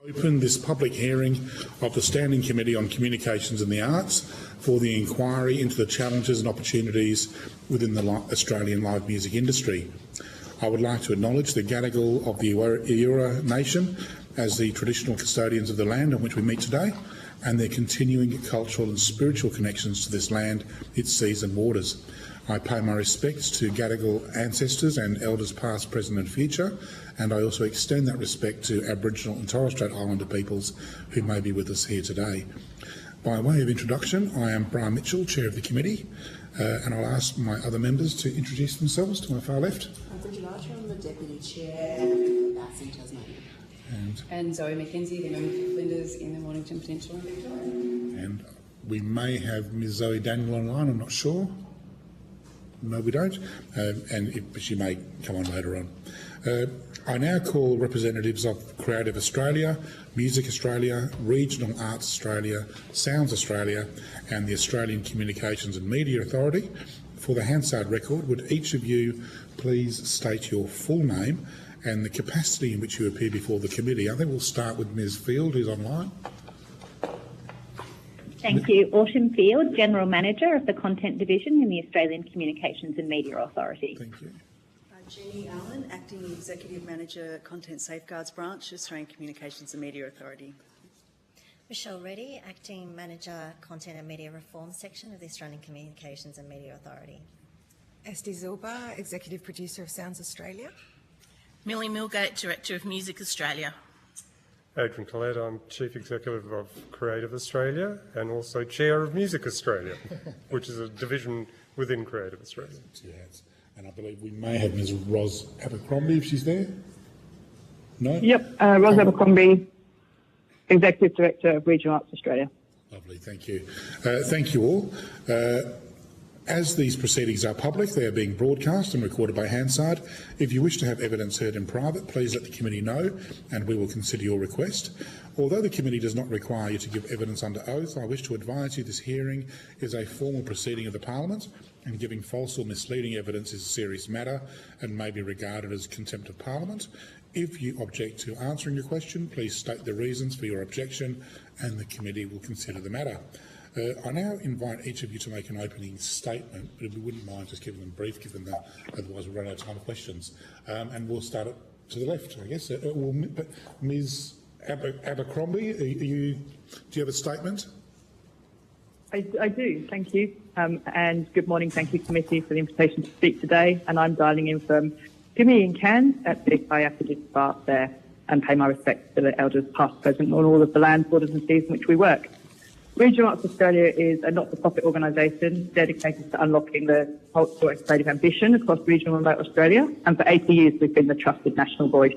Open this public hearing of the Standing Committee on Communications and the Arts for the inquiry into the challenges and opportunities within the Australian live music industry. I would like to acknowledge the Gadigal of the Eora Nation as the traditional custodians of the land on which we meet today, and their continuing cultural and spiritual connections to this land, its seas and waters. I pay my respects to Gadigal ancestors and elders past, present and future, and I also extend that respect to Aboriginal and Torres Strait Islander peoples who may be with us here today. By way of introduction, I am Brian Mitchell, Chair of the Committee, and I'll ask my other members to introduce themselves. To my far left. I'm Bridget Archer, I'm the Deputy Chair and Bass in Tasmania. And Zoe McKenzie, the member for Flinders in the Mornington Peninsula and Victoria. And we may have Ms Zoe Daniel online, I'm not sure. No, we don't, but she may come on later on. I now call representatives of Creative Australia, Music Australia, Regional Arts Australia, Sounds Australia and the Australian Communications and Media Authority. For the Hansard record, would each of you please state your full name and the capacity in which you appear before the committee? I think we'll start with Ms Field, who's online. Thank you. Autumn Field, General Manager of the Content Division in the Australian Communications and Media Authority. Thank you. Jenny Allen, Acting Executive Manager, Content Safeguards Branch, Australian Communications and Media Authority. Michelle Reddy, Acting Manager, Content and Media Reform Section of the Australian Communications and Media Authority. Esty Zilba, Executive Producer of Sounds Australia. Millie Milgate, Director of Music Australia. Adrian Collette, I'm Chief Executive of Creative Australia and also Chair of Music Australia, which is a division within Creative Australia. Yes. And I believe we may have Ms Ros Abercrombie if she's there. No? Yep, Ros Abercrombie, Executive Director of Regional Arts Australia. Lovely, thank you. Thank you all. As these proceedings are public, they are being broadcast and recorded by Hansard. If you wish to have evidence heard in private, please let the committee know and we will consider your request. Although the committee does not require you to give evidence under oath, I wish to advise you this hearing is a formal proceeding of the Parliament and giving false or misleading evidence is a serious matter and may be regarded as contempt of Parliament. If you object to answering your question, please state the reasons for your objection and the committee will consider the matter. I now invite each of you to make an opening statement, but if we wouldn't mind just giving them brief, given that otherwise we'll run out of time for questions. And we'll start it to the left, I guess. Ms Abercrombie, do you have a statement? I do, thank you. And good morning, thank you committee for the invitation to speak today. And I'm dialing in from Jimmy in Cairns at the IAPA staff there and pay my respects to the elders past, present on all of the lands, waters and seas in which we work. Regional Arts Australia is a not-for-profit organisation dedicated to unlocking the cultural and creative ambition across regional and remote Australia, and for 80 years we've been the trusted national voice.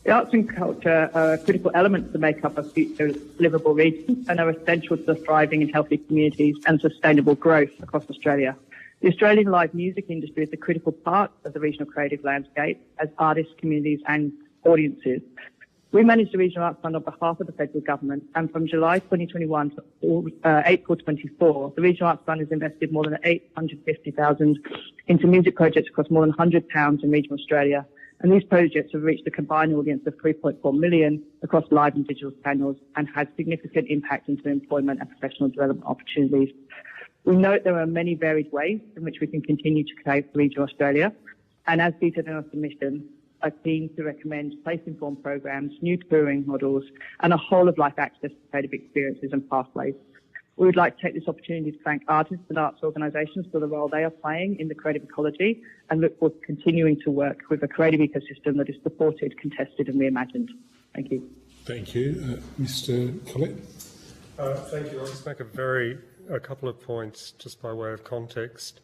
The arts and culture are critical elements to make up a future livable region and are essential to the thriving and healthy communities and sustainable growth across Australia. The Australian live music industry is a critical part of the regional creative landscape as artists, communities and audiences. We manage the Regional Arts Fund on behalf of the Federal Government, and from July 2021 to April 24, the Regional Arts Fund has invested more than $850,000 into music projects across more than 100 towns in regional Australia, and these projects have reached a combined audience of 3.4 million across live and digital channels and had significant impact into employment and professional development opportunities. We note there are many varied ways in which we can continue to create regional Australia, and as detailed in our submission, are keen to recommend place-informed programs, new touring models, and a whole-of-life access to creative experiences and pathways. We would like to take this opportunity to thank artists and arts organisations for the role they are playing in the creative ecology and look forward to continuing to work with a creative ecosystem that is supported, contested and reimagined. Thank you. Thank you. Mr Collette. Thank you. I'll just make a couple of points just by way of context.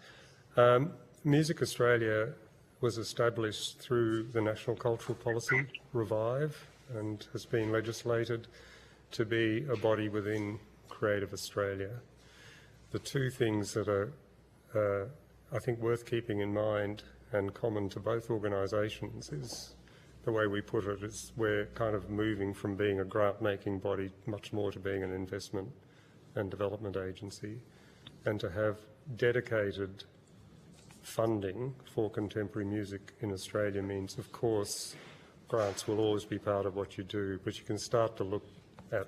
Music Australia was established through the National Cultural Policy, REVIVE, and has been legislated to be a body within Creative Australia. The two things that are, I think, worth keeping in mind and common to both organisations is the way we put it is we're kind of moving from being a grant-making body much more to being an investment and development agency, and to have dedicated funding for contemporary music in Australia means, of course, grants will always be part of what you do, but you can start to look at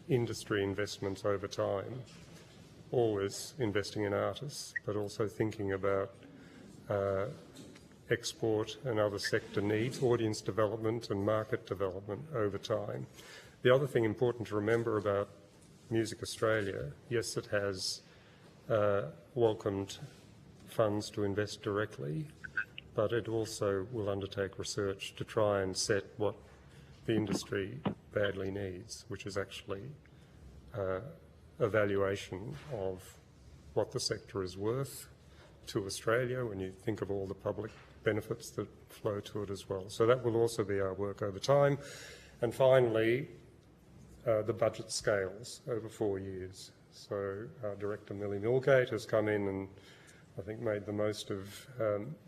industry investments over time, always investing in artists, but also thinking about export and other sector needs, audience development and market development over time. The other thing important to remember about Music Australia, yes, it has welcomed funds to invest directly, but it also will undertake research to try and set what the industry badly needs, which is actually evaluation of what the sector is worth to Australia when you think of all the public benefits that flow to it as well. So that will also be our work over time. And finally, the budget scales over 4 years. So our director, Millie Millgate, has come in and I think made the most of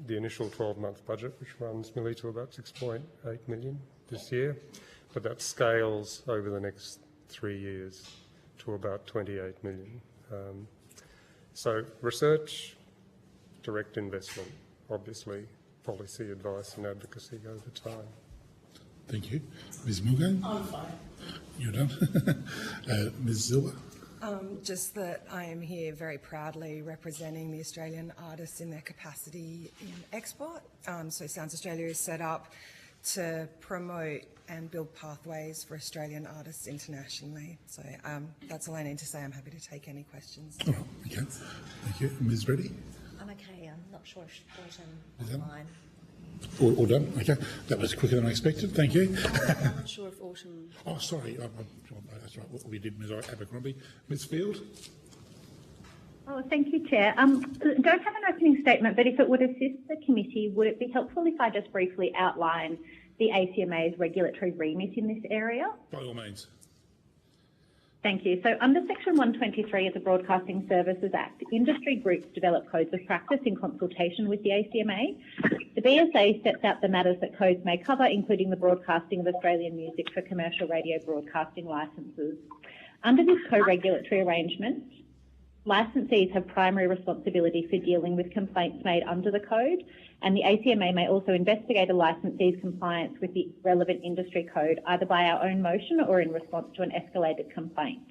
the initial 12-month budget, which runs, Millie, to about 6.8 million this year. But that scales over the next 3 years to about 28 million. So research, direct investment, obviously policy advice and advocacy over time. Thank you. Ms Mulgate? I'm fine. You're done. Ms Zilber? Just that I am here very proudly representing the Australian artists in their capacity in export. So Sounds Australia is set up to promote and build pathways for Australian artists internationally. So that's all I need to say. I'm happy to take any questions. Oh, okay. Thank you. Ms Reddy? I'm okay. I'm not sure if Autumn Is that- online. All done? Okay. That was quicker than I expected. Thank you. I'm not sure if Autumn... Oh, sorry. That's right. What we did, Ms Abercrombie. Ms Field? Oh, thank you, Chair. Don't have an opening statement, but if it would assist the committee, would it be helpful if I just briefly outline the ACMA's regulatory remit in this area? By all means. Thank you. So under Section 123 of the Broadcasting Services Act, industry groups develop codes of practice in consultation with the ACMA. The BSA sets out the matters that codes may cover, including the broadcasting of Australian music for commercial radio broadcasting licences. Under this co-regulatory arrangement, licensees have primary responsibility for dealing with complaints made under the code, and the ACMA may also investigate a licensee's compliance with the relevant industry code, either by our own motion or in response to an escalated complaint.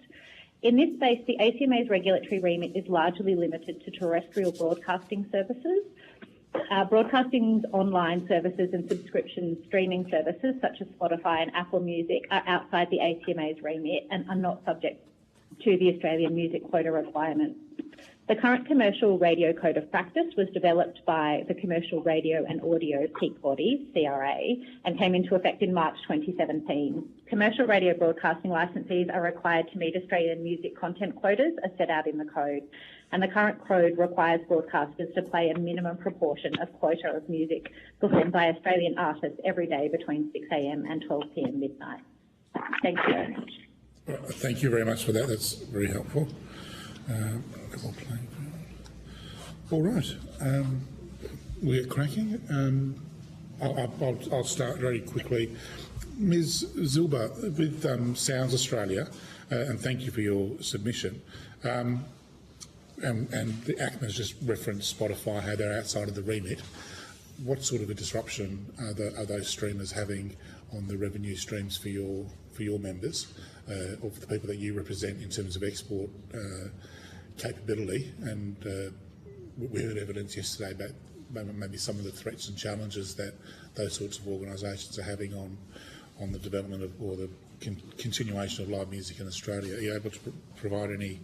In this space, the ACMA's regulatory remit is largely limited to terrestrial broadcasting services. Broadcasting's online services and subscription streaming services, such as Spotify and Apple Music, are outside the ACMA's remit and are not subject to the Australian music quota requirement. The current Commercial Radio Code of Practice was developed by the Commercial Radio and Audio Peak Body, CRA, and came into effect in March 2017. Commercial radio broadcasting licensees are required to meet Australian music content quotas as set out in the code, and the current code requires broadcasters to play a minimum proportion of quota of music performed by Australian artists every day between 6 a.m. and 12 p.m. midnight. Thank you very much. Thank you very much for that. That's very helpful. All right. We're cracking. I'll start very quickly. Ms Zilber, with Sounds Australia, and thank you for your submission. And the ACMA has just referenced Spotify, how they're outside of the remit. What sort of a disruption are those streamers having on the revenue streams for your members, or for the people that you represent in terms of export capability? And we heard evidence yesterday about maybe some of the threats and challenges that those sorts of organisations are having on the development of or the continuation of live music in Australia. Are you able to provide any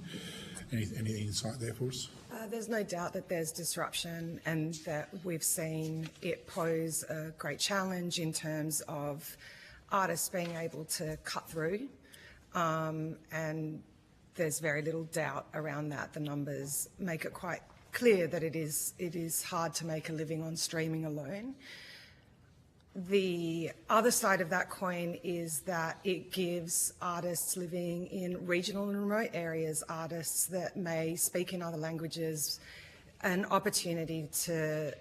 insight there for us? There's no doubt that there's disruption and that we've seen it pose a great challenge in terms of artists being able to cut through, and there's very little doubt around that. The numbers make it quite clear that it is hard to make a living on streaming alone. The other side of that coin is that it gives artists living in regional and remote areas, artists that may speak in other languages, an opportunity to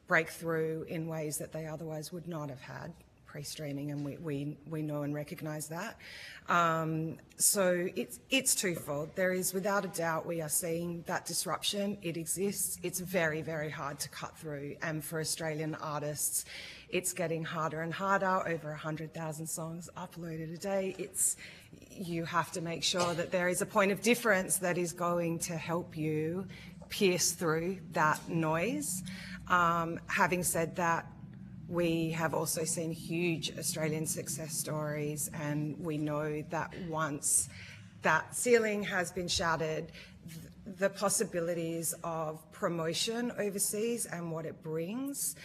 break through in ways that they otherwise would not have had pre-streaming, and we know and recognise that. So it's twofold. There is, without a doubt, we are seeing that disruption. It exists. It's very, very hard to cut through, and for Australian artists, it's getting harder and harder. Over 100,000 songs uploaded a day. You have to make sure that there is a point of difference that is going to help you pierce through that noise. Having said that, we have also seen huge Australian success stories, and we know that once that ceiling has been shattered, the possibilities of promotion overseas and what it brings,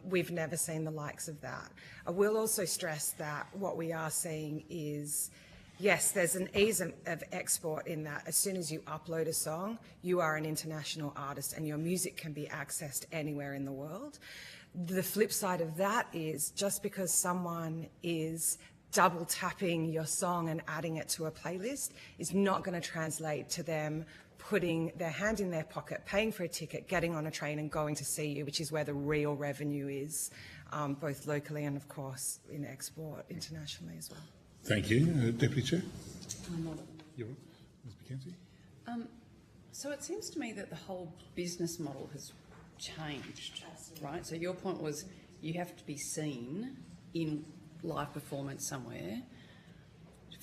we've never seen the likes of that. I will also stress that what we are seeing is, yes, there's an ease of export in that as soon as you upload a song, you are an international artist and your music can be accessed anywhere in the world. The flip side of that is, just because someone is double tapping your song and adding it to a playlist is not going to translate to them putting their hand in their pocket, paying for a ticket, getting on a train and going to see you, which is where the real revenue is, both locally and, of course, in export internationally as well. Thank you. Deputy Chair? Ms McKenzie? So it seems to me that the whole business model has changed, right? So your point was you have to be seen in live performance somewhere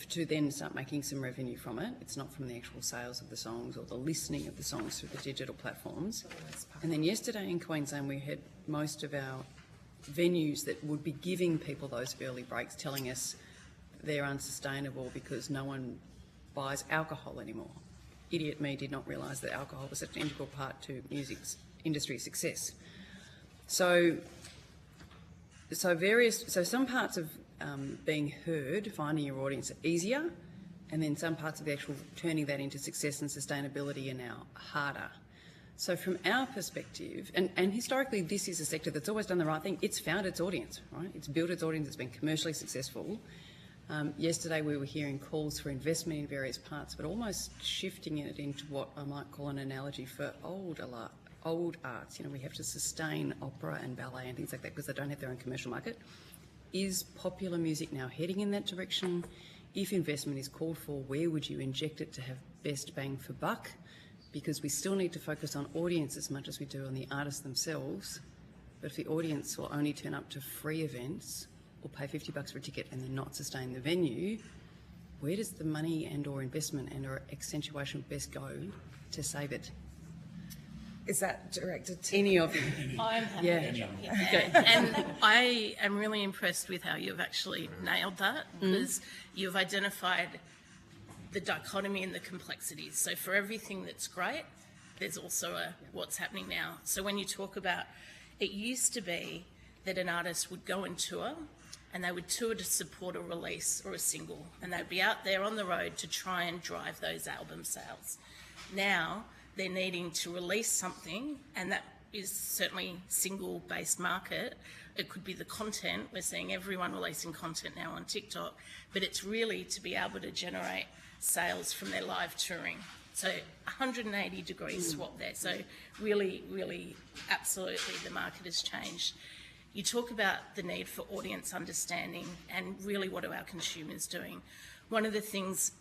to then start making some revenue from it. It's not from the actual sales of the songs or the listening of the songs through the digital platforms. And then yesterday in Queensland we had most of our venues that would be giving people those early breaks telling us they're unsustainable because no one buys alcohol anymore. Idiot me did not realise that alcohol was such an integral part to music's industry success. So some parts of being heard, finding your audience, are easier, and then some parts of the actual turning that into success and sustainability are now harder. So from our perspective, and historically this is a sector that's always done the right thing. It's found its audience, right? It's built its audience, it's been commercially successful. Yesterday we were hearing calls for investment in various parts, but almost shifting it into what I might call an analogy for old arts. You know, we have to sustain opera and ballet and things like that because they don't have their own commercial market. Is popular music now heading in that direction? If investment is called for, where would you inject it to have best bang for buck? Because we still need to focus on audience as much as we do on the artists themselves. But if the audience will only turn up to free events or pay $50 for a ticket and then not sustain the venue, where does the money and or investment and or accentuation best go to save it? Is that directed to any of you? I'm happy. Yeah. Okay. And I am really impressed with how you've actually nailed that, because you've identified the dichotomy and the complexities. So for everything that's great, there's also what's happening now. So when you talk about, it used to be that an artist would go and tour, and they would tour to support a release or a single, and they'd be out there on the road to try and drive those album sales. Now they're needing to release something, and that is certainly single-based market. It could be the content. We're seeing everyone releasing content now on TikTok, but it's really to be able to generate sales from their live touring. So 180 degrees swap there. So really, really, absolutely the market has changed. You talk about the need for audience understanding and really what are our consumers doing. One of the things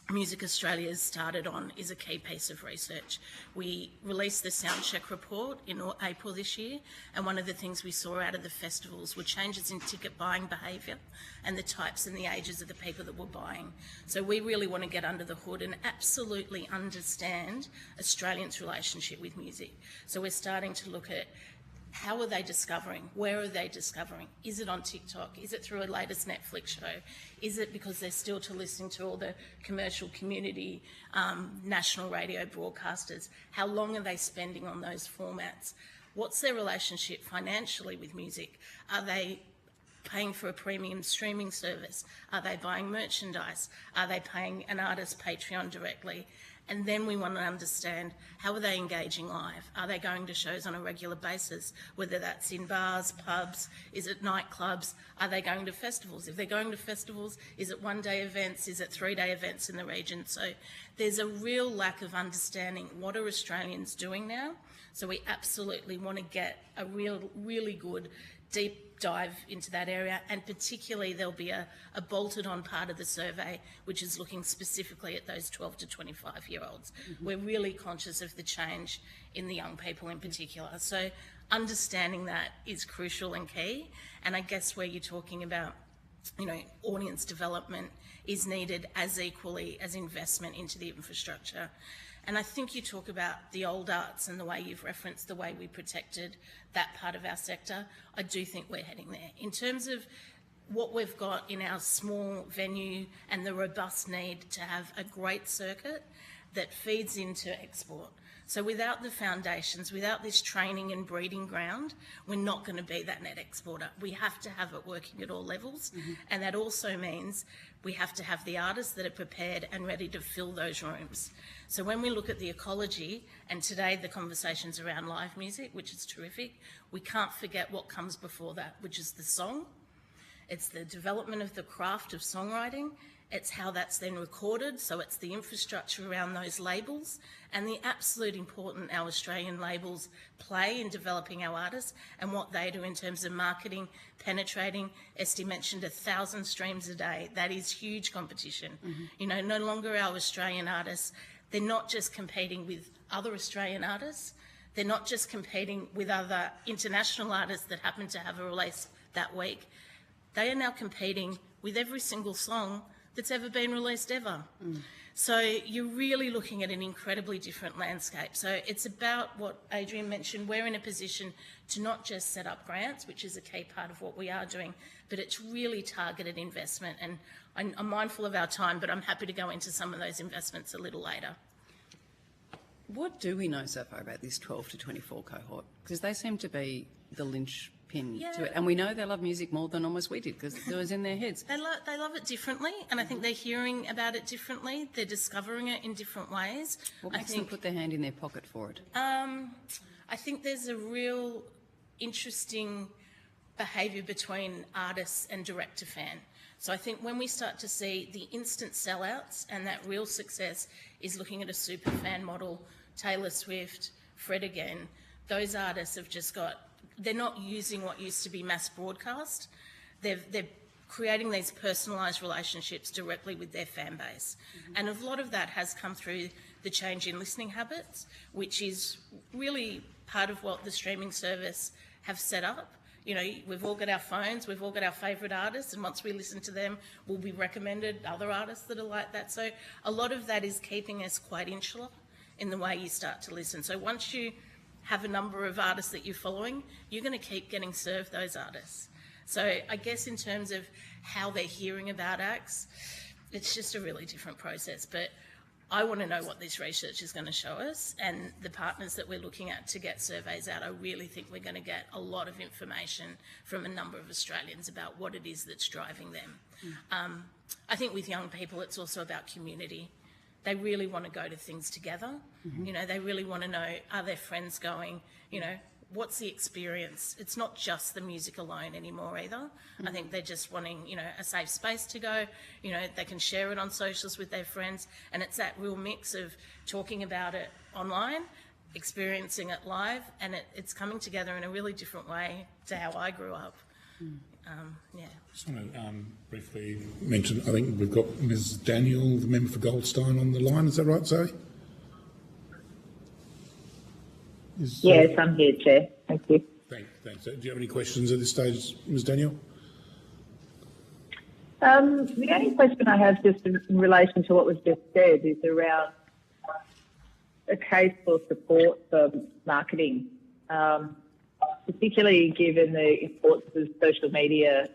Music Australia has started on is a key piece of research. We released the Soundcheck report in April this year, and one of the things we saw out of the festivals were changes in ticket buying behaviour and the types and the ages of the people that were buying. So we really want to get under the hood and absolutely understand Australians' relationship with music. So we're starting to look at how are they discovering? Where are they discovering? Is it on TikTok? Is it through a latest Netflix show? Is it because they're still listening to all the commercial community national radio broadcasters? How long are they spending on those formats? What's their relationship financially with music? Are they paying for a premium streaming service? Are they buying merchandise? Are they paying an artist's Patreon directly? And then we want to understand, how are they engaging live? Are they going to shows on a regular basis, whether that's in bars, pubs, is it nightclubs? Are they going to festivals? If they're going to festivals, is it one-day events? Is it three-day events in the region? So there's a real lack of understanding what are Australians doing now. So we absolutely want to get a really good deep dive into that area, and particularly there'll be a bolted on part of the survey which is looking specifically at those 12 to 25-year-olds. We're really conscious of the change in the young people in particular. So understanding that is crucial and key. And I guess where you're talking about, you know, audience development is needed as equally as investment into the infrastructure. And I think you talk about the old arts and the way you've referenced the way we protected that part of our sector. I do think we're heading there. In terms of what we've got in our small venue and the robust need to have a great circuit that feeds into export. So without the foundations, without this training and breeding ground, we're not going to be that net exporter. We have to have it working at all levels. And that also means we have to have the artists that are prepared and ready to fill those rooms. So when we look at the ecology, and today the conversation's around live music, which is terrific, we can't forget what comes before that, which is the song. It's the development of the craft of songwriting. It's how that's then recorded, so it's the infrastructure around those labels and the absolute importance our Australian labels play in developing our artists and what they do in terms of marketing, penetrating. Esty mentioned 1,000 streams a day. That is huge competition. You know, no longer our Australian artists, they're not just competing with other Australian artists, they're not just competing with other international artists that happen to have a release that week. They are now competing with every single song that's ever been released ever. So you're really looking at an incredibly different landscape. So it's about what Adrian mentioned. We're in a position to not just set up grants, which is a key part of what we are doing, but it's really targeted investment. And I'm mindful of our time, but I'm happy to go into some of those investments a little later. What do we know so far about this 12 to 24 cohort? Because they seem to be the linchpin to it. And we know they love music more than almost we did because it was in their heads. They love it differently, and I think they're hearing about it differently. They're discovering it in different ways. What makes them put their hand in their pocket for it? I think there's a real interesting behaviour between artists and direct-to-fan. So I think when we start to see the instant sellouts and that real success is looking at a super fan model, Taylor Swift, Fred again, those artists have just got, they're not using what used to be mass broadcast. They're creating these personalised relationships directly with their fan base. And a lot of that has come through the change in listening habits, which is really part of what the streaming service have set up. You know, we've all got our phones, we've all got our favourite artists, and once we listen to them, we'll be recommended other artists that are like that. So a lot of that is keeping us quite insular in the way you start to listen. So once you have a number of artists that you're following, you're going to keep getting served those artists. So I guess in terms of how they're hearing about acts, it's just a really different process. But I want to know what this research is going to show us, and the partners that we're looking at to get surveys out, I really think we're going to get a lot of information from a number of Australians about what it is that's driving them. I think with young people, it's also about community. They really want to go to things together. You know, they really want to know, are their friends going? You know, what's the experience? It's not just the music alone anymore either. I think they're just wanting, you know, a safe space to go. You know, they can share it on socials with their friends, and it's that real mix of talking about it online, experiencing it live, and it's coming together in a really different way to how I grew up. Yeah. Just want to briefly mention, I think we've got Ms Daniel, the member for Goldstein, on the line. Is that right, Zoe? Yes, I'm here, Chair. Thank you. Thanks. Do you have any questions at this stage, Ms Daniel? The only question I have just in relation to what was just said is around a case for support for marketing, particularly given the importance of social media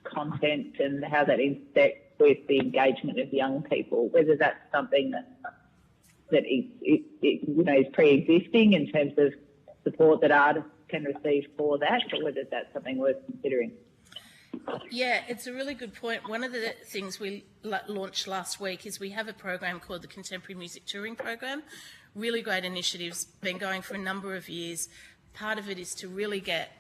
content and how that intersects with the engagement of young people, whether that's something that is pre-existing in terms of support that artists can receive for that, or whether that's something worth considering. Yeah, it's a really good point. One of the things we launched last week is we have a program called the Contemporary Music Touring Program. Really great initiatives, been going for a number of years. Part of it is to really get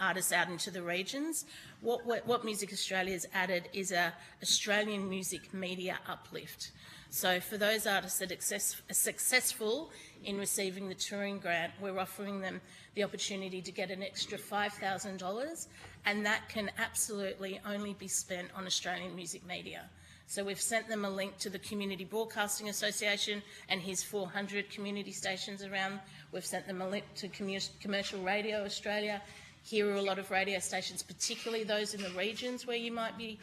artists out into the regions. What Music Australia has added is a Australian music media uplift. So for those artists that are successful in receiving the touring grant, we're offering them the opportunity to get an extra $5,000, and that can absolutely only be spent on Australian music media. So we've sent them a link to the Community Broadcasting Association and his 400 community stations around. We've sent them a link to Commercial Radio Australia. Here are a lot of radio stations, particularly those in the regions where you might be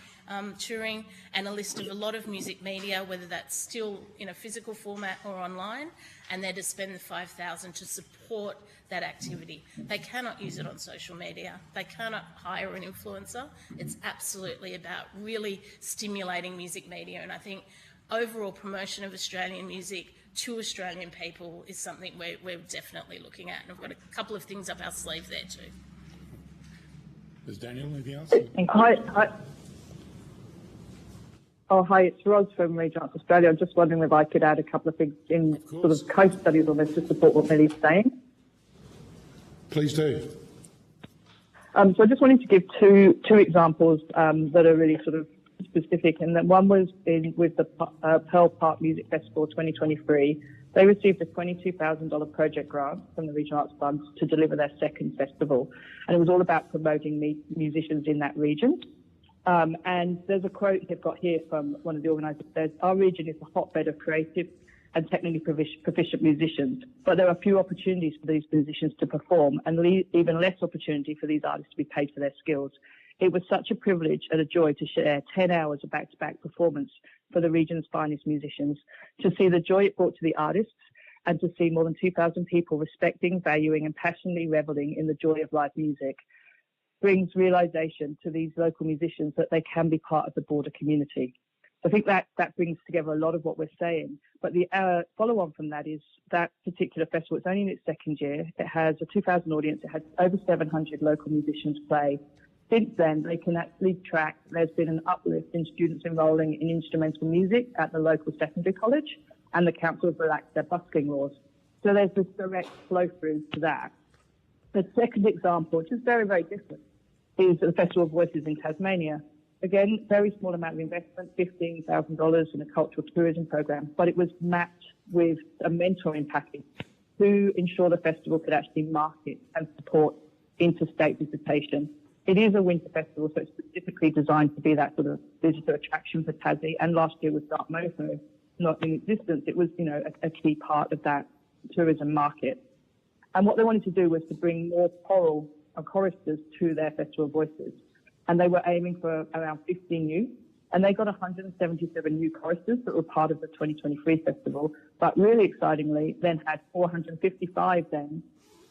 touring, and a list of a lot of music media, whether that's still in a physical format or online, and they're to spend the $5,000 to support that activity. They cannot use it on social media. They cannot hire an influencer. It's absolutely about really stimulating music media, and I think overall promotion of Australian music to Australian people is something we're definitely looking at, and I've got a couple of things up our sleeve there too. Is Daniel anything else? Hi. Oh, hi, it's Ros from Region Arts Australia. I'm just wondering if I could add a couple of things in sort of case studies on this to support what Millie's saying. Please do. So I just wanted to give two examples that are really sort of specific, and then one was with the Pearl Park Music Festival 2023. They received a $22,000 project grant from the Regional Arts Fund to deliver their second festival, and it was all about promoting musicians in that region. And there's a quote they've got here from one of the organisers that says, "Our region is a hotbed of creative and technically proficient musicians, but there are few opportunities for these musicians to perform, and even less opportunity for these artists to be paid for their skills. It was such a privilege and a joy to share 10 hours of back-to-back performance for the region's finest musicians, to see the joy it brought to the artists, and to see more than 2,000 people respecting, valuing and passionately revelling in the joy of live music brings realisation to these local musicians that they can be part of the broader community." I think that brings together a lot of what we're saying. But the follow-on from that is that particular festival, it's only in its second year. It has a 2,000 audience. It had over 700 local musicians play. Since then, they can actually track, there's been an uplift in students enrolling in instrumental music at the local secondary college, and the council have relaxed their busking laws. So there's this direct flow through to that. The second example, which is very, very different, is the Festival of Voices in Tasmania. Again, very small amount of investment, $15,000 in a cultural tourism program, but it was matched with a mentoring package to ensure the festival could actually market and support interstate visitation. It is a winter festival, so it's specifically designed to be that sort of visitor attraction for Tassie. And last year with Dark Moto not in existence, it was, a key part of that tourism market. And what they wanted to do was to bring more choral and choristers to their Festival of Voices. And they were aiming for around 15 youth. And they got 177 new choristers that were part of the 2023 festival. But really excitingly, then had 455 then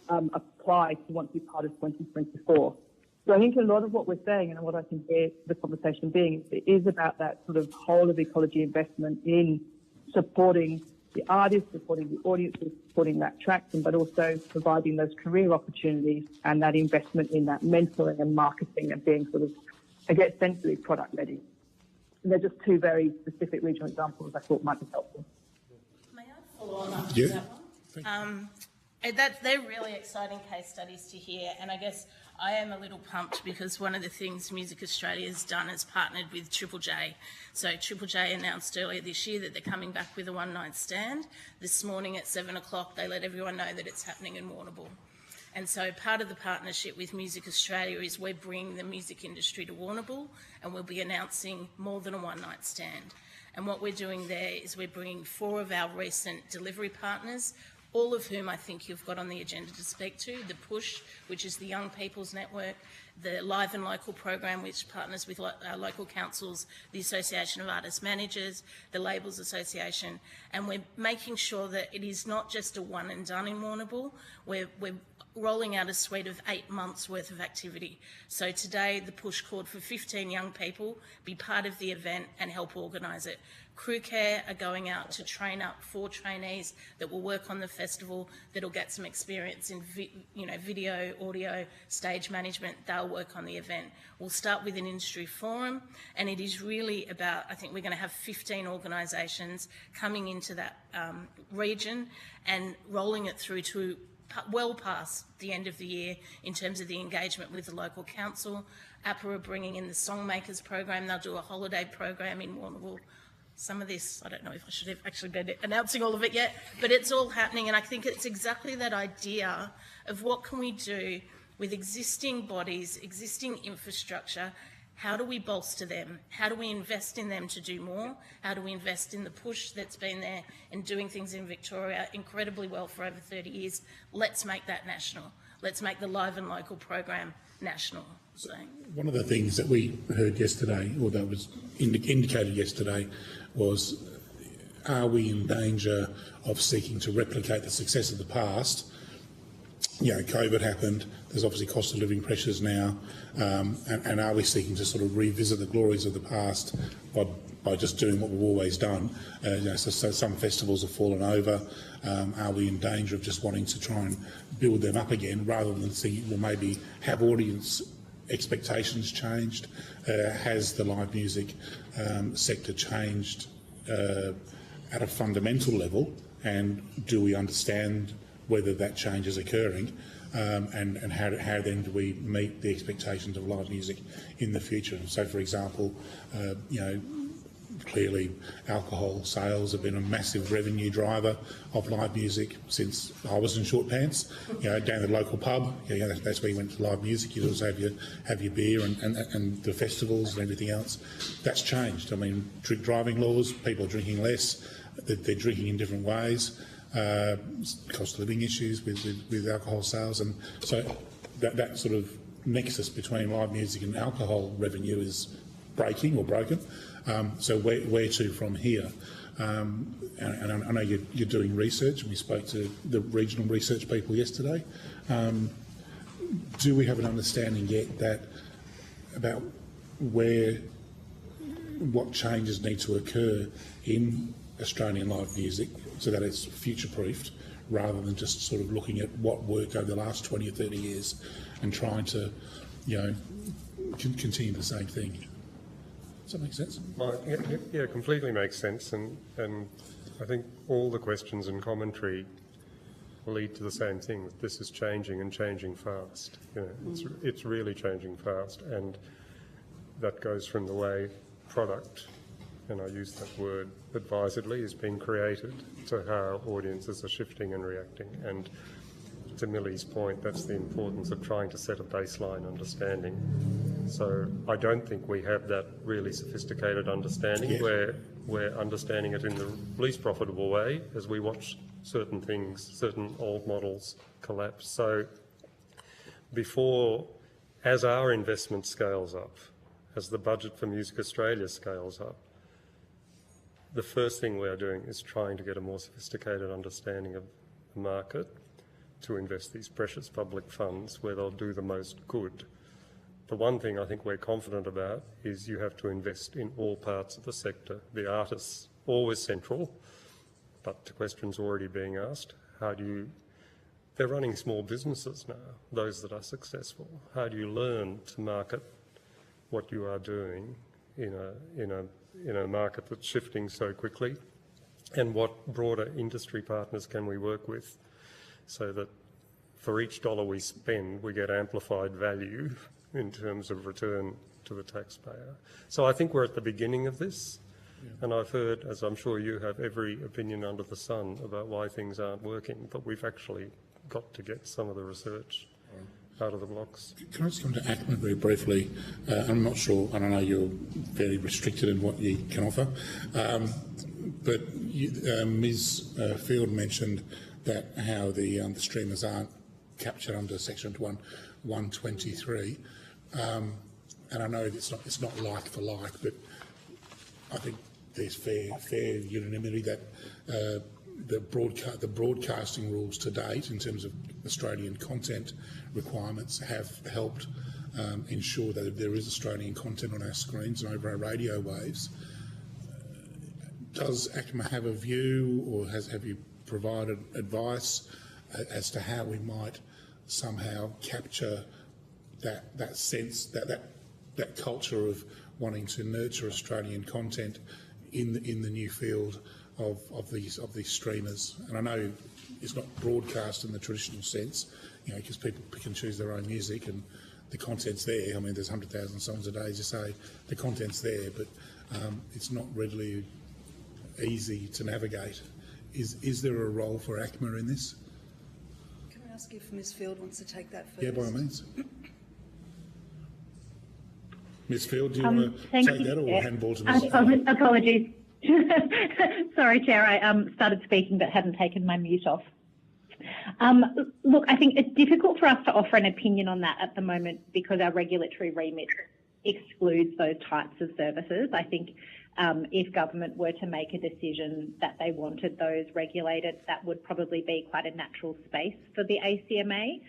apply to want to be part of 2024. So I think a lot of what we're saying, and what I can hear the conversation being, it is about that sort of whole of ecology investment in supporting the artists, supporting the audiences, supporting that traction, but also providing those career opportunities and that investment in that mentoring and marketing and being sort of, again, essentially product ready. And they're just two very specific regional examples I thought might be helpful. May I follow on up to that one? They're really exciting case studies to hear, and I guess I am a little pumped because one of the things Music Australia has done is partnered with Triple J. So Triple J announced earlier this year that they're coming back with a one-night stand. This morning at 7 o'clock, they let everyone know that it's happening in Warrnambool. And so part of the partnership with Music Australia is we're bringing the music industry to Warrnambool, and we'll be announcing more than a one-night stand. And what we're doing there is we're bringing 4 of our recent delivery partners, all of whom I think you've got on the agenda to speak to, the PUSH, which is the Young People's Network, the Live and Local program, which partners with local councils, the Association of Artist Managers, the Labels Association, and we're making sure that it is not just a one and done in Warrnambool. We're rolling out a suite of 8 months worth of activity. So today the PUSH called for 15 young people be part of the event and help organise it. Crew Care are going out to train up 4 trainees that will work on the festival, that'll get some experience in video, audio, stage management. They'll work on the event. We'll start with an industry forum, and it is really about, I think we're going to have 15 organisations coming into that region and rolling it through to well past the end of the year in terms of the engagement with the local council. APRA are bringing in the Songmakers program. They'll do a holiday program in Warrnambool. some of this, I don't know if I should have actually been announcing all of it yet, but it's all happening, and I think it's exactly that idea of what can we do with existing bodies, existing infrastructure. How do we bolster them? How do we invest in them to do more? How do we invest in the push that's been there and doing things in Victoria incredibly well for over 30 years? Let's make that national. Let's make the Live and Local program national. So. One of the things that we heard yesterday, or that was indicated yesterday, was are we in danger of seeking to replicate the success of the past? You know, COVID happened, there's obviously cost of living pressures now, and are we seeking to sort of revisit the glories of the past by just doing what we've always done? So some festivals have fallen over. Are we in danger of just wanting to try and build them up again rather than thinking, well, maybe have audience expectations changed? Has the live music sector changed at a fundamental level, and do we understand whether that change is occurring, and how then do we meet the expectations of live music in the future? So, for example, you know, clearly alcohol sales have been a massive revenue driver of live music since I was in short pants. You know, down at the local pub, you know, that's where you went to live music. You'd also have your beer and the festivals and everything else. That's changed. I mean, driving laws, people are drinking less. They're drinking in different ways. Cost of living issues with alcohol sales, and so that sort of nexus between live music and alcohol revenue is breaking or broken. So where to from here? And I know you're doing research. We spoke to the regional research people yesterday. Do we have an understanding yet about what changes need to occur in Australian live music so that it's future-proofed, rather than just sort of looking at what worked over the last 20 or 30 years and trying to, you know, continue the same thing? Does that make sense? Well, yeah, completely makes sense, and I think all the questions and commentary lead to the same thing. That this is changing and changing fast. You know, it's really changing fast, and that goes from the way product, and I use that word advisedly, is being created, to how audiences are shifting and reacting. And to Millie's point, that's the importance of trying to set a baseline understanding. So I don't think we have that really sophisticated understanding where we're understanding it in the least profitable way as we watch certain things, certain old models collapse. So as our investment scales up, as the budget for Music Australia scales up, the first thing we are doing is trying to get a more sophisticated understanding of the market to invest these precious public funds where they'll do the most good. The one thing I think we're confident about is you have to invest in all parts of the sector. The artists, always central, but the question's already being asked. They're running small businesses now, those that are successful. How do you learn to market what you are doing in a market that's shifting so quickly? And what broader industry partners can we work with so that for each dollar we spend, we get amplified value in terms of return to the taxpayer? So I think we're at the beginning of this, and I've heard, as I'm sure you have, every opinion under the sun about why things aren't working, but we've actually got to get some of the research out of the blocks. Can I just come to ACMA very briefly? I'm not sure, and I know you're very restricted in what you can offer, but Ms Field mentioned that how the streamers aren't captured under Section 123, and I know it's not like for like, but I think there's fair unanimity that the broadcasting rules to date, in terms of Australian content requirements, have helped ensure that if there is Australian content on our screens and over our radio waves. Does ACMA have a view, or have you provided advice as to how we might somehow capture that sense, that culture of wanting to nurture Australian content in the new field of these streamers? And I know it's not broadcast in the traditional sense, you know, because people pick and choose their own music and the content's there. I mean, there's 100,000 songs a day, as you say, the content's there, but it's not readily easy to navigate. Is there a role for ACMA in this? Can I ask if Ms Field wants to take that first? Yeah, by all means. Ms Field, do you want to take that or handball to Ms? Apologies. Sorry, Chair, I started speaking but hadn't taken my mute off. Look, I think it's difficult for us to offer an opinion on that at the moment because our regulatory remit excludes those types of services. I think if government were to make a decision that they wanted those regulated, that would probably be quite a natural space for the ACMA.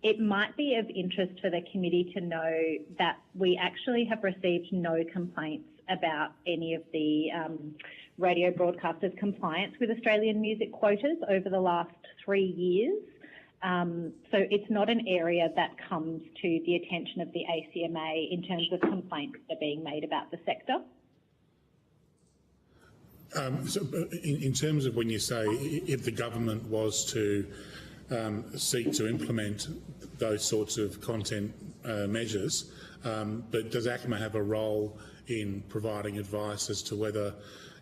It might be of interest for the committee to know that we actually have received no complaints about any of the radio broadcasters' compliance with Australian music quotas over the last 3 years. So it's not an area that comes to the attention of the ACMA in terms of complaints that are being made about the sector. So in terms of when you say if the government was to seek to implement those sorts of content measures, but does ACMA have a role in providing advice as to whether,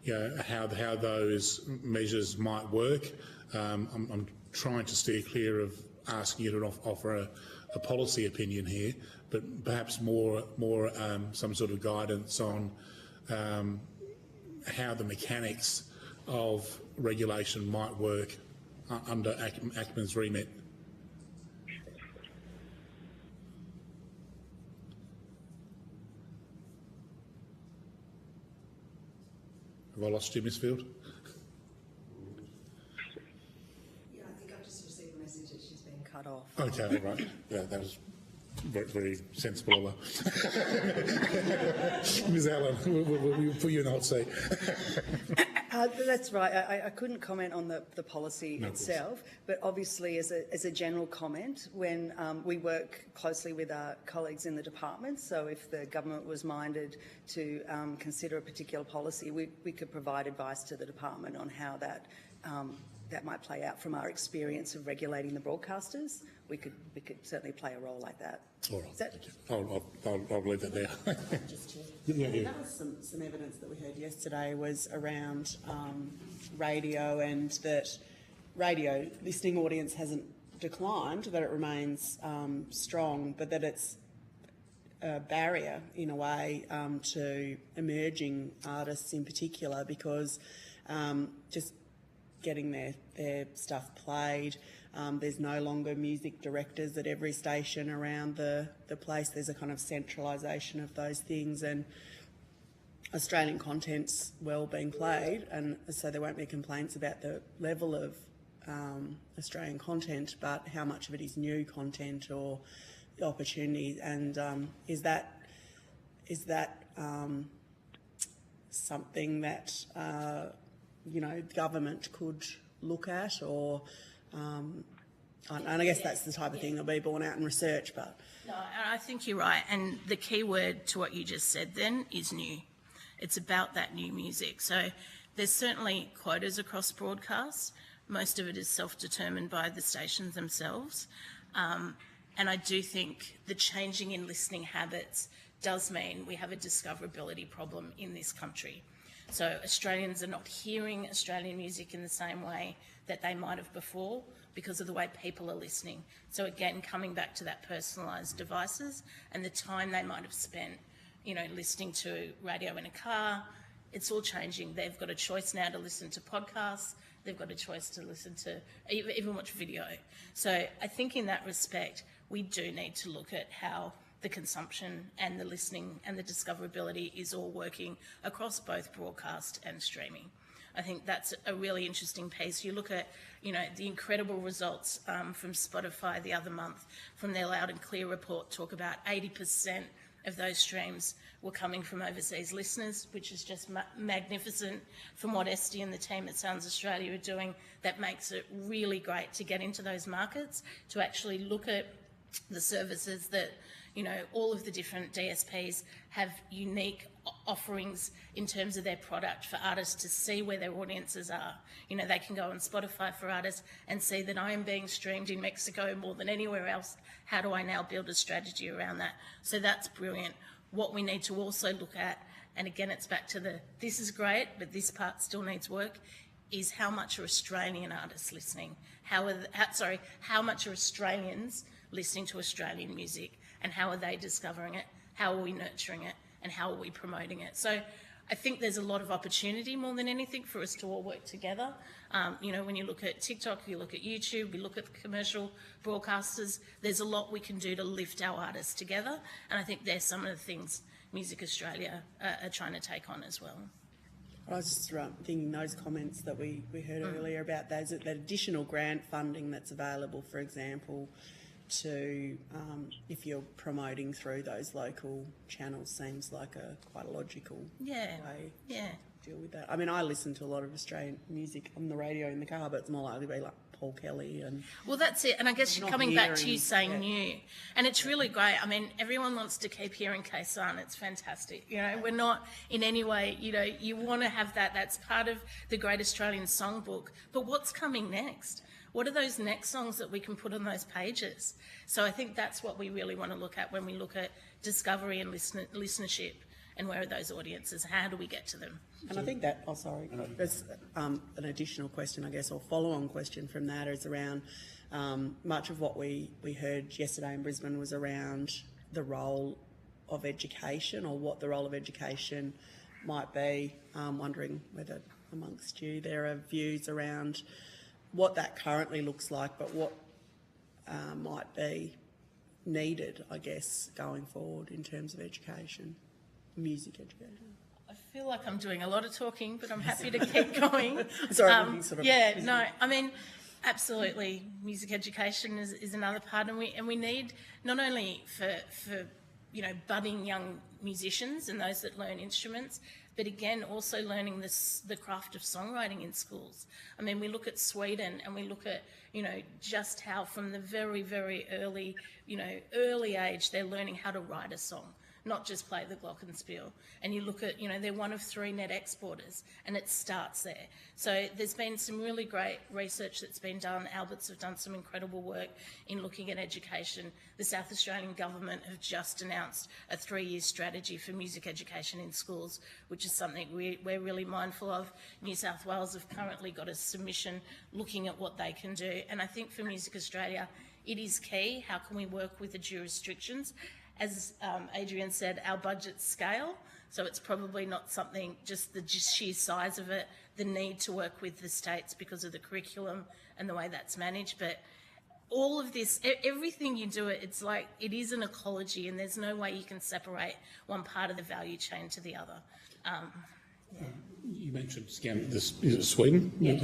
you know, how those measures might work? I'm trying to steer clear of asking you to offer a policy opinion here, but perhaps more some sort of guidance on how the mechanics of regulation might work under ACMA's remit. Have I lost you, Ms Field? Yeah, I think I've just received a message that she's been cut off. Okay, all right. Yeah, that was very, very sensible of her. Ms Allen, we'll put you in the hot seat. That's right. I couldn't comment on the policy itself, but obviously as a general comment, when we work closely with our colleagues in the department, so if the government was minded to consider a particular policy, we could provide advice to the department on how that might play out from our experience of regulating the broadcasters. We could certainly play a role like that. All right. I'll leave that there. That was some evidence that we heard yesterday was around radio, and that radio listening audience hasn't declined, that it remains strong, but that it's a barrier in a way to emerging artists in particular, because just getting their stuff played. There's no longer music directors at every station around the place. There's a kind of centralisation of those things, and Australian content's well being played, and so there won't be complaints about the level of Australian content, but how much of it is new content or opportunity, and is that something that government could look at, or and I guess that's the type of thing that'll be borne out in research. But no, I think you're right, and the key word to what you just said then is new. It's about that new music. So there's certainly quotas across broadcasts. Most of it is self-determined by the stations themselves, and I do think the changing in listening habits does mean we have a discoverability problem in this country. So Australians are not hearing Australian music in the same way that they might have before because of the way people are listening. So again, coming back to that personalised devices and the time they might have spent, listening to radio in a car, it's all changing. They've got a choice now to listen to podcasts. They've got a choice to listen to, even watch video. So I think in that respect, we do need to look at how the consumption and the listening and the discoverability is all working across both broadcast and streaming. I think that's a really interesting piece. You look at, the incredible results from Spotify the other month from their Loud and Clear report talk about 80% of those streams were coming from overseas listeners, which is just magnificent from what Esty and the team at Sounds Australia are doing. That makes it really great to get into those markets, to actually look at the services that all of the different DSPs have unique offerings in terms of their product for artists to see where their audiences are. They can go on Spotify for artists and see that I am being streamed in Mexico more than anywhere else. How do I now build a strategy around that? So that's brilliant. What we need to also look at and again it's back to this is great, but this part still needs work, is how much are Australian artists listening? How much are Australians listening to Australian music, and how are they discovering it? How are we nurturing it, and how are we promoting it? So I think there's a lot of opportunity more than anything for us to all work together. When you look at TikTok, you look at YouTube, you look at the commercial broadcasters, there's a lot we can do to lift our artists together. And I think there's some of the things Music Australia are trying to take on as well. I was just thinking those comments that we heard earlier about that additional grant funding that's available, for example, to if you're promoting through those local channels, seems like quite a logical way to deal with that. I mean, I listen to a lot of Australian music on the radio in the car, but it's more likely to be like Paul Kelly and... Well, that's it. And I guess coming back to you saying new, and it's really great. I mean, everyone wants to keep hearing Khe-Sanh. It's fantastic. We're not in any way, you want to have that. That's part of the Great Australian Songbook. But what's coming next? What are those next songs that we can put on those pages? So I think that's what we really want to look at when we look at discovery and listenership, and where are those audiences? How do we get to them? And I think that, there's an additional question, I guess, or follow-on question from that is around much of what we heard yesterday in Brisbane was around the role of education, or what the role of education might be. Wondering whether amongst you there are views around what that currently looks like, but what might be needed, I guess, going forward in terms of education, music education. I feel like I'm doing a lot of talking, but I'm happy to keep going. Sorry, I mean, absolutely, music education is another part, and we need not only for budding young musicians and those that learn instruments, but again, also learning the craft of songwriting in schools. I mean, we look at Sweden and we look at, just how from the very, very early age, they're learning how to write a song, not just play the glockenspiel. And you look at, they're one of 3 net exporters, and it starts there. So there's been some really great research that's been done. Alberts have done some incredible work in looking at education. The South Australian government have just announced a 3-year strategy for music education in schools, which is something we're really mindful of. New South Wales have currently got a submission looking at what they can do. And I think for Music Australia, it is key. How can we work with the jurisdictions? As Adrian said, our budgets scale, so it's probably not something, just the sheer size of it, the need to work with the states because of the curriculum and the way that's managed. But all of this, everything you do, it's like it is an ecology, and there's no way you can separate one part of the value chain to the other. You mentioned is it Sweden? Yeah.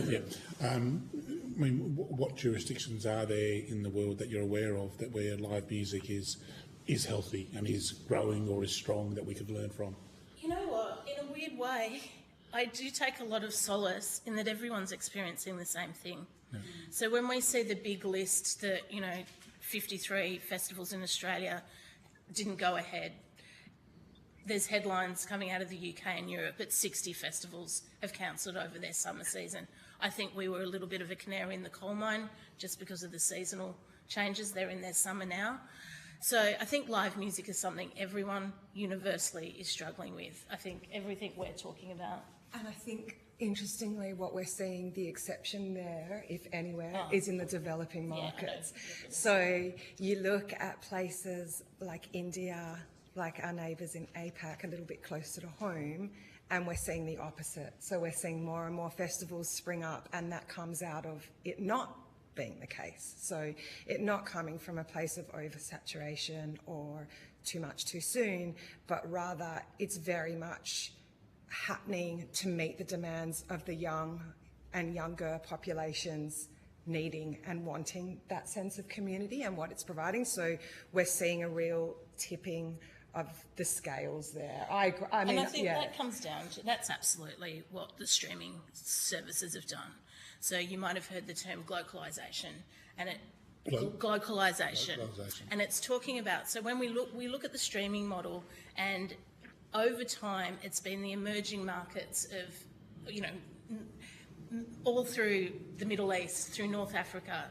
I mean, what jurisdictions are there in the world that you're aware of where live music is healthy and is growing or is strong that we could learn from? You know what? In a weird way, I do take a lot of solace in that everyone's experiencing the same thing. Yeah. So when we see the big list that, 53 festivals in Australia didn't go ahead, there's headlines coming out of the UK and Europe that 60 festivals have cancelled over their summer season. I think we were a little bit of a canary in the coal mine just because of the seasonal changes. They're in their summer now. So I think live music is something everyone universally is struggling with. I think everything we're talking about. And I think, interestingly, what we're seeing, the exception there, if anywhere, is in the developing markets. So you look at places like India, like our neighbours in APAC, a little bit closer to home, and we're seeing the opposite. So we're seeing more and more festivals spring up, and that comes out of it not being the case. So it not coming from a place of oversaturation or too much too soon, but rather it's very much happening to meet the demands of the young and younger populations needing and wanting that sense of community and what it's providing. So we're seeing a real tipping of the scales there. I mean, and I think that comes down to, that's absolutely what the streaming services have done. So you might have heard the term glocalisation, and glocalisation, and it's talking about, so when we look at the streaming model, and over time it's been the emerging markets of, all through the Middle East, through North Africa,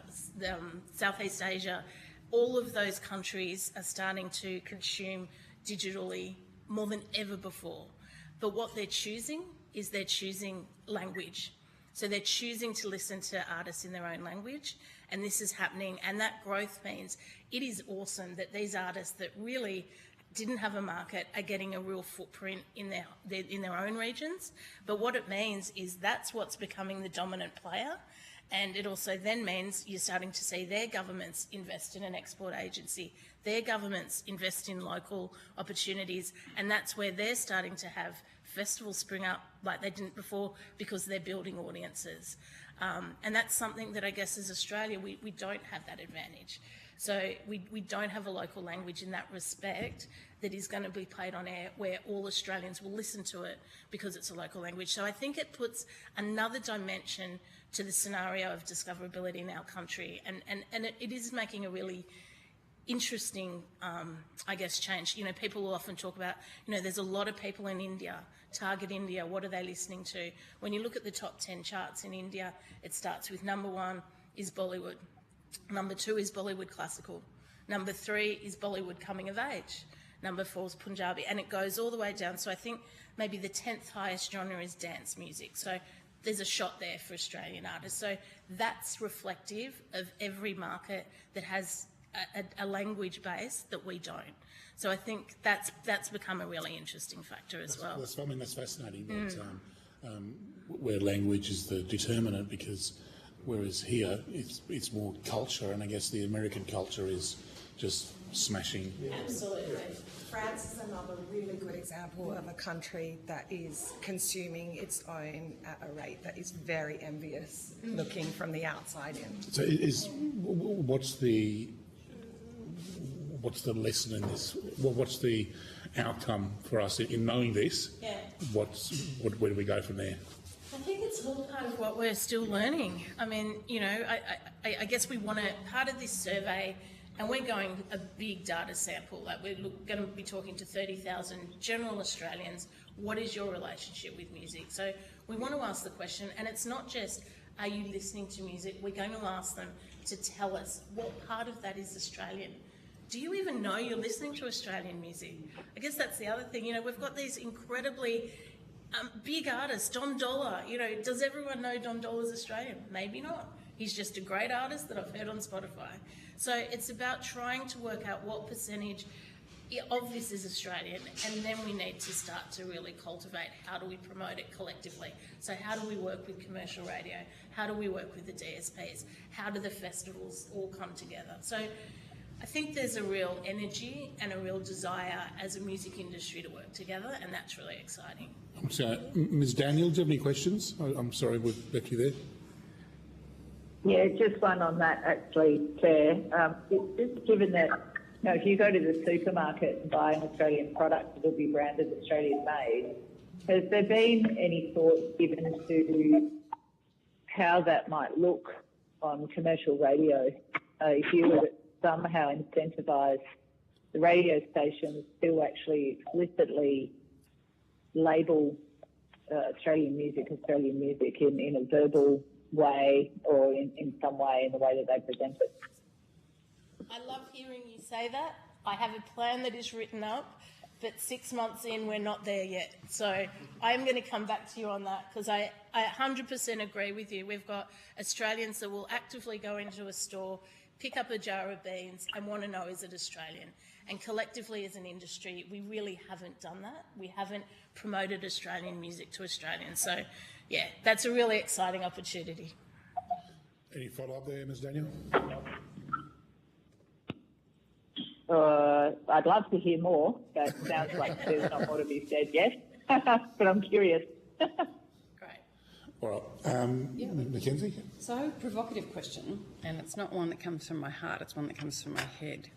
Southeast Asia, all of those countries are starting to consume digitally more than ever before. But what they're choosing is they're choosing language. So they're choosing to listen to artists in their own language, and this is happening. And that growth means it is awesome that these artists that really didn't have a market are getting a real footprint in their own regions. But what it means is that's what's becoming the dominant player. And it also then means you're starting to see their governments invest in an export agency, their governments invest in local opportunities, and that's where they're starting to have festivals spring up like they didn't before because they're building audiences. And that's something that I guess as Australia, we don't have that advantage. So we don't have a local language in that respect that is going to be played on air where all Australians will listen to it because it's a local language. So I think it puts another dimension to the scenario of discoverability in our country, and it is making a really interesting, I guess, change. You know, people will often talk about, you know, there's a lot of people in India, target India, what are they listening to? When you look at the top 10 charts in India, it starts with number 1 is Bollywood, number 2 is Bollywood classical, number 3 is Bollywood coming of age, number 4 is Punjabi, and it goes all the way down. So I think maybe the 10th highest genre is dance music. So there's a shot there for Australian artists. So that's reflective of every market that has a language base that we don't. So I think that's become a really interesting factor as well. I mean, that's fascinating that where language is the determinant, because whereas here it's more culture, and I guess the American culture is just smashing. Absolutely. France is another really good example of a country that is consuming its own at a rate that is very envious looking from the outside in. So what's the lesson in this? What's the outcome for us in knowing this? Yeah. Where do we go from there? I think it's all part of what we're still learning. I mean, you know, I guess we want to, part of this survey, and we're going a big data sample, like we're going to be talking to 30,000 general Australians, what is your relationship with music? So we want to ask the question, and it's not just, are you listening to music? We're going to ask them to tell us what part of that is Australian. Do you even know you're listening to Australian music? I guess that's the other thing. You know, we've got these incredibly big artists, Don Dollar. You know, does everyone know Don Dollar's Australian? Maybe not. He's just a great artist that I've heard on Spotify. So it's about trying to work out what percentage of this is Australian, and then we need to start to really cultivate how do we promote it collectively. So how do we work with commercial radio? How do we work with the DSPs? How do the festivals all come together? So I think there's a real energy and a real desire as a music industry to work together, and that's really exciting. So, Ms. Daniel, do you have any questions? I'm sorry, we've left you there. Yeah, just one on that actually, Claire. Just given that, you know, if you go to the supermarket and buy an Australian product, it'll be branded Australian made. Has there been any thought given to how that might look on commercial radio if you were to somehow incentivise the radio stations to actually explicitly label Australian music in a verbal way or in some way in the way that they present it? I love hearing you say that. I have a plan that is written up, but 6 months in, we're not there yet. So I'm going to come back to you on that, because I 100% agree with you. We've got Australians that will actively go into a store, pick up a jar of beans and want to know, is it Australian? And collectively as an industry, we really haven't done that. We haven't promoted Australian music to Australians. So, yeah, that's a really exciting opportunity. Any follow-up there, Ms. Daniel? I'd love to hear more. That sounds like there's not more to be said yet, but I'm curious. Great. All right. Mackenzie? So, provocative question, and it's not one that comes from my heart, it's one that comes from my head.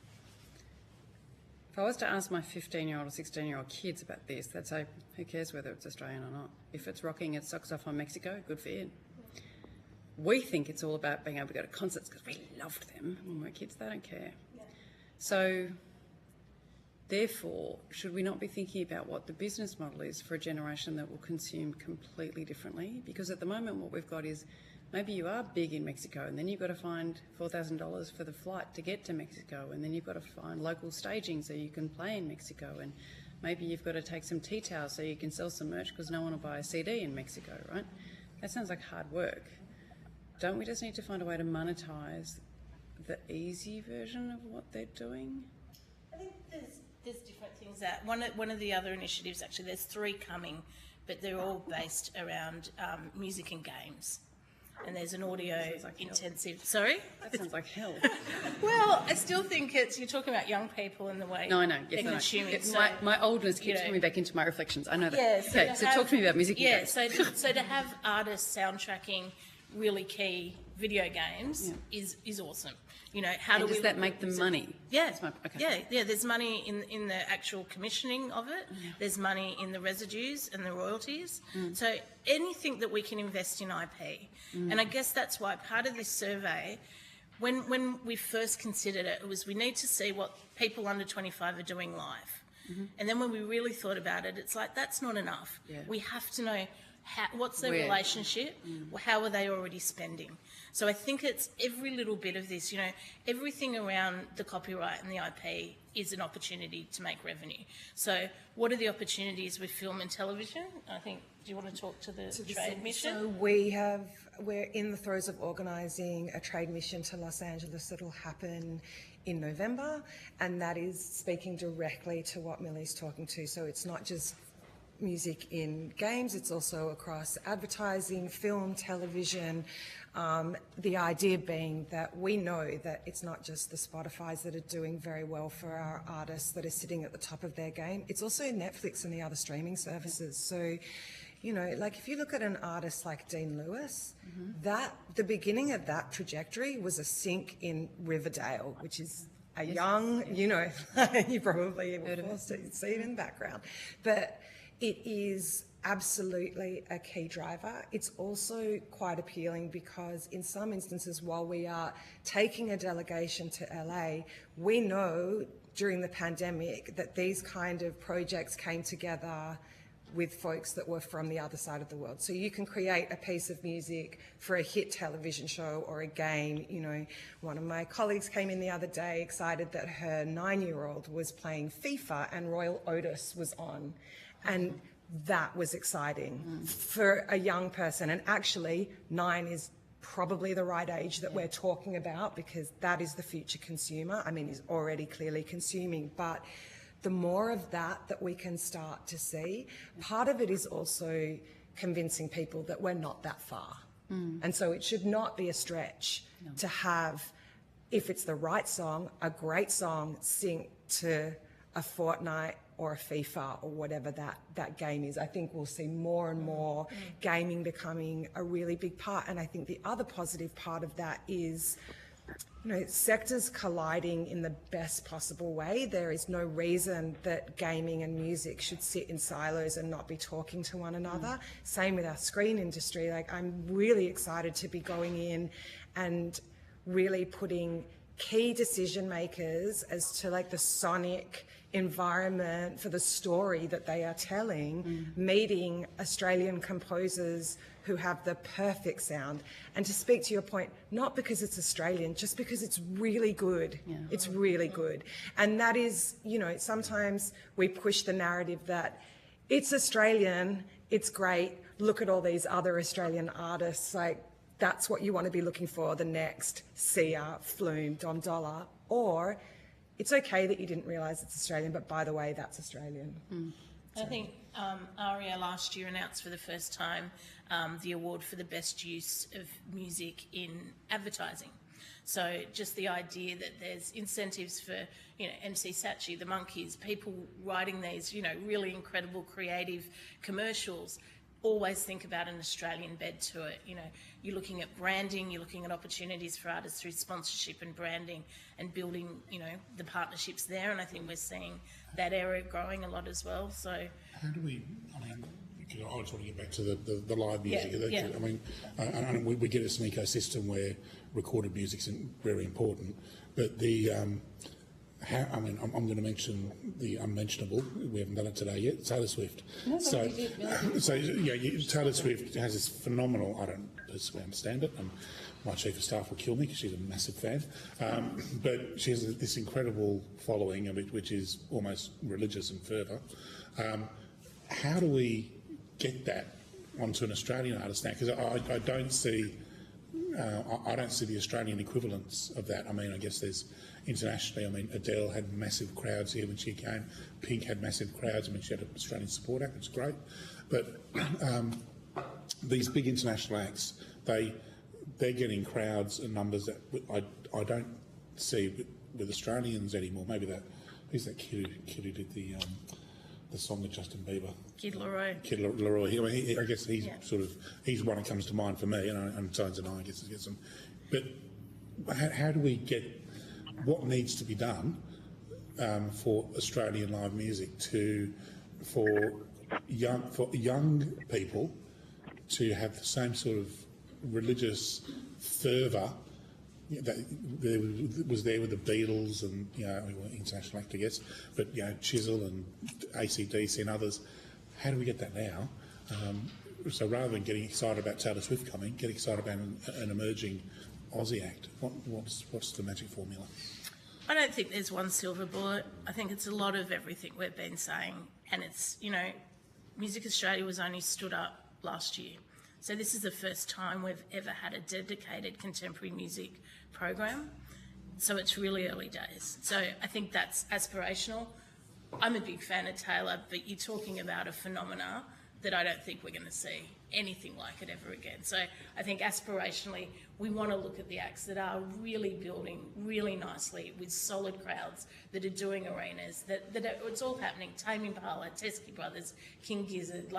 If I was to ask my 15-year-old or 16-year-old kids about this, they'd say, who cares whether it's Australian or not? If it's rocking its socks off on Mexico, good for you. We think it's all about being able to go to concerts because we loved them when we were kids. They don't care. Yeah. So, therefore, should we not be thinking about what the business model is for a generation that will consume completely differently? Because at the moment what we've got is maybe you are big in Mexico and then you've got to find $4,000 for the flight to get to Mexico, and then you've got to find local staging so you can play in Mexico, and Maybe you've got to take some tea towels so you can sell some merch because no one will buy a CD in Mexico, right? That sounds like hard work. Don't we just need to find a way to monetize the easy version of what they're doing? I think there's different things that one of the other initiatives, actually there's 3 coming, but they're all based around music and games. And there's an audio intensive. Sorry? That sounds like hell. Well, I still think you're talking about young people and the way No, I know. they're Yes, I know. consuming. So, my oldness keeps coming back into my reflections. I know that. yeah, Okay, so talk to me about music. Yeah, and games. so to have artists soundtracking really key video games is awesome. You know, how And do we does that make them money? Yeah, That's my- okay. yeah. There's money in the actual commissioning of it. There's money in the residues and the royalties. So anything that we can invest in IP, and I guess that's why part of this survey, when we first considered it, it was we need to see what people under 25 are doing live. And then when we really thought about it, it's like that's not enough. Yeah. We have to know what's their Where? relationship, how are they already spending. So I think it's every little bit of this, you know, everything around the copyright and the IP is an opportunity to make revenue. So what are the opportunities with film and television? I think, do you want to talk to the trade mission? So we're in the throes of organising a trade mission to Los Angeles that'll happen in November, and that is speaking directly to what Millie's talking to. So it's not just music in games, it's also across advertising, film, television. The idea being that we know that it's not just the Spotifys that are doing very well for our artists that are sitting at the top of their game, it's also Netflix and the other streaming services. So, you know, like if you look at an artist like Dean Lewis, the beginning of that trajectory was a sync in Riverdale, which is a young, you know, you probably were forced to see it in the background. But it is absolutely a key driver. It's also quite appealing because in some instances, while we are taking a delegation to LA, we know during the pandemic that these kind of projects came together with folks that were from the other side of the world. So you can create a piece of music for a hit television show or a game. You know, one of my colleagues came in the other day excited that her 9-year-old was playing FIFA and Royal Otis was on. And that was exciting for a young person. And actually, 9 is probably the right age that we're talking about because that is the future consumer. I mean, he's already clearly consuming, but the more of that we can start to see, part of it is also convincing people that we're not that far. And so it should not be a stretch to have, if it's the right song, a great song synced to a Fortnite or a FIFA or whatever that game is. I think we'll see more and more gaming becoming a really big part. And I think the other positive part of that is, you know, sectors colliding in the best possible way. There is no reason that gaming and music should sit in silos and not be talking to one another. Same with our screen industry. Like, I'm really excited to be going in and really putting key decision makers as to like the sonic environment for the story that they are telling, meeting Australian composers who have the perfect sound. And to speak to your point, not because it's Australian, just because it's really good. It's really good. And that is, you know, sometimes we push the narrative that it's Australian, it's great, look at all these other Australian artists, like that's what you want to be looking for, the next Sia, Flume, Dom Dollar, or it's okay that you didn't realise it's Australian, but by the way, that's Australian. I think ARIA last year announced for the first time the award for the best use of music in advertising. So just the idea that there's incentives for, you know, MC Saatchi, the Monkeys, people writing these, you know, really incredible creative commercials, always think about an Australian bed to it. You know, you're looking at branding, you're looking at opportunities for artists through sponsorship and branding and building, you know, the partnerships there. And I think we're seeing that area growing a lot as well. So how do we, I mean, I just want to get back to the live music. Yeah. I mean, and we get it's an ecosystem where recorded music's very important, but the, I mean, I'm going to mention the unmentionable. We haven't done it today yet. Taylor Swift. No, so, you did. so yeah, Taylor Swift has this phenomenal. I don't personally understand it, and my chief of staff will kill me because she's a massive fan. But she has this incredible following, which is almost religious in fervour. How do we get that onto an Australian artist now? Because I don't see the Australian equivalents of that. I mean, I guess there's internationally. I mean, Adele had massive crowds here when she came. Pink had massive crowds. I mean, she had an Australian support act. It's great, but these big international acts, they're getting crowds and numbers that I don't see with Australians anymore. Maybe who's that kid who did the song with Justin Bieber? Kid Laroi. Kid Laroi. I guess he's one that comes to mind for me, and Tones and I guess to get some. But how do we get what needs to be done for Australian live music for young people to have the same sort of religious fervour that was there with the Beatles and international act, I guess, but Chisel and AC/DC and others. How do we get that now? So rather than getting excited about Taylor Swift coming, get excited about an emerging Aussie act. What's the magic formula? I don't think there's one silver bullet. I think it's a lot of everything we've been saying, and it's Music Australia was only stood up last year. So this is the first time we've ever had a dedicated contemporary music program. So it's really early days. So I think that's aspirational. I'm a big fan of Taylor, but you're talking about a phenomena that I don't think we're going to see anything like it ever again. So I think aspirationally, we want to look at the acts that are really building really nicely with solid crowds that are doing arenas, it's all happening. Tame Impala, Teskey Brothers, King Gizzard,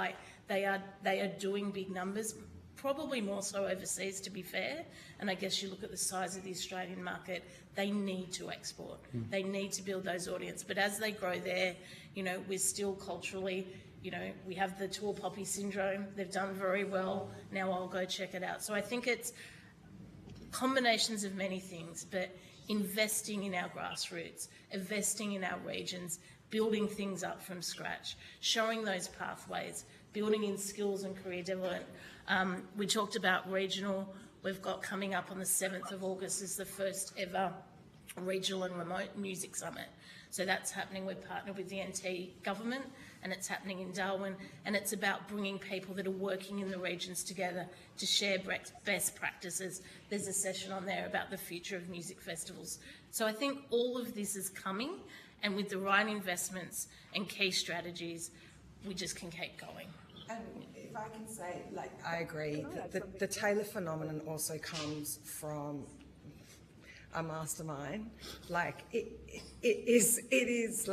they are doing big numbers, probably more so overseas, to be fair. And I guess you look at the size of the Australian market, they need to export. They need to build those audience. But as they grow there, we're still culturally, we have the Tall Poppy syndrome. They've done very well. Now I'll go check it out. So I think it's combinations of many things, but investing in our grassroots, investing in our regions, building things up from scratch, showing those pathways, building in skills and career development. We talked about regional. We've got coming up on the 7th of August is the first ever regional and remote music summit. So that's happening. We've partnered with the NT government and it's happening in Darwin, and it's about bringing people that are working in the regions together to share best practices. There's a session on there about the future of music festivals. So I think all of this is coming, and with the right investments and key strategies, we just can keep going. And if I can say, I agree. The Taylor phenomenon also comes from a mastermind. It is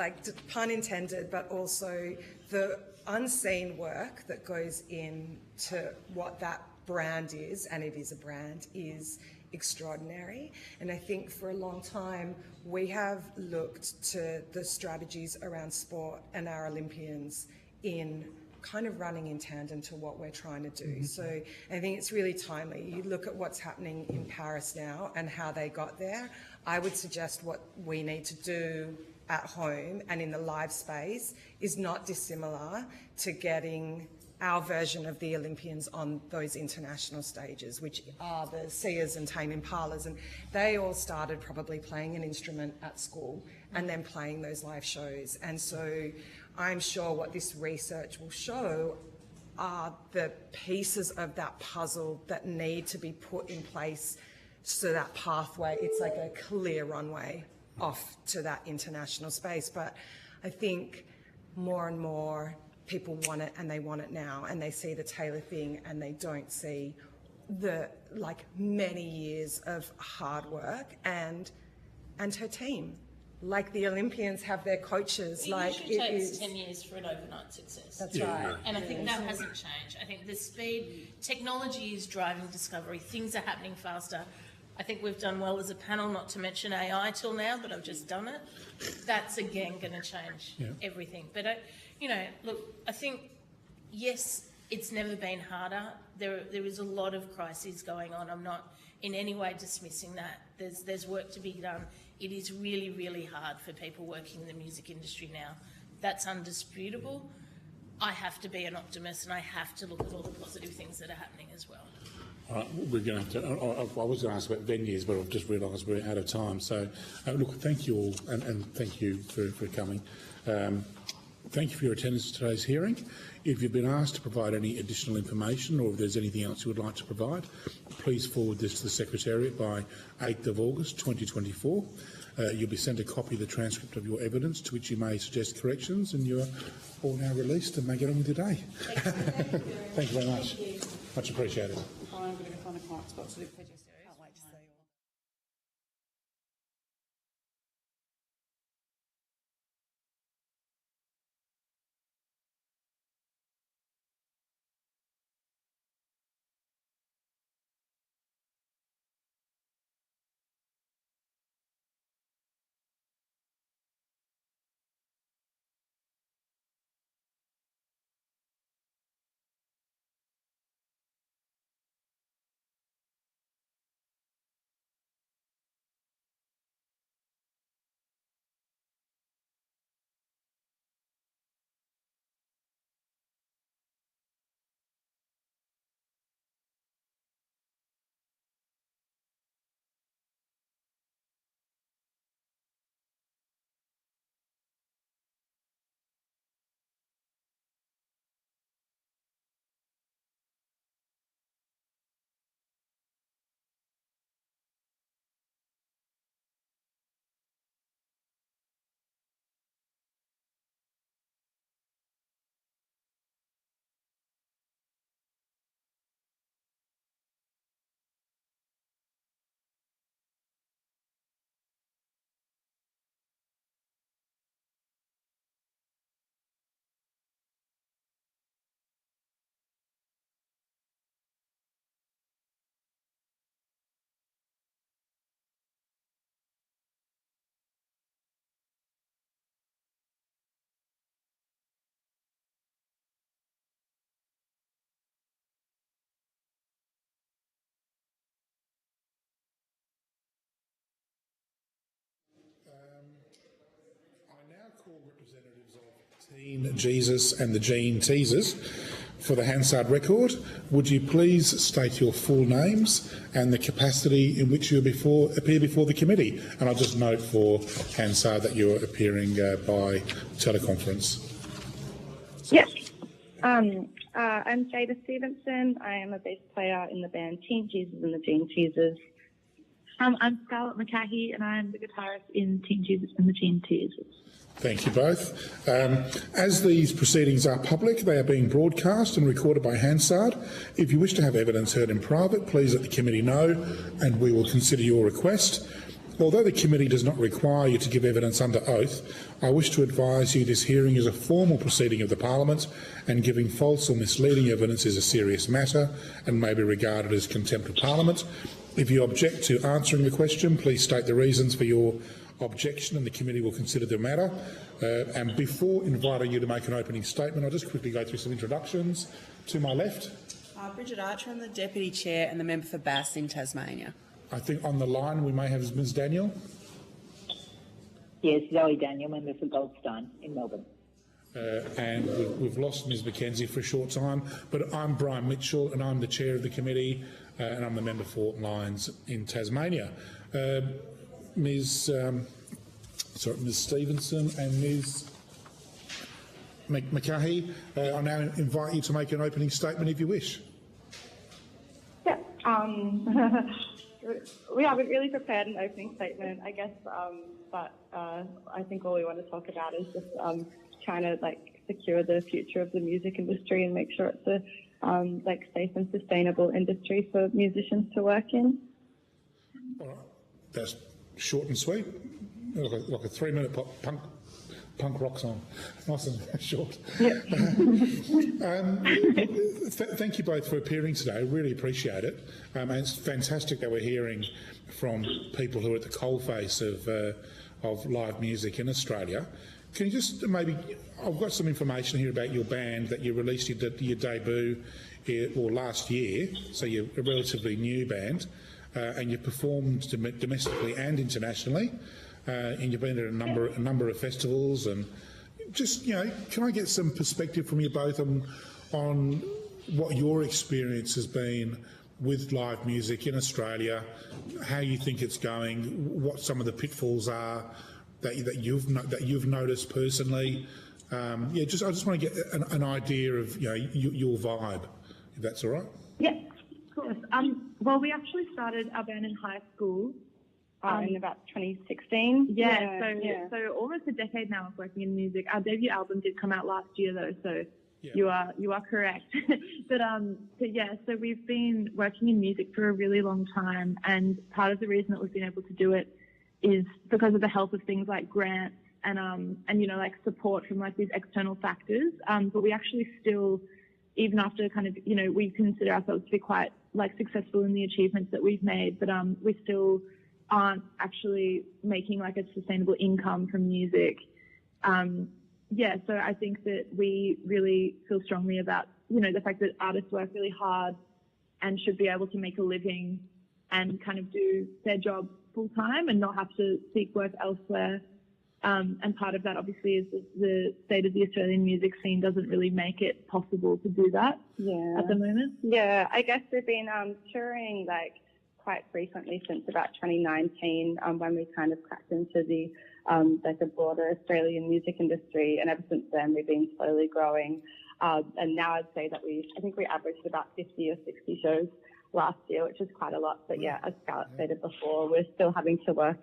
pun intended, but also the unseen work that goes into what that brand is, and it is a brand, is extraordinary. And I think for a long time we have looked to the strategies around sport and our Olympians in kind of running in tandem to what we're trying to do. So I think it's really timely. You look at what's happening in Paris now and how they got there. I would suggest what we need to do at home and in the live space is not dissimilar to getting our version of the Olympians on those international stages, which are the Sias and Tame Impalas, and they all started probably playing an instrument at school and then playing those live shows. And so I'm sure what this research will show are the pieces of that puzzle that need to be put in place so that pathway, it's like a clear runway off to that international space. But I think more and more people want it, and they want it now, and they see the Taylor thing and they don't see the many years of hard work and her team. Like the Olympians have their coaches. It usually takes 10 years for an overnight success. That's right. And I think that hasn't changed. I think the speed, technology is driving discovery. Things are happening faster. I think we've done well as a panel, not to mention AI till now, but I've just done it. That's again going to change everything. But look, I think yes, it's never been harder. There is a lot of crises going on. I'm not in any way dismissing that. There's work to be done. It is really, really hard for people working in the music industry now. That's undisputable. I have to be an optimist, and I have to look at all the positive things that are happening as well. All right, we're going to have to. I was going to ask about venues, but I've just realised we're out of time. So, look, thank you all, and thank you for coming. Thank you for your attendance at today's hearing. If you've been asked to provide any additional information, or if there's anything else you would like to provide, please forward this to the Secretariat by 8th of August 2024. You'll be sent a copy of the transcript of your evidence, to which you may suggest corrections, and you're all now released and may get on with your day. Thank you very much. Much appreciated. I'm going to go find a quiet spot to do. Can't wait to see you. I now call representatives of Teen Jesus and the Gene Teasers for the Hansard record. Would you please state your full names and the capacity in which you appear before the committee? And I'll just note for Hansard that you're appearing by teleconference. Yes. I'm Jada Stevenson. I am a bass player in the band Teen Jesus and the Gene Teasers. I'm Scarlett McCahey, and I'm the guitarist in Teen Jesus and the Gene Teasers. Thank you both. As these proceedings are public, they are being broadcast and recorded by Hansard. If you wish to have evidence heard in private, please let the committee know, and we will consider your request. Although the committee does not require you to give evidence under oath, I wish to advise you this hearing is a formal proceeding of the Parliament, and giving false or misleading evidence is a serious matter and may be regarded as contempt of Parliament. If you object to answering the question, please state the reasons for your objection and the committee will consider the matter. And before inviting you to make an opening statement, I'll just quickly go through some introductions. To my left. Bridget Archer, I'm the Deputy Chair and the member for Bass in Tasmania. I think on the line we may have Ms Daniel. Yes, Zoe Daniel, member for Goldstein in Melbourne. And we've lost Ms McKenzie for a short time, but I'm Brian Mitchell and I'm the chair of the committee and I'm the member for Lyons in Tasmania. Ms Stevenson and Ms McCahey, I now invite you to make an opening statement if you wish. Yeah. We haven't really prepared an opening statement, I guess, but I think all we want to talk about is just trying to secure the future of the music industry and make sure it's a safe and sustainable industry for musicians to work in. All right, that's short and sweet, like a 3-minute punk rock song, nice and short. Yeah. Thank you both for appearing today. I really appreciate it. And it's fantastic that we're hearing from people who are at the coalface of live music in Australia. Can you just maybe, I've got some information here about your band that you released your debut last year, so you're a relatively new band, and you performed domestically and internationally. And you've been at a number of festivals, and just, can I get some perspective from you both on what your experience has been with live music in Australia, how you think it's going, what some of the pitfalls are that you've noticed personally. I just want to get an idea of your vibe, if that's all right. Yeah, of course. Well, we actually started our band in high school in about 2016. So almost a decade now of working in music. Our debut album did come out last year though, so you are correct. So we've been working in music for a really long time, and part of the reason that we've been able to do it is because of the help of things like grants and support from like these external factors. But we actually still, even after we consider ourselves to be quite like successful in the achievements that we've made, but we still aren't actually making like a sustainable income from music. So I think that we really feel strongly about, the fact that artists work really hard and should be able to make a living and kind of do their job full time and not have to seek work elsewhere. And part of that obviously is the state of the Australian music scene doesn't really make it possible to do that at the moment. Yeah, I guess we've been touring like quite frequently since about 2019 when we kind of cracked into the broader Australian music industry, and ever since then we've been slowly growing. And now I'd say that I think we averaged about 50 or 60 shows last year, which is quite a lot. But yeah, as Scarlett stated before, we're still having to work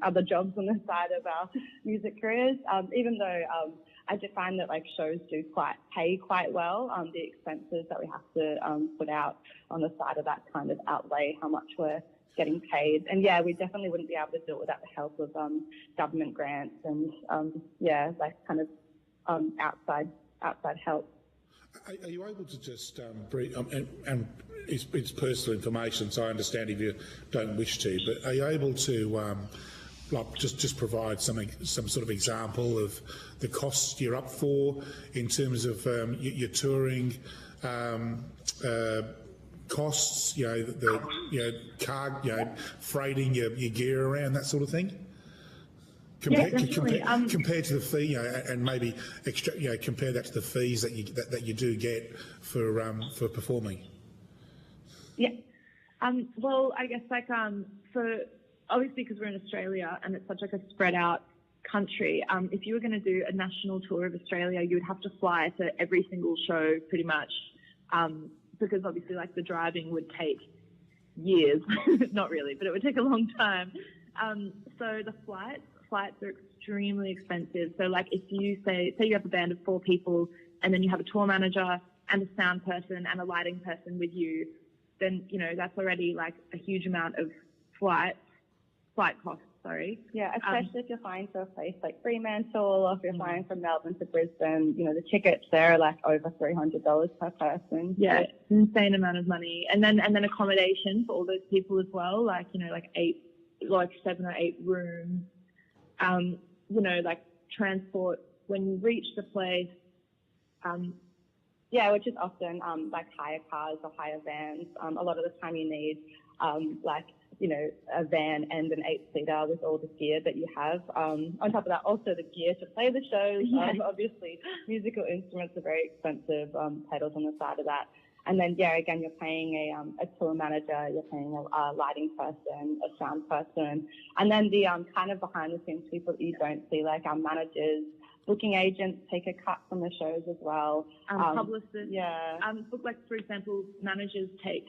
other jobs on the side of our music careers, even though I do find that like shows do pay quite well. The expenses that we have to put out on the side of that kind of outweigh how much we're getting paid. And yeah, we definitely wouldn't be able to do it without the help of government grants and outside help. Are you able to just and it's personal information, so I understand if you don't wish to, but are you able to just provide some sort of example of the costs you're up for in terms of your touring costs, car, freighting your gear around, that sort of thing? Compared to the fee, and maybe compare that to the fees that you do get for performing. Yeah. Well, I guess obviously because we're in Australia and it's such like a spread out country, if you were going to do a national tour of Australia, you would have to fly to every single show pretty much, because obviously like the driving would take years, not really, but it would take a long time. So the flights are extremely expensive. So like if you say you have a band of 4 people and then you have a tour manager and a sound person and a lighting person with you, then, that's already like a huge amount of flight costs, sorry. Yeah, especially if you're flying to a place like Fremantle or if you're flying from Melbourne to Brisbane, the tickets there are like over $300 per person. Yeah, it's an insane amount of money. And then accommodation for all those people as well, like 7 or 8 rooms. Like transport when you reach the place. Which is often like hire cars or hire vans. A lot of the time you need a van and an 8-seater with all the gear that you have. On top of that, also the gear to play the shows. Obviously, musical instruments are very expensive, pedals on the side of that. And then, again, you're paying a tour manager, you're paying a lighting person, a sound person, and then the kind of behind-the-scenes people that you don't see, like our managers, booking agents take a cut from the shows as well. Publicists. For example, managers take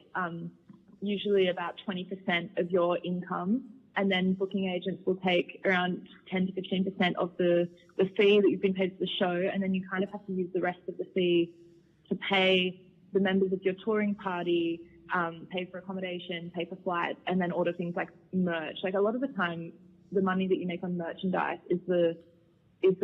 usually about 20% of your income, and then booking agents will take around 10 to 15% of the fee that you've been paid for the show, and then you kind of have to use the rest of the fee to pay the members of your touring party, pay for accommodation, pay for flights, and then order things like merch. Like a lot of the time, the money that you make on merchandise is the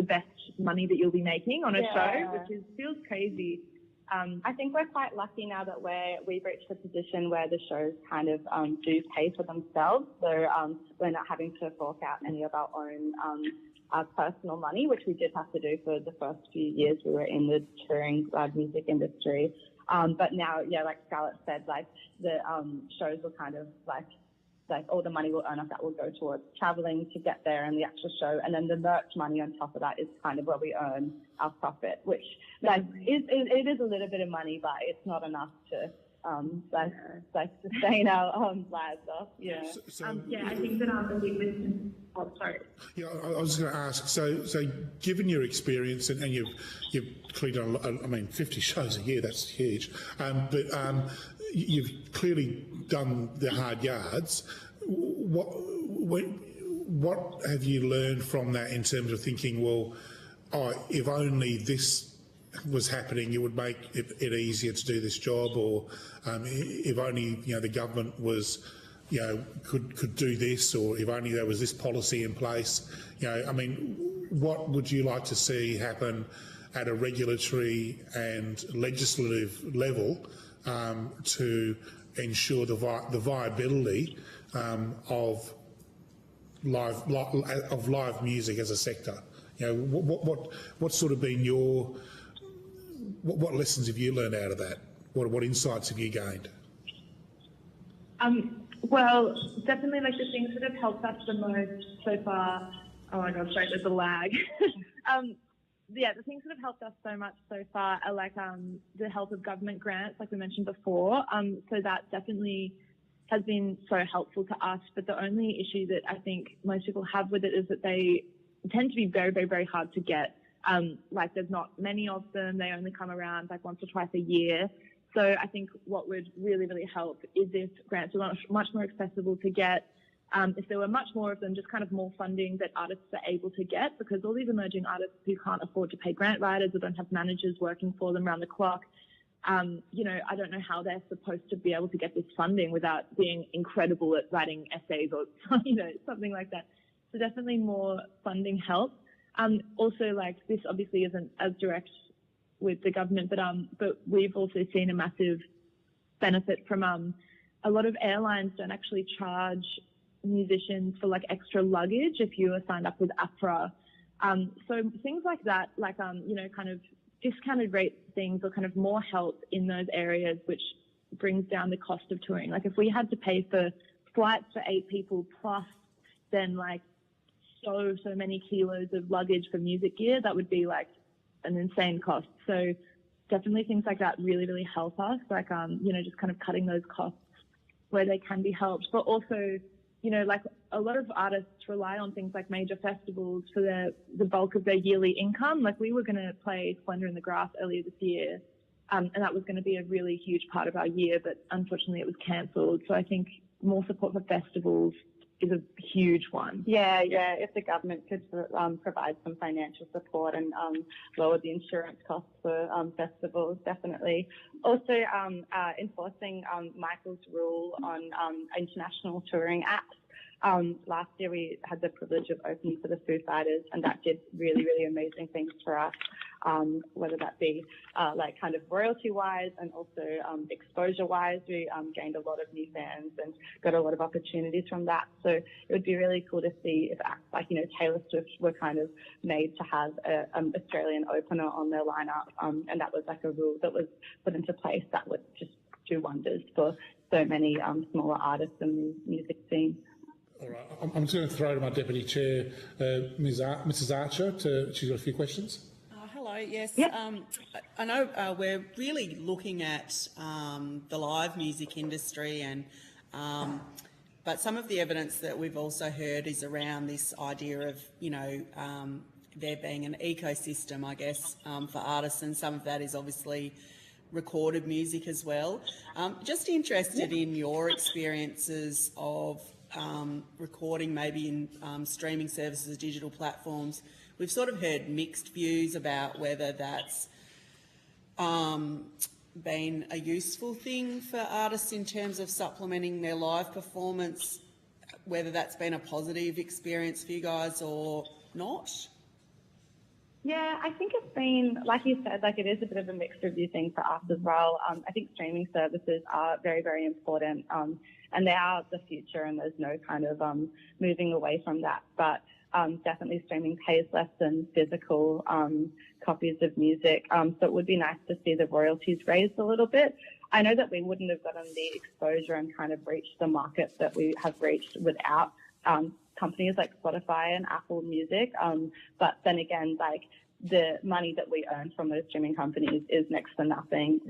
best money that you'll be making on a show, which feels crazy. I think we're quite lucky now that we've reached a position where the shows kind of do pay for themselves. So we're not having to fork out any of our own our personal money, which we did have to do for the first few years we were in the touring live music industry. But now, like Scarlett said, like the shows will kind of like all the money we'll earn off that will go towards traveling to get there and the actual show, and then the merch money on top of that is kind of where we earn our profit, which it is a little bit of money, but it's not enough to sustain our lives off. Yeah. I think that a big listen. Oh, sorry. Yeah, I was going to ask. So given your experience and you've clearly done, 50 shows a year. That's huge. But you've clearly done the hard yards. What have you learned from that in terms of thinking? Well, if only this was happening, it would make it easier to do this job, or if only the government was could do this, or if only there was this policy in place. What would you like to see happen at a regulatory and legislative level to ensure the viability of live music as a sector? What's sort of been your what lessons have you learned out of that? What insights have you gained? Well, definitely the things that have helped us the most so far. Oh my God, sorry, there's a lag. The things that have helped us so much so far are the help of government grants, like we mentioned before. So that definitely has been so helpful to us. But the only issue that I think most people have with it is that they tend to be very, very, very hard to get. There's not many of them. They only come around once or twice a year. So I think what would really, really help is if grants were much more accessible to get, if there were much more of them, just kind of more funding that artists are able to get, because all these emerging artists who can't afford to pay grant writers or don't have managers working for them around the clock, I don't know how they're supposed to be able to get this funding without being incredible at writing essays or, something like that. So definitely more funding helps. Also, this obviously isn't as direct with the government, but we've also seen a massive benefit from a lot of airlines don't actually charge musicians for extra luggage if you are signed up with APRA. So things like that, kind of discounted rate things or kind of more help in those areas, which brings down the cost of touring. If we had to pay for flights for 8 people plus then so many kilos of luggage for music gear, that would be an insane cost. So definitely things like that really, really help us, just kind of cutting those costs where they can be helped. But also, a lot of artists rely on things like major festivals for the bulk of their yearly income. We were going to play Splendour in the Grass earlier this year, and that was going to be a really huge part of our year, but unfortunately it was cancelled. So I think more support for festivals is a huge one. Yeah. If the government could provide some financial support and lower the insurance costs for festivals, definitely. Also, enforcing Michael's rule on international touring acts. Last year we had the privilege of opening for the Foo Fighters, and that did really, really amazing things for us. Whether that be kind of royalty-wise and also exposure-wise, we gained a lot of new fans and got a lot of opportunities from that. So it would be really cool to see if acts like Taylor Swift were kind of made to have an Australian opener on their lineup, and that was a rule that was put into place that would just do wonders for so many smaller artists in the music scene. All right, I'm just going to throw to my Deputy Chair, Mrs Archer. She's got a few questions. Hello, yes. Yep. I know we're really looking at the live music industry, but some of the evidence that we've also heard is around this idea of, there being an ecosystem, I guess, for artists, and some of that is obviously recorded music as well. Just interested in your experiences of recording maybe in streaming services, digital platforms. We've sort of heard mixed views about whether that's been a useful thing for artists in terms of supplementing their live performance, whether that's been a positive experience for you guys or not. Yeah, I think it's been, like you said, it is a bit of a mixed review thing for us as well. I think streaming services are very, very important, and they are the future, and there's no kind of moving away from that. But definitely streaming pays less than physical copies of music. So it would be nice to see the royalties raised a little bit. I know that we wouldn't have gotten the exposure and kind of reached the market that we have reached without companies like Spotify and Apple Music. But then again, the money that we earn from those streaming companies is next to nothing.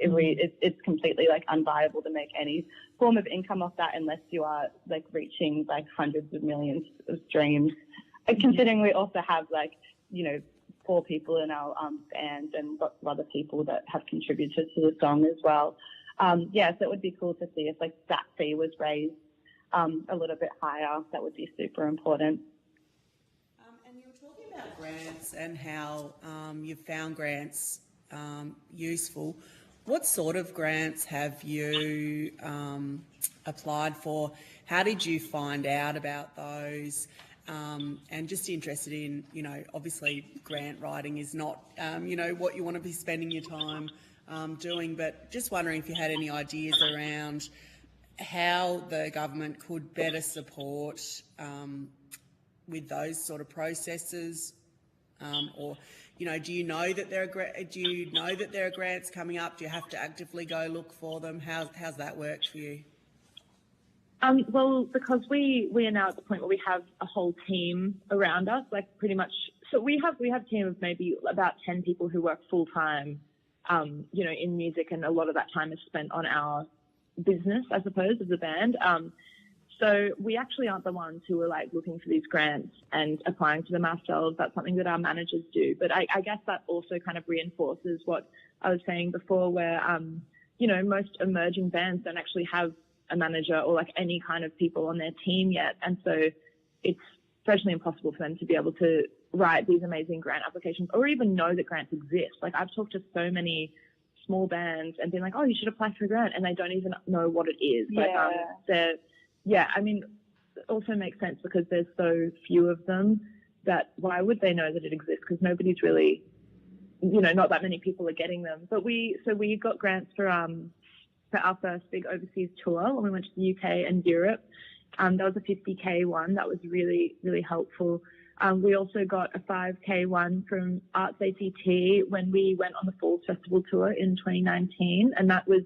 it's completely like unviable to make any form of income off that unless you are like reaching like hundreds of millions of streams. And considering we also have like, you know, 4 people in our band and lots of other people that have contributed to the song as well. So it would be cool to see if like that fee was raised a little bit higher. That would be super important. And you were talking about grants and how you've found grants useful. What sort of grants have you applied for? How did you find out about those? And just interested in, you know, obviously grant writing is not, you know, what you want to be spending your time doing, but just wondering if you had any ideas around how the government could better support with those sort of processes, or, you know, do you know that there are grants coming up? Do you have to actively go look for them? How's that worked for you? Well, because we are now at the point where we have a whole team around us, like pretty much. So we have a team of maybe about 10 people who work full time, you know, in music, and a lot of that time is spent on our business, I suppose, as a band. So we actually aren't the ones who are like looking for these grants and applying to them ourselves. That's something that our managers do. But I guess that also kind of reinforces what I was saying before, where, you know, most emerging bands don't actually have a manager or like any kind of people on their team yet. And so it's virtually impossible for them to be able to write these amazing grant applications or even know that grants exist. Like I've talked to so many small bands and been like, oh, you should apply for a grant, and they don't even know what it is. I mean, it also makes sense because there's so few of them that why would they know that it exists? Because nobody's really, you know, not that many people are getting them. But we got grants for our first big overseas tour when we went to the UK and Europe. That was a 50K one. That was really, really helpful. We also got a 5K one from Arts ACT when we went on the Falls Festival tour in 2019. And that was,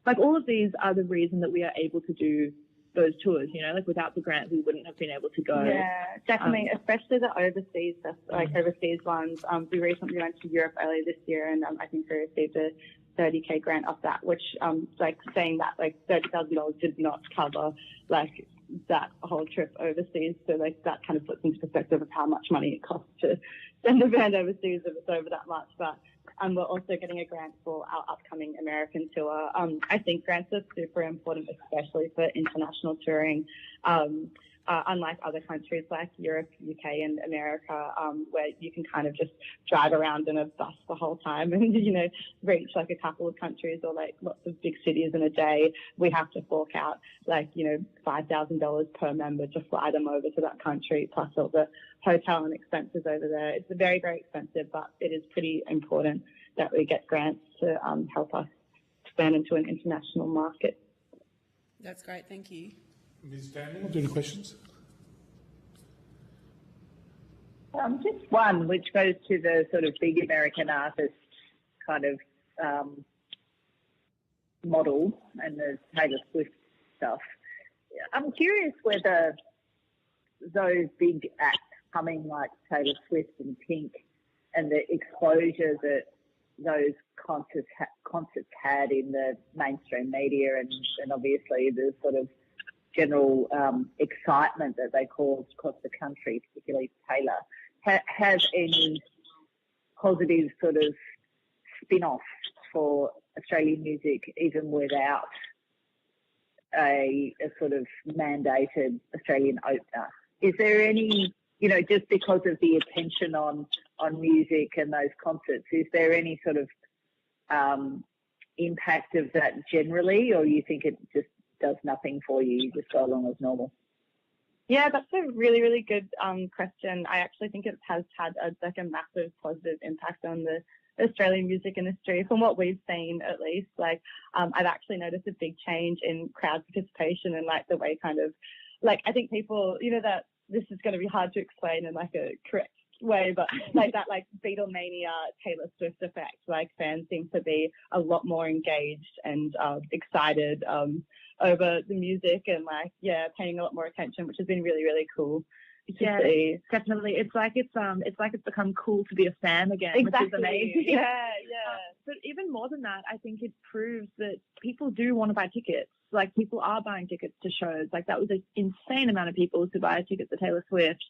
like, all of these are the reason that we are able to do those tours, you know, like without the grant, we wouldn't have been able to go. Yeah, definitely, especially the overseas stuff, like overseas ones. We recently went to Europe earlier this year, and I think we received a 30K grant off that, which, like saying that, like $30,000 did not cover, like, that whole trip overseas. So, like, that kind of puts into perspective of how much money it costs to send a band overseas if it's over that much. But we're also getting a grant for our upcoming American tour. I think grants are super important, especially for international touring. Unlike other countries like Europe, UK and America, where you can kind of just drive around in a bus the whole time and, you know, reach like a couple of countries or like lots of big cities in a day, we have to fork out like, you know, $5,000 per member to fly them over to that country, plus all the hotel and expenses over there. It's very, very expensive, but it is pretty important that we get grants to help us expand into an international market. That's great, thank you. Ms. Daniel, do you have any questions? Just one, which goes to the sort of big American artist kind of model and the Taylor Swift stuff. I'm curious whether those big acts coming like Taylor Swift and Pink and the exposure that those concerts had in the mainstream media and obviously the sort of general excitement that they caused across the country, particularly Taylor, has any positive sort of spin-off for Australian music, even without a sort of mandated Australian opener? Is there any, you know, just because of the attention on music and those concerts, is there any sort of impact of that generally, or you think it just does nothing for you, you just go along as normal? Yeah, that's a really, really good question. I actually think it has had a massive positive impact on the Australian music industry, from what we've seen at least. Like, I've actually noticed a big change in crowd participation and like the way kind of, like, I think people, you know, that this is going to be hard to explain in like a correct way, but like that like Beatlemania Taylor Swift effect, like fans seem to be a lot more engaged and excited over the music and like, yeah, paying a lot more attention, which has been really, really cool. Yeah, see. definitely. It's like it's become cool to be a fan again, Exactly. which is amazing. Yeah. But even more than that, I think it proves that people do want to buy tickets. Like, people are buying tickets to shows. Like, that was an insane amount of people to buy tickets to Taylor Swift.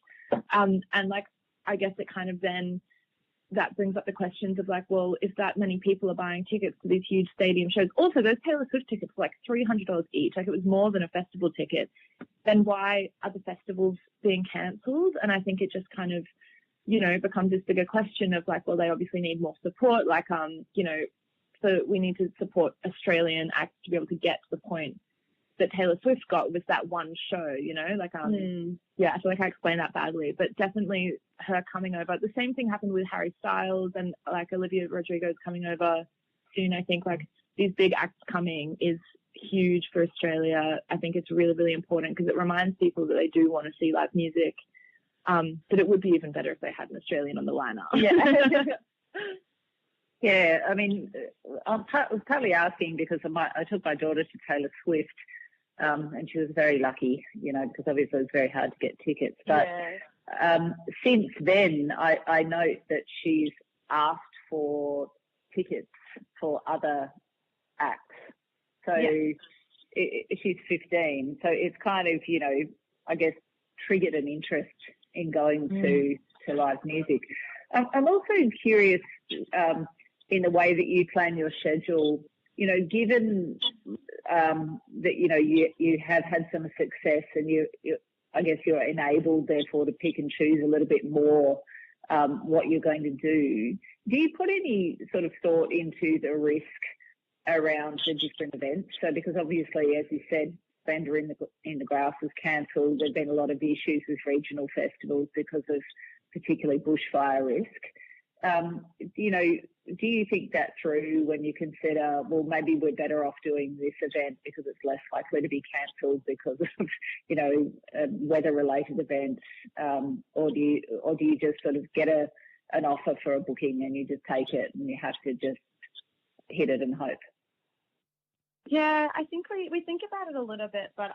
And like, I guess it kind of then, that brings up the questions of like, well, if that many people are buying tickets to these huge stadium shows, also those Taylor Swift tickets were like $300 each, like it was more than a festival ticket, then why are the festivals being cancelled? And I think it just kind of, you know, becomes this bigger question of like, well, they obviously need more support, like, you know, so we need to support Australian acts to be able to get to the point that Taylor Swift got with that one show, you know, like, yeah, I feel like I explained that badly, but definitely her coming over. The same thing happened with Harry Styles and like Olivia Rodrigo's coming over soon. I think like these big acts coming is huge for Australia. I think it's really, really important because it reminds people that they do want to see live music. But it would be even better if they had an Australian on the lineup. Yeah. Yeah, I mean, I was partly asking because I took my daughter to Taylor Swift, and she was very lucky, you know, because obviously it's very hard to get tickets. But since then, I note that she's asked for tickets for other acts. So she's 15, so it's kind of, you know, I guess triggered an interest in going to live music. I'm also curious in the way that you plan your schedule, you know, given that, you know, you have had some success and you I guess you're enabled therefore to pick and choose a little bit more what you're going to do. Do you put any sort of thought into the risk around the different events? So because obviously, as you said, Splendor in the Grass was cancelled. There have been a lot of issues with regional festivals because of particularly bushfire risk. You know, do you think that through when you consider, well, maybe we're better off doing this event because it's less likely to be cancelled because of, you know, weather-related events, or do you just sort of get an offer for a booking and you just take it and you have to just hit it and hope? Yeah, I think we think about it a little bit, but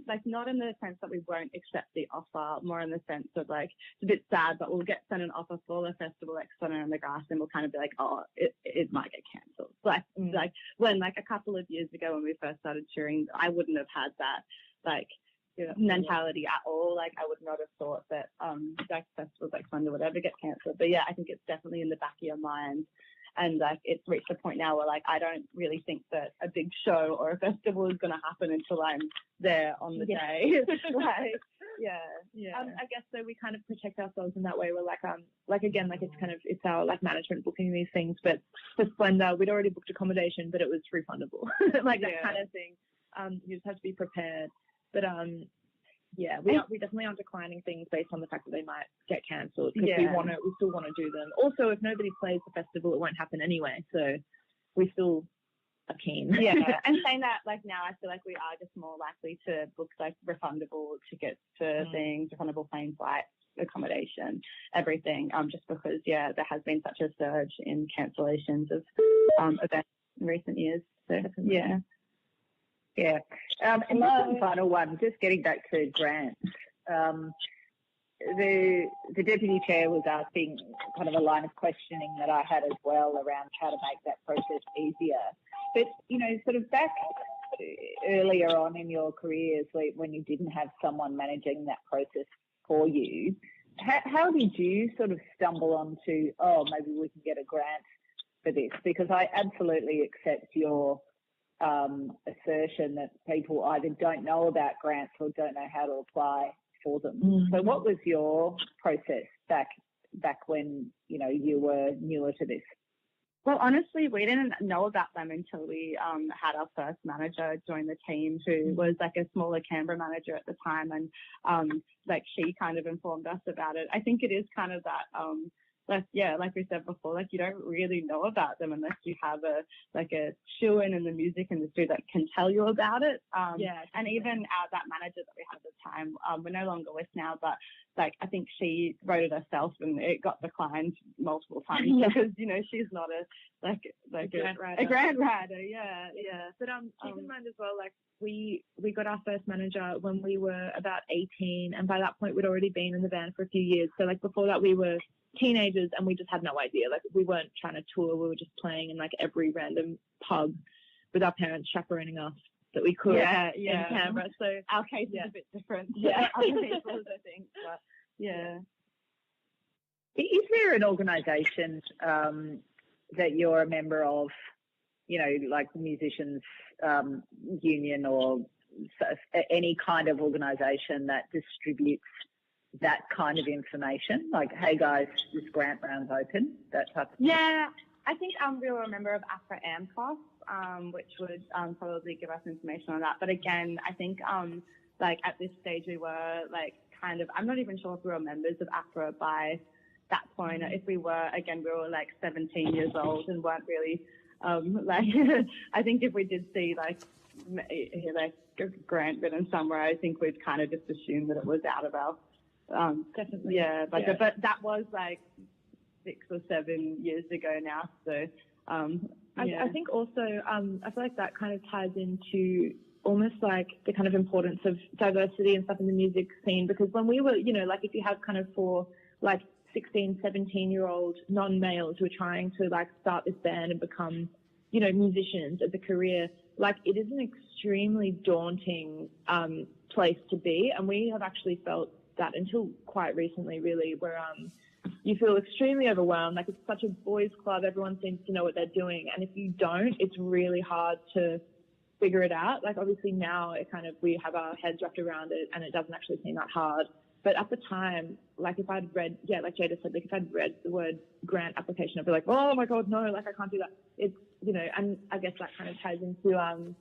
like not in the sense that we won't accept the offer, more in the sense of like it's a bit sad, but we'll get sent an offer for the festival like Splendor in the Grass, and we'll kind of be like, oh, it might get cancelled. Like when like a couple of years ago when we first started touring, I wouldn't have had that like mentality at all. Like I would not have thought that like festivals like Splendor would ever get cancelled. But yeah, I think it's definitely in the back of your mind. And like it's reached a point now where like I don't really think that a big show or a festival is going to happen until I'm there on the day. I guess so. We kind of protect ourselves in that way. We're like again, like it's our like management booking these things. But for Splendor, we'd already booked accommodation, but it was refundable, like that kind of thing. You just have to be prepared. But we definitely aren't declining things based on the fact that they might get cancelled because we still want to do them. Also, if nobody plays the festival, it won't happen anyway. So we still are keen. Yeah, and saying that, like now, I feel like we are just more likely to book like refundable tickets for things, refundable plane flights, accommodation, everything. Just because there has been such a surge in cancellations of events in recent years. So Yeah. And just one final one, just getting back to grants. The Deputy Chair was asking kind of a line of questioning that I had as well around how to make that process easier. But, you know, sort of back earlier on in your careers when you didn't have someone managing that process for you, how did you sort of stumble onto, oh, maybe we can get a grant for this? Because I absolutely accept your assertion that people either don't know about grants or don't know how to apply for them. So what was your process back when, you know, you were newer to this? Well, honestly, we didn't know about them until we had our first manager join the team, who was like a smaller Canberra manager at the time, and like she kind of informed us about it. I think it is kind of that like we said before, like you don't really know about them unless you have a shoe-in in the music industry that can tell you about it. And even that manager that we had at the time, we're no longer with now, but like, I think she wrote it herself and it got declined multiple times because, you know, she's not a grant writer. Yeah. But keep in mind as well, like, we got our first manager when we were about 18, and by that point we'd already been in the band for a few years. So like before that we were teenagers and we just had no idea. Like we weren't trying to tour, we were just playing in like every random pub with our parents chaperoning us that we could in Canberra. So our case is a bit different. Yeah. Other people's, I think. But yeah. Is there an organisation that you're a member of, you know, like musicians union or any kind of organisation that distributes that kind of information? Like, hey guys, this grant round's open, that type of thing? Yeah, I think we were a member of APRA AMCOS, which would probably give us information on that. But again, I think like at this stage we were like kind of, I'm not even sure if we were members of APRA by that point. If we were, again, we were like 17 years old and weren't really like, I think if we did see like a grant written somewhere, I think we'd kind of just assume that it was out of our, definitely. Yeah, but that was like 6 or 7 years ago now. So, I think also, I feel like that kind of ties into almost like the kind of importance of diversity and stuff in the music scene, because when we were, you know, like if you have kind of 4 like 16, 17-year-old non-males who are trying to like start this band and become, you know, musicians as a career, like it is an extremely daunting place to be. And we have actually felt that until quite recently, really, where you feel extremely overwhelmed. Like it's such a boys' club, everyone seems to know what they're doing, and if you don't, it's really hard to figure it out. Like obviously now it kind of, we have our heads wrapped around it and it doesn't actually seem that hard. But at the time, like if I'd read, like Jada said, like if I'd read the word grant application, I'd be like, oh my God, no, like I can't do that. It's, you know, and I guess that kind of ties into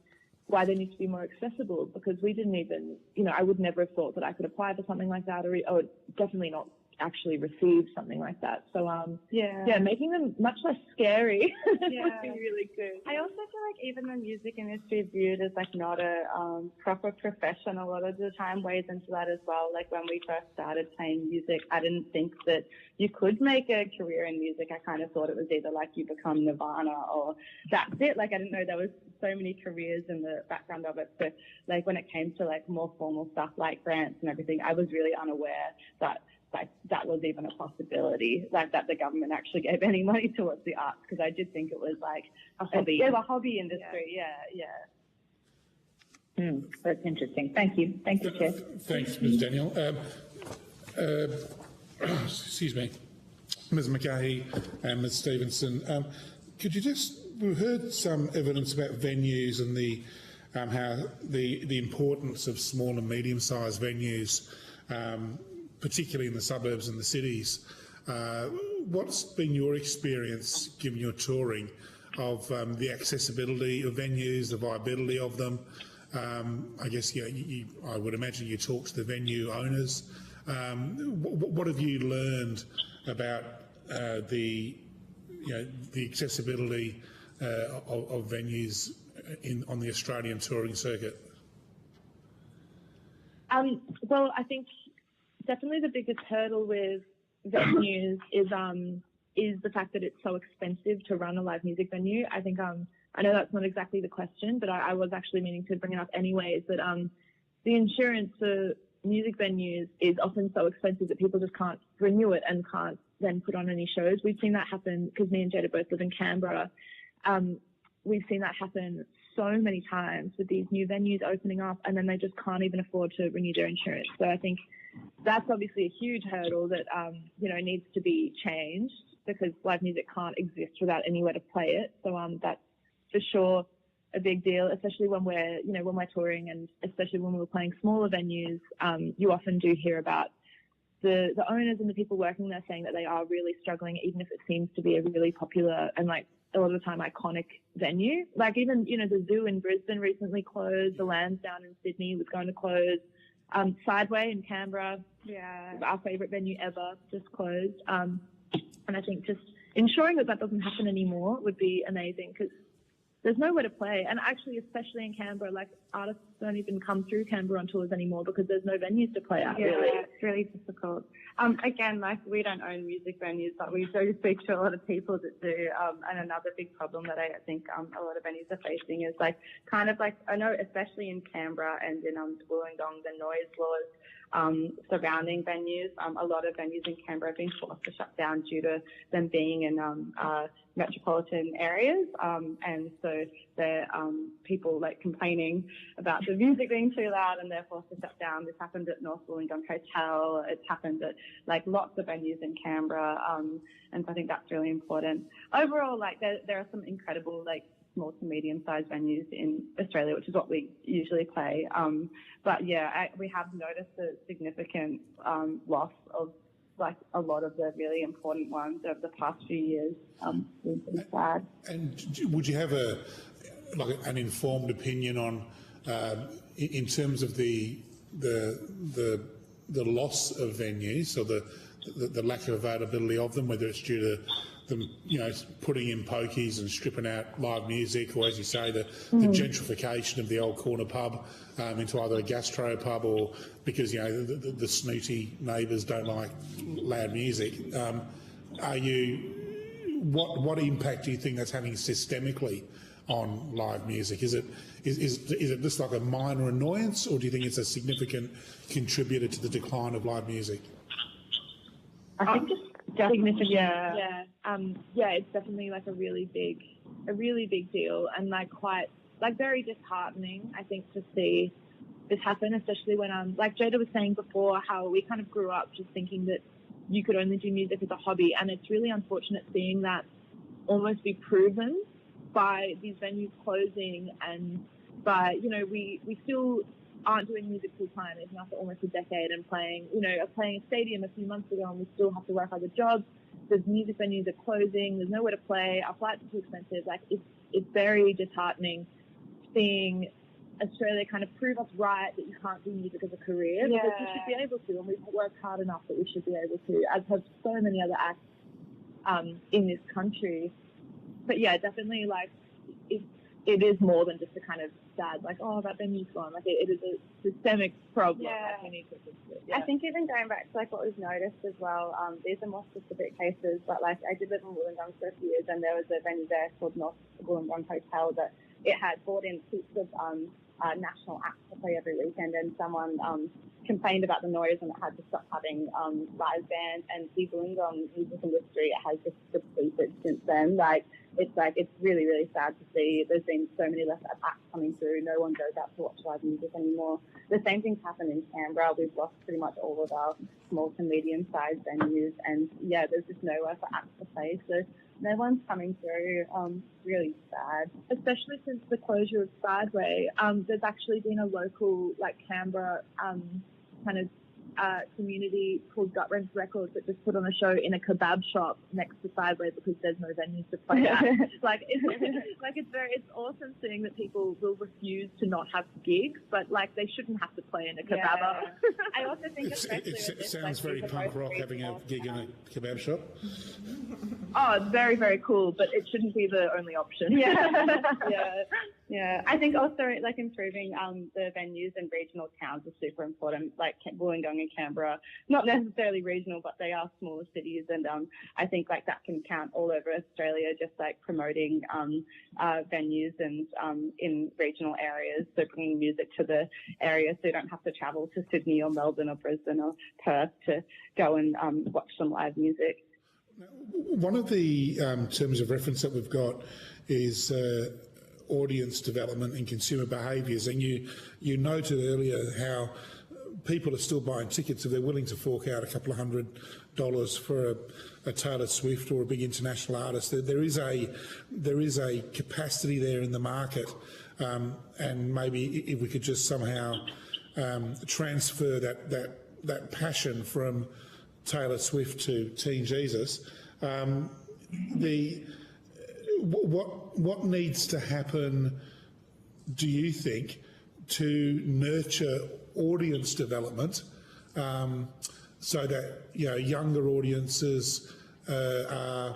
why they need to be more accessible, because we didn't even, you know, I would never have thought that I could apply for something like that, or definitely not actually receive something like that. So making them much less scary would be really good. I also feel like even the music industry viewed as like not a proper profession a lot of the time weighs into that as well. Like when we first started playing music, I didn't think that you could make a career in music. I kind of thought it was either like you become Nirvana or that's it. Like I didn't know there was so many careers in the background of it. So like when it came to like more formal stuff like grants and everything, I was really unaware that like that was even a possibility, like that the government actually gave any money towards the arts, because I did think it was like a hobby. A hobby industry, That's interesting. Thank you, Chair. Thanks, Ms. Daniel. Excuse me, Ms. McGahey and Ms. Stevenson. Could you just, we've heard some evidence about venues and the how the importance of small and medium-sized venues, particularly in the suburbs and the cities. What's been your experience, given your touring, of the accessibility of venues, the viability of them? I guess I would imagine you talk to the venue owners. What have you learned about the accessibility of venues on the Australian touring circuit? Well, I think definitely the biggest hurdle with venues is the fact that it's so expensive to run a live music venue. I think I know that's not exactly the question, but I was actually meaning to bring it up anyways, that the insurance for music venues is often so expensive that people just can't renew it and can't then put on any shows. We've seen that happen because me and Jada both live in Canberra. We've seen that happen so many times with these new venues opening up, and then they just can't even afford to renew their insurance. So I think that's obviously a huge hurdle that needs to be changed, because live music can't exist without anywhere to play it. So that's for sure a big deal, especially when we're touring, and especially when we're playing smaller venues. You often do hear about the owners and the people working there saying that they are really struggling, even if it seems to be a really popular and like a lot of the time iconic venue. Like even, the Zoo in Brisbane recently closed, the Lansdowne in Sydney was going to close, Sideway in Canberra, our favourite venue ever, just closed. And I think just ensuring that doesn't happen anymore would be amazing, because there's nowhere to play. And actually, especially in Canberra, like artists don't even come through Canberra on tours anymore because there's no venues to play at. Yeah, Really, it's really difficult. Again, like we don't own music venues, but we do speak to a lot of people that do. And another big problem that I think a lot of venues are facing is like kind of like, I know especially in Canberra and in Wollongong, the noise laws surrounding venues. A lot of venues in Canberra have been forced to shut down due to them being in metropolitan areas, and so there people like complaining about the music being too loud and they're forced to shut down. This happened at North Wollongong Hotel. It's happened at like lots of venues in Canberra, and so I think that's really important. Overall, like there are some incredible like small to medium-sized venues in Australia, which is what we usually play. But yeah, we have noticed a significant loss of like a lot of the really important ones over the past few years. It's been pretty sad. And would you have an informed opinion on, in terms of the loss of venues or the lack of availability of them, whether it's due to them, putting in pokies and stripping out live music, or as you say, the gentrification of the old corner pub into either a gastro pub, or because the snooty neighbours don't like loud music. What impact do you think that's having systemically on live music? Is it just like a minor annoyance, or do you think it's a significant contributor to the decline of live music? I think it's definitely, it's definitely like a really big deal, and like quite like very disheartening, I think, to see this happen, especially when like Jada was saying before, how we kind of grew up just thinking that you could only do music as a hobby, and it's really unfortunate seeing that almost be proven by these venues closing, and by we still aren't doing music full time even after almost a decade, and playing a stadium a few months ago, and we still have to work other jobs. There's music venues are closing. There's nowhere to play. Our flights are too expensive. Like it's very disheartening seeing Australia kind of prove us right that you can't do music as a career, because you should be able to, and we've worked hard enough that we should be able to, as have so many other acts in this country. But yeah, definitely like it is more than just a kind of sad, like, oh, that venue's gone. Like it is a systemic problem. Like, we need to fix it. I think even going back to like what we've noticed as well, these are more specific cases, but like I did live in Wollongong for a few years, and there was a venue there called North Wollongong Hotel that it had brought in heaps of national acts to play every weekend, and someone complained about the noise and it had to stop having live bands, and the Wollongong music industry has just depleted since then. It's really, really sad to see. There's been so many less acts coming through. No one goes out to watch live music anymore. The same thing's happened in Canberra. We've lost pretty much all of our small to medium-sized venues, and yeah, there's just nowhere for acts to play. So no one's coming through. Really sad. Especially since the closure of Sideway, there's actually been a local like Canberra kind of community called Gut Wrench Records that just put on a show in a kebab shop next to Sideway because there's no venues to play at. It's awesome seeing that people will refuse to not have gigs, but like they shouldn't have to play in a kebab. I also think it sounds very punk rock having a gig in a kebab shop. Oh, it's very, very cool, but it shouldn't be the only option. Yeah. I think also like improving the venues in regional towns is super important. Like Wollongong and Canberra, not necessarily regional, but they are smaller cities, and I think like that can count all over Australia. Just like promoting venues and in regional areas, so bringing music to the area, so you don't have to travel to Sydney or Melbourne or Brisbane or Perth to go and watch some live music. One of the terms of reference that we've got is audience development and consumer behaviours, and you noted earlier how people are still buying tickets if they're willing to fork out a couple of $100 for a Taylor Swift or a big international artist. There is a capacity there in the market, and maybe if we could just somehow transfer that passion from Taylor Swift to Teen Jesus. What needs to happen, do you think, to nurture audience development so that younger audiences are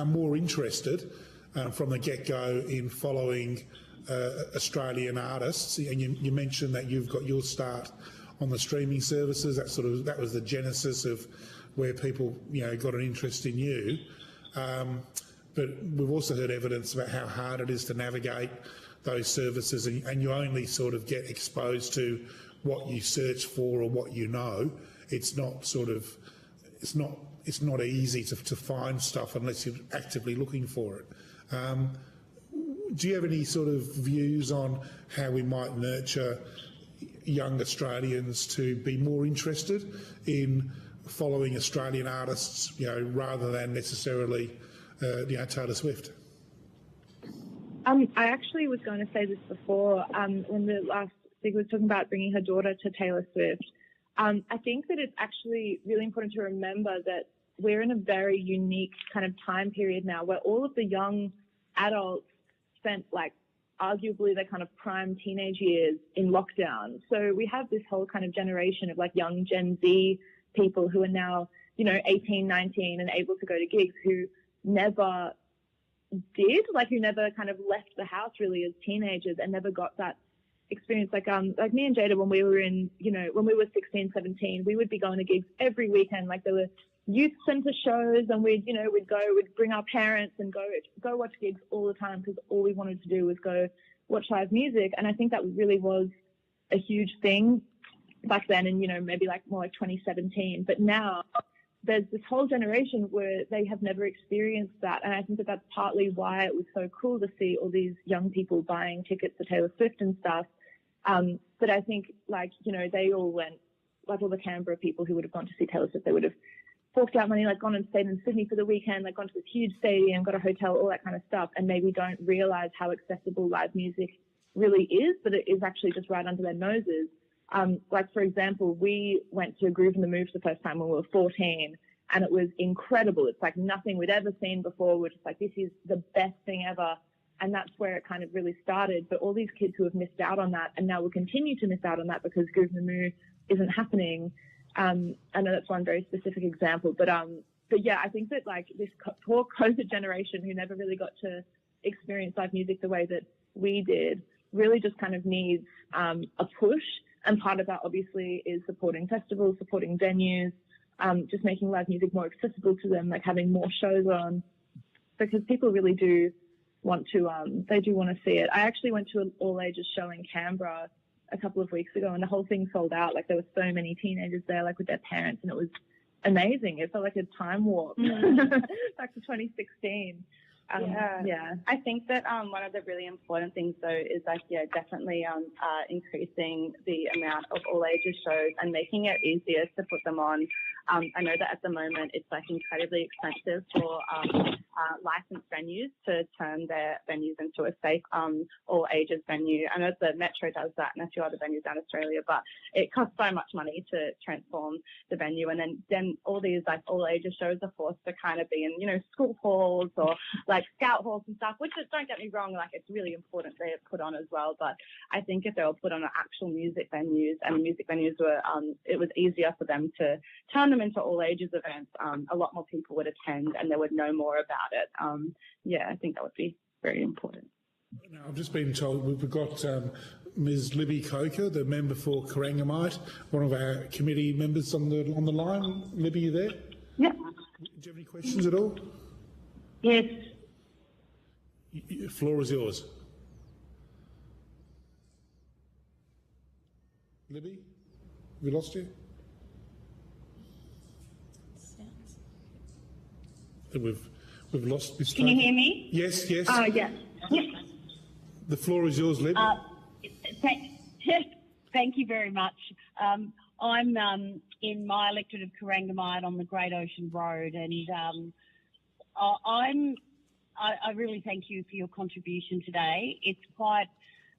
more interested from the get-go in following Australian artists, and you mentioned that you've got your start on the streaming services. That was the genesis of where people got an interest in you. But we've also heard evidence about how hard it is to navigate those services, and you only sort of get exposed to what you search for or what you know. It's not easy to find stuff unless you're actively looking for it. Do you have any sort of views on how we might nurture young Australians to be more interested in following Australian artists, rather than necessarily, Taylor Swift? I actually was going to say this before, when the last speaker was talking about bringing her daughter to Taylor Swift. I think that it's actually really important to remember that we're in a very unique kind of time period now where all of the young adults spent arguably their kind of prime teenage years in lockdown. So we have this whole kind of generation of young Gen Z people who are now, 18, 19 and able to go to gigs who never did, who never kind of left the house really as teenagers and never got that experience. Like me and Jada, when we were when we were 16, 17, we would be going to gigs every weekend. There were youth centre shows, and we'd bring our parents and go watch gigs all the time because all we wanted to do was go watch live music. And I think that really was a huge thing back then, and maybe more like 2017. But now there's this whole generation where they have never experienced that, and I think that that's partly why it was so cool to see all these young people buying tickets for Taylor Swift and stuff. But I think they all went, all the Canberra people who would have gone to see Taylor Swift, they would have forked out money, gone and stayed in Sydney for the weekend, gone to this huge stadium, got a hotel, all that kind of stuff, and maybe don't realise how accessible live music really is, but it is actually just right under their noses. For example, we went to Groove in the Move the first time when we were 14, and it was incredible. It's nothing we'd ever seen before. We're just this is the best thing ever. And that's where it kind of really started. But all these kids who have missed out on that and now will continue to miss out on that because Groove in the Move isn't happening. I know that's one very specific example, but yeah, I think that this poor COVID generation who never really got to experience live music the way that we did really just kind of needs a push. And part of that obviously is supporting festivals, supporting venues, just making live music more accessible to them, having more shows on, because people really do want to, they do want to see it. I actually went to an all ages show in Canberra a couple of weeks ago, and the whole thing sold out. There were so many teenagers there, with their parents, and it was amazing. It felt like a time warp back to 2016. Yeah. I think that one of the really important things though is definitely increasing the amount of all ages shows and making it easier to put them on. I know that at the moment it's incredibly expensive for licensed venues to turn their venues into a safe all ages venue. I know the Metro does that and a few other venues down Australia, but it costs so much money to transform the venue, and then all these all ages shows are forced to kind of be in school halls or scout halls and stuff, which don't get me wrong, it's really important they're put on as well. But I think if they were put on actual music venues, and music venues were, it was easier for them to turn them into all ages events, a lot more people would attend and they would know more about it. Yeah, I think that would be very important. Now, I've just been told we've got Ms. Libby Coker, the member for Corangamite, one of our committee members on the line. Libby, you there? Yeah. Do you have any questions at all? Yes. Floor is yours. Libby, have we lost you? We've lost Ms. Can you hear me? Yes, yes. Oh, yeah. The floor is yours, Libby. Thank you very much. I'm in my electorate of Corangamite on the Great Ocean Road, and I really thank you for your contribution today. It's quite,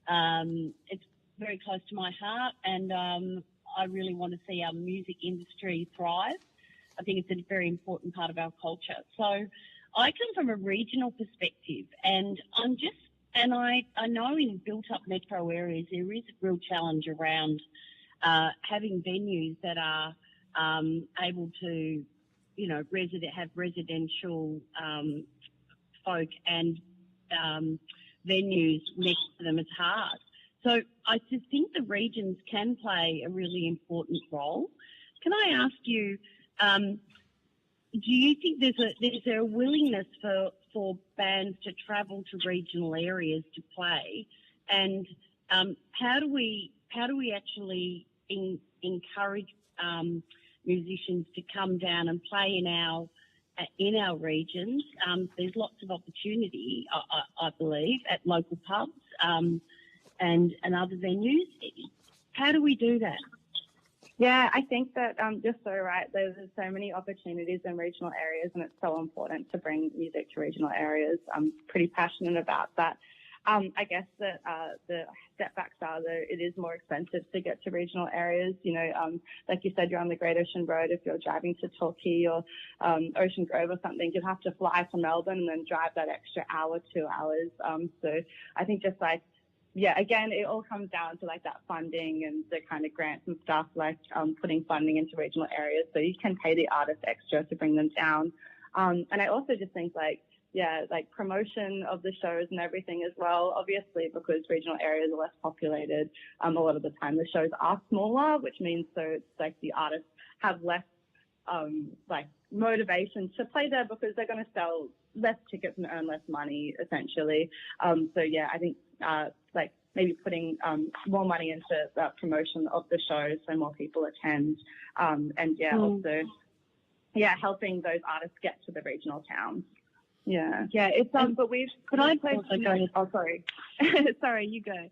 it's very close to my heart, and I really want to see our music industry thrive. I think it's a very important part of our culture. So I come from a regional perspective, and I know in built-up metro areas there is a real challenge around having venues that are able to, have residential folk and venues next to them is hard. So I just think the regions can play a really important role. Can I ask you, do you think there's a willingness for bands to travel to regional areas to play, and how do we actually encourage musicians to come down and play in our regions? There's lots of opportunity, I believe, at local pubs and other venues. How do we do that? Yeah, I think that you're so right. There's so many opportunities in regional areas, and it's so important to bring music to regional areas. I'm pretty passionate about that. I guess that the setbacks are that it is more expensive to get to regional areas. You know, like you said, you're on the Great Ocean Road. If you're driving to Torquay or Ocean Grove or something, you'd have to fly to Melbourne and then drive that extra hour, 2 hours. So I think just like, yeah, again, it all comes down to like that funding and the kind of grants and stuff, like putting funding into regional areas so you can pay the artists extra to bring them down. And I also just think like promotion of the shows and everything as well, obviously, because regional areas are less populated. A lot of the time the shows are smaller, which means so it's like the artists have less motivation to play there because they're going to sell less tickets and earn less money, essentially. So yeah, I think maybe putting more money into that promotion of the shows so more people attend, and also helping those artists get to the regional towns. Yeah, it's but we've could I also go ahead? Oh, sorry, sorry, you go.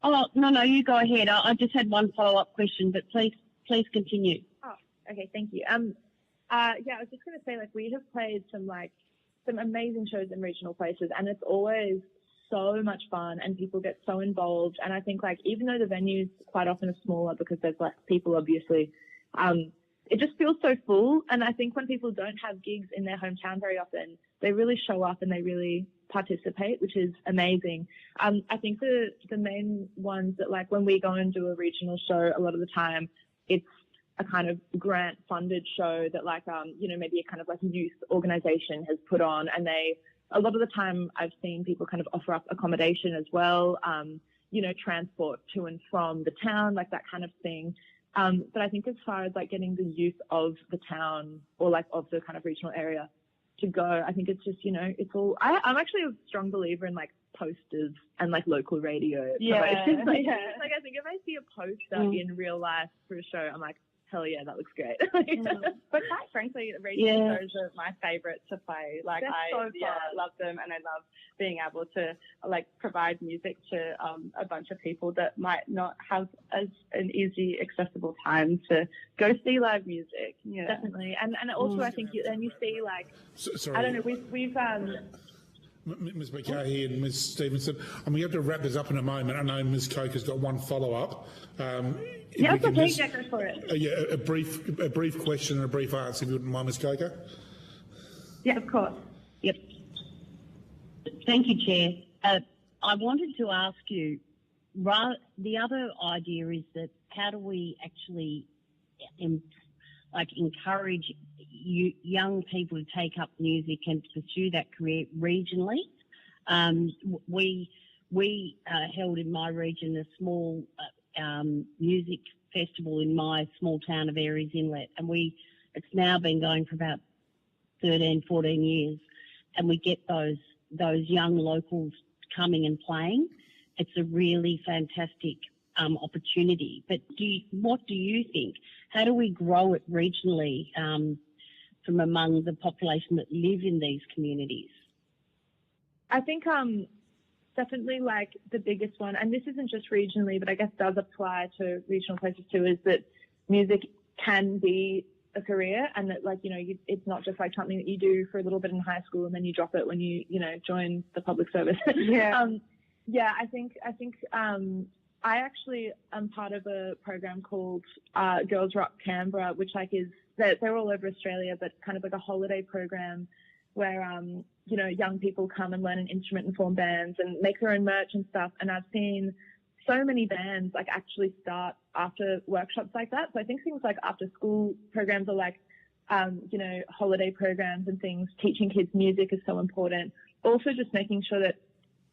Oh no, you go ahead. I just had one follow-up question, but please continue. Oh, okay, thank you. I was just going to say, like, we have played some amazing shows in regional places, and it's always so much fun, and people get so involved. And I think, like, even though the venues quite often are smaller because there's less people, obviously, it just feels so full. And I think when people don't have gigs in their hometown very often, they really show up and they really participate, which is amazing. I think the main ones that, like, when we go and do a regional show, a lot of the time it's a kind of grant funded show that, like, maybe a kind of like youth organization has put on, and a lot of the time I've seen people kind of offer up accommodation as well, transport to and from the town, like that kind of thing. But I think as far as like getting the youth of the town or like of the kind of regional area to go, I think it's just, it's all, I'm actually a strong believer in like posters and like local radio. promotions. Like I think if I see a poster in real life for a show, I'm like, hell yeah, that looks great. But quite frankly, regional shows are my favourite to play. Like I love them, and I love being able to like provide music to a bunch of people that might not have as an easy, accessible time to go see live music. Yeah, definitely. And also I think you see like Sorry. I don't know, we've Ms McCahey and Ms Stevenson, we have to wrap this up in a moment. I know Ms Coke has got one follow-up. That's okay, Jack, go for it. A brief question and a brief answer, if you wouldn't mind, Ms Coker. Yeah, of course. Yep. Thank you, Chair. I wanted to ask you, the other idea is that how do we actually encourage young people to take up music and to pursue that career regionally? We held in my region a small music festival in my small town of Aireys Inlet, and it's now been going for about 13, 14 years, and we get those young locals coming and playing. It's a really fantastic opportunity. But what do you think? How do we grow it regionally from among the population that live in these communities? I think definitely like the biggest one, and this isn't just regionally, but I guess does apply to regional places too, is that music can be a career, and that it's not just like something that you do for a little bit in high school and then you drop it when you join the public service. I think I actually am part of a program called Girls Rock Canberra, which they're all over Australia, but kind of like a holiday program where young people come and learn an instrument and form bands and make their own merch and stuff. And I've seen so many bands actually start after workshops like that. So I think things like after school programs are you know, holiday programs and things, teaching kids music is so important. Also just making sure that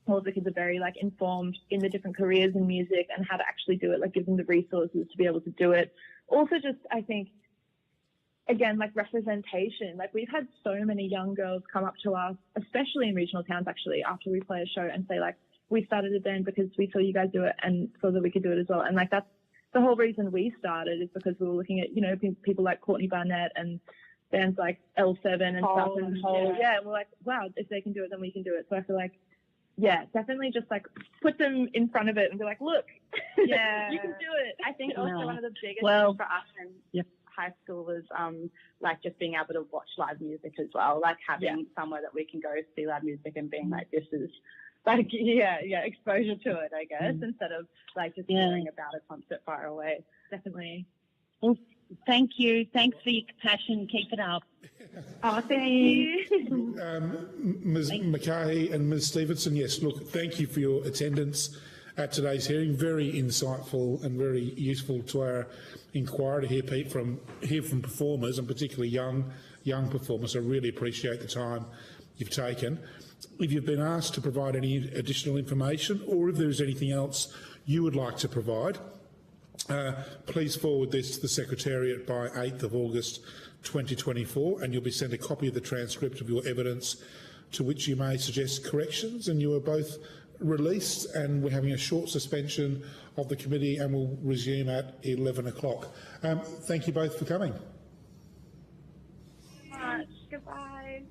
all of the kids are very like informed in the different careers in music and how to actually do it, like give them the resources to be able to do it. Also just, I think, again, like representation, like we've had so many young girls come up to us, especially in regional towns actually, after we play a show and say like, we started a band because we saw you guys do it and saw that we could do it as well. And like that's the whole reason we started, is because we were looking at, you know, people like Courtney Barnett and bands like L7 and stuff and Hole. Yeah, and we're like, wow, if they can do it, then we can do it. So I feel like, yeah, definitely just like put them in front of it and be like, look, Yeah. you can do it. I think also one of the biggest Well, things for us in high school was like just being able to watch live music as well, like having somewhere that we can go see live music and being like, this is like, exposure to it, I guess, instead of like just hearing about a concert far away. Definitely. Well, thank you. Thanks for your passion. Keep it up. Oh, thank you. Ms McCahey and Ms Stevenson, yes, look, thank you for your attendance at today's hearing. Very insightful and very useful to our inquiry to hear from performers, and particularly young performers. I really appreciate the time you've taken. If you've been asked to provide any additional information, or if there is anything else you would like to provide, please forward this to the Secretariat by 8th of August 2024, and you'll be sent a copy of the transcript of your evidence, to which you may suggest corrections, and you are both released, and we're having a short suspension of the committee and we'll resume at 11 o'clock. Thank you both for coming. Goodbye.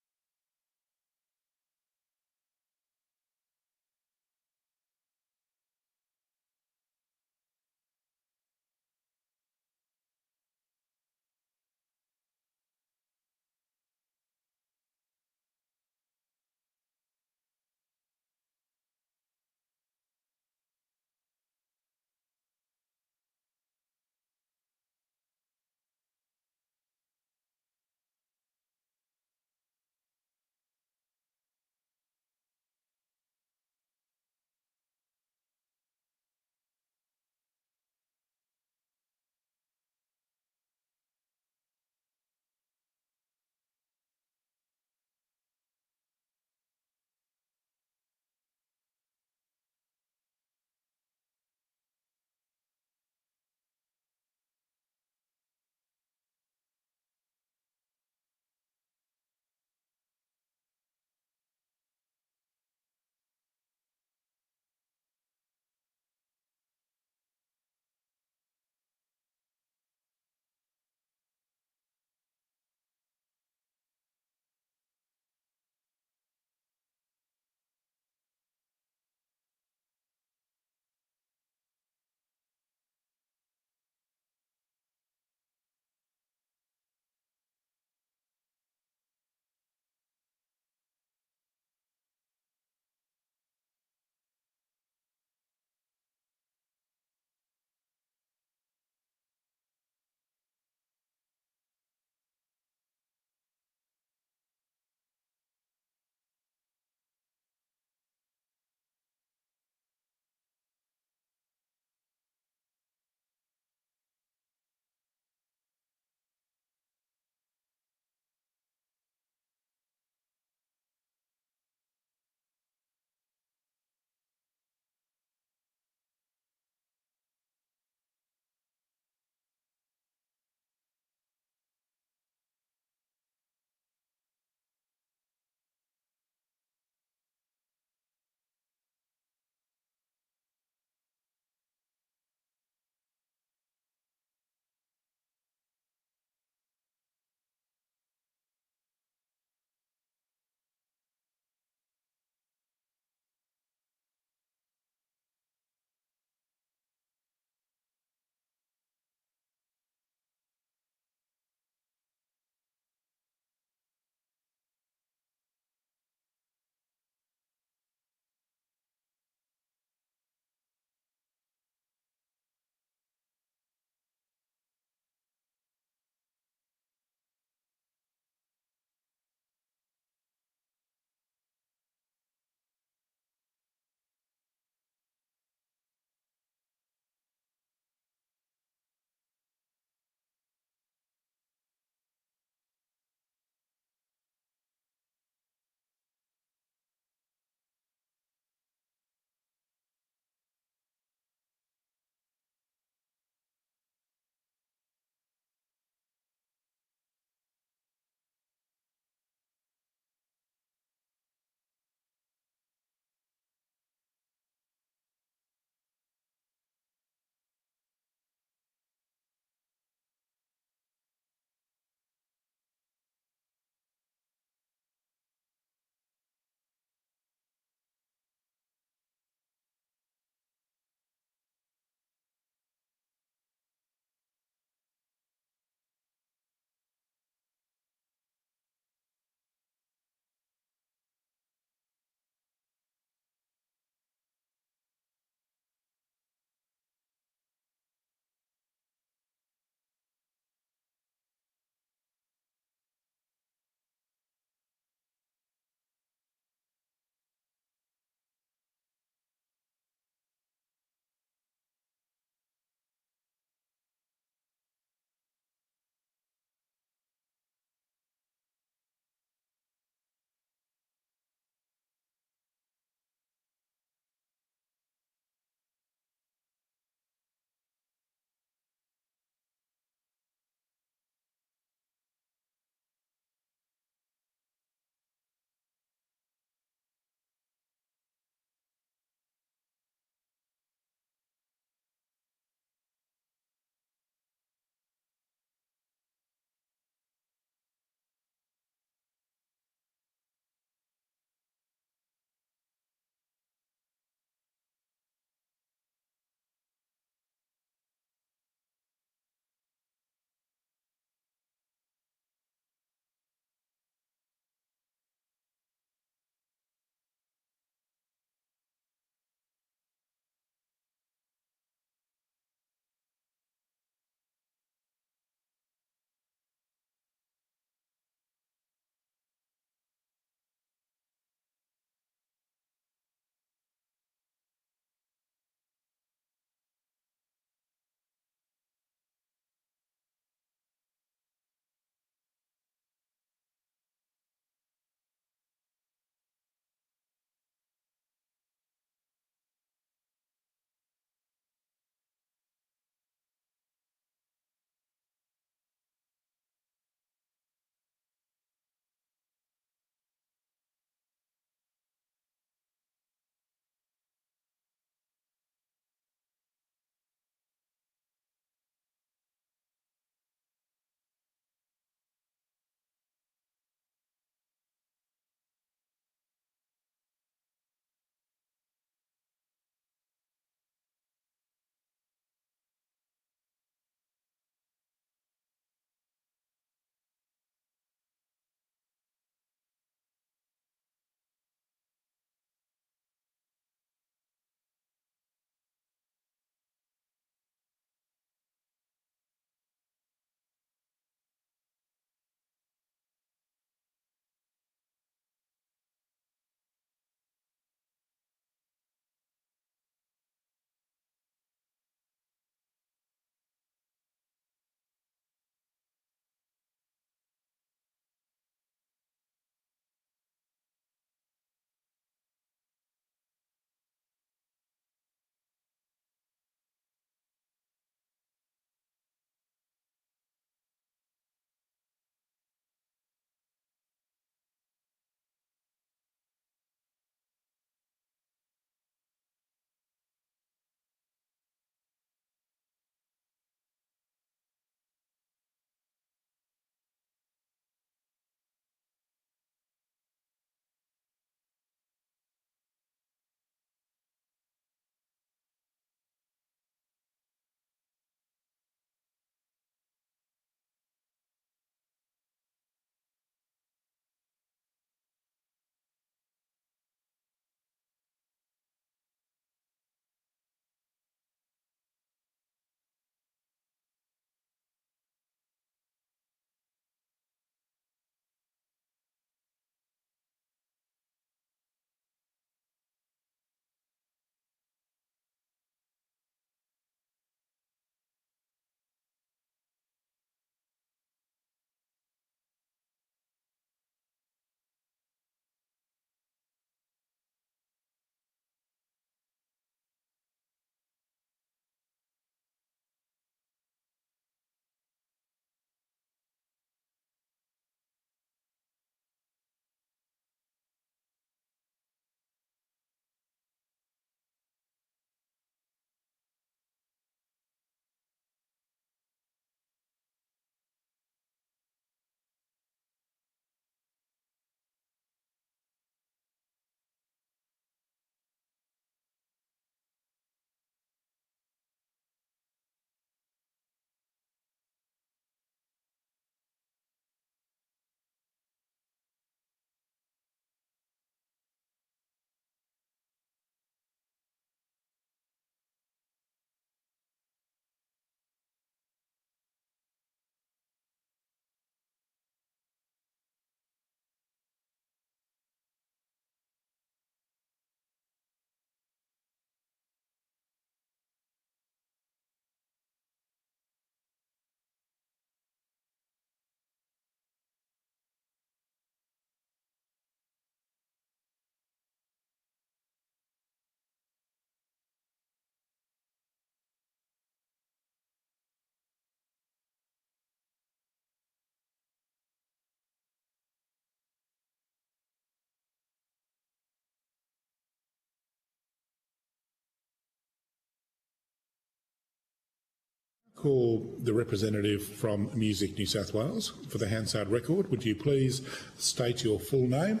call the representative from Music New South Wales for the Hansard record. Would you please state your full name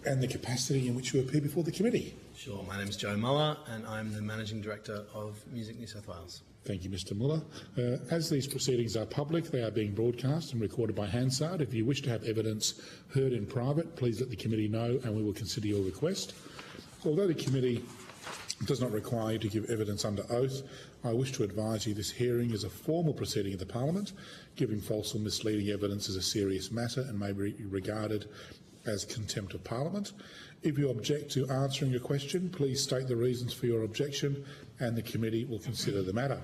and the capacity in which you appear before the committee? Sure. My name is Joe Muller and I'm the Managing Director of Music New South Wales. Thank you, Mr Muller. As these proceedings are public, they are being broadcast and recorded by Hansard. If you wish to have evidence heard in private, please let the committee know and we will consider your request. Although the committee does not require you to give evidence under oath, I wish to advise you this hearing is a formal proceeding of the Parliament. Giving false or misleading evidence is a serious matter and may be regarded as contempt of Parliament. If you object to answering a question, please state the reasons for your objection and the committee will consider the matter.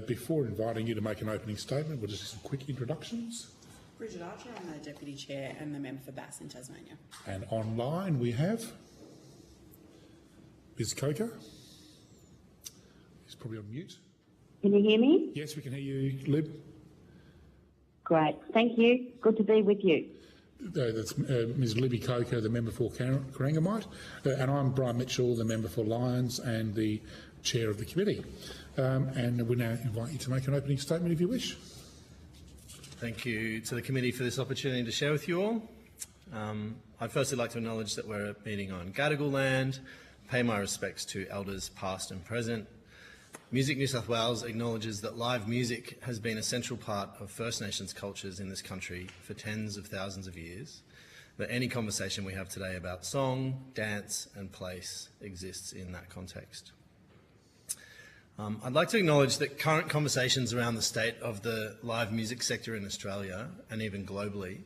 Before inviting you to make an opening statement, we'll just do some quick introductions. Bridget Archer, I'm the Deputy Chair and the Member for Bass in Tasmania. And online we have Ms Coker. He's probably on mute. Can you hear me? Yes, we can hear you, Lib. Great, thank you. Good to be with you. That's Ms Libby Coker, the member for Corangamite, and I'm Brian Mitchell, the member for Lyons and the chair of the committee. And we now invite you to make an opening statement if you wish. Thank you to the committee for this opportunity to share with you all. I'd firstly like to acknowledge that we're meeting on Gadigal land, pay my respects to elders past and present. Music New South Wales acknowledges that live music has been a central part of First Nations cultures in this country for tens of thousands of years, that any conversation we have today about song, dance and place exists in that context. I'd like to acknowledge that current conversations around the state of the live music sector in Australia and even globally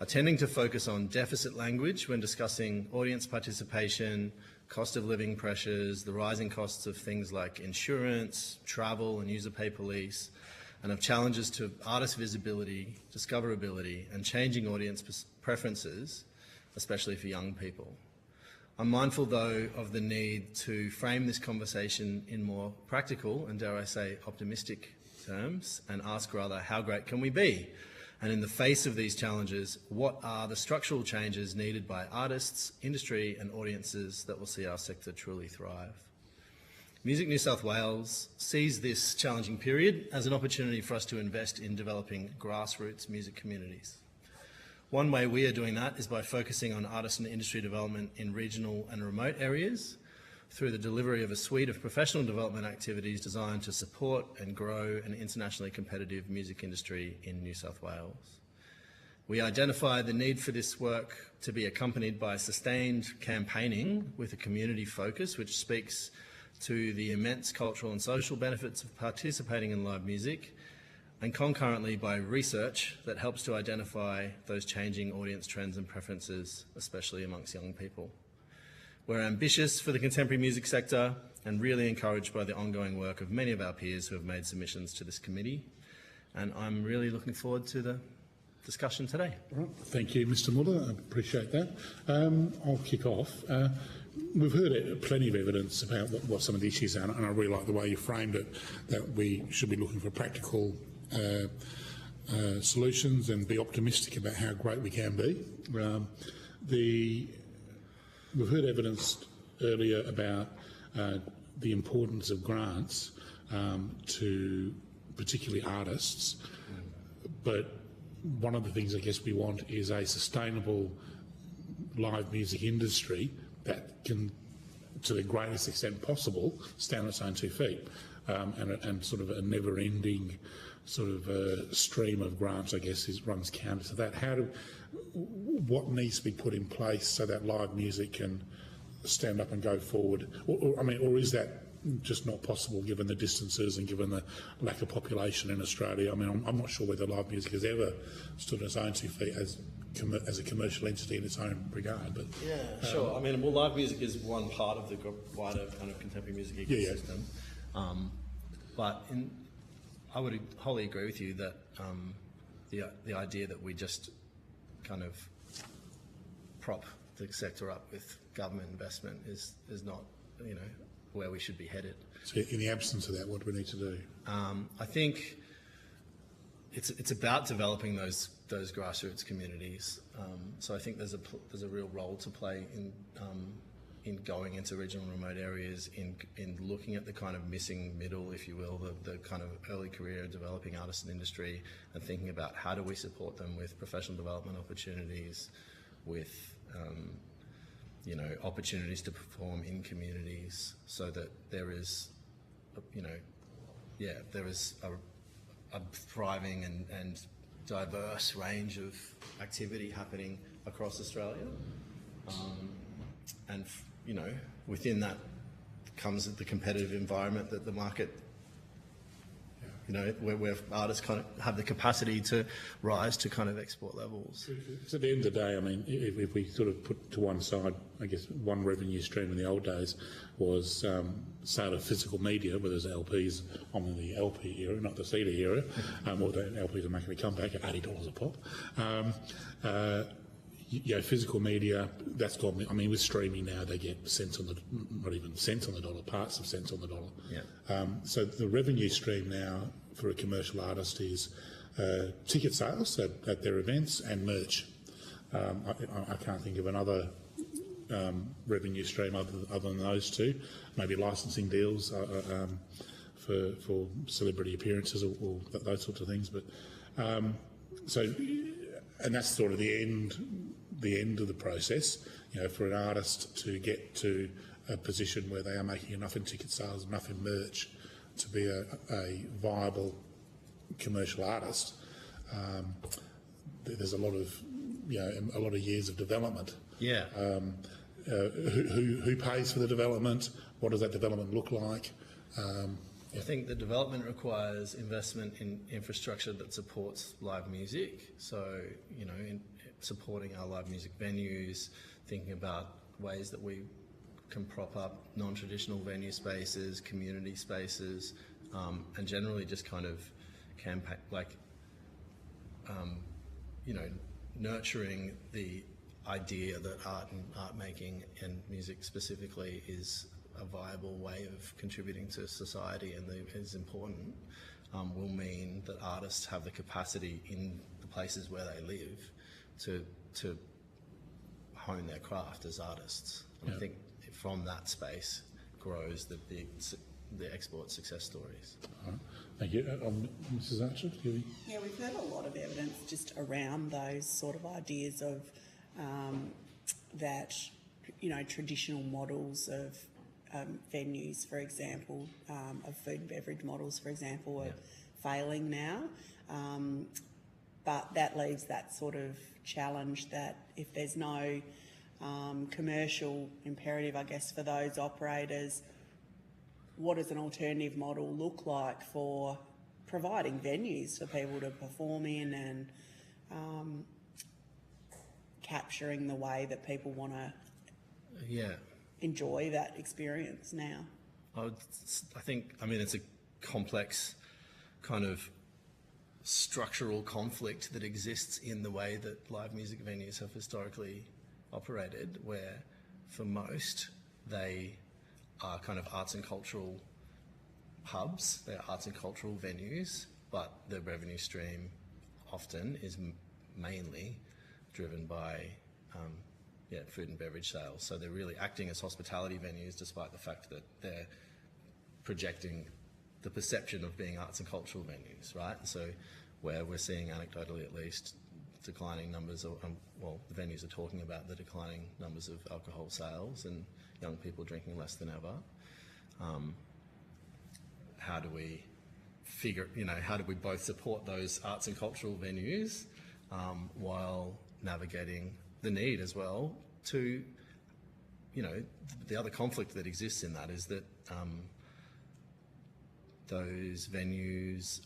are tending to focus on deficit language when discussing audience participation, cost of living pressures, the rising costs of things like insurance, travel and user pay police, and of challenges to artist visibility, discoverability and changing audience preferences, especially for young people. I'm mindful though of the need to frame this conversation in more practical and, dare I say, optimistic terms and ask rather, how great can we be? And in the face of these challenges, what are the structural changes needed by artists, industry and audiences that will see our sector truly thrive? Music New South Wales sees this challenging period as an opportunity for us to invest in developing grassroots music communities. One way we are doing that is by focusing on artist and industry development in regional and remote areas through the delivery of a suite of professional development activities designed to support and grow an internationally competitive music industry in New South Wales. We identify the need for this work to be accompanied by sustained campaigning with a community focus which speaks to the immense cultural and social benefits of participating in live music, and concurrently by research that helps to identify those changing audience trends and preferences, especially amongst young people. We're ambitious for the contemporary music sector and really encouraged by the ongoing work of many of our peers who have made submissions to this committee. And I'm really looking forward to the discussion today. Right. Thank you, Mr Muller. I appreciate that. I'll kick off. We've heard plenty of evidence about what some of the issues are, and I really like the way you framed it, that we should be looking for practical solutions and be optimistic about how great we can be. We've heard evidence earlier about the importance of grants to particularly artists, but one of the things I guess we want is a sustainable live music industry that can, to the greatest extent possible, stand on its own 2 feet, and sort of a never-ending sort of stream of grants, I guess, runs counter to that. What needs to be put in place so that live music can stand up and go forward? Or is that just not possible given the distances and given the lack of population in Australia? I mean, I'm not sure whether live music has ever stood on its own 2 feet as a commercial entity in its own regard. But yeah, sure. I mean, well, live music is one part of the wider kind of contemporary music ecosystem. Yeah. But I would wholly agree with you that the idea that we just kind of prop the sector up with government investment is not, where we should be headed. So in the absence of that, what do we need to do? I think it's about developing those grassroots communities. So I think there's a real role to play in going into regional and remote areas, in looking at the kind of missing middle, if you will, the kind of early career developing artists and industry, and thinking about how do we support them with professional development opportunities, with opportunities to perform in communities, so that there is, there is a thriving and diverse range of activity happening across Australia. And within that comes the competitive environment that the market, where artists kind of have the capacity to rise to kind of export levels. So at the end of the day, I mean, if we sort of put to one side, I guess one revenue stream in the old days was sale of physical media, where there's LPs on the LP era, not the CD era, or the LPs are making a comeback at $80 a pop. Physical media, that's gone. I mean, with streaming now, they get cents on the, not even cents on the dollar, parts of cents on the dollar. Yeah. So the revenue stream now for a commercial artist is ticket sales at their events and merch. I can't think of another revenue stream other than those two. Maybe licensing deals for celebrity appearances or those sorts of things. But and that's sort of the end of the process, for an artist to get to a position where they are making enough in ticket sales, enough in merch to be a viable commercial artist. There's a lot of years of development. Yeah. Who pays for the development? What does that development look like? I think the development requires investment in infrastructure that supports live music. So, in supporting our live music venues, thinking about ways that we can prop up non-traditional venue spaces, community spaces, and generally just kind of campaign, nurturing the idea that art and art making and music specifically is a viable way of contributing to society and is important, will mean that artists have the capacity in the places where they live to hone their craft as artists. And I think from that space grows the export success stories. Thank you. Mrs. Archer? Yeah, we've heard a lot of evidence just around those sort of ideas of that, traditional models of venues, for example, of food and beverage models, for example, are failing now. But that leaves that sort of challenge that if there's no commercial imperative, I guess, for those operators, what does an alternative model look like for providing venues for people to perform in and capturing the way that people want to enjoy that experience now? I think it's a complex kind of structural conflict that exists in the way that live music venues have historically operated, where for most they are kind of arts and cultural hubs, they're arts and cultural venues, but the revenue stream often is mainly driven by food and beverage sales. So they're really acting as hospitality venues, despite the fact that they're projecting the perception of being arts and cultural venues, right? So where we're seeing, anecdotally at least, declining numbers, the venues are talking about the declining numbers of alcohol sales and young people drinking less than ever. How do we both support those arts and cultural venues while navigating the need as well to, the other conflict that exists in that is that those venues,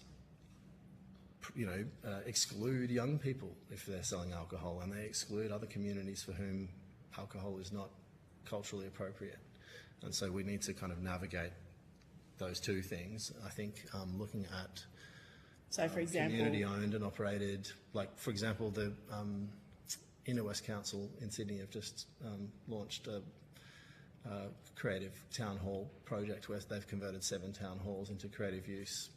exclude young people if they're selling alcohol, and they exclude other communities for whom alcohol is not culturally appropriate. And so we need to kind of navigate those two things. I think looking at for example, community-owned and operated, for example, the Inner West Council in Sydney have just launched a creative town hall project where they've converted 7 town halls into creative use,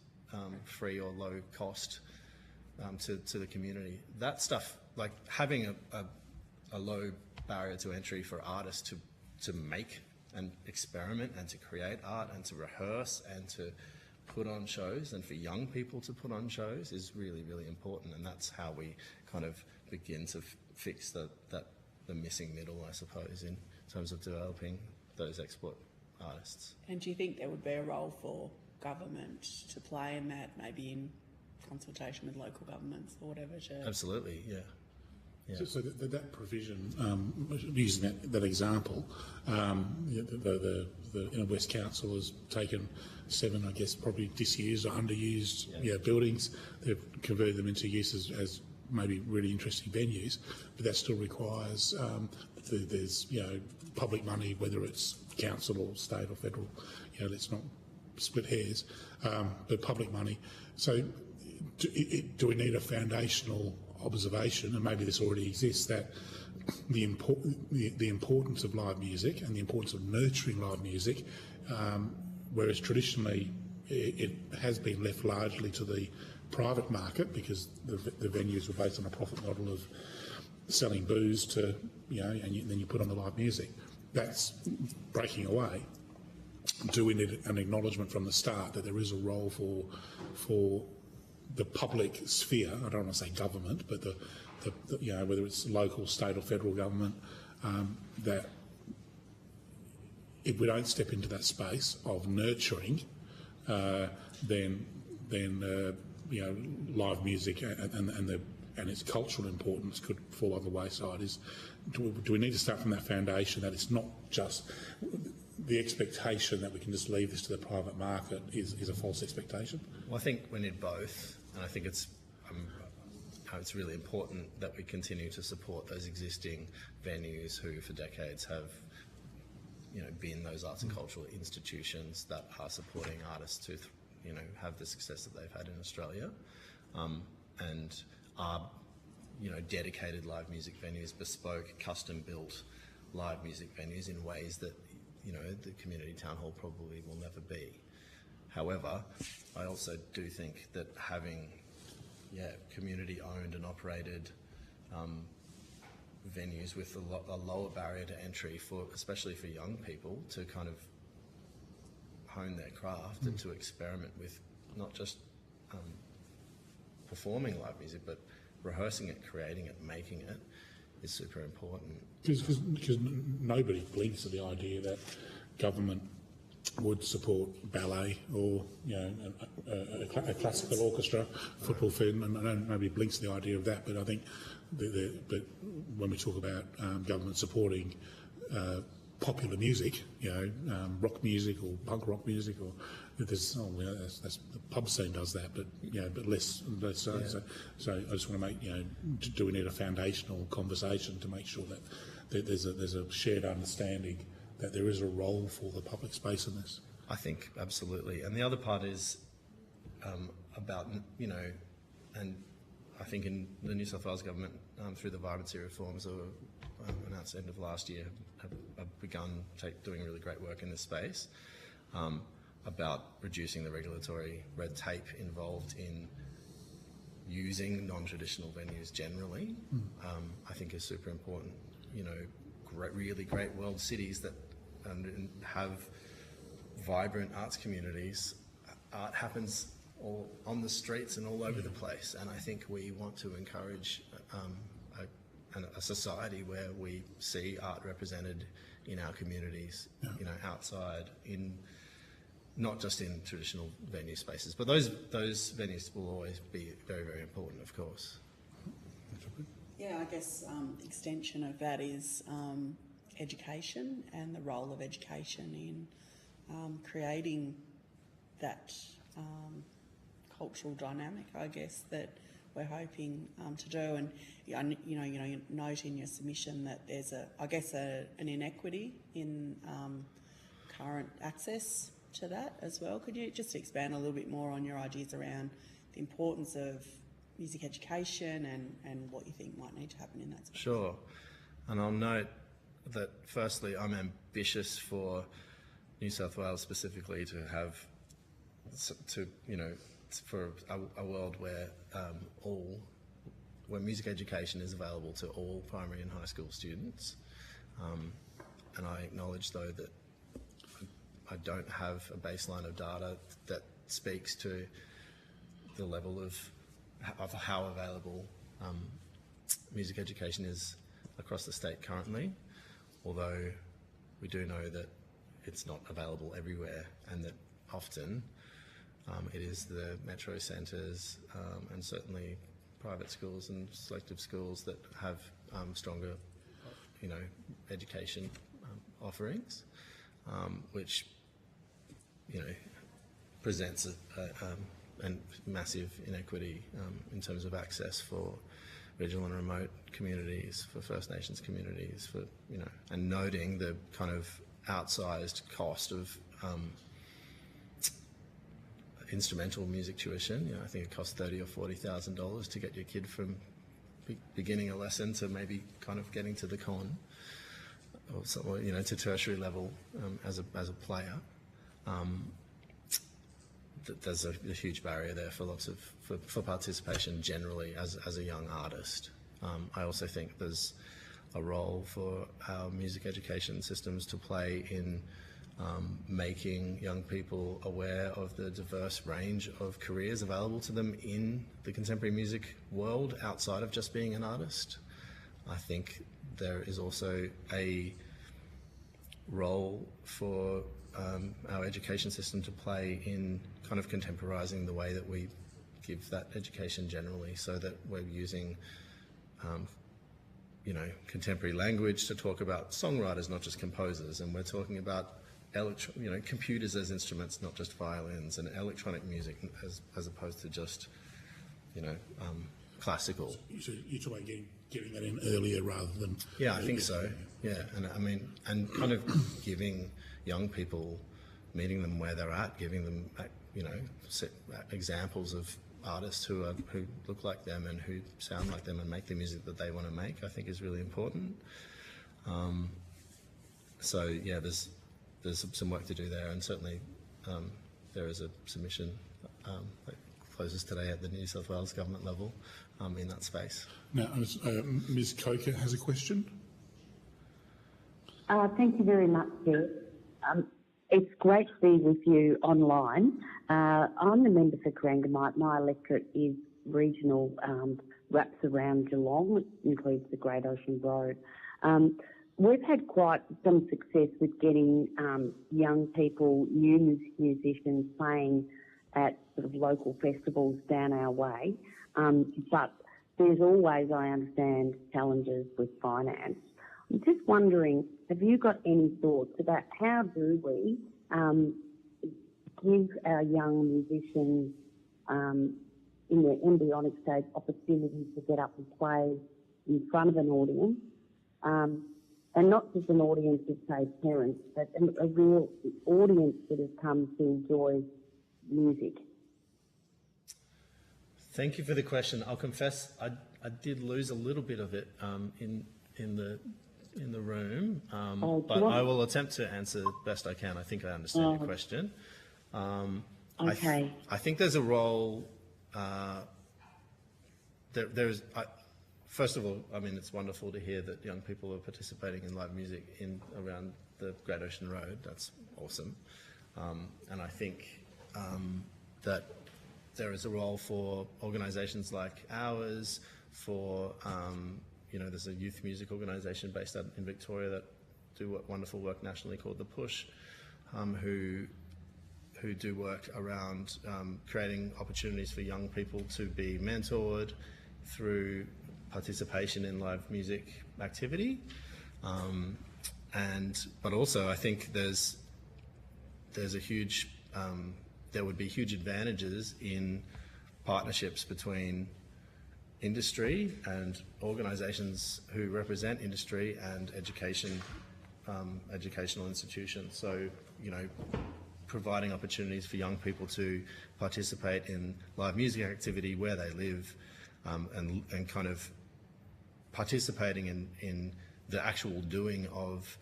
free or low cost to the community. That stuff, having a low barrier to entry for artists to make and experiment and to create art and to rehearse and to put on shows, and for young people to put on shows is really, really important, and that's how we kind of begin to fix the missing middle, I suppose, in terms of developing those export artists. And do you think there would be a role for government to play in that, maybe in consultation with local governments or whatever? Absolutely, yeah. So that provision, using that example, the Inner West Council has taken 7, I guess, probably disused or underused buildings. They've converted them into uses as maybe really interesting venues, but that still requires there's public money, whether it's council or state or federal. Let's not split hairs, but public money. So do we need a foundational observation, and maybe this already exists, that the importance of live music and the importance of nurturing live music, whereas traditionally it has been left largely to the private market because the venues were based on a profit model of selling booze to, and then you put on the live music. That's breaking away. Do we need an acknowledgement from the start that there is a role for the public sphere? I don't want to say government, but the whether it's local, state or federal government, that if we don't step into that space of nurturing, then live music and its cultural importance could fall by the wayside. Do we need to start from that foundation that it's not just the expectation that we can just leave this to the private market is a false expectation? Well, I think we need both, and I think it's really important that we continue to support those existing venues who for decades have been those arts and cultural institutions that are supporting artists to have the success that they've had in Australia, and are dedicated live music venues, bespoke, custom-built live music venues in ways that the community town hall probably will never be. However, I also do think that having community-owned and operated venues with a lower barrier to entry, especially for young people, to kind of hone their craft and to experiment with not just performing live music, but rehearsing it, creating it, making it, is super important. Because nobody blinks at the idea that government would support ballet or a classical orchestra, football field, and nobody blinks at the idea of that. But I think but when we talk about government supporting popular music, rock music or punk rock music, or that's the pub scene does that, but but less so. Yeah. So I just want to make do we need a foundational conversation to make sure that there's a shared understanding that there is a role for the public space in this? I think absolutely, and the other part is about and I think in the New South Wales government through the vibrancy reforms that were announced at the end of last year have begun doing really great work in this space about reducing the regulatory red tape involved in using non-traditional venues generally. I think is super important. Really great world cities that have vibrant arts communities. Art happens all on the streets and all over the place, and I think we want to encourage a society where we see art represented in our communities, outside, in not just in traditional venue spaces, but those venues will always be very, very important, of course. Yeah, I guess extension of that is education and the role of education in creating that cultural dynamic, I guess, that we're hoping to do. And you note in your submission that there's an inequity in current access to that as well. Could you just expand a little bit more on your ideas around the importance of music education and what you think might need to happen in that space? Sure. And I'll note that firstly, I'm ambitious for New South Wales specifically to have, for a world where where music education is available to all primary and high school students. And I acknowledge, though, that I don't have a baseline of data that speaks to the level of how available music education is across the state currently, although we do know that it's not available everywhere, and that often it is the metro centres and certainly private schools and selective schools that have stronger, education offerings, which, presents a massive inequity in terms of access for regional and remote communities, for First Nations communities, for, and noting the kind of outsized cost of instrumental music tuition. I think it costs $30,000 or $40,000 to get your kid from beginning a lesson to maybe kind of getting to the con, or something, to tertiary level as a player. There's a huge barrier there for for participation generally as a young artist. I also think there's a role for our music education systems to play in making young people aware of the diverse range of careers available to them in the contemporary music world outside of just being an artist. I think there is also a role for our education system to play in kind of contemporising the way that we give that education generally, so that we're using contemporary language to talk about songwriters, not just composers, and we're talking about computers as instruments, not just violins, and electronic music as opposed to just classical. So you're talking about getting that in earlier rather than... Yeah, I think so. Yeah, and I mean, and kind of giving young people, meeting them where they're at, giving them examples of artists who look like them and who sound like them and make the music that they want to make, I think is really important. So yeah, there's some work to do there, and certainly there is a submission that closes today at the New South Wales government level in that space. Now, Ms. Coker has a question. Thank you very much, Chair. It's great to be with you online. I'm the member for Corangamite. My electorate is regional, wraps around Geelong, which includes the Great Ocean Road. We've had quite some success with getting young people, new musicians playing at sort of local festivals down our way. But there's always, I understand, challenges with finance. I'm just wondering, have you got any thoughts about how do we give our young musicians in their embryonic stage opportunities to get up and play in front of an audience, and not just an audience of, say, parents, but a real audience that has come to enjoy music? Thank you for the question. I'll confess I did lose a little bit of it in the room, but I will attempt to answer best I can. I think I understand your question. Okay. I think there's a role. First of all, I mean, it's wonderful to hear that young people are participating in live music around the Great Ocean Road. That's awesome. And I think that there is a role for organisations like ours, for, there's a youth music organisation based out in Victoria that do wonderful work nationally called The Push, who do work around creating opportunities for young people to be mentored through participation in live music activity. But also I think there's a huge, there would be huge advantages in partnerships between industry and organisations who represent industry and educational institutions. So, providing opportunities for young people to participate in live music activity where they live, and kind of participating in the actual doing of,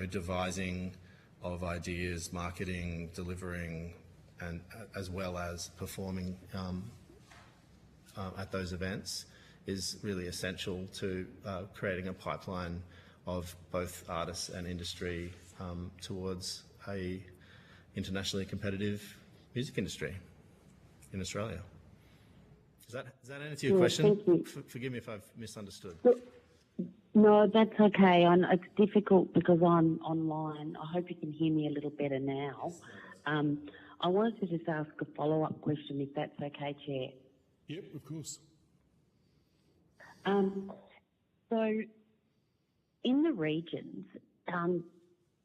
devising of ideas, marketing, delivering, and as well as performing at those events is really essential to creating a pipeline of both artists and industry towards a internationally competitive music industry in Australia. Does that answer your question? Thank you. Forgive me if I've misunderstood. No, that's okay. It's difficult because I'm online. I hope you can hear me a little better now. I wanted to just ask a follow-up question, if that's okay, Chair. Yep, of course. So, in the regions,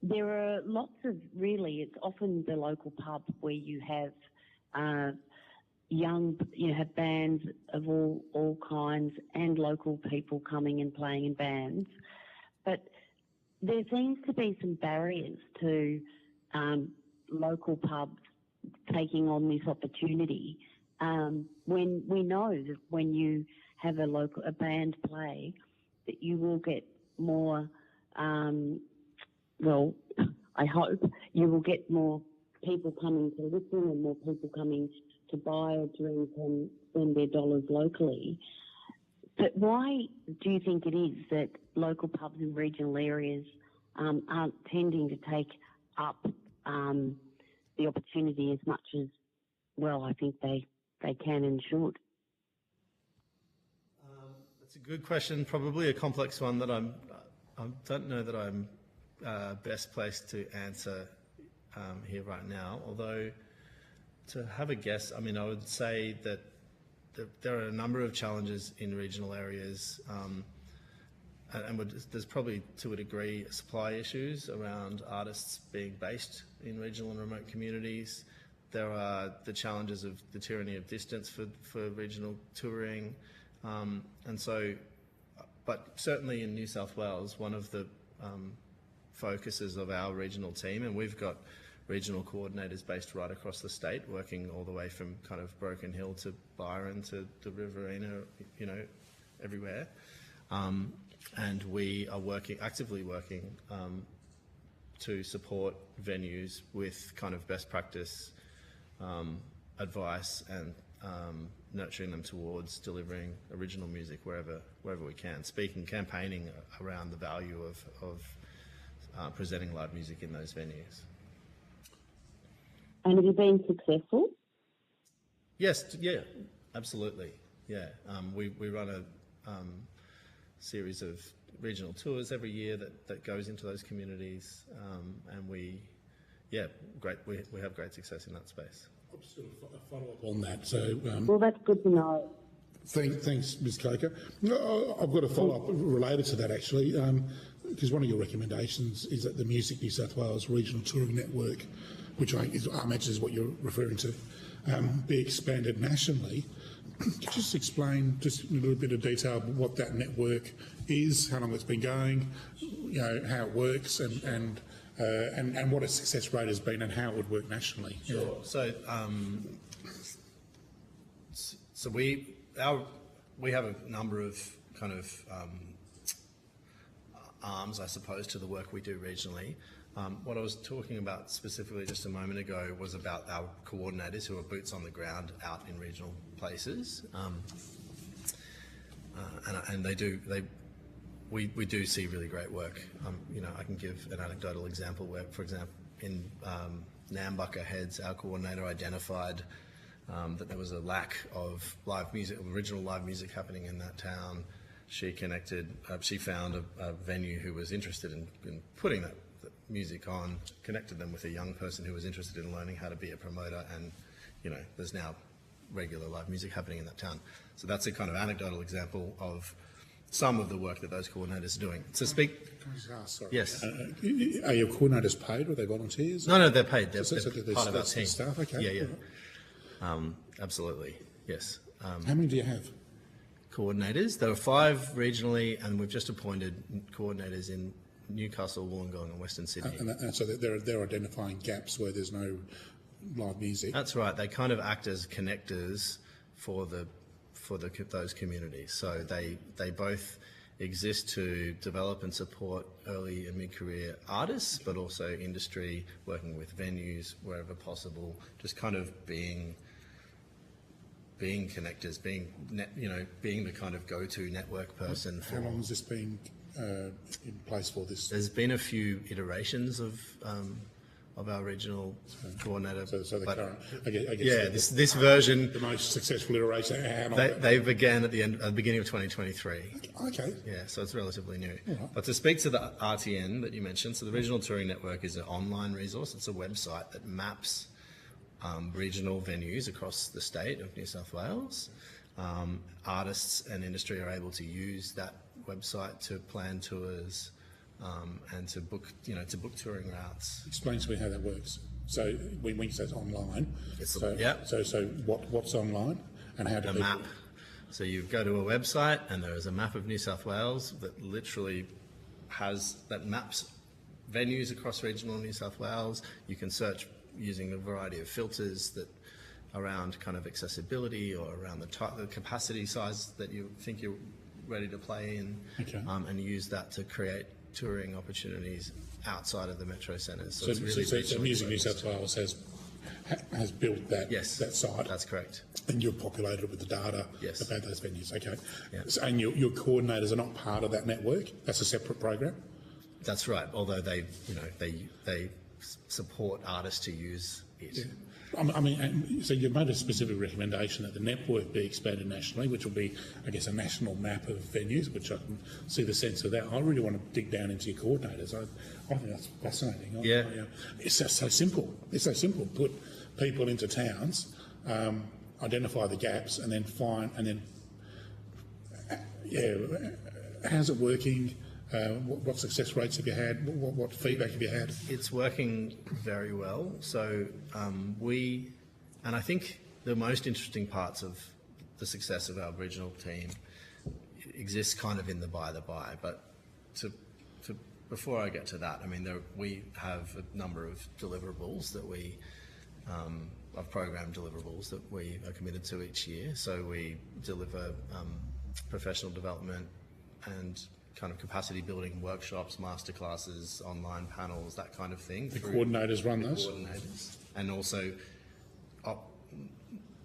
there are lots of, really, it's often the local pub where you have you have bands of all kinds and local people coming and playing in bands. But there seems to be some barriers to local pubs taking on this opportunity. When we know that when you have a band play, that you will get more, well, I hope you will get more people coming to listen and more people coming to buy a drink and spend their dollars locally. But why do you think it is that local pubs in regional areas aren't tending to take up the opportunity as much as, well, I think they can and should? That's a good question, probably a complex one that I don't know that I'm best placed to answer here right now. Although, to have a guess, I mean, I would say that there are a number of challenges in regional areas, and there's probably, to a degree, supply issues around artists being based in regional and remote communities. There are the challenges of the tyranny of distance for regional touring. And so, but certainly in New South Wales, one of the focuses of our regional team, and we've got regional coordinators based right across the state, working all the way from kind of Broken Hill to Byron to the Riverina, you know, everywhere. And we are actively working to support venues with kind of best practice advice and nurturing them towards delivering original music wherever we can. Campaigning around the value of presenting live music in those venues. And have you been successful? Yes, yeah, absolutely. Yeah, we run a series of regional tours every year that goes into those communities, and we have great success in that space. I've just got a follow-up on that. So, well, that's good to know. Thanks, Ms. Coker. I've got a follow-up related to that, actually, because one of your recommendations is that the Music New South Wales Regional Touring Network, which I imagine is what you're referring to, be expanded nationally. Could you just explain, just in a little bit of detail, what that network is, how long it's been going, you know, how it works, and what its success rate has been, and how it would work nationally? Sure. So we have a number of kind of arms, I suppose, to the work we do regionally. What I was talking about specifically just a moment ago was about our coordinators, who are boots on the ground out in regional places, and we do see really great work. You know, I can give an anecdotal example where, for example, in Nambucca Heads, our coordinator identified that there was a lack of live music, original live music happening in that town. She found a venue who was interested in putting that music on, connected them with a young person who was interested in learning how to be a promoter, and, you know, there's now regular live music happening in that town. So that's a kind of anecdotal example of some of the work that those coordinators are doing. To speak... Can I just ask, sorry? Yes. Are your coordinators paid, or are they volunteers? No, they're paid. They're they're part of our team. Staff, okay. Yeah. Absolutely, yes. How many do you have? Coordinators. There are 5 regionally, and we've just appointed coordinators in Newcastle, Wollongong and Western Sydney. And so they're identifying gaps where there's no live music. That's right. They kind of act as connectors for those communities. So they both exist to develop and support early and mid-career artists, but also industry, working with venues wherever possible, just kind of being being connectors, being the kind of go-to network person. How long has this been in place for this? There's been a few iterations of our regional coordinator. So the current, I guess yeah, this version, the most successful iteration. They began at the beginning of 2023. Okay. Yeah, so it's relatively new. Right. But to speak to the RTN that you mentioned, so the Regional Touring Network is an online resource. It's a website that maps regional venues across the state of New South Wales. Artists and industry are able to use that website to plan tours and to book touring routes. Explain to me how that works. So when you say it's online, yeah. So what's online and how do people... map. So you go to a website and there is a map of New South Wales that literally maps venues across regional New South Wales. You can search using a variety of filters that around kind of accessibility or around the capacity size that you think you're ready to play in, okay. And use that to create touring opportunities outside of the metro centres. So Music New South Wales has built that site. That's correct. And you've populated it with the data yes. about those venues. Okay. Yeah. So, and your coordinators are not part of that network. That's a separate program. That's right. Although they support artists to use it. Yeah. I mean, so you've made a specific recommendation that the network be expanded nationally, which will be, I guess, a national map of venues, which I can see the sense of that. I really want to dig down into your coordinators. I think that's fascinating. Yeah. It's just so simple. It's so simple. Put people into towns, identify the gaps, and then how's it working? What success rates have you had? What feedback have you had? It's working very well. So and I think the most interesting parts of the success of our regional team exists kind of in the by. But before I get to that, I mean, we have a number of deliverables that of program deliverables that we are committed to each year. So we deliver professional development and kind of capacity building workshops, masterclasses, online panels, that kind of thing. The coordinators run those? Coordinators. And also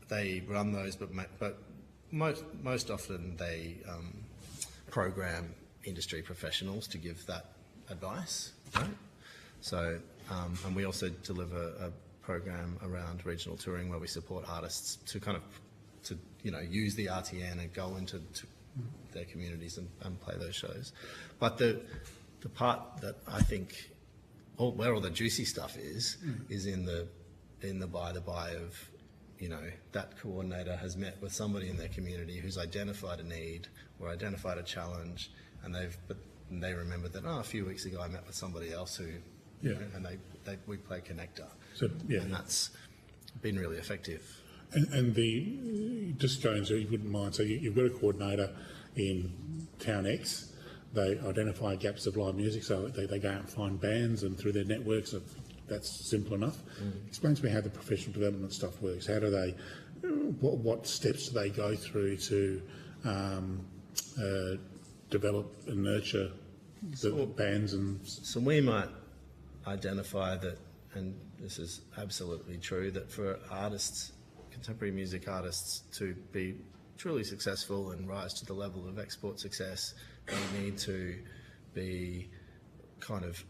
they run those, but most often they program industry professionals to give that advice, right? So, and we also deliver a program around regional touring where we support artists to use the RTN and go into their communities and play those shows. But the part that I think where all the juicy stuff is in the by of, that coordinator has met with somebody in their community who's identified a need or identified a challenge, and they remember that a few weeks ago I met with somebody else who and we play connector. So and that's been really effective. And just going so you wouldn't mind, so you've got a coordinator in Town X, they identify gaps of live music, so they go out and find bands and through their networks, that's simple enough. Explain to me how the professional development stuff works. How do they, what steps do they go through to develop and nurture the bands? So we might identify that, and this is absolutely true, that for artists, contemporary music artists, to be truly successful and rise to the level of export success, they need to be kind of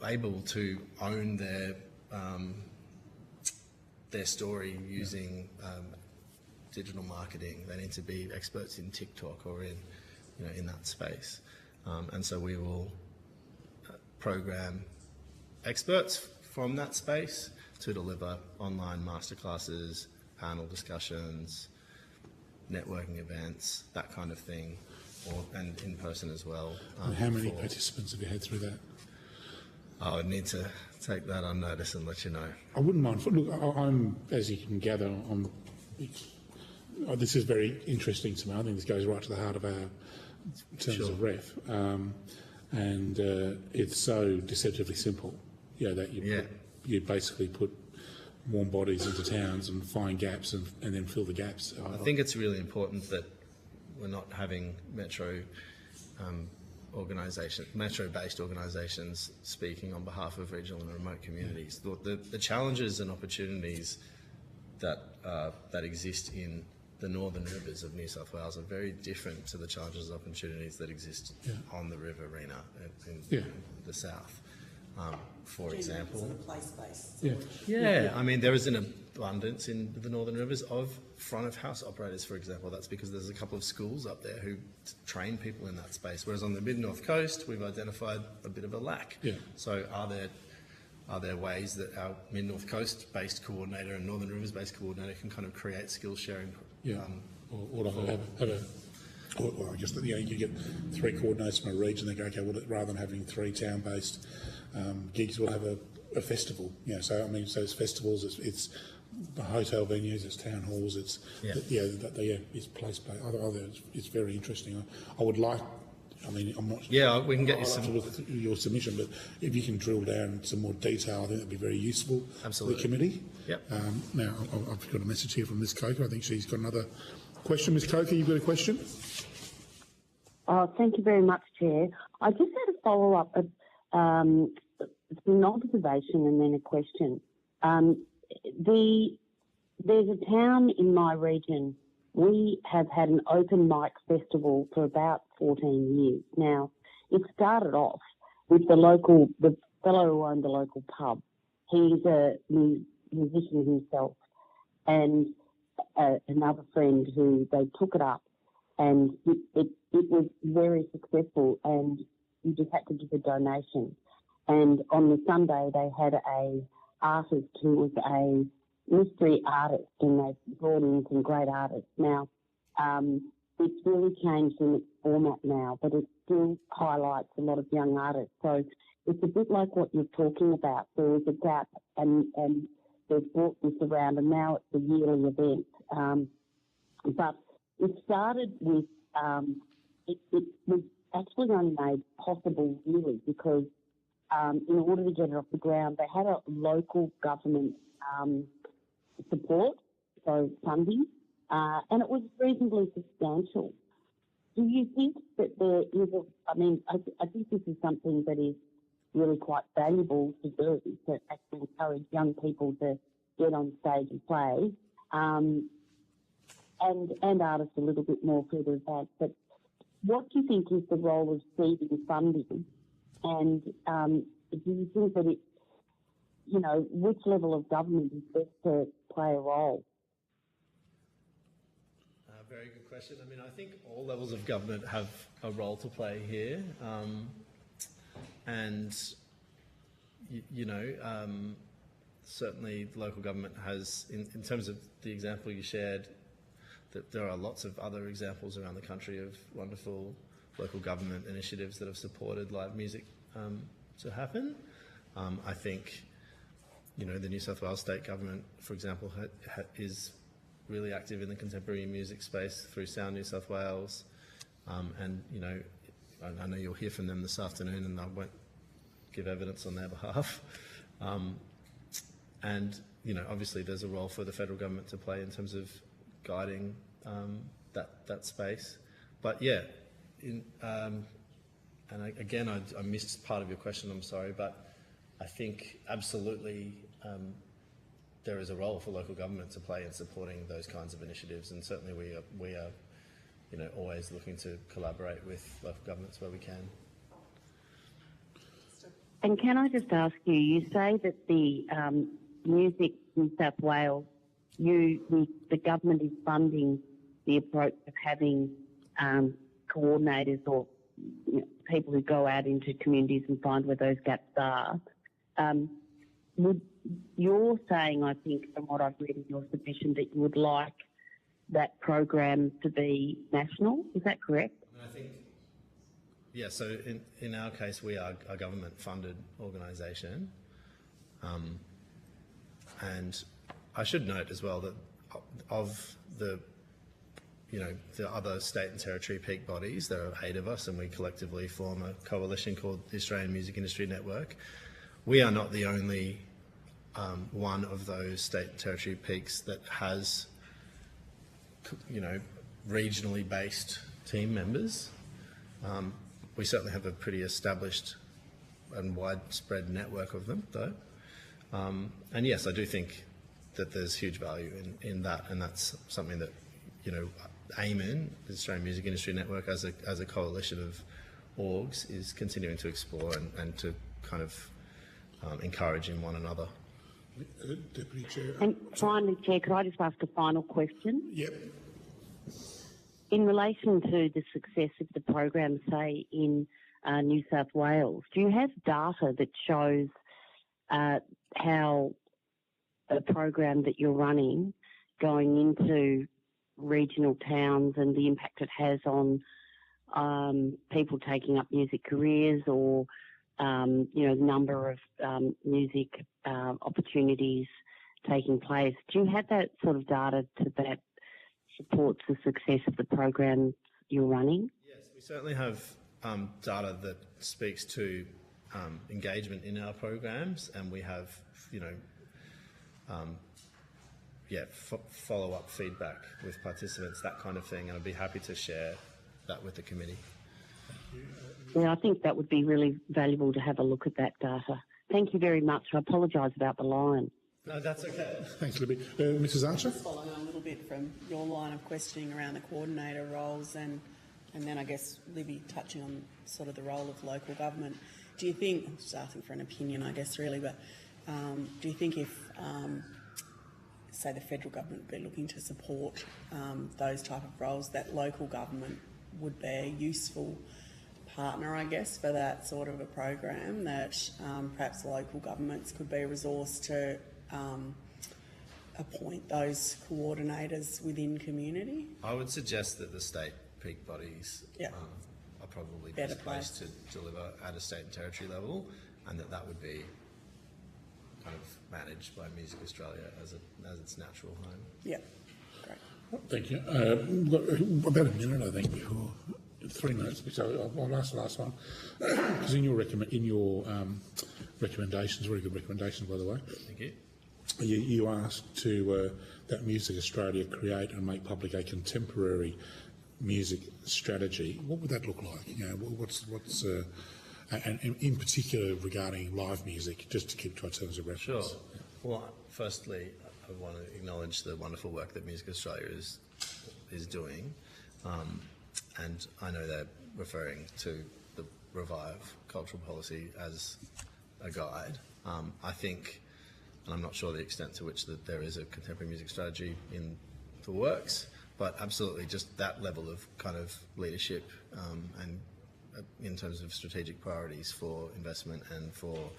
able to own their story using digital marketing. They need to be experts in TikTok or in that space, and so we will program experts from that space to deliver online masterclasses, panel discussions, networking events, that kind of thing, and in person as well. And how many participants have you had through that? I would need to take that on notice and let you know. I wouldn't mind. Look, I'm, as you can gather, this is very interesting to me. I think this goes right to the heart of our terms of ref, and it's so deceptively simple. That you basically put warm bodies into towns and find gaps and then fill the gaps. I think it's really important that we're not having metro-based organisations speaking on behalf of regional and remote communities. The challenges and opportunities that exist in the northern rivers of New South Wales are very different to the challenges and opportunities that exist on the riverina in the south. For example, I mean, there is an abundance in the northern rivers of front of house operators, for example. That's because there's a couple of schools up there who train people in that space, whereas on the mid-north coast we've identified a bit of a lack. So are there ways that our mid-north coast based coordinator and northern rivers based coordinator can kind of create skills sharing? Or I guess that you get 3 coordinators from a region. They go, okay, well, rather than having 3 town-based gigs, we'll have a festival. So I mean, so it's festivals, it's hotel venues, it's town halls, it's it's place-based. It's very interesting. I would like. I mean, I'm not. We can get you some. To look at your submission, but if you can drill down some more detail, I think that'd be very useful for the committee. Now, I've got a message here from Ms. Coker. I think she's got another question. Ms. Coker, you've got a question? Thank you very much, Chair. I just had a follow-up, an observation and then a question. There's a town in my region. We have had an open mic festival for about 14 years. Now, it started off with the fellow who owned the local pub. He's a musician himself, and another friend who they took it up, and it was very successful, and you just had to give a donation. And on the Sunday, they had a artist who was a mystery artist, and they brought in some great artists. Now, it's really changed in its format now, but it still highlights a lot of young artists. So it's a bit like what you're talking about. There was a gap, and they've brought this around, and now it's a yearly event. But it started with, it was actually only made possible really because in order to get it off the ground, they had a local government support, so funding, and it was reasonably substantial. Do you think that there is I think this is something that is really quite valuable to do, to actually encourage young people to get on stage and play, and artists a little bit more further advanced. But what do you think is the role of seeding funding, and do you think that which level of government is best to play a role? Very good question. I mean, I think all levels of government have a role to play here, and certainly local government has, in terms of the example you shared, that there are lots of other examples around the country of wonderful local government initiatives that have supported live music to happen. I think, the New South Wales State Government, for example, is really active in the contemporary music space through Sound New South Wales, and I know you'll hear from them this afternoon, and I won't give evidence on their behalf. And obviously there's a role for the federal government to play in terms of guiding that space. But yeah, I missed part of your question, I'm sorry, but I think absolutely there is a role for local government to play in supporting those kinds of initiatives, and certainly we are always looking to collaborate with local governments where we can. And can I just ask you, you say that the Music New South Wales, the government is funding the approach of having coordinators or people who go out into communities and find where those gaps are. You're saying, I think, from what I've read in your submission, that you would like that program to be national. Is that correct? I think, yeah, so in our case, we are a government-funded organisation. And I should note as well that of the other state and territory peak bodies, there are 8 of us, and we collectively form a coalition called the Australian Music Industry Network. We are not the only one of those state and territory peaks that has, regionally based team members. We certainly have a pretty established and widespread network of them, though. And yes, I do think that there's huge value in that, and that's something that AMIN, the Australian Music Industry Network, as a coalition of orgs, is continuing to explore and to kind of encourage in one another. Deputy Chair. And finally, Chair, could I just ask a final question? Yep. In relation to the success of the program, say in New South Wales, do you have data that shows how a program that you're running going into regional towns and the impact it has on people taking up music careers or the number of music opportunities taking place? Do you have that sort of data that supports the success of the program you're running? Yes, we certainly have data that speaks to engagement in our programs, and we have, follow-up feedback with participants, that kind of thing, and I'd be happy to share that with the committee. Yeah, I think that would be really valuable to have a look at that data. Thank you very much. I apologise about the line. No, that's okay. Thanks, Libby. Mrs. Archer? Just following on a little bit from your line of questioning around the coordinator roles and then I guess Libby touching on sort of the role of local government. Do you think, I'm just asking for an opinion I guess really, but do you think if, say the federal government would be looking to support those type of roles, that local government would be a useful partner, I guess, for that sort of a program, that perhaps local governments could be a resource to appoint those coordinators within community? I would suggest that the state peak bodies are probably better best placed to deliver at a state and territory level, and that would be kind of managed by Music Australia as its natural home. Yeah, great. Thank you. About a minute, I think, before 3 minutes. So I'll ask the last one, because in your recommendations, very good recommendations, by the way. Thank you. You asked to that Music Australia create and make public a contemporary music strategy. What would that look like? What's and in particular regarding live music, just to keep to our terms of reference. Sure. Well, firstly, I want to acknowledge the wonderful work that Music Australia is doing, and I know they're referring to the Revive cultural policy as a guide. I think, and I'm not sure the extent to which that there is a contemporary music strategy in the works, but absolutely just that level of kind of leadership and in terms of strategic priorities for investment and for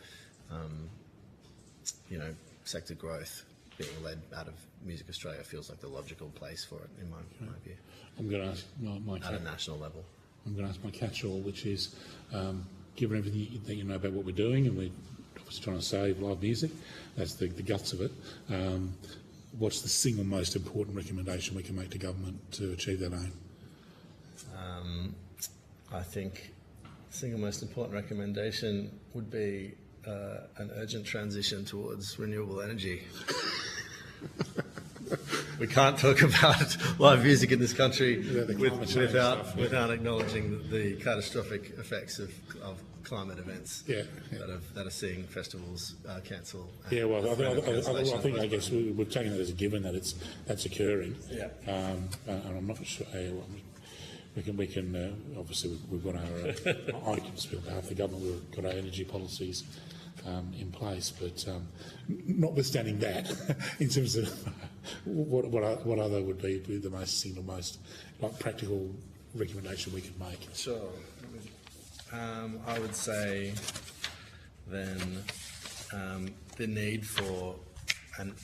sector growth being led out of Music Australia feels like the logical place for it in my view. I'm going to ask my at a national level. I'm going to ask my catch-all, which is, given everything that you know about what we're doing, and we're obviously trying to save live music, that's the guts of it. What's the single most important recommendation we can make to government to achieve that aim? I think the single most important recommendation would be an urgent transition towards renewable energy. We can't talk about live music in this country without acknowledging the catastrophic effects of climate events that are seeing festivals cancel. Yeah, well, I guess we've taken that as a given that that's occurring. Yeah. And I'm not sure. We can obviously we've got our I can speak on behalf of the government. We've got our energy policies in place, but notwithstanding that, in terms of what other would be the single most practical recommendation we could make? Sure. I would say then the need for, and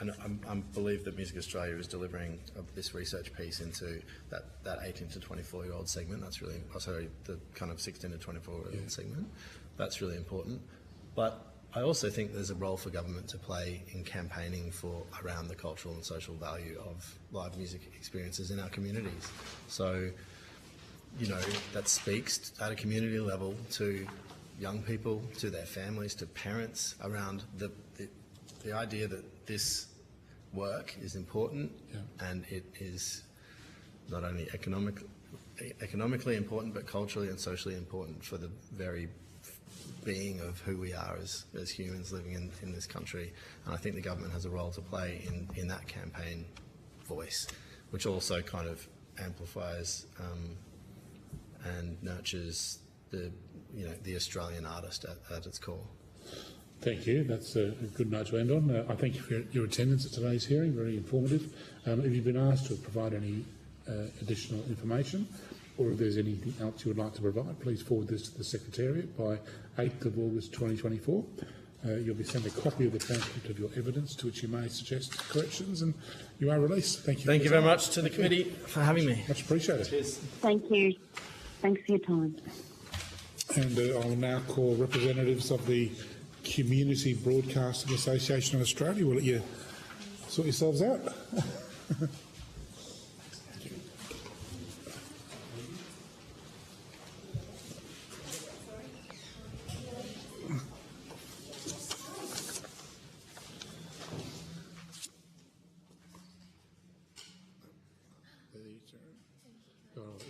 I believe that Music Australia is delivering this research piece into that 18 to 24-year-old segment. That's really, the kind of 16 to 24-year-old segment. That's really important. But I also think there's a role for government to play in campaigning around the cultural and social value of live music experiences in our communities. So, that speaks at a community level to young people, to their families, to parents around the idea that this work is important and it is not only economically important but culturally and socially important for the very being of who we are as humans living in this country. And I think the government has a role to play in that campaign voice. which also kind of amplifies and nurtures the Australian artist at its core. Thank you. That's a good note to end on. I thank you for your attendance at today's hearing, very informative. If you've been asked to provide any additional information, or if there's anything else you would like to provide, please forward this to the Secretariat by 8th of August 2024. You'll be sent a copy of the transcript of your evidence to which you may suggest corrections, and you are released. Thank you. Thank you very much to the committee for having me. Much appreciated. Cheers. Thank you. Thanks for your time. And I will now call representatives of the Community Broadcasting Association of Australia. We'll let you sort yourselves out.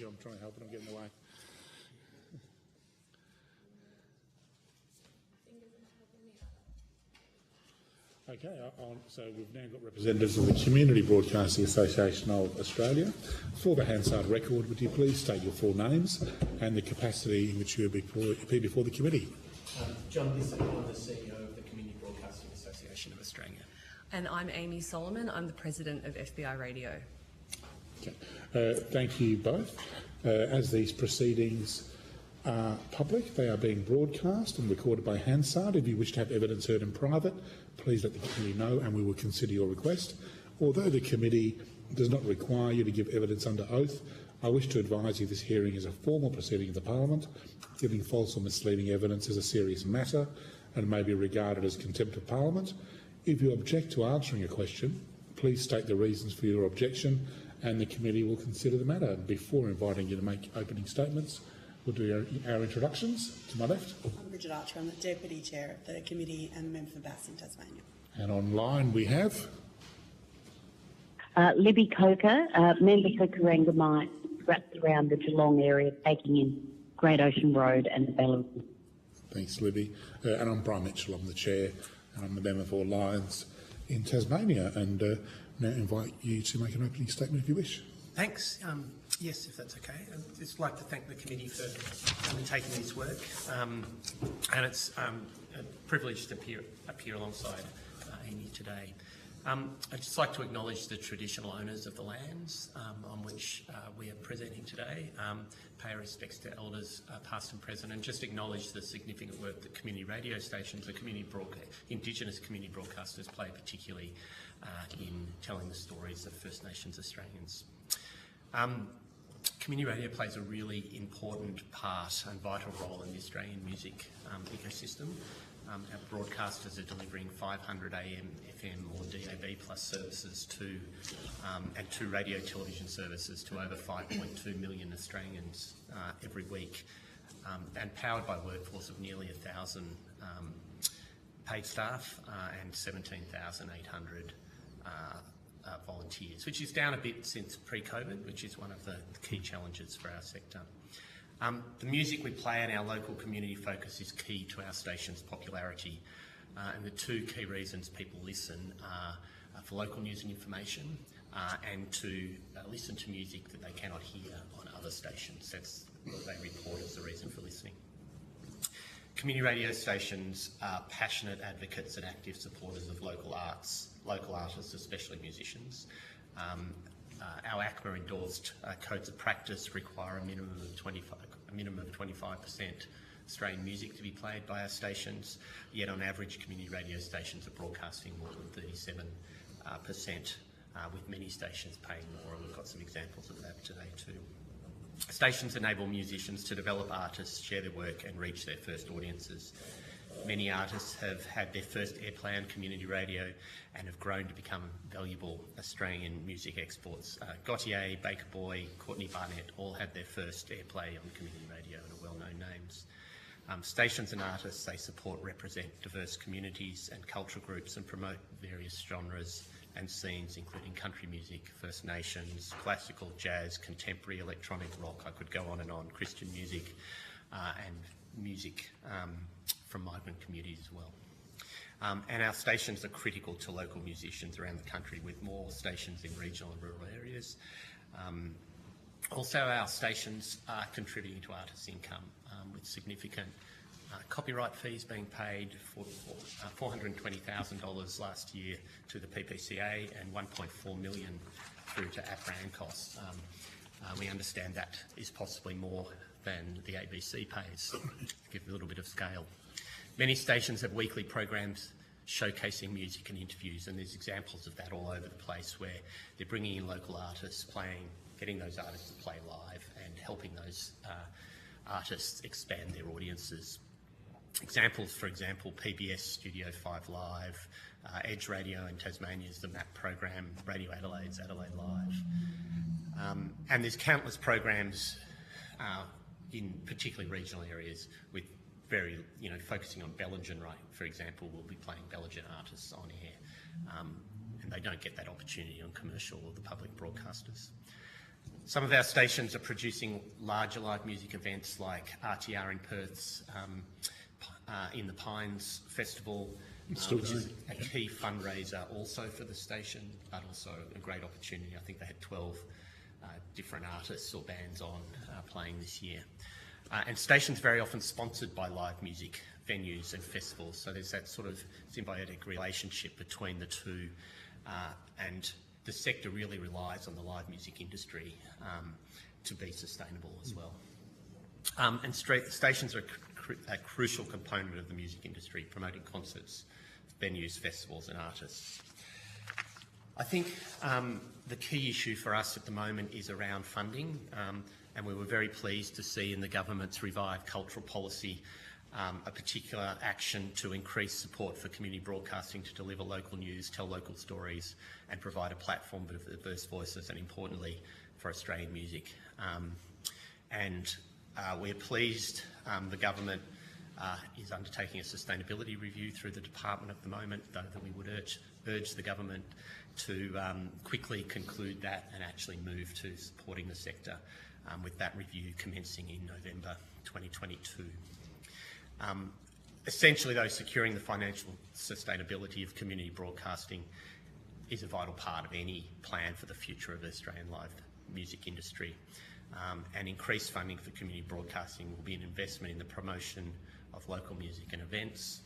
I'm trying to help it, I'm getting away. Okay, so we've now got representatives of the Community Broadcasting Association of Australia. For the Hansard record, would you please state your full names and the capacity in which you appear before the committee? John Bissett, I'm the CEO of the Community Broadcasting Association of Australia. And I'm Amy Solomon, I'm the President of FBI Radio. Okay. Thank you both. As these proceedings are public, they are being broadcast and recorded by Hansard. If you wish to have evidence heard in private, please let the committee know and we will consider your request. Although the committee does not require you to give evidence under oath, I wish to advise you this hearing is a formal proceeding of the Parliament. Giving false or misleading evidence is a serious matter and may be regarded as contempt of Parliament. If you object to answering a question, please state the reasons for your objection and the committee will consider the matter. Before inviting you to make opening statements, we'll do our introductions. To my left. I'm Bridget Archer. I'm the Deputy Chair of the committee and a member for Bass in Tasmania. And online we have Libby Coker, member for Corangamite, wrapped around the Geelong area, taking in Great Ocean Road and the Belarus. Thanks, Libby. And I'm Brian Mitchell. I'm the Chair and I'm the member for Lions in Tasmania. And now invite you to make an opening statement if you wish. Thanks. Yes, if that's okay. I'd just like to thank the committee for undertaking this work. And it's a privilege to appear alongside Amy today. I'd just like to acknowledge the traditional owners of the lands on which we are presenting today, pay our respects to elders past and present, and just acknowledge the significant work that community radio stations, the Indigenous community broadcasters play, particularly in telling the stories of First Nations Australians. Community radio plays a really important part and vital role in the Australian music ecosystem. Our broadcasters are delivering 500 AM, FM or DAB plus services to and 2 radio television services to over 5.2 million Australians every week, and powered by a workforce of nearly 1,000 paid staff and 17,800 volunteers, which is down a bit since pre-COVID, which is one of the key challenges for our sector. The music we play and our local community focus is key to our station's popularity, and the 2 key reasons people listen are for local news and information and to listen to music that they cannot hear on other stations. That's what they report as the reason for listening. Community radio stations are passionate advocates and active supporters of local artists, especially musicians. Our ACMA endorsed codes of practice require a minimum of 25% Australian music to be played by our stations, yet on average community radio stations are broadcasting more than 37%, with many stations paying more, and we've got some examples of that today too. Stations enable musicians to develop artists, share their work and reach their first audiences. Many artists have had their first airplay on community radio and have grown to become valuable Australian music exports. Gautier, Baker Boy, Courtney Barnett all had their first airplay on community radio and are well-known names. Stations and artists they support represent diverse communities and cultural groups and promote various genres and scenes, including country music, First Nations, classical, jazz, contemporary, electronic, rock. I could go on and on, Christian music and music from migrant communities as well. And our stations are critical to local musicians around the country, with more stations in regional and rural areas. Also, our stations are contributing to artists' income, with significant copyright fees being paid for $420,000 last year to the PPCA and $1.4 million through to APRA ANCOS. We understand that is possibly more than the ABC pays, to give a little bit of scale. Many stations have weekly programs showcasing music and interviews, and there's examples of that all over the place, where they're bringing in local artists, getting those artists to play live and helping those artists expand their audiences. Examples, for example, PBS Studio 5 Live, Edge Radio in Tasmania's The MAP program, Radio Adelaide's Adelaide Live. And there's countless programs in particularly regional areas with focusing on Bellingen, right? For example, we'll be playing Bellingen artists on air, and they don't get that opportunity on commercial or the public broadcasters. Some of our stations are producing larger live music events like RTR in Perth's In the Pines Festival, which is a key fundraiser also for the station, but also a great opportunity. I think they had 12 different artists or bands on playing this year. And stations very often sponsored by live music venues and festivals, so there's that sort of symbiotic relationship between the two, and the sector really relies on the live music industry to be sustainable as well. And stations are a crucial component of the music industry, promoting concerts, venues, festivals and artists. I think the key issue for us at the moment is around funding, and we were very pleased to see in the government's revived cultural policy a particular action to increase support for community broadcasting to deliver local news, tell local stories and provide a platform for diverse voices, and importantly for Australian music. We're pleased the government is undertaking a sustainability review through the department at the moment, though that we would urge the government to quickly conclude that and actually move to supporting the sector, with that review commencing in November 2022. Essentially, though, securing the financial sustainability of community broadcasting is a vital part of any plan for the future of the Australian live music industry. And increased funding for community broadcasting will be an investment in the promotion of local music and events,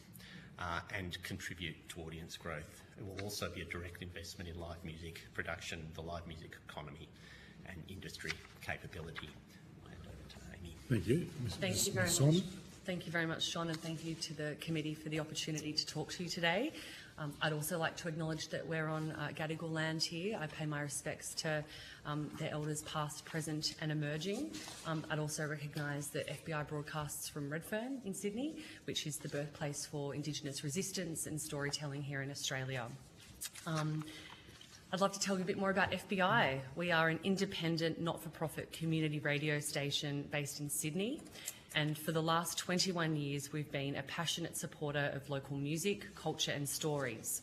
and contribute to audience growth. It will also be a direct investment in live music production, the live music economy and industry capability. I'll hand over to Amy. Thank you. Thank you very much. Thank you very much, Sean, and thank you to the committee for the opportunity to talk to you today. I'd also like to acknowledge that we're on Gadigal land here. I pay my respects to their elders past, present and emerging. I'd also recognise that FBI broadcasts from Redfern in Sydney, which is the birthplace for Indigenous resistance and storytelling here in Australia. I'd love to tell you a bit more about FBI. We are an independent, not-for-profit community radio station based in Sydney. And for the last 21 years, we've been a passionate supporter of local music, culture and stories.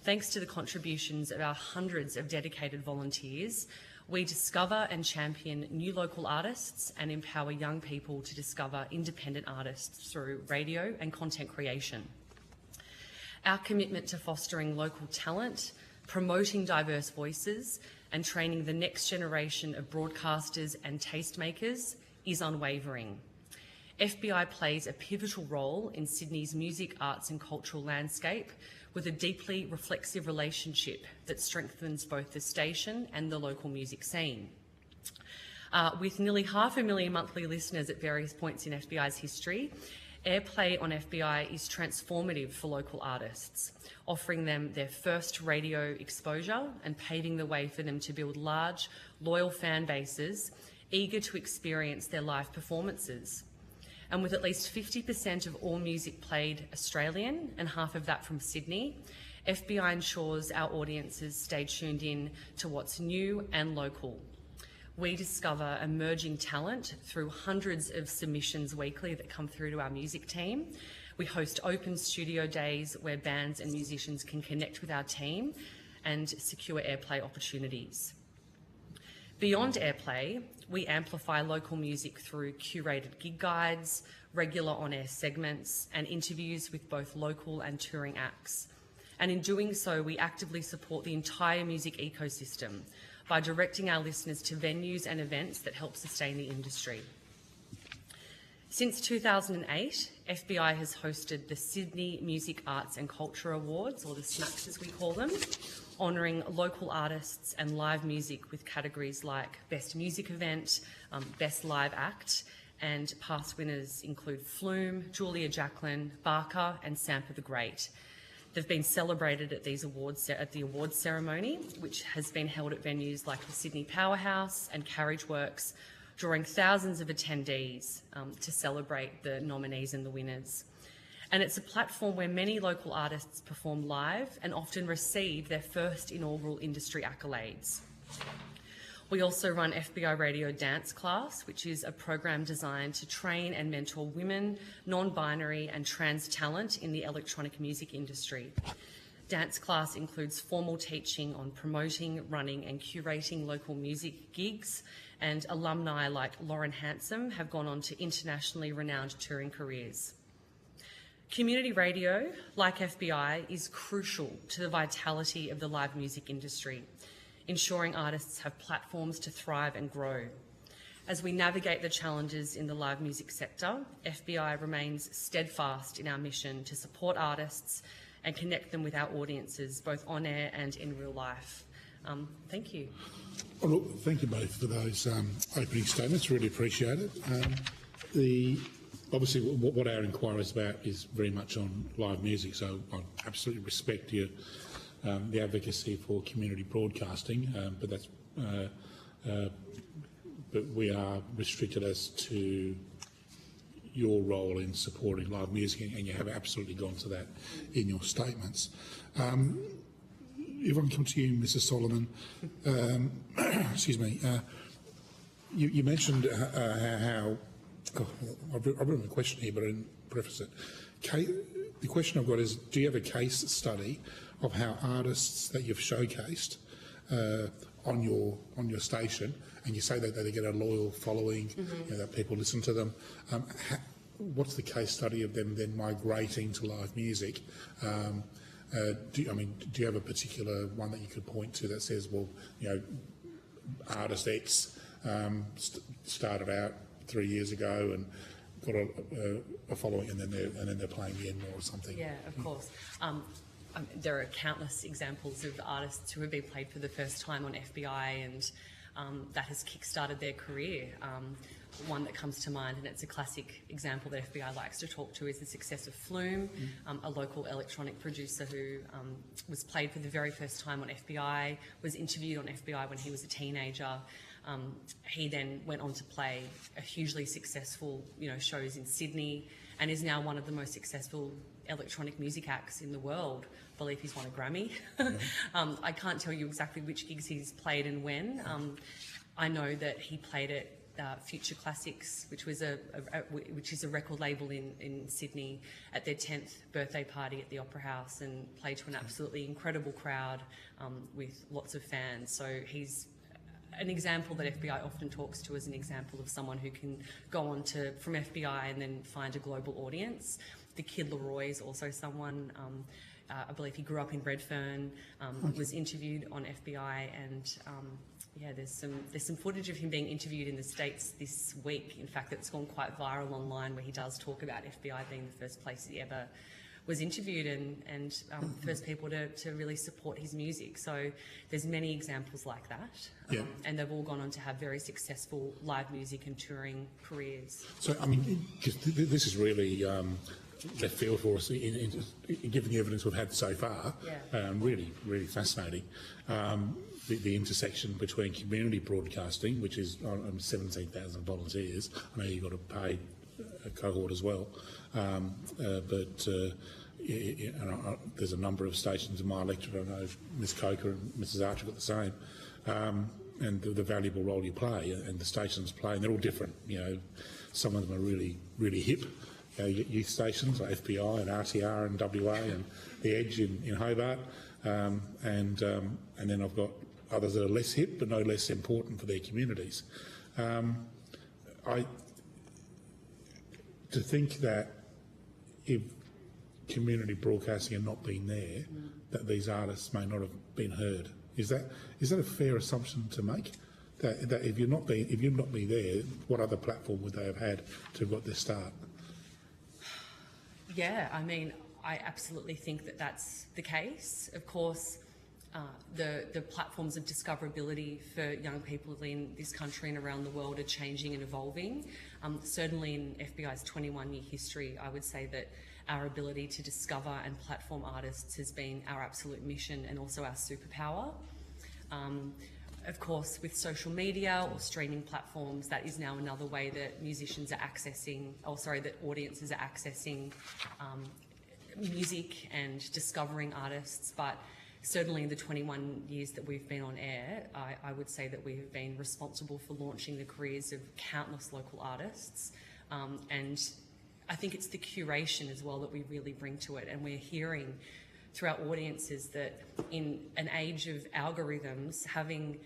Thanks to the contributions of our hundreds of dedicated volunteers, we discover and champion new local artists and empower young people to discover independent artists through radio and content creation. Our commitment to fostering local talent, promoting diverse voices and training the next generation of broadcasters and tastemakers is unwavering. FBI plays a pivotal role in Sydney's music, arts and cultural landscape, with a deeply reflexive relationship that strengthens both the station and the local music scene. With nearly 500,000 monthly listeners at various points in FBI's history, airplay on FBI is transformative for local artists, offering them their first radio exposure and paving the way for them to build large, loyal fan bases eager to experience their live performances. And with at least 50% of all music played Australian and half of that from Sydney, FBI ensures our audiences stay tuned in to what's new and local. We discover emerging talent through hundreds of submissions weekly that come through to our music team. We host open studio days where bands and musicians can connect with our team and secure airplay opportunities. Beyond airplay, We amplify local music through curated gig guides, regular on-air segments, and interviews with both local and touring acts. And in doing so, we actively support the entire music ecosystem by directing our listeners to venues and events that help sustain the industry. Since 2008, FBI has hosted the Sydney Music Arts and Culture Awards, or the SMACs as we call them, honouring local artists and live music with categories like Best Music Event, Best Live Act, and past winners include Flume, Julia Jacklin, Barker and Sampa the Great. They've been celebrated at these awards at the awards ceremony, which has been held at venues like the Sydney Powerhouse and Carriage Works, drawing thousands of attendees to celebrate the nominees and the winners. And it's a platform where many local artists perform live and often receive their first inaugural industry accolades. We also run FBI Radio Dance Class, which is a program designed to train and mentor women, non-binary and trans talent in the electronic music industry. Dance Class includes formal teaching on promoting, running and curating local music gigs, and alumni like Lauren Handsome have gone on to internationally renowned touring careers. Community radio, like FBI, is crucial to the vitality of the live music industry, ensuring artists have platforms to thrive and grow. As we navigate the challenges in the live music sector, FBI remains steadfast in our mission to support artists and connect them with our audiences, both on air and in real life. Thank you. Well, look, thank you both for those opening statements. Really appreciate it. Obviously, what our inquiry is about is very much on live music, so I absolutely respect your the advocacy for community broadcasting, but we are restricted as to your role in supporting live music, and you have absolutely gone to that in your statements. If I can come to you, Mrs. Solomon, excuse me, you mentioned how, I've written a question here, but I didn't preface it. The question I've got is, do you have a case study of how artists that you've showcased on your station, and you say that they get a loyal following, that people listen to them, what's the case study of them then migrating to live music? Do you have a particular one that you could point to that says, well, artist X started out 3 years ago and got a following, and then they're playing the Enmore or something? Yeah, of course. There are countless examples of artists who have been played for the first time on FBI, and that has kick-started their career. One that comes to mind, and it's a classic example that FBI likes to talk to, is the success of Flume, a local electronic producer who was played for the very first time on FBI, was interviewed on FBI when he was a teenager. He then went on to play a hugely successful, shows in Sydney, and is now one of the most successful electronic music acts in the world. I believe he's won a Grammy. I can't tell you exactly which gigs he's played and when. I know that he played at Future Classics, which is a record label in Sydney, at their 10th birthday party at the Opera House, and played to an absolutely incredible crowd with lots of fans. So he's an example that FBI often talks to as an example of someone who can go on from FBI and then find a global audience. The Kid Laroi is also someone, I believe he grew up in Redfern, was interviewed on FBI, and there's some footage of him being interviewed in the States this week. In fact, it's gone quite viral online, where he does talk about FBI being the first place he ever was interviewed, and first people to really support his music. So there's many examples like that, and they've all gone on to have very successful live music and touring careers. So, this is really left field for us, given the evidence we've had so far. Really, really fascinating. The intersection between community broadcasting, which is 17,000 volunteers. I know you've got a paid cohort as well, but there's a number of stations in my electorate. I know Ms Coker and Mrs Archer got the same, and the valuable role you play, and the stations play, and they're all different. Some of them are really, really hip. Youth stations like FBI and RTR and WA and The Edge in Hobart, and then I've got others that are less hip but no less important for their communities. To think that if community broadcasting had not been there, that these artists may not have been heard. Is that a fair assumption to make? That if you've not been there, what other platform would they have had to have got their start? Yeah, I mean, I absolutely think that that's the case. Of course, the platforms of discoverability for young people in this country and around the world are changing and evolving. Certainly in FBI's 21-year history, I would say that our ability to discover and platform artists has been our absolute mission and also our superpower. Of course, with social media or streaming platforms, that is now another way that musicians are accessing, that audiences are accessing music and discovering artists. But certainly in the 21 years that we've been on air, I would say that we have been responsible for launching the careers of countless local artists. And I think it's the curation as well that we really bring to it. And we're hearing through our audiences that in an age of algorithms, having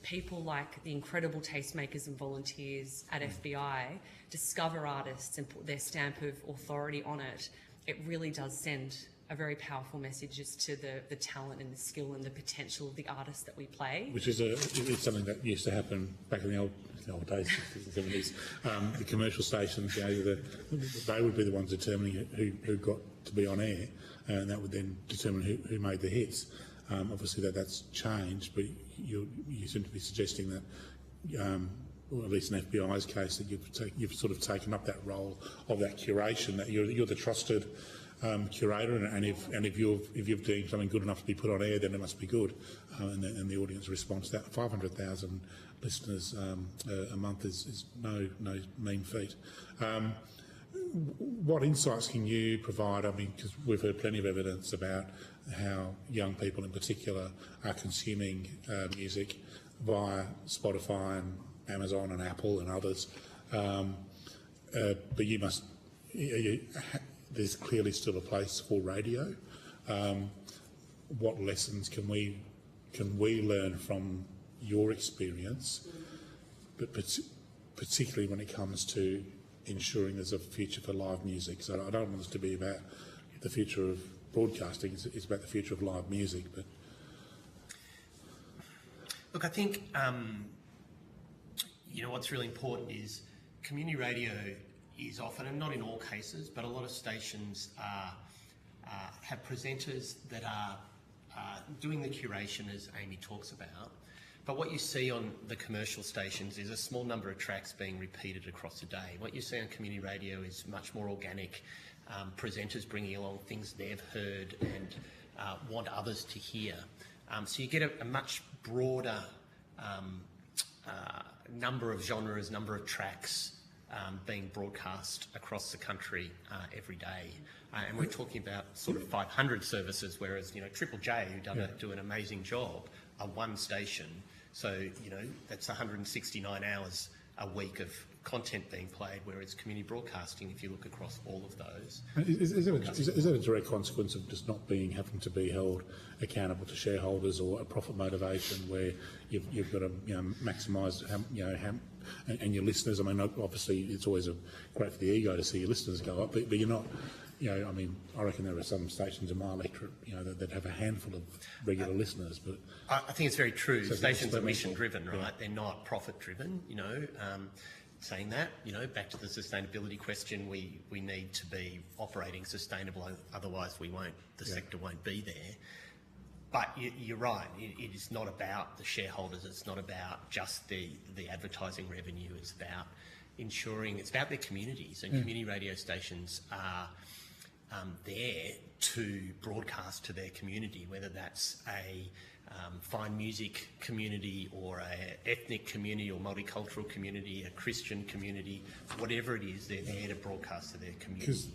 people like the incredible tastemakers and volunteers at FBI discover artists and put their stamp of authority on it, it really does send a very powerful message as to the talent and the skill and the potential of the artists that we play. Which is it's something that used to happen back in the old days, 60s and 70s. The commercial stations, they would be the ones determining who got to be on air, and that would then determine who made the hits. Obviously that's changed, but you seem to be suggesting that, or at least in FBI's case, that you've sort of taken up that role of that curation, that you're the trusted curator, and if you've deemed something good enough to be put on air, then it must be good, and the audience responds to that. 500,000 listeners a month is no mean feat. What insights can you provide? I mean, because we've heard plenty of evidence about how young people in particular are consuming music via Spotify and Amazon and Apple and others. But there's clearly still a place for radio. What lessons can we learn from your experience, but particularly when it comes to ensuring there's a future for live music? So I don't want this to be about the future of broadcasting, it's about the future of live music. But look, I think what's really important is community radio is often, and not in all cases, but a lot of stations have presenters that are doing the curation, as Amy talks about. But what you see on the commercial stations is a small number of tracks being repeated across a day. What you see on community radio is much more organic, presenters bringing along things they've heard and want others to hear. So you get a much broader number of genres, number of tracks being broadcast across the country every day. And we're talking about sort of 500 services, whereas, Triple J, who do an amazing job, are one station. So, that's 169 hours a week of content being played, whereas community broadcasting, if you look across all of those... Is that a direct consequence of just not having to be held accountable to shareholders or a profit motivation, where you've got to maximise and your listeners? I mean, obviously it's always great for the ego to see your listeners go up, but you're not... I mean, I reckon there are some stations in my electorate, that have a handful of regular listeners. But I think it's very true. So stations are mission-driven, right? Yeah. They're not profit-driven. Saying that, back to the sustainability question, we need to be operating sustainable. Otherwise, the sector won't be there. But you're right. It is not about the shareholders. It's not about just the advertising revenue. It's about ensuring. It's about their communities, and community radio stations are there to broadcast to their community, whether that's a fine music community or an ethnic community or multicultural community, a Christian community, whatever it is, they're there to broadcast to their community. Because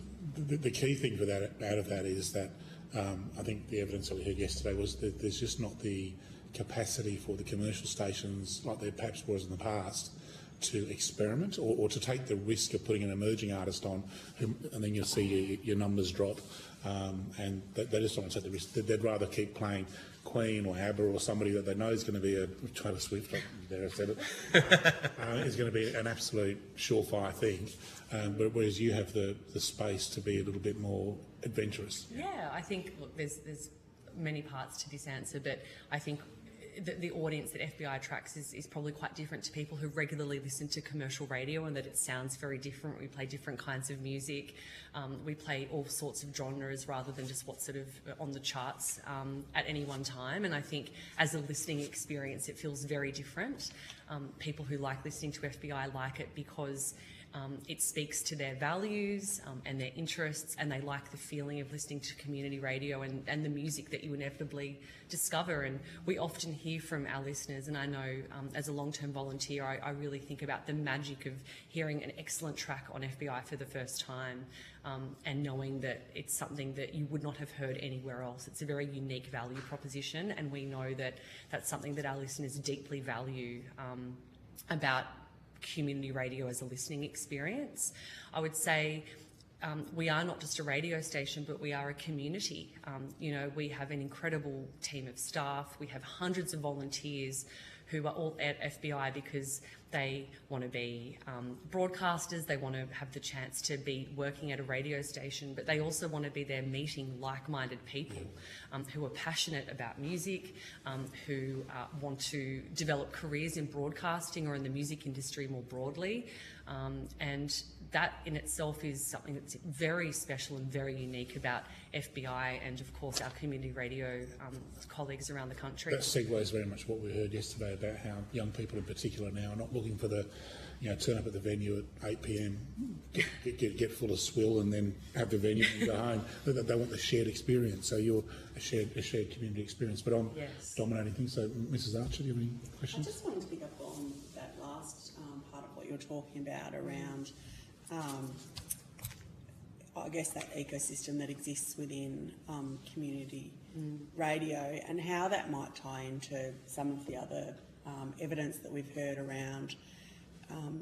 the key thing out of that is that I think the evidence that we heard yesterday was that there's just not the capacity for the commercial stations, like there perhaps was in the past, to experiment or to take the risk of putting an emerging artist on, and then you'll see your numbers drop, and they just don't want to take the risk. They'd rather keep playing Queen or ABBA or somebody that they know is going to be a Taylor Swift, there I said it, is going to be an absolute surefire thing. But whereas you have the space to be a little bit more adventurous. Yeah, I think, look, there's many parts to this answer, but I think the audience that FBI attracts is probably quite different to people who regularly listen to commercial radio, and that it sounds very different. We play different kinds of music. We play all sorts of genres rather than just what's sort of on the charts at any one time. And I think as a listening experience, it feels very different. People who like listening to FBI like it because it speaks to their values and their interests, and they like the feeling of listening to community radio and the music that you inevitably discover. And we often hear from our listeners, and I know as a long-term volunteer, I really think about the magic of hearing an excellent track on FBI for the first time and knowing that it's something that you would not have heard anywhere else. It's a very unique value proposition, and we know that that's something that our listeners deeply value about community radio as a listening experience. I would say we are not just a radio station, but we are a community. You know, we have an incredible team of staff. We have hundreds of volunteers who are all at FBI because they want to be broadcasters, they want to have the chance to be working at a radio station, but they also want to be there meeting like-minded people who are passionate about music, who want to develop careers in broadcasting or in the music industry more broadly. And that in itself is something that's very special and very unique about FBI and, of course, our community radio colleagues around the country. That segues very much what we heard yesterday about how young people in particular now are not looking for the, you know, turn up at the venue at 8 p.m, get full of swill and then have the venue and go home. They want the shared experience. So you're a shared community experience. But I'm dominating things. So, Mrs. Archer, do you have any questions? I just wanted to pick up on that last part of what you're talking about around, I guess, that ecosystem that exists within community radio, and how that might tie into some of the other evidence that we've heard around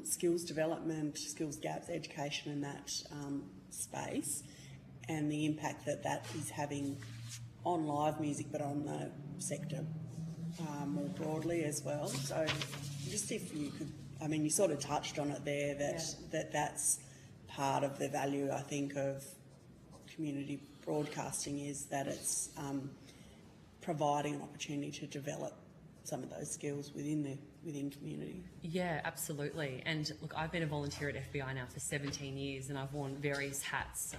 skills development, skills gaps, education in that space, and the impact that that is having on live music, but on the sector more broadly as well. So just if you could, I mean, you sort of touched on it there, that's part of the value, I think, of community broadcasting, is that it's providing an opportunity to develop some of those skills within community. Yeah, absolutely. And look, I've been a volunteer at FBI now for 17 years, and I've worn various hats.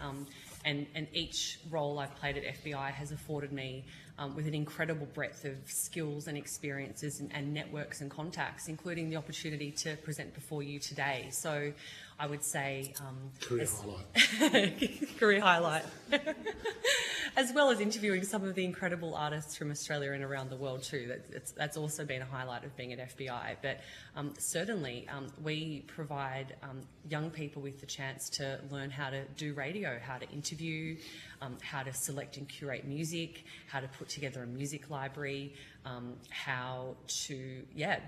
And each role I've played at FBI has afforded me with an incredible breadth of skills and experiences and networks and contacts, including the opportunity to present before you today. So I would say... career highlight. Career highlight. As well as interviewing some of the incredible artists from Australia and around the world too. That's also been a highlight of being at FBI. But certainly we provide young people with the chance to learn how to do radio, how to interview, how to select and curate music, how to put together a music library, how to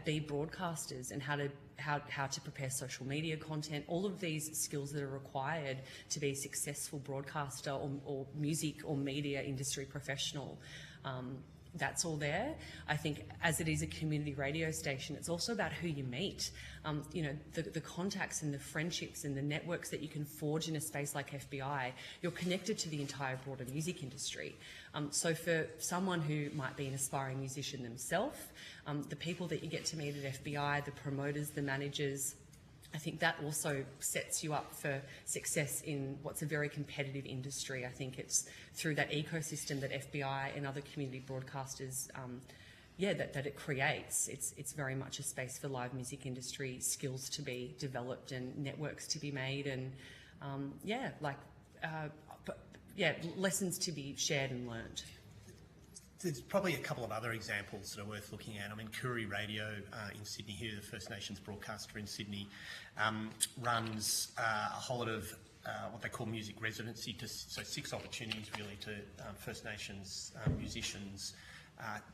be broadcasters, and how to prepare social media content. All of these skills that are required to be a successful broadcaster or music or media industry professional. That's all there. I think as it is a community radio station, it's also about who you meet. You know, the contacts and the friendships and the networks that you can forge in a space like FBI, you're connected to the entire broader music industry. So for someone who might be an aspiring musician themselves, the people that you get to meet at FBI, the promoters, the managers, I think that also sets you up for success in what's a very competitive industry. I think it's through that ecosystem that FBI and other community broadcasters, that it creates. It's very much a space for live music industry skills to be developed and networks to be made, and lessons to be shared and learned. There's probably a couple of other examples that are worth looking at. I mean, Koori Radio in Sydney here, the First Nations broadcaster in Sydney, runs a whole lot of what they call music residency, so 6 opportunities really to First Nations musicians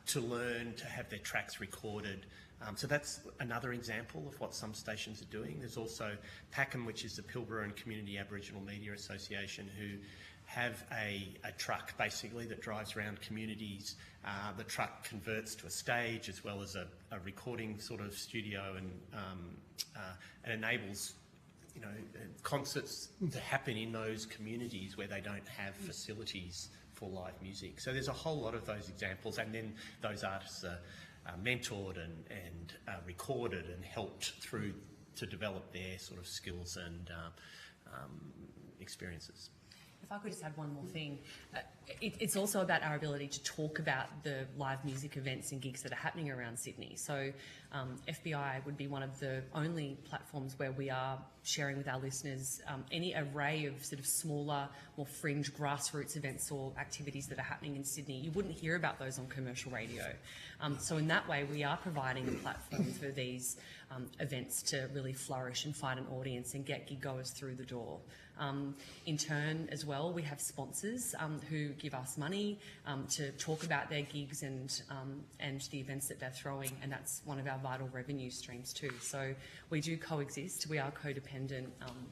to learn, to have their tracks recorded. So that's another example of what some stations are doing. There's also PACM, which is the Pilbara and Community Aboriginal Media Association, who have a truck basically that drives around communities. The truck converts to a stage as well as a recording sort of studio, and enables concerts to happen in those communities where they don't have facilities for live music. So there's a whole lot of those examples, and then those artists are mentored and recorded and helped through to develop their sort of skills and experiences. If I could just add one more thing, it's also about our ability to talk about the live music events and gigs that are happening around Sydney. So FBI would be one of the only platforms where we are sharing with our listeners any array of sort of smaller, more fringe grassroots events or activities that are happening in Sydney. You wouldn't hear about those on commercial radio. So in that way, we are providing a platform for these events to really flourish and find an audience and get gig goers through the door. In turn, as well, we have sponsors who give us money to talk about their gigs and the events that they're throwing, and that's one of our vital revenue streams too. So we do coexist, we are codependent,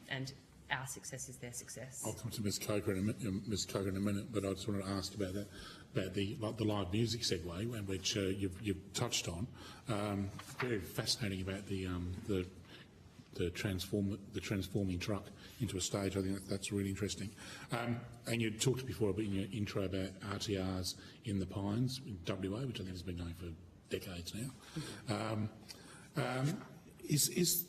and our success is their success. I'll come to Ms. Coker in a minute, but I just wanted to ask about that, about the live music segue, which you've touched on. Very fascinating about the transforming truck into a stage. I think that's really interesting. And you talked before in your intro about RTRs in the Pines in WA, which I think has been going for decades now. Is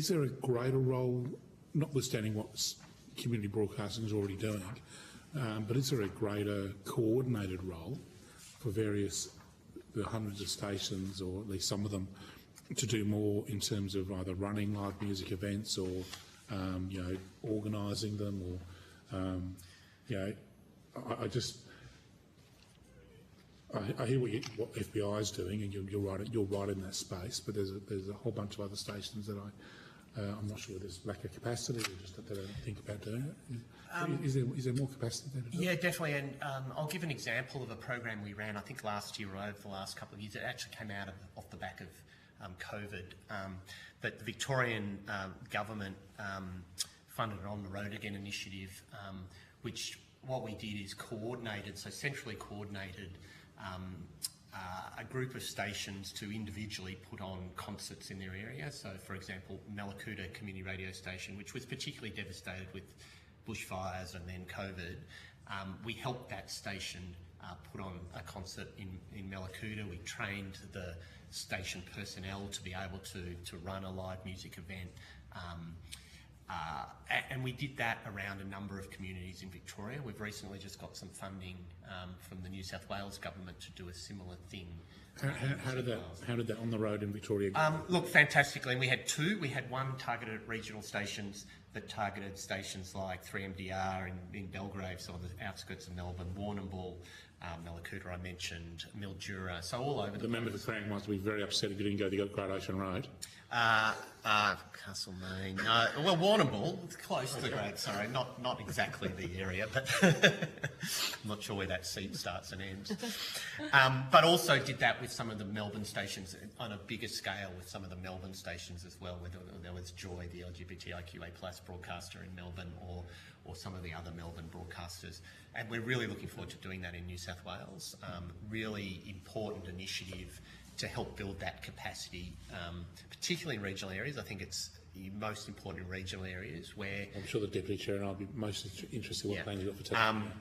there a greater role, notwithstanding what community broadcasting is already doing, but is there a greater coordinated role for the hundreds of stations, or at least some of them, to do more in terms of either running live music events or organising them, or I hear what FBI is doing, and you're right in that space. But there's a whole bunch of other stations that I'm not sure there's lack of capacity, or just that they don't think about doing it. Is there more capacity there to do? Yeah, definitely. And I'll give an example of a program we ran, I think last year or over the last couple of years. It actually came out off the back of COVID, but the Victorian government funded an On the Road Again initiative, which what we did is centrally coordinated a group of stations to individually put on concerts in their area. So, for example, Mallacoota Community Radio Station, which was particularly devastated with bushfires and then COVID, we helped that station put on a concert in Mallacoota. We trained the station personnel to be able to run a live music event. And we did that around a number of communities in Victoria. We've recently just got some funding from the New South Wales government to do a similar thing. How did that on the road in Victoria go? Look, fantastically. We had two. We had one targeted at regional stations that targeted stations like 3MDR in Belgrave, so on the outskirts of Melbourne, Warrnambool, Mallacoota I mentioned, Mildura, so all over. The members of Frank must be very upset if you didn't go the Great Ocean Road. Castlemaine. Well, Warrnambool, it's close to Great. Sorry, not exactly the area, but I'm not sure where that seat starts and ends. But also did that with some of the Melbourne stations on a bigger scale, with some of the Melbourne stations as well, whether there was Joy, the LGBTIQA+ broadcaster in Melbourne, or some of the other Melbourne broadcasters. And we're really looking forward to doing that in New South Wales. Really important initiative to help build that capacity, particularly in regional areas. I think it's most important in regional areas where... I'm sure the Deputy Chair and I'll be most interested in what plans you've got for Tasmania.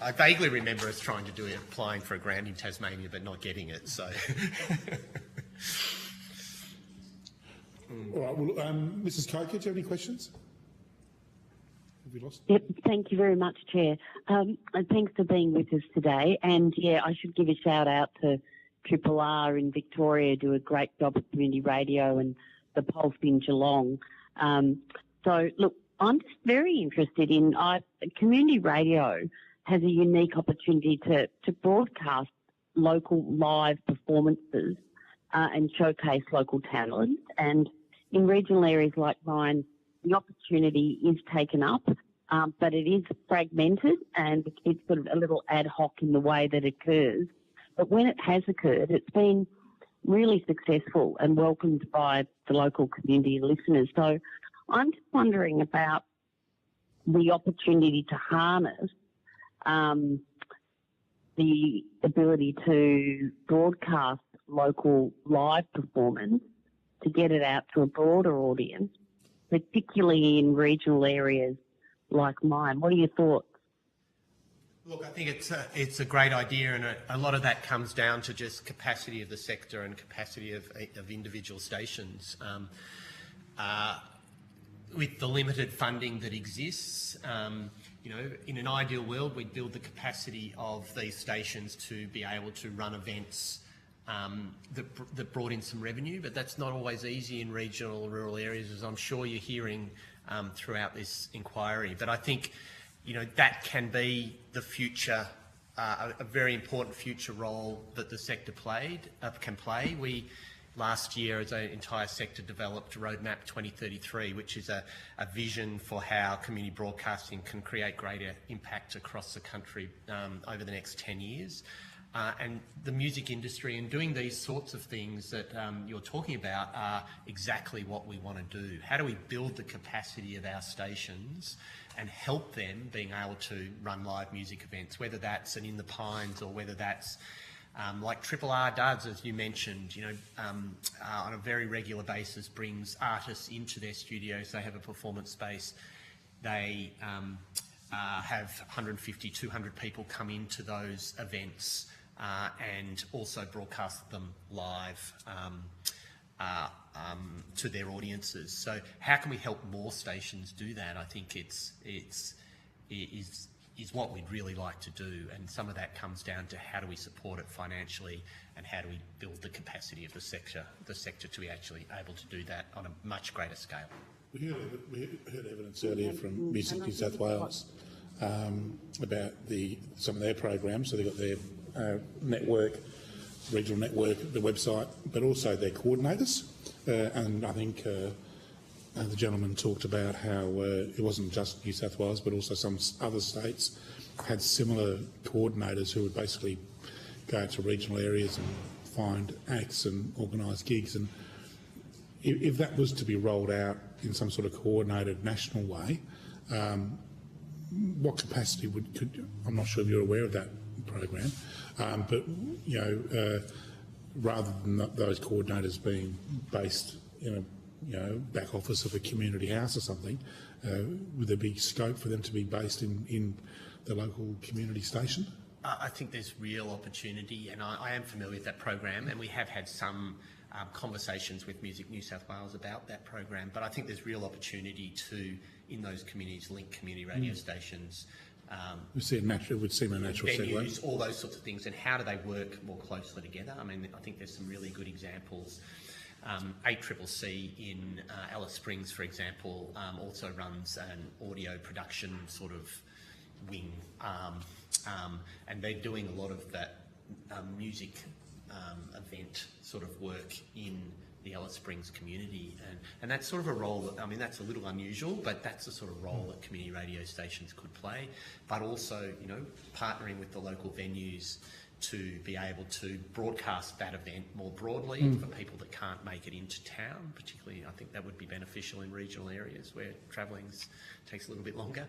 I vaguely remember us trying to do it, applying for a grant in Tasmania, but not getting it, so... All right, well, Mrs. Coker, do you have any questions? Have we lost? Yep, thank you very much, Chair. And thanks for being with us today. And yeah, I should give a shout out to Triple R in Victoria, do a great job at community radio, and the Pulse in Geelong. So look, I'm just very interested in community radio has a unique opportunity to broadcast local live performances and showcase local talent. And in regional areas like mine, the opportunity is taken up, but it is fragmented and it's sort of a little ad hoc in the way that it occurs. But when it has occurred, it's been really successful and welcomed by the local community listeners. So I'm just wondering about the opportunity to harness the ability to broadcast local live performance to get it out to a broader audience, particularly in regional areas like mine. What are your thoughts? Look, I think it's a great idea, and a lot of that comes down to just capacity of the sector and capacity of individual stations. With the limited funding that exists, you know, in an ideal world, we'd build the capacity of these stations to be able to run events that brought in some revenue, but that's not always easy in regional or rural areas, as I'm sure you're hearing throughout this inquiry. But I think, you know, that can be the future, a very important future role that the sector can play. We, last year, as an entire sector, developed Roadmap 2033, which is a vision for how community broadcasting can create greater impact across the country over the next 10 years. And the music industry and doing these sorts of things that you're talking about are exactly what we want to do. How do we build the capacity of our stations and help them being able to run live music events, whether that's an In the Pines or whether that's like Triple R does, as you mentioned, you know, on a very regular basis brings artists into their studios. They have a performance space. They have 150, 200 people come into those events and also broadcast them live to their audiences. So how can we help more stations do that? I think is what we'd really like to do, and some of that comes down to how do we support it financially and how do we build the capacity of the sector to be actually able to do that on a much greater scale. We heard evidence earlier from Music New South Wales about some of their programs. So they've got their network, regional network, the website, but also their coordinators. And I think the gentleman talked about how it wasn't just New South Wales, but also some other states had similar coordinators who would basically go to regional areas and find acts and organise gigs. And if that was to be rolled out in some sort of coordinated national way, what capacity I'm not sure if you're aware of that program, but you know, rather than those coordinators being based in a back office of a community house or something, would there be scope for them to be based in the local community station? I think there's real opportunity, and I am familiar with that program, and we have had some conversations with Music New South Wales about that program, but I think there's real opportunity to, in those communities, link community radio stations. It would seem a natural venues, segue. All those sorts of things, and how do they work more closely together? I mean, I think there's some really good examples. 8CCC in Alice Springs, for example, also runs an audio production sort of wing, and they're doing a lot of that music event sort of work in the Alice Springs community, and that's sort of a role that, I mean, that's a little unusual, but that's the sort of role that community radio stations could play, but also, you know, partnering with the local venues to be able to broadcast that event more broadly for people that can't make it into town. Particularly, I think that would be beneficial in regional areas where travelling takes a little bit longer.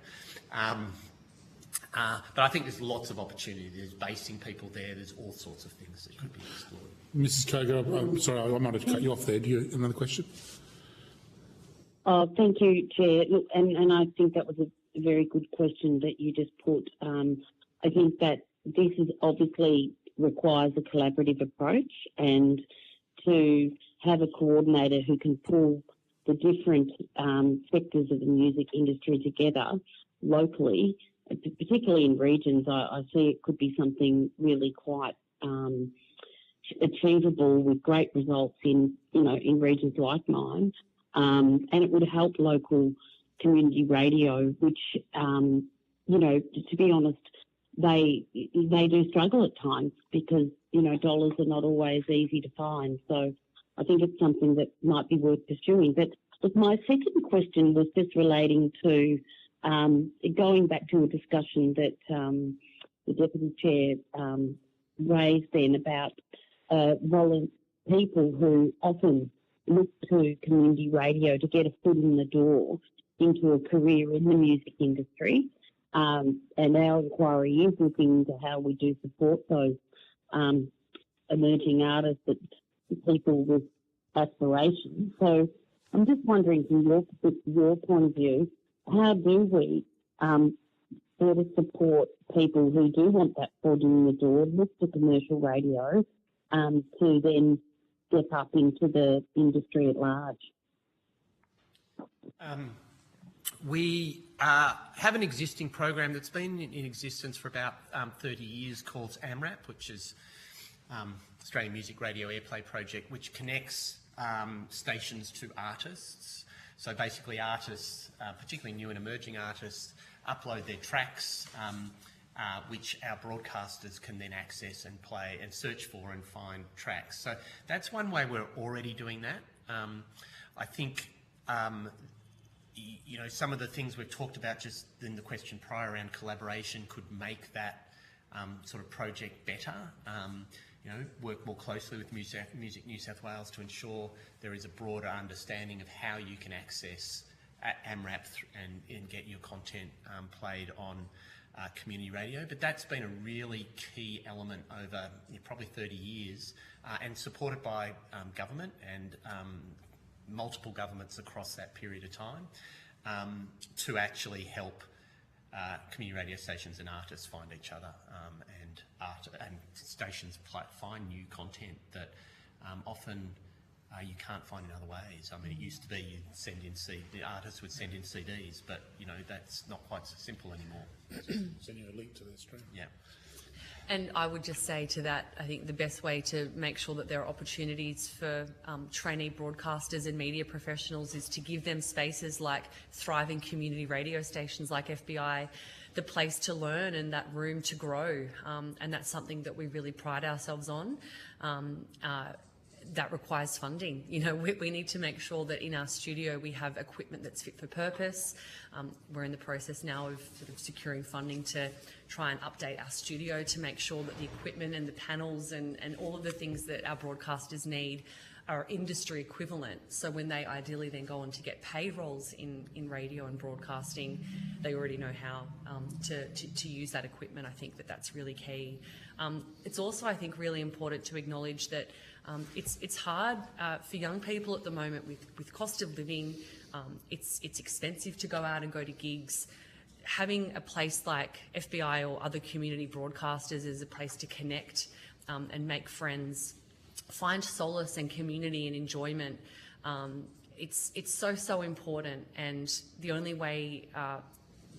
But I think there's lots of opportunity. There's basing people there. There's all sorts of things that could be explored. Mrs. Koger, I'm sorry, I might have cut you off there. Do you have another question? Oh, thank you, Chair. Look, and I think that was a very good question that you just put. I think that this is obviously requires a collaborative approach, and to have a coordinator who can pull the different sectors of the music industry together locally, particularly in regions, I see it could be something really quite achievable with great results in regions like mine, and it would help local community radio, which to be honest, they do struggle at times because dollars are not always easy to find. So I think it's something that might be worth pursuing. But look, my second question was just relating to going back to a discussion that the Deputy Chair raised then about people who often look to community radio to get a foot in the door into a career in the music industry. And our inquiry is looking into how we do support those emerging artists, that people with aspirations. So I'm just wondering, from your point of view, how do we sort of support people who do want that foot in the door, look to commercial radio, to then step up into the industry at large? We have an existing program that's been in existence for about 30 years called AMRAP, which is Australian Music Radio Airplay Project, which connects stations to artists. So basically artists, particularly new and emerging artists, upload their tracks, which our broadcasters can then access and play and search for and find tracks. So that's one way we're already doing that. I think you know, some of the things we've talked about just in the question prior around collaboration could make that sort of project better. You know, work more closely with Music New South Wales to ensure there is a broader understanding of how you can access AMRAP and get your content played on community radio. But that's been a really key element over probably 30 years and supported by government and multiple governments across that period of time to actually help community radio stations and artists find each other and stations find new content that often you can't find in other ways. I mean, it used to be you'd send in the artists would send in CDs, but you know that's not quite so simple anymore. Send you a link to their stream. Yeah. And I would just say to that, I think the best way to make sure that there are opportunities for trainee broadcasters and media professionals is to give them spaces like thriving community radio stations like FBI, the place to learn and that room to grow. And that's something that we really pride ourselves on. That requires funding. You know, we need to make sure that in our studio we have equipment that's fit for purpose. We're in the process now of sort of securing funding to try and update our studio to make sure that the equipment and the panels and all of the things that our broadcasters need are industry equivalent. So when they ideally then go on to get pay roles in radio and broadcasting, they already know how to use that equipment. I think that's really key. It's also, I think, really important to acknowledge that it's hard for young people at the moment with cost of living. It's expensive to go out and go to gigs. Having a place like FBI or other community broadcasters is a place to connect and make friends, find solace and community and enjoyment. It's so important, and the only way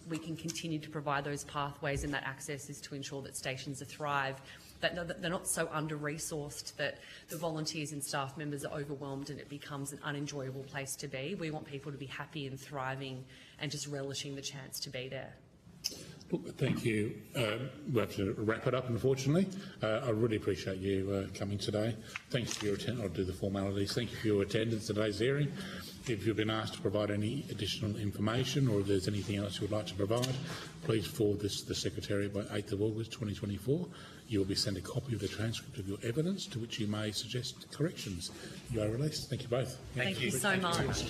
we can continue to provide those pathways and that access is to ensure that stations thrive, that they're not so under-resourced that the volunteers and staff members are overwhelmed and it becomes an unenjoyable place to be. We want people to be happy and thriving and just relishing the chance to be there. Look, thank you. We'll have to wrap it up, unfortunately. I really appreciate you coming today. Thanks for your attendance. I'll do the formalities. Thank you for your attendance at today's hearing. If you've been asked to provide any additional information or if there's anything else you would like to provide, please forward this to the Secretary by 8th of August 2024. You will be sent a copy of the transcript of your evidence to which you may suggest corrections. You are released. Thank you both. Thank you so much.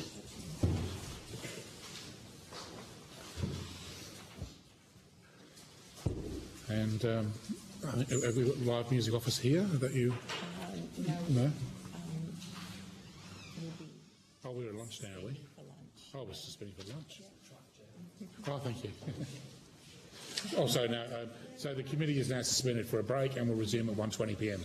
And have we got live music office here that you? No. Oh, we're at lunch now, are we? Oh, we're suspending for lunch. Oh, thank you. Oh, so now, so the committee is now suspended for a break, and we'll resume at 1:20 p.m.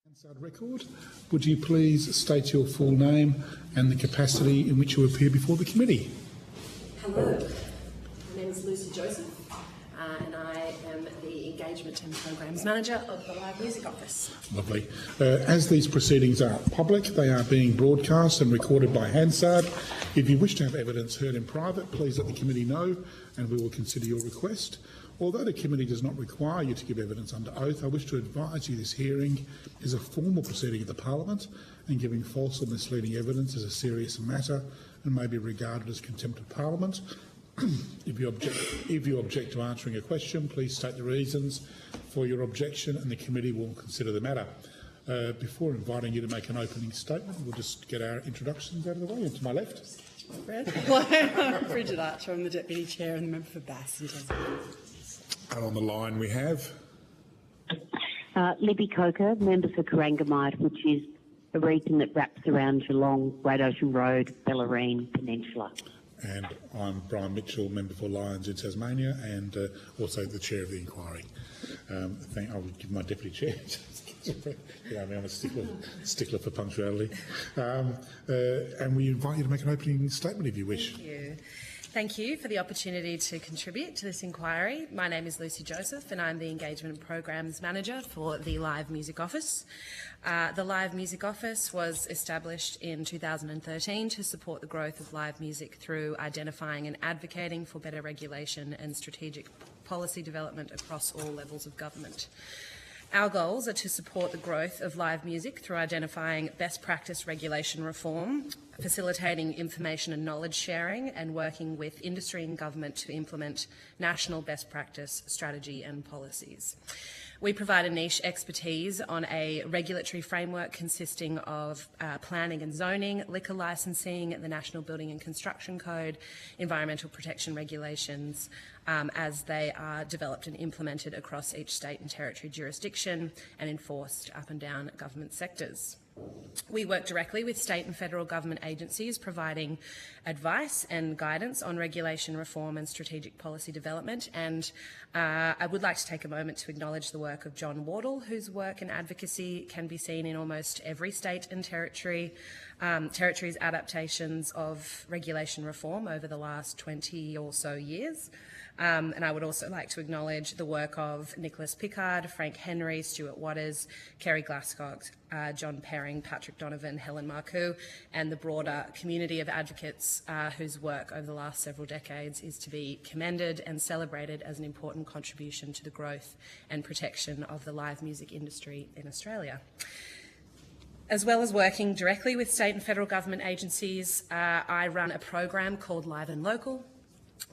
Hansard record. Would you please state your full name and the capacity in which you appear before the committee? Hello, my name is Lucy Joseph and I am the Engagement and Programs Manager of the Live Music Office. Lovely. As these proceedings are public, they are being broadcast and recorded by Hansard. If you wish to have evidence heard in private, please let the committee know and we will consider your request. Although the committee does not require you to give evidence under oath, I wish to advise you this hearing is a formal proceeding of the Parliament and giving false or misleading evidence is a serious matter and may be regarded as contempt of Parliament. If you object to answering a question, please state the reasons for your objection and the committee will consider the matter. Before inviting you to make an opening statement, we'll just get our introductions out of the way. And to my left. Bridget Archer, I'm the Deputy Chair and the Member for Bass and Tasmania. And on the line we have Libby Coker, member for Corangamite, which is a region that wraps around Geelong, Great Ocean Road, Bellarine Peninsula. And I'm Brian Mitchell, member for Lions in Tasmania and also the chair of the inquiry. I would give my deputy chair. I'm a stickler for punctuality. And we invite you to make an opening statement if you wish. Thank you. Thank you for the opportunity to contribute to this inquiry. My name is Lucy Joseph and I'm the Engagement and Programs Manager for the Live Music Office. The Live Music Office was established in 2013 to support the growth of live music through identifying and advocating for better regulation and strategic policy development across all levels of government. Our goals are to support the growth of live music through identifying best practice regulation reform, facilitating information and knowledge sharing, and working with industry and government to implement national best practice strategy and policies. We provide a niche expertise on a regulatory framework consisting of planning and zoning, liquor licensing, the National Building and Construction Code, environmental protection regulations, as they are developed and implemented across each state and territory jurisdiction and enforced up and down government sectors. We work directly with state and federal government agencies providing advice and guidance on regulation reform and strategic policy development, and I would like to take a moment to acknowledge the work of John Wardle, whose work and advocacy can be seen in almost every state and territory's adaptations of regulation reform over the last 20 or so years. And I would also like to acknowledge the work of Nicholas Pickard, Frank Henry, Stuart Waters, Kerry Glasscock, John Perring, Patrick Donovan, Helen Marcoux, and the broader community of advocates whose work over the last several decades is to be commended and celebrated as an important contribution to the growth and protection of the live music industry in Australia. As well as working directly with state and federal government agencies, I run a program called Live and Local.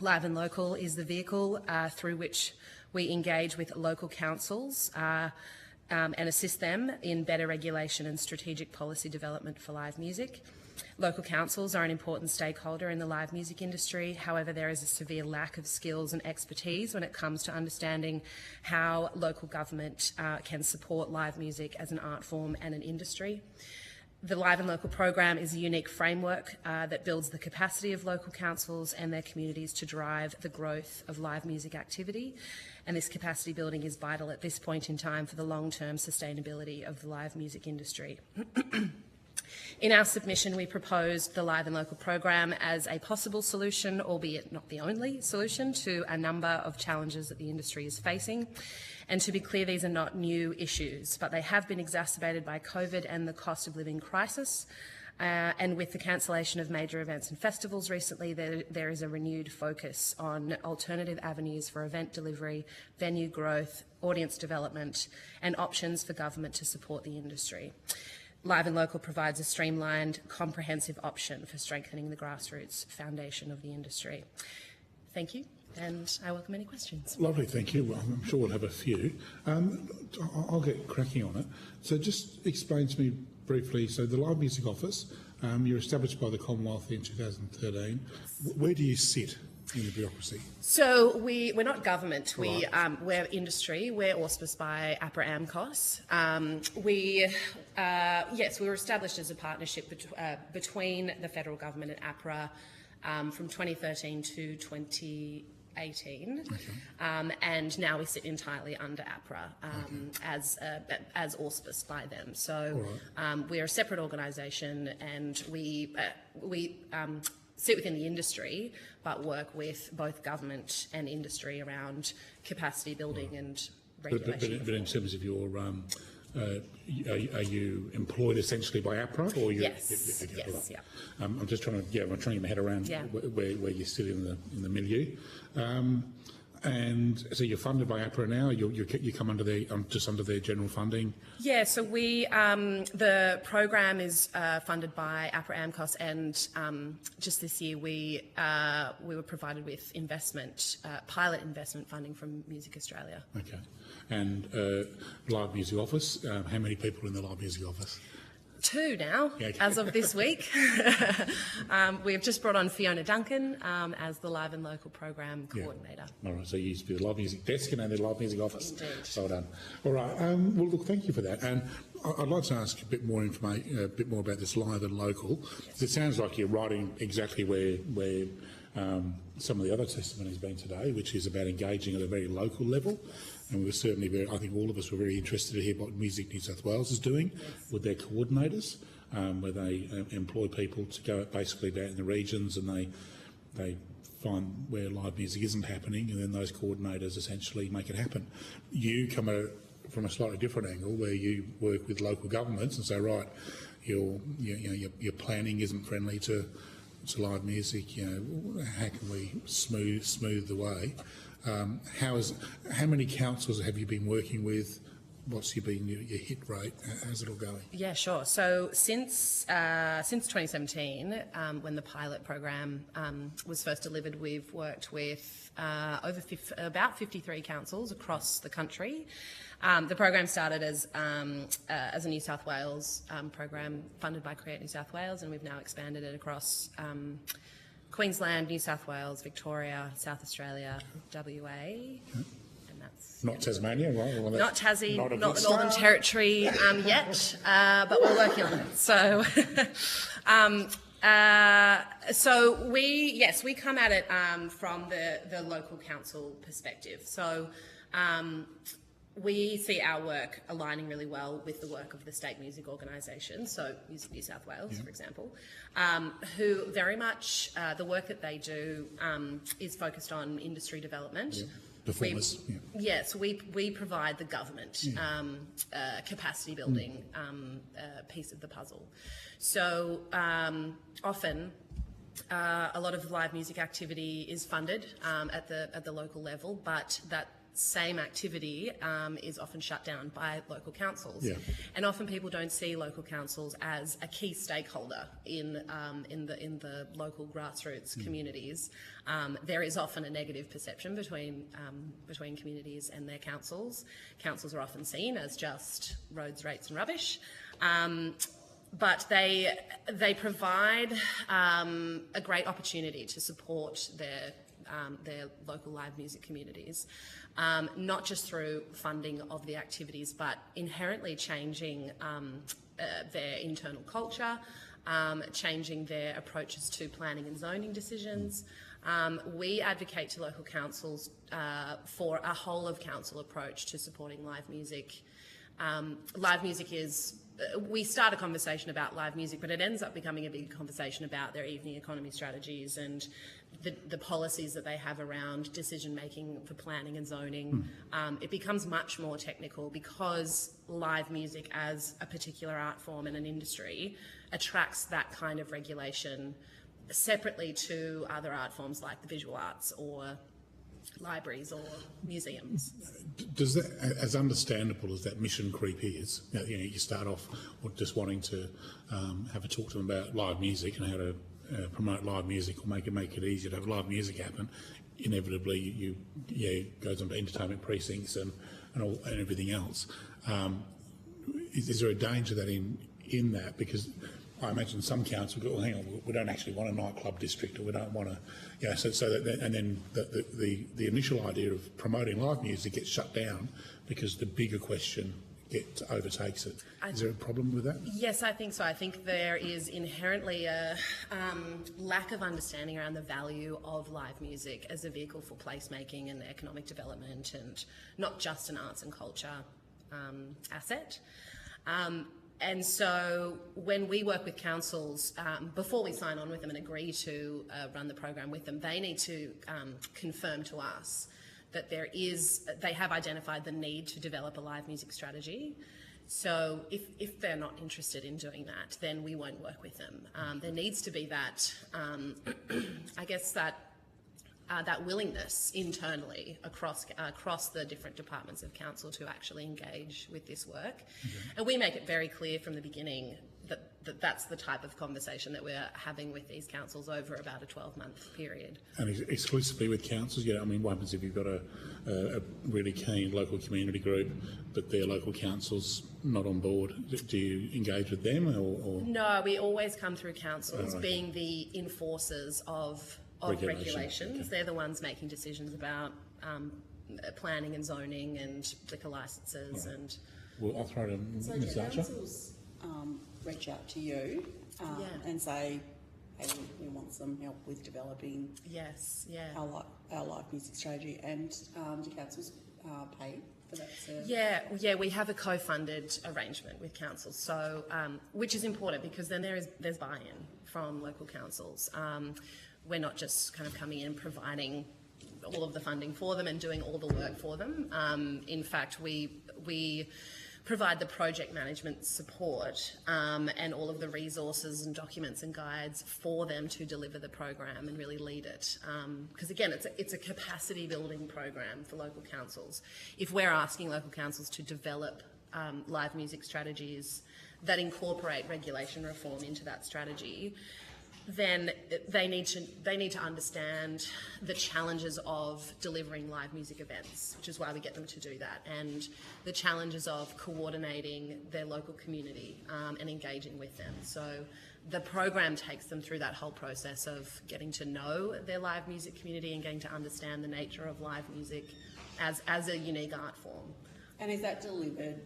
Live and Local is the vehicle through which we engage with local councils and assist them in better regulation and strategic policy development for live music. Local councils are an important stakeholder in the live music industry. However, there is a severe lack of skills and expertise when it comes to understanding how local government can support live music as an art form and an industry. The Live and Local program is a unique framework that builds the capacity of local councils and their communities to drive the growth of live music activity. And this capacity building is vital at this point in time for the long-term sustainability of the live music industry. In our submission, we proposed the Live and Local program as a possible solution, albeit not the only solution, to a number of challenges that the industry is facing. And to be clear, these are not new issues, but they have been exacerbated by COVID and the cost of living crisis. And with the cancellation of major events and festivals recently, there is a renewed focus on alternative avenues for event delivery, venue growth, audience development, and options for government to support the industry. Live and Local provides a streamlined, comprehensive option for strengthening the grassroots foundation of the industry. Thank you, and I welcome any questions. Lovely, thank you. Well, I'm sure we'll have a few. I'll get cracking on it. So just explain to me briefly, so the Live Music Office, you're established by the Commonwealth in 2013. Where do you sit in the bureaucracy? So we're not government. We're industry. We're auspiced by APRA AMCOS. We were established as a partnership between the federal government and APRA from 2013 to 18, and now we sit entirely under APRA as auspiced by them. So we are a separate organisation, and we sit within the industry, but work with both government and industry around capacity building and regulation. But in terms of your, are you employed essentially by APRA, or you? Yes. Yes. Yeah. I'm just trying to get my head around where you sit in the milieu. And so you're funded by APRA now. You come under just under their general funding. Yeah. So we the program is funded by APRA AMCOS, and just this year we were provided with pilot investment funding from Music Australia. Okay. And Live Music Office. How many people in the Live Music Office? 2 now, as of this week. We've just brought on Fiona Duncan as the Live and Local Program Coordinator. All right, so you used to be the Live Music Desk and now the Live Music Office. Indeed. Well done. All right, well, look, thank you for that. And I'd like to ask a bit more information, a bit more about this Live and Local. Yes. It sounds like you're writing exactly where some of the other testimony has been today, which is about engaging at a very local level. And we were certainly I think all of us were very interested to hear what Music New South Wales is doing with their coordinators, where they employ people to go basically down in the regions, and they find where live music isn't happening, and then those coordinators essentially make it happen. You come from a slightly different angle, where you work with local governments and say, right, your planning isn't friendly to live music. How can we smooth the way? How many councils have you been working with? What's been your hit rate? How's it all going? Yeah, sure. So since 2017, when the pilot program was first delivered, we've worked with about 53 councils across the country. The program started as a New South Wales program funded by Create New South Wales, and we've now expanded it across Queensland, New South Wales, Victoria, South Australia, WA, and that's... Not Tasmania, right? Well, not Tassie, not the Northern Territory yet, but we're working on it. So we come at it from the local council perspective. So we see our work aligning really well with the work of the state music organisation, so Music New South Wales, for example, who very much, the work that they do is focused on industry development. Yeah. Performers. Yes, we provide the government capacity building piece of the puzzle. So often a lot of live music activity is funded at the local level, but that same activity is often shut down by local councils, and often people don't see local councils as a key stakeholder in the local grassroots communities. There is often a negative perception between communities and their councils. Councils are often seen as just roads, rates, and rubbish. But they provide a great opportunity to support their local live music communities, not just through funding of the activities, but inherently changing their internal culture, changing their approaches to planning and zoning decisions. We advocate to local councils for a whole of council approach to supporting live music. Live music is... we start a conversation about live music, but it ends up becoming a big conversation about their evening economy strategies and the policies that they have around decision-making for planning and zoning. It becomes much more technical because live music as a particular art form and an industry attracts that kind of regulation separately to other art forms like the visual arts or libraries or museums. Does that, as understandable as that mission creep is, you start off just wanting to have a talk to them about live music and how to promote live music or make it easier to have live music happen. Inevitably, goes on to entertainment precincts and everything else. Is there a danger that in that, because I imagine some councils go, well, hang on, we don't actually want a nightclub district, or we don't want to, and then the initial idea of promoting live music gets shut down because the bigger question overtakes it. Is there a problem with that? Yes, I think so. I think there is inherently a lack of understanding around the value of live music as a vehicle for placemaking and economic development, and not just an arts and culture asset. And so when we work with councils, before we sign on with them and agree to run the program with them, they need to confirm to us that they have identified the need to develop a live music strategy. So if they're not interested in doing that, then we won't work with them. There needs to be that, I guess that willingness internally across the different departments of council to actually engage with this work. And we make it very clear from the beginning that that's the type of conversation that we're having with these councils over about a 12-month period. And exclusively with councils? Yeah, I mean, what happens if you've got a really keen local community group, but their local council's not on board? Do you engage with them, or? No, we always come through councils being the enforcers of regulations. Okay. They're the ones making decisions about planning and zoning and liquor licences. Right. And well, I'll throw to Ms. Archer. Councils reach out to you and say, hey, we want some help with developing our live music strategy, and do councils pay for that service? Yeah, we have a co-funded arrangement with councils, so which is important because then there's buy-in from local councils. We're not just kind of coming in and providing all of the funding for them and doing all the work for them. In fact, we provide the project management support and all of the resources and documents and guides for them to deliver the program and really lead it. Because again, it's a capacity building program for local councils. If we're asking local councils to develop live music strategies that incorporate regulation reform into that strategy, then they need to understand the challenges of delivering live music events, which is why we get them to do that, and the challenges of coordinating their local community and engaging with them. So the program takes them through that whole process of getting to know their live music community and getting to understand the nature of live music as a unique art form. And is that delivered?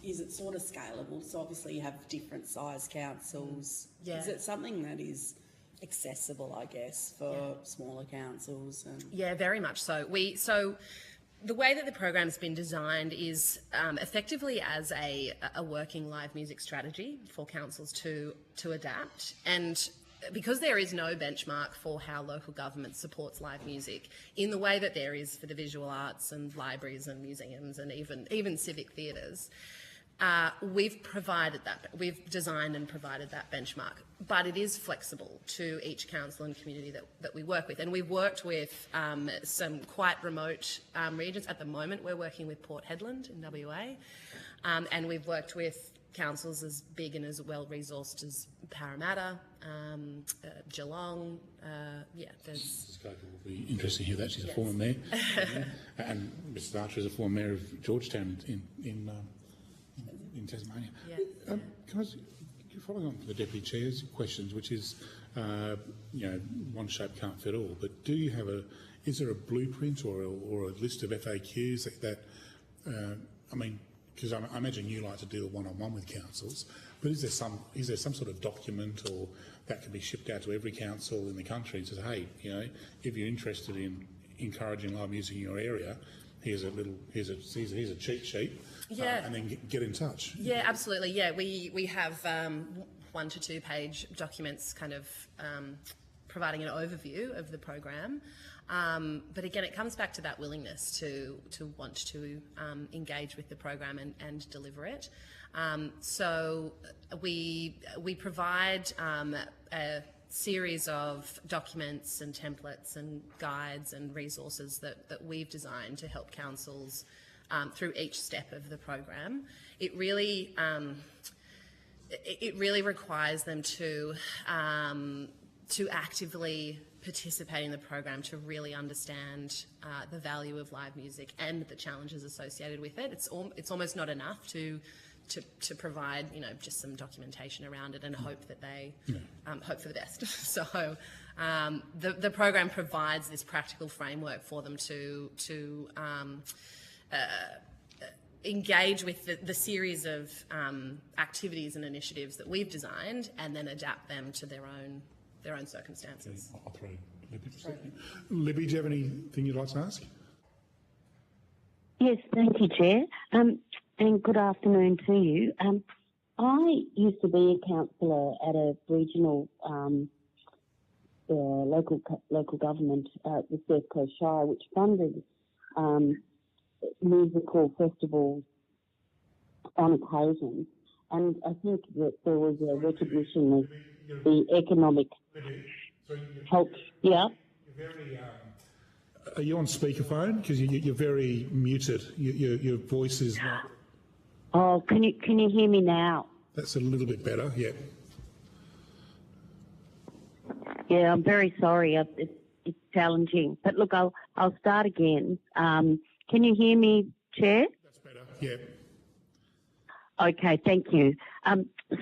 Is it sort of scalable? So obviously you have different size councils. Yeah. Is it something that is accessible, I guess, for smaller councils? Yeah, very much so. So the way that the program's been designed is effectively as a working live music strategy for councils to adapt. And because there is no benchmark for how local government supports live music in the way that there is for the visual arts and libraries and museums and even civic theatres, we've designed and provided that benchmark, but it is flexible to each council and community that we work with. And we've worked with some quite remote regions. At the moment, we're working with Port Hedland in WA, and we've worked with councils as big and as well-resourced as Parramatta, Geelong. Mrs. Coker will be interested to hear that. She's a former mayor. And Mrs. Archer is a former mayor of Georgetown in Tasmania. Yeah. Can I follow on from the Deputy Chair's questions, which is, one shape can't fit all, but is there a blueprint or a list of FAQs that because I imagine you like to deal one-on-one with councils, but is there some sort of document or that can be shipped out to every council in the country and says, hey, if you're interested in encouraging live music in your area, here's a cheat sheet, and then get in touch. Yeah, absolutely. Yeah, we have 1 to 2 page documents kind of providing an overview of the program. But again, it comes back to that willingness to want to engage with the program and deliver it. So we provide a series of documents and templates and guides and resources that we've designed to help councils through each step of the program. It really requires them to actively participate in the program, to really understand the value of live music and the challenges associated with it. It's almost not enough to provide just some documentation around it and hope that they hope for the best. So the program provides this practical framework for them to engage with the series of activities and initiatives that we've designed, and then adapt them to their own circumstances. I'll throw Libby for a second. Libby, do you have anything you'd like to ask? Yes, thank you, Chair. And good afternoon to you. I used to be a councillor at a regional local government, the Surf Coast Shire, which funded musical festivals on occasion. And I think that there was a recognition of the economic help. Yeah. Are you on speakerphone? Because you're very muted. Your voice is not. Oh, can you hear me now? That's a little bit better. Yeah. Yeah, I'm very sorry. It's challenging. But look, I'll start again. Can you hear me, Chair? That's better. Yeah. Okay, thank you.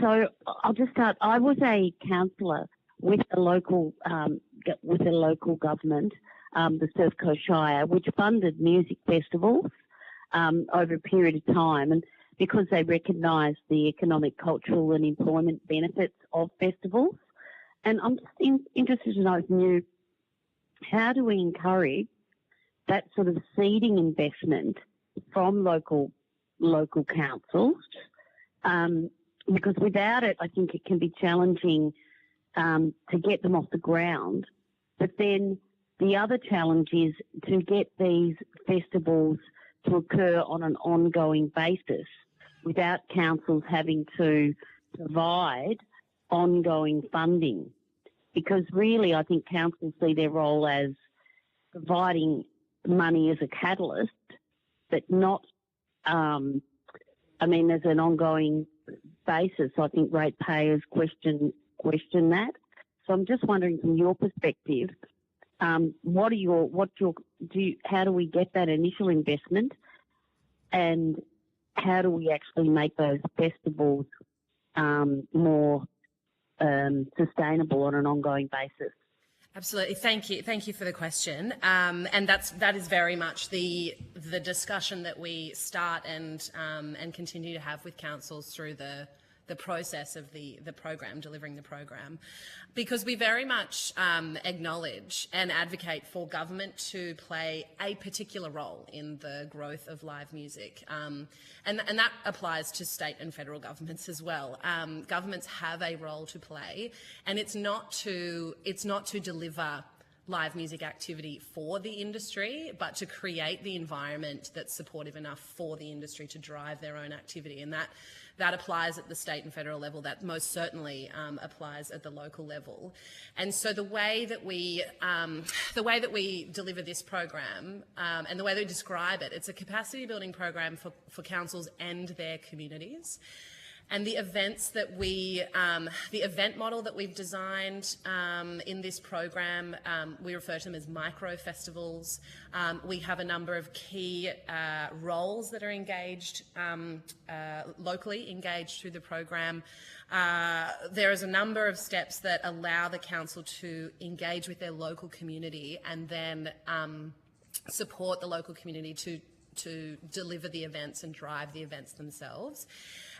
So I'll just start. I was a councillor with a local government, the Surf Coast Shire, which funded music festivals over a period of time, and because they recognised the economic, cultural, and employment benefits of festivals. And I'm just interested to know from you, how do we encourage that sort of seeding investment from local councils? Because without it, I think it can be challenging to get them off the ground. But then the other challenge is to get these festivals to occur on an ongoing basis without councils having to provide ongoing funding. Because really, I think councils see their role as providing money as a catalyst, but not, as an ongoing basis. I think ratepayers question that. So I'm just wondering, from your perspective, how do we get that initial investment, and how do we actually make those festivals more sustainable on an ongoing basis? Absolutely. Thank you for the question. And that is very much the discussion that we start and continue to have with councils through the process of the program, delivering the program, because we very much acknowledge and advocate for government to play a particular role in the growth of live music, and that applies to state and federal governments as well. Governments have a role to play, and it's not to deliver live music activity for the industry, but to create the environment that's supportive enough for the industry to drive their own activity. And that applies at the state and federal level. That most certainly applies at the local level. And so the way that we deliver this program and the way that we describe it, it's a capacity building program for councils and their communities. And the events that the event model that we've designed in this program, we refer to them as micro festivals. We have a number of key roles that are engaged, locally engaged through the program. There is a number of steps that allow the council to engage with their local community and then support the local community to deliver the events and drive the events themselves.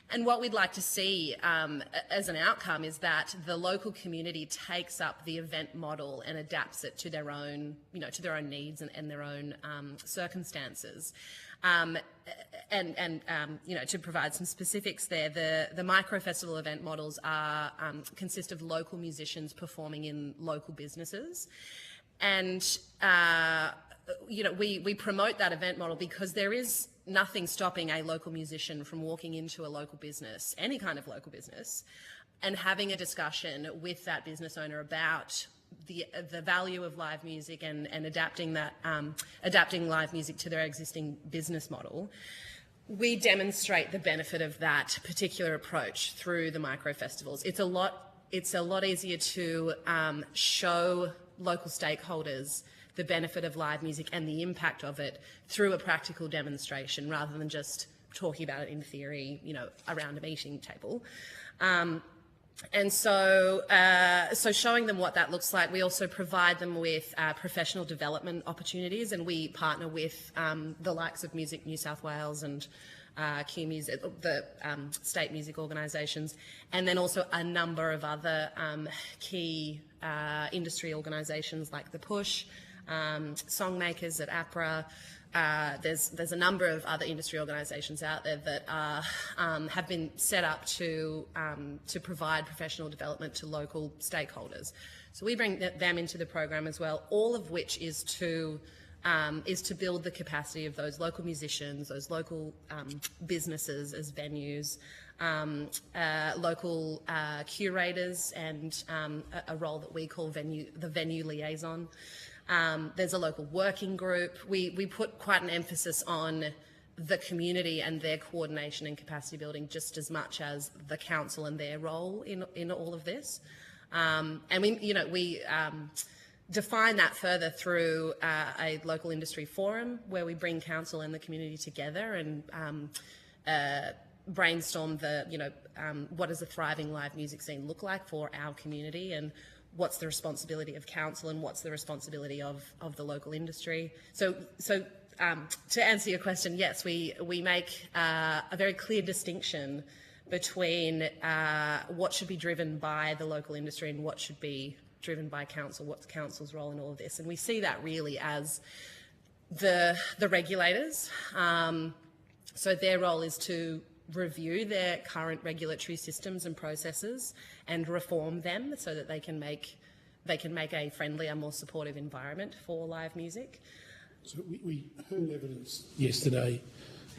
And what we'd like to see as an outcome is that the local community takes up the event model and adapts it to their own, needs and their own circumstances. To provide some specifics there, the micro festival event models consist of local musicians performing in local businesses, and we promote that event model because there is nothing stopping a local musician from walking into a local business, any kind of local business, and having a discussion with that business owner about the value of live music and adapting live music to their existing business model. We demonstrate the benefit of that particular approach through the micro festivals. It's a lot easier to show local stakeholders the benefit of live music and the impact of it through a practical demonstration rather than just talking about it in theory, around a meeting table. And so, so showing them what that looks like, we also provide them with professional development opportunities, and we partner with the likes of Music New South Wales and Q Music, the state music organisations, and then also a number of other key industry organisations like the Push, Songmakers at APRA. There's a number of other industry organisations out there that have been set up to provide professional development to local stakeholders. So we bring them into the program as well, all of which is to build the capacity of those local musicians, those local businesses as venues, local curators, and a role that we call the venue liaison. There's a local working group. We put quite an emphasis on the community and their coordination and capacity building just as much as the council and their role in all of this. And we define that further through a local industry forum where we bring council and the community together and brainstorm what does a thriving live music scene look like for our community, and what's the responsibility of council and what's the responsibility of the local industry. So to answer your question, yes, we make a very clear distinction between what should be driven by the local industry and what should be driven by council, what's council's role in all of this. And we see that really as the regulators. So their role is to review their current regulatory systems and processes and reform them so that they can make a friendlier, more supportive environment for live music. So we heard evidence yesterday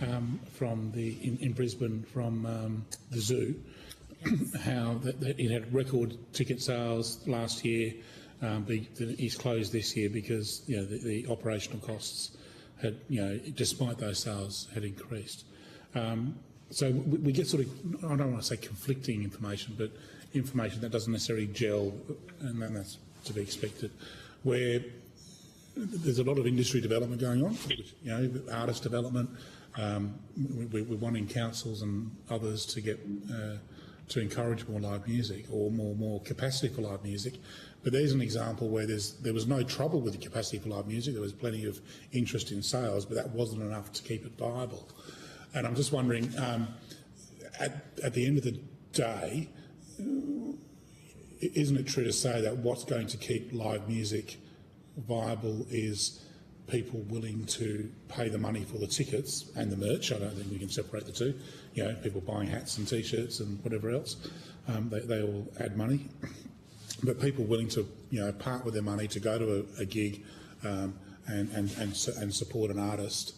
in Brisbane from the zoo, how that it had record ticket sales last year. It's closed this year because the operational costs had, despite those sales, had increased. So we get sort of, I don't want to say conflicting information, but information that doesn't necessarily gel, and that's to be expected, where there's a lot of industry development going on, artist development. We're wanting councils and others to get to encourage more live music or more capacity for live music. But there's an example where there was no trouble with the capacity for live music. There was plenty of interest in sales, but that wasn't enough to keep it viable. And I'm just wondering, at the end of the day, isn't it true to say that what's going to keep live music viable is people willing to pay the money for the tickets and the merch? I don't think we can separate the two. People buying hats and T-shirts and whatever else, they all add money. But people willing to, part with their money to go to a gig and support an artist.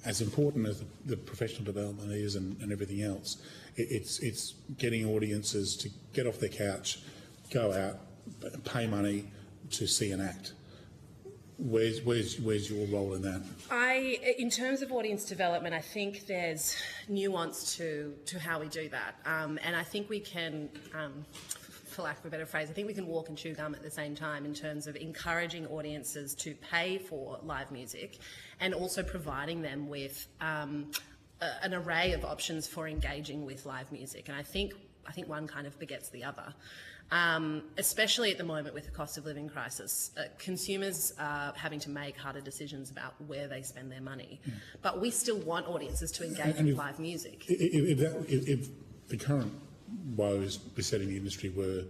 As important as the professional development is and everything else, it's getting audiences to get off their couch, go out, pay money to see an act. Where's your role in that? In terms of audience development, I think there's nuance to how we do that, and I think we can, for lack of a better phrase, I think we can walk and chew gum at the same time in terms of encouraging audiences to pay for live music and also providing them with an array of options for engaging with live music. And I think one kind of begets the other. Especially at the moment with the cost of living crisis, consumers are having to make harder decisions about where they spend their money. But we still want audiences to engage with live music. If the current woes besetting the industry were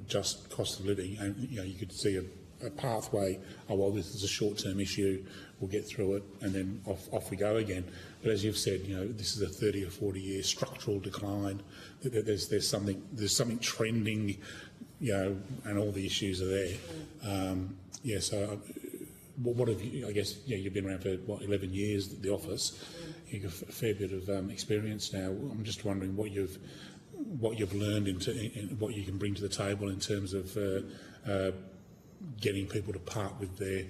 just cost of living, and you could see a pathway, this is a short-term issue, we'll get through it, and then off we go again. But as you've said, this is a 30 or 40-year structural decline. There's something trending, and all the issues are there. So what have you? I guess you've been around for 11 years at the office. You've got a fair bit of experience now. I'm just wondering what you've learned and what you can bring to the table in terms of getting people to part with their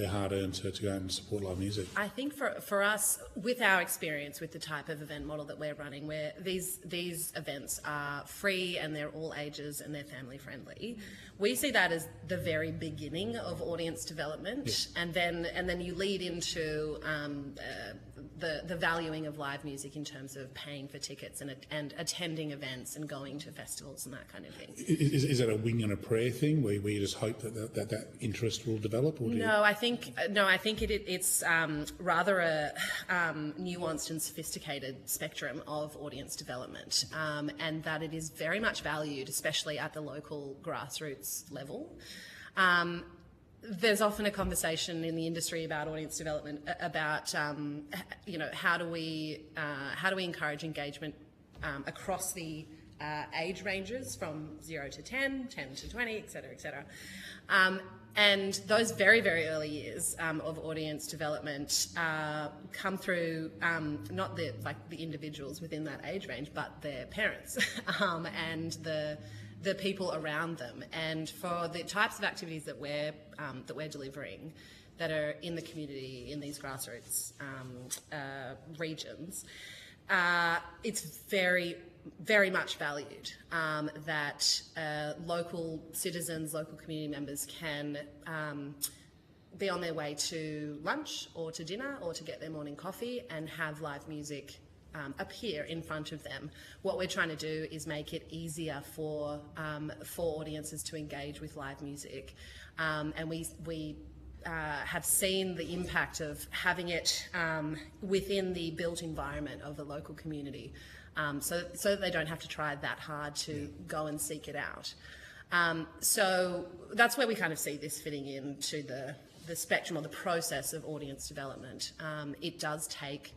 hard-earned to go and support live music. I think for us, with our experience with the type of event model that we're running, where these events are free and they're all ages and they're family friendly, we see that as the very beginning of audience development, and then you lead into the valuing of live music in terms of paying for tickets and attending events and going to festivals and that kind of thing. Is that a wing and a prayer thing where you just hope that interest will develop? Or No, I think it's rather a nuanced and sophisticated spectrum of audience development, and that it is very much valued, especially at the local grassroots level. There's often a conversation in the industry about audience development, about how do we encourage engagement across the age ranges from 0 to 10, 10 to 20, et cetera, and those very, very early years of audience development come through not the individuals within that age range, but their parents and the people around them. And for the types of activities that we're delivering that are in the community, in these grassroots regions, it's very, very much valued that local citizens, local community members can be on their way to lunch or to dinner or to get their morning coffee and have live music appear in front of them. What we're trying to do is make it easier for audiences to engage with live music, and we have seen the impact of having it within the built environment of the local community, so that they don't have to try that hard to go and seek it out. So that's where we kind of see this fitting into the spectrum or the process of audience development. It does take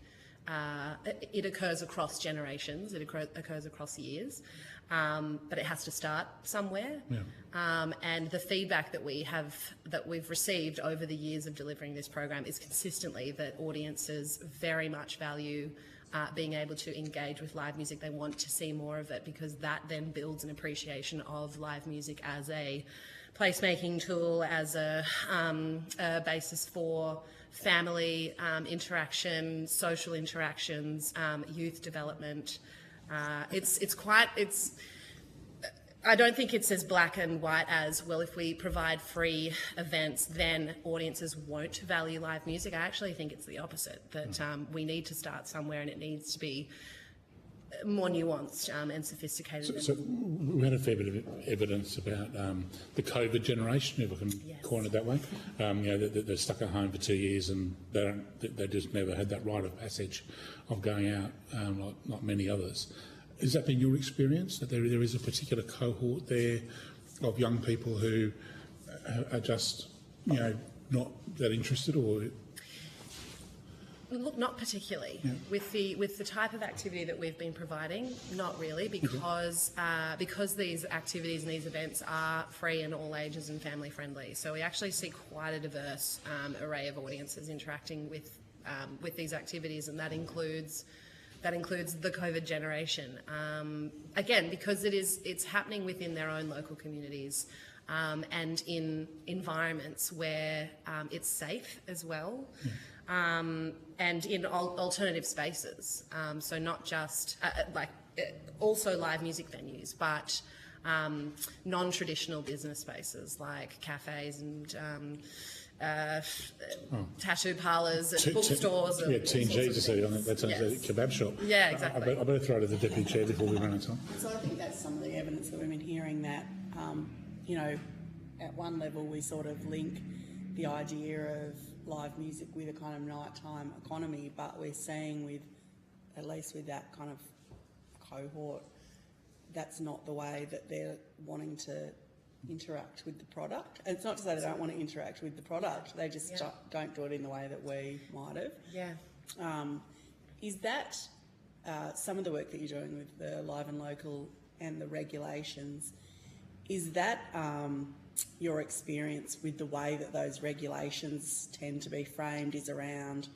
it occurs across generations, it occurs across years, but it has to start somewhere. Yeah. And the feedback that we've received over the years of delivering this program is consistently that audiences very much value being able to engage with live music. They want to see more of it because that then builds an appreciation of live music as a placemaking tool, as a basis for family interaction, social interactions, youth development. I don't think it's as black and white as, well, if we provide free events, then audiences won't value live music. I actually think it's the opposite, that we need to start somewhere and it needs to be more nuanced and sophisticated. So we had a fair bit of evidence about the COVID generation, if I can coin it that way. They're stuck at home for 2 years and they just never had that rite of passage of going out like many others. Has that been your experience, that there is a particular cohort there of young people who are just, not that interested, or? Look, not particularly. Yeah. With the type of activity that we've been providing, not really, because these activities and these events are free and all ages and family friendly. So we actually see quite a diverse array of audiences interacting with these activities, and that includes the COVID generation. Again, because it's happening within their own local communities and in environments where it's safe as well. And in alternative spaces, so not just also live music venues, but non-traditional business spaces like cafes and tattoo parlours and bookstores. TNG to see on it. That's a kebab shop. Yeah, exactly. I better throw it to the Deputy Chair before we run out of time. So I think that's some of the evidence that we've been hearing, that, at one level we sort of link the idea of live music with a kind of nighttime economy, but we're seeing at least with that kind of cohort, that's not the way that they're wanting to interact with the product. And it's not to say they don't want to interact with the product, they just don't do it in the way that we might have. Yeah. Is that some of the work that you're doing with the Live and Local and the regulations, is that your experience with the way that those regulations tend to be framed is around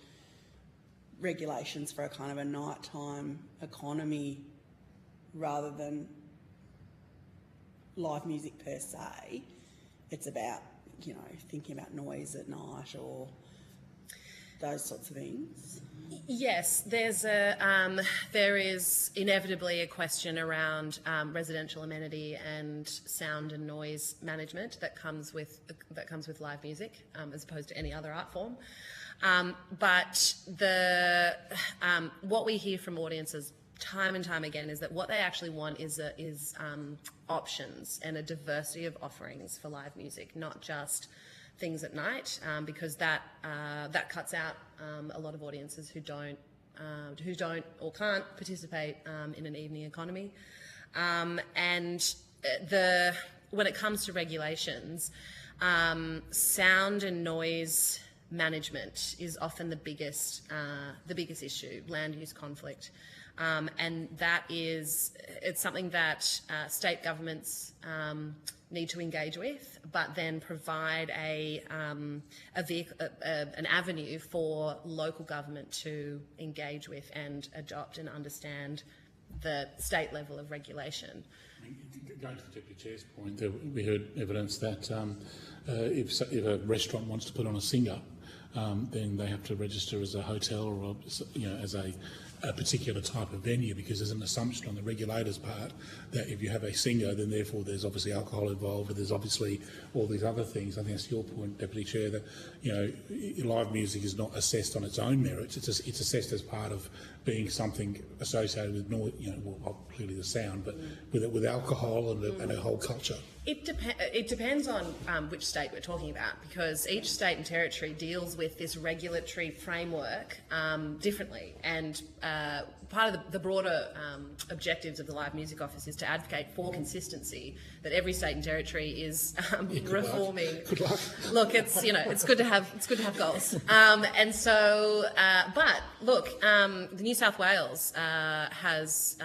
regulations for a kind of a nighttime economy rather than live music per se? It's about, thinking about noise at night or... those sorts of things? Yes, there is inevitably a question around residential amenity and sound and noise management that comes with live music, as opposed to any other art form. But what we hear from audiences time and time again is that what they actually want is options and a diversity of offerings for live music, not just things at night, because that cuts out a lot of audiences who don't or can't participate in an evening economy. And when it comes to regulations, sound and noise management is often the biggest issue, land use conflict. And it's something that state governments need to engage with, but then provide an avenue for local government to engage with and adopt and understand the state level of regulation. Going to the Deputy Chair's point, we heard evidence that if a restaurant wants to put on a singer, then they have to register as a hotel or as a particular type of venue, because there's an assumption on the regulator's part that if you have a singer, then therefore there's obviously alcohol involved, but there's obviously all these other things. I think that's your point, Deputy Chair, that live music is not assessed on its own merits. It's assessed as part of being something associated with noise, clearly the sound, but with alcohol and a whole culture. It depends on which state we're talking about, because each state and territory deals with this regulatory framework differently. And part of the broader objectives of the Live Music Office is to advocate for consistency, that every state and territory is reforming. Good luck. Look, it's good to have goals. And so, but look, the New South Wales has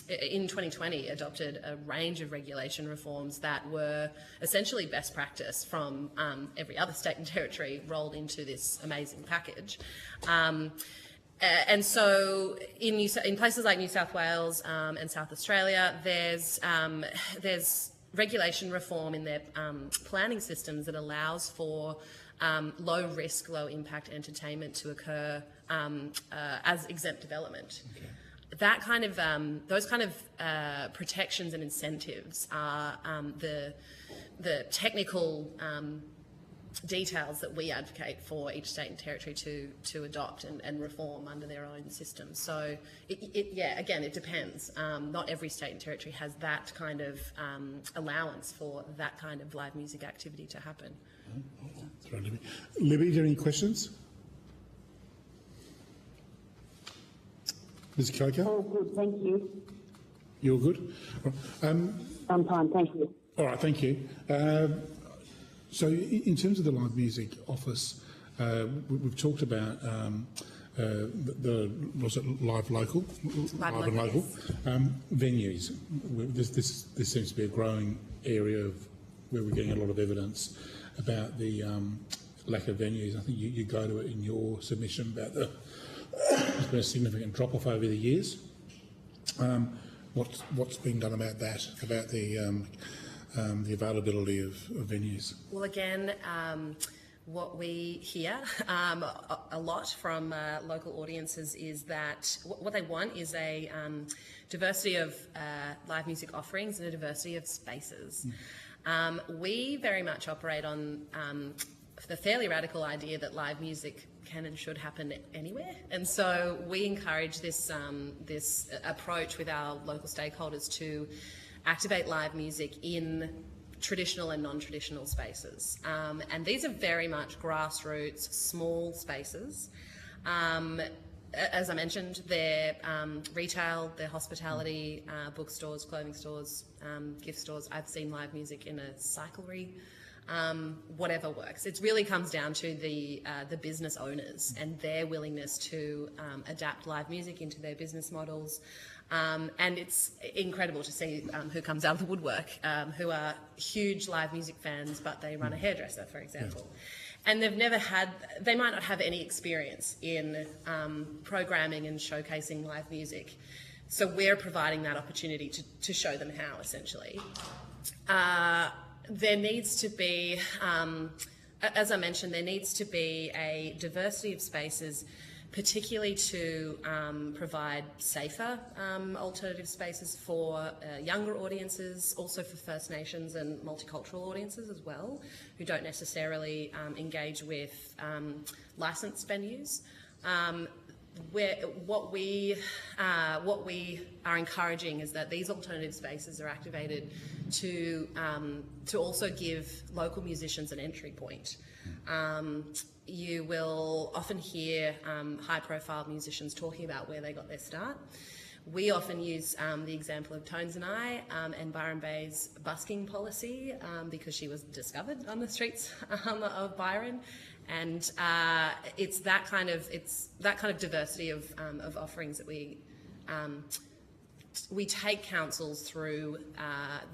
in 2020 adopted a range of regulation reforms that were essentially best practice from every other state and territory rolled into this amazing package. And so in places like New South Wales and South Australia, there's regulation reform in their planning systems that allows for low risk, low impact entertainment to occur as exempt development. Okay. That kind of those kind of protections and incentives are the technical details that we advocate for each state and territory to adopt and reform under their own system. So, it depends. Not every state and territory has that kind of allowance for that kind of live music activity to happen. Libby, do you have any questions? Ms. Coker? Oh, good, thank you. You're good? I'm fine, thank you. All right, thank you. So in terms of the Live Music Office, we've talked about was it Live Local? Live and Local. Yes. Venues. This seems to be a growing area of where we're getting a lot of evidence about the lack of venues. I think you go to it in your submission about there's been a significant drop-off over the years. What's being done about that, about the availability of venues? Well, again, what we hear a lot from local audiences is that what they want is a diversity of live music offerings and a diversity of spaces. We very much operate on the fairly radical idea that live music can and should happen anywhere, and so we encourage this approach with our local stakeholders to activate live music in traditional and non-traditional spaces. And these are very much grassroots, small spaces. As I mentioned, they're retail, they're hospitality, bookstores, clothing stores, gift stores. I've seen live music in a cyclery, whatever works. It really comes down to the business owners and their willingness to adapt live music into their business models. And it's incredible to see who comes out of the woodwork, who are huge live music fans, but they run a hairdresser, for example. And they might not have any experience in programming and showcasing live music. So we're providing that opportunity to show them how, essentially. There needs to be as I mentioned, there needs to be a diversity of spaces, particularly to provide safer alternative spaces for younger audiences, also for First Nations and multicultural audiences as well, who don't necessarily engage with licensed venues. What we are encouraging is that these alternative spaces are activated to also give local musicians an entry point. You will often hear high-profile musicians talking about where they got their start. We often use the example of Tones and I and Byron Bay's busking policy because she was discovered on the streets of Byron. And it's that kind of diversity of offerings that we take councils through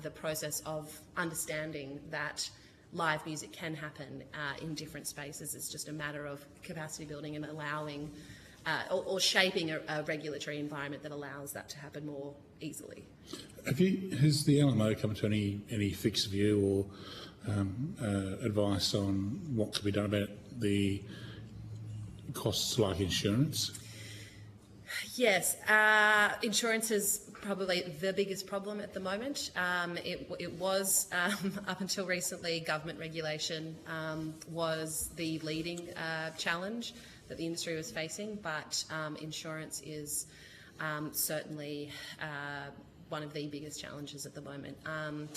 the process of understanding that live music can happen in different spaces. It's just a matter of capacity building and allowing or shaping a regulatory environment that allows that to happen more easily. Has the LMO come to any fixed view or advice on what could be done about the costs like insurance? Yes, insurance is probably the biggest problem at the moment. It was, up until recently, government regulation was the leading challenge that the industry was facing, but insurance is certainly one of the biggest challenges at the moment. I'm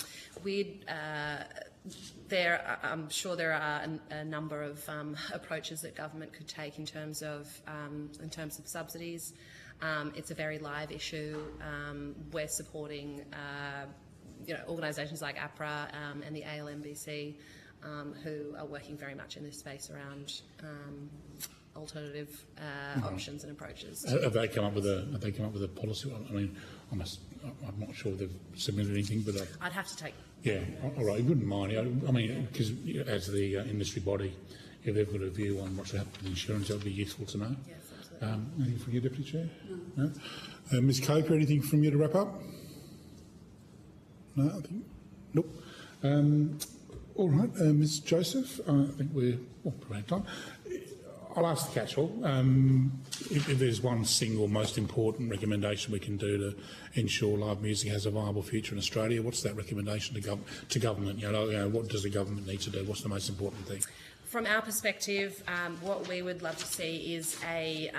sure there are a number of approaches that government could take in terms of subsidies. It's a very live issue. We're supporting organisations like APRA and the ALMBC who are working very much in this space around alternative options and approaches. Have they come up with a policy? I mean, I'm not sure they've submitted anything, but I'd have to take. Yeah, all right. You wouldn't mind. I mean, because as the industry body, if they've got a view on what's happened with insurance, that would be useful to know. Yes, absolutely. Anything from you, Deputy Chair? No. Ms. Coker, anything from you to wrap up? No, I think nope. All right, Ms. Joseph. I think we're probably out of time. I'll ask the catch-all. If there's one single most important recommendation we can do to ensure live music has a viable future in Australia, what's that recommendation to government? What does the government need to do? What's the most important thing? From our perspective, what we would love to see is a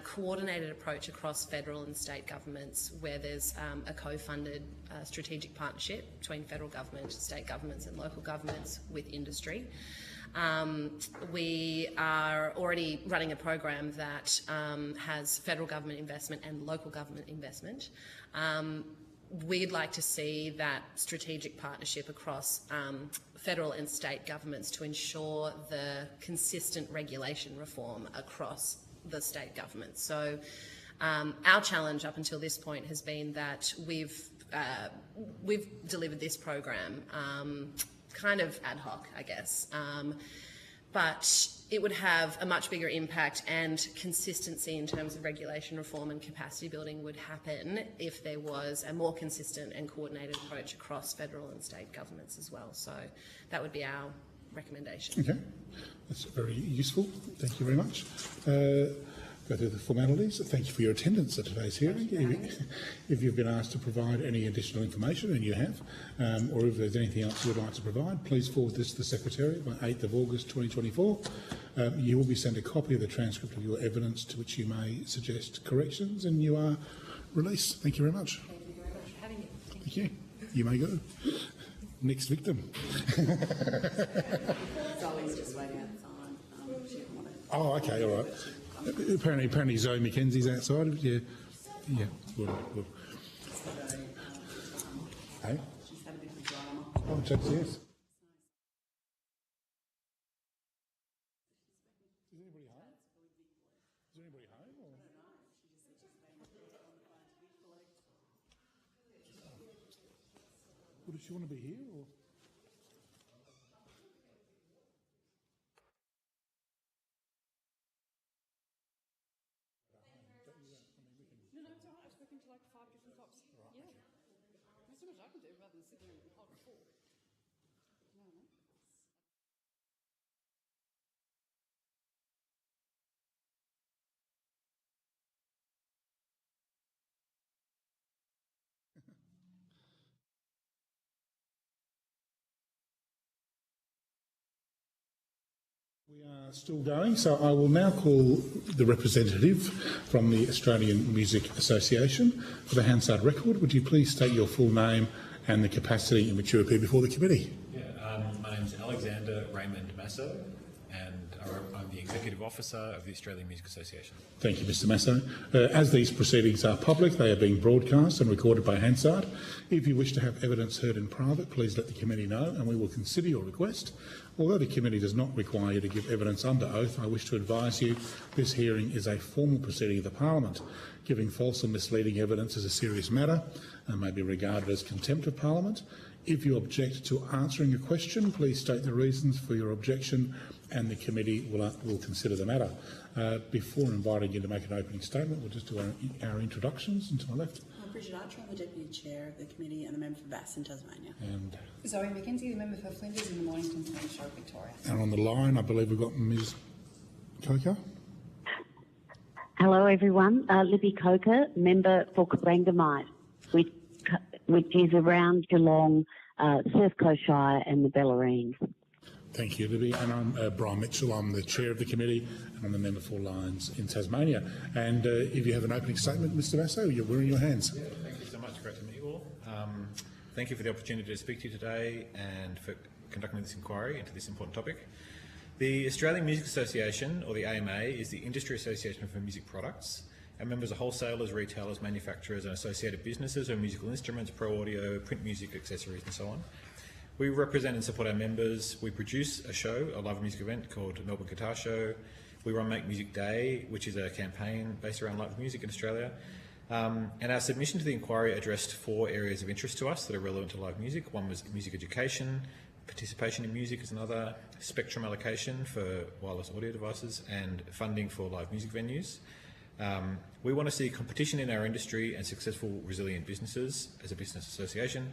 coordinated approach across federal and state governments where there's a co-funded strategic partnership between federal government, state governments and local governments with industry. We are already running a program that has federal government investment and local government investment. We'd like to see that strategic partnership across federal and state governments to ensure the consistent regulation reform across the state governments. So our challenge up until this point has been that we've delivered this program kind of ad hoc, I guess. But it would have a much bigger impact, and consistency in terms of regulation reform and capacity building would happen if there was a more consistent and coordinated approach across federal and state governments as well. So that would be our recommendation. Okay, that's very useful. Thank you very much. Go through the formalities. Thank you for your attendance at today's hearing. If you've been asked to provide any additional information, and you have, or if there's anything else you would like to provide, please forward this to the Secretary by 8th of August 2024. You will be sent a copy of the transcript of your evidence to which you may suggest corrections, and you are released. Thank you very much. Thank you very much for having me. Thank you. You may go. Next victim. Zoe's just waiting outside. She didn't want to. Oh, okay, all right. Apparently Zoe McKenzie's outside. Yeah. Good. Hey? She's had a bit of a drama. Oh, just yes. Is anybody home? Or? Well, does she want to be here? Or? No, it's all right. I've spoken to like 5 different cops. Right. Yeah. There's so much I can do rather than sit there and hold a 4. We are still going, so I will now call the representative from the Australian Music Association for the Hansard record. Would you please state your full name and the capacity in which you appear before the committee? My name is Alexander Raymond Masso, and I'm the Executive Officer of the Australian Music Association. Thank you, Mr Masso. As these proceedings are public, they are being broadcast and recorded by Hansard. If you wish to have evidence heard in private, please let the committee know and we will consider your request. Although the committee does not require you to give evidence under oath, I wish to advise you this hearing is a formal proceeding of the Parliament. Giving false or misleading evidence is a serious matter and may be regarded as contempt of Parliament. If you object to answering a question, please state the reasons for your objection and the committee will consider the matter. Before inviting you to make an opening statement, we'll just do our introductions. And to my left. Bridget Archer, I'm the Deputy Chair of the committee and the member for Bass in Tasmania. And Zoe McKenzie, the member for Flinders in the Mornington Peninsula of Victoria. And on the line, I believe we've got Ms Coker. Hello everyone, Libby Coker, member for Corangamite, which is around Geelong, Surf Coast Shire and the Bellarine. Thank you, Libby. And I'm Brian Mitchell. I'm the Chair of the committee and I'm the member for Lions in Tasmania. And if you have an opening statement, Mr Masso, we're in your hands. Yeah, thank you so much. Great to meet you all. Thank you for the opportunity to speak to you today and for conducting this inquiry into this important topic. The Australian Music Association, or the AMA, is the industry association for music products. Our members are wholesalers, retailers, manufacturers and associated businesses of musical instruments, pro audio, print music, accessories and so on. We represent and support our members. We produce a show, a live music event called Melbourne Guitar Show. We run Make Music Day, which is a campaign based around live music in Australia. And our submission to the inquiry addressed 4 areas of interest to us that are relevant to live music. One was music education, participation in music is another, spectrum allocation for wireless audio devices, and funding for live music venues. We want to see competition in our industry and successful, resilient businesses as a business association,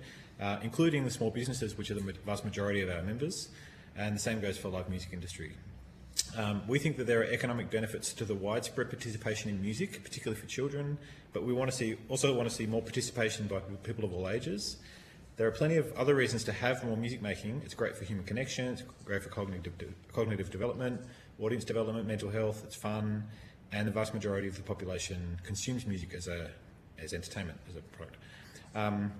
including the small businesses, which are the vast majority of our members, and the same goes for live music industry. We think that there are economic benefits to the widespread participation in music, particularly for children, but we also want to see more participation by people of all ages. There are plenty of other reasons to have more music making. It's great for human connection, it's great for cognitive development, audience development, mental health, it's fun, and the vast majority of the population consumes music as entertainment, as a product.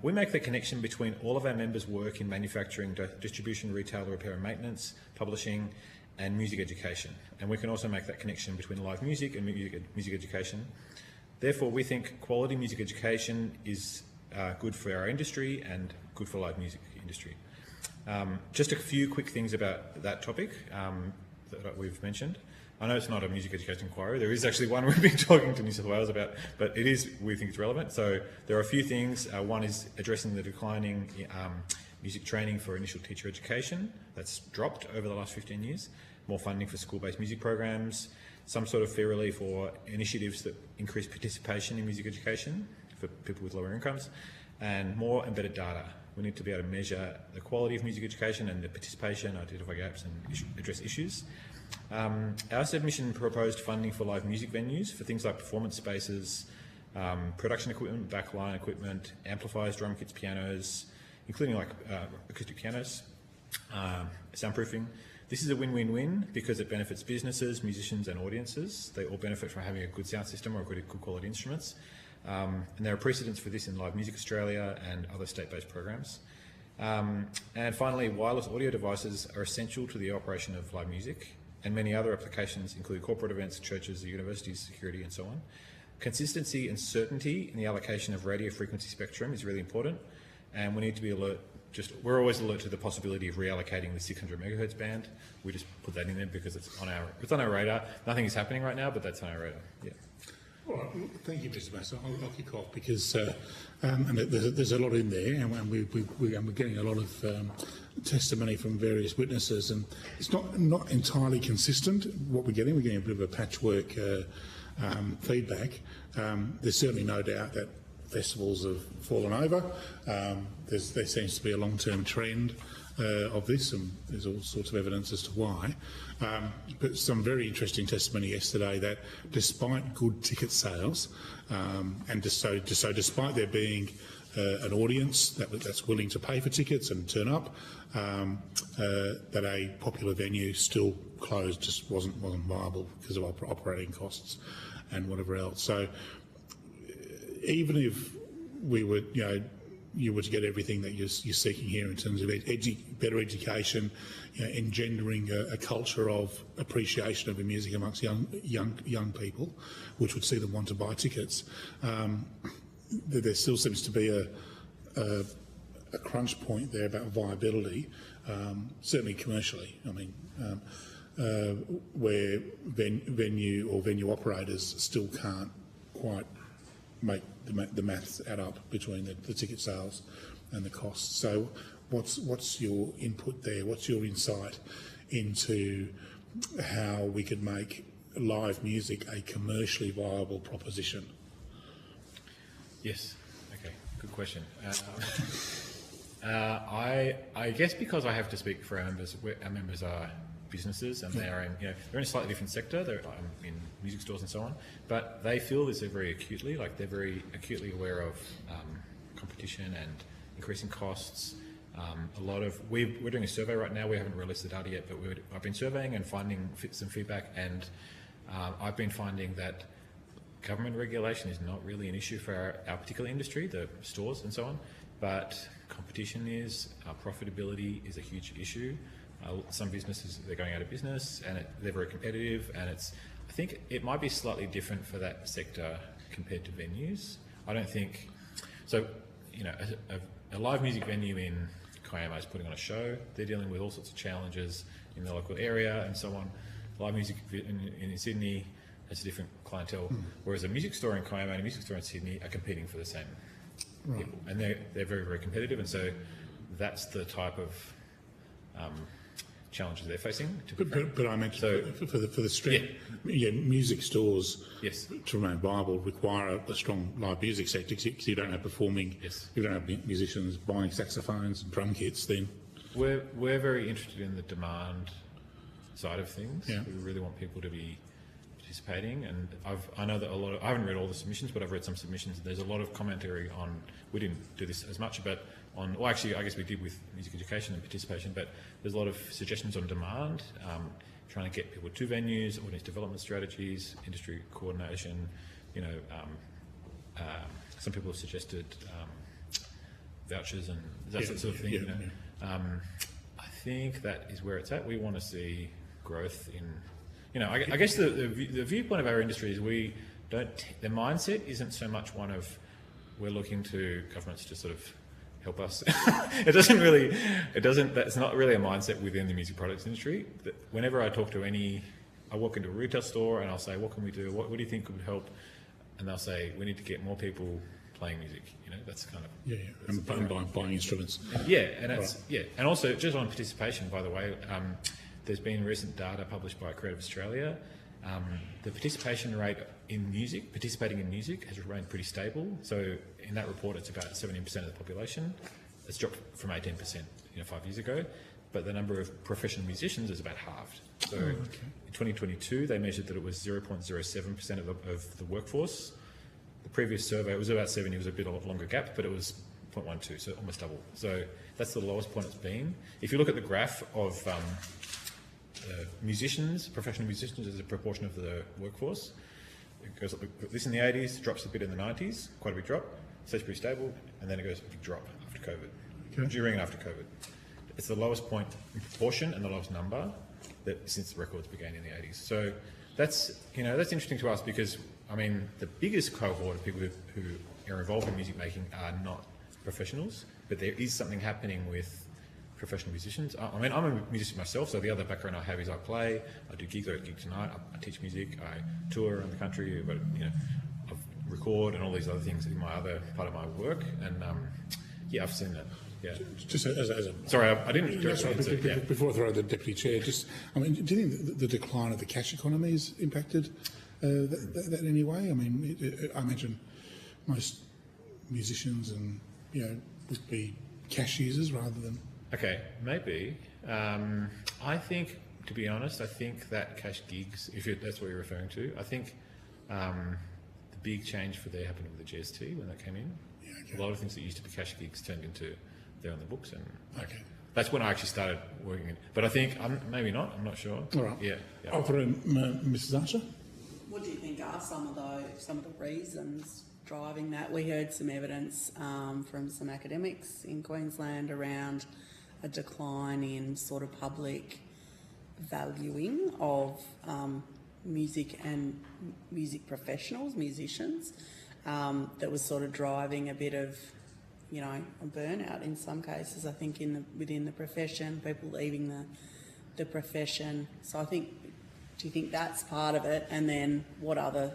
We make the connection between all of our members' work in manufacturing, distribution, retail, repair and maintenance, publishing, and music education. And we can also make that connection between live music and music education. Therefore, we think quality music education is good for our industry and good for live music industry. Just a few quick things about that topic that we've mentioned. I know it's not a music education inquiry. There is actually one we've been talking to New South Wales about, but it is, we think it's relevant. So there are a few things. One is addressing the declining music training for initial teacher education. That's dropped over the last 15 years. More funding for school-based music programs, some sort of fee relief or initiatives that increase participation in music education for people with lower incomes, and more and better data. We need to be able to measure the quality of music education and the participation, identify gaps and address issues. Our submission proposed funding for live music venues for things like performance spaces, production equipment, backline equipment, amplifiers, drum kits, pianos, including like acoustic pianos, soundproofing. This is a win-win-win because it benefits businesses, musicians and audiences. They all benefit from having a good sound system or good quality instruments. And there are precedents for this in Live Music Australia and other state-based programs. And finally, wireless audio devices are essential to the operation of live music, and many other applications include corporate events, churches, universities, security and so on. Consistency and certainty in the allocation of radio frequency spectrum is really important, and we need to be alert. We're always alert to the possibility of reallocating the 600 megahertz band. We just put that in there because it's on our radar. Nothing is happening right now, but that's on our radar. Yeah. All right. Well, thank you, Mr. Masso. I'll kick off because and there's a lot in there, and we're getting a lot of testimony from various witnesses, and it's not entirely consistent what we're getting. We're getting a bit of a patchwork feedback. There's certainly no doubt that festivals have fallen over. There seems to be a long-term trend of this, and there's all sorts of evidence as to why. But some very interesting testimony yesterday that despite good ticket sales, and so despite there being an audience that's willing to pay for tickets and turn up, that a popular venue still closed, just wasn't viable because of operating costs and whatever else. So even if we were, you were to get everything that you're seeking here in terms of better education, engendering a culture of appreciation of the music amongst young people, which would see them want to buy tickets, there still seems to be a crunch point there about viability, certainly commercially. I mean, where venue operators still can't quite make the maths add up between the ticket sales and the costs. So what's your input there? What's your insight into how we could make live music a commercially viable proposition? Yes. Okay. Good question. I guess because I have to speak for our members are businesses, and they're in a slightly different sector. They're in music stores and so on, but they feel this very acutely. Like, they're very acutely aware of competition and increasing costs. We're doing a survey right now. We haven't released the data yet, but I've been surveying and finding some feedback, and I've been finding that government regulation is not really an issue for our particular industry, the stores and so on, but competition is, profitability is a huge issue. Some businesses, they're going out of business, and they're very competitive, and I think it might be slightly different for that sector compared to venues. I don't think, so, a live music venue in Kiama is putting on a show. They're dealing with all sorts of challenges in the local area and so on. Live music in Sydney has a different clientele, whereas a music store in Kiama and a music store in Sydney are competing for the same people, and they're very, very competitive, and so that's the type of challenges they're facing. But I meant for the street, music stores to remain viable require a strong live music sector, because you don't have performing, if you don't have musicians buying saxophones and drum kits, then... We're very interested in the demand side of things. We really want people to be participating, and I know that I haven't read all the submissions, but I've read some submissions. There's a lot of commentary on, we didn't do this as much, but actually I guess we did with music education and participation, but there's a lot of suggestions on demand, trying to get people to venues, audience development strategies, industry coordination, some people have suggested vouchers and that sort of thing. I think that is where it's at. We want to see growth in, I guess the viewpoint of our industry is the mindset isn't so much one of we're looking to governments to sort of help us. That's not really a mindset within the music products industry. Whenever I talk to I walk into a retail store and I'll say, what can we do? What do you think would help? And they'll say, we need to get more people playing music. That's kind of... and buying instruments. And also just on participation, by the way, there's been recent data published by Creative Australia. The participation rate participating in music has remained pretty stable. So in that report, it's about 17% of the population. It's dropped from 18%, 5 years ago. But the number of professional musicians is about halved. So in 2022, they measured that it was 0.07% of the workforce. The previous survey, it was about 70, it was a bit of a longer gap, but it was 0.12, so almost double. So that's the lowest point it's been. If you look at the graph of professional musicians as a proportion of the workforce, it goes up this in the 80s, drops a bit in the 90s, quite a big drop, stays pretty stable, and then it goes a big drop after COVID, during and after COVID. It's the lowest point in proportion and the lowest number since the records began in the 80s. So that's interesting to us, because the biggest cohort of people who are involved in music making are not professionals, but there is something happening with professional musicians. I'm a musician myself, so the other background I have is I play, I do gigs, I gig tonight, I teach music, I tour around the country, but I record and all these other things in my other part of my work, and I've seen that. Yeah. Just as a sorry, I didn't. Before I throw the deputy chair, do you think the decline of the cash economy has impacted that in any way? I imagine most musicians would be cash users rather than. Okay, maybe. I think, to be honest, that cash gigs, if that's what you're referring to, I think the big change for there happened with the GST when that came in. A lot of things that used to be cash gigs turned into they're on the books, and Okay. that's when I actually started working in. But I think maybe not. I'm not sure. All right. Yeah. Over to Mrs. Archer. What do you think are some of the reasons driving that? We heard some evidence from some academics in Queensland around a decline in sort of public valuing of music and music professionals, musicians, that was sort of driving a bit of, you know, a burnout in some cases. I think within the profession, people leaving the profession. So I think, do you think that's part of it? And then what other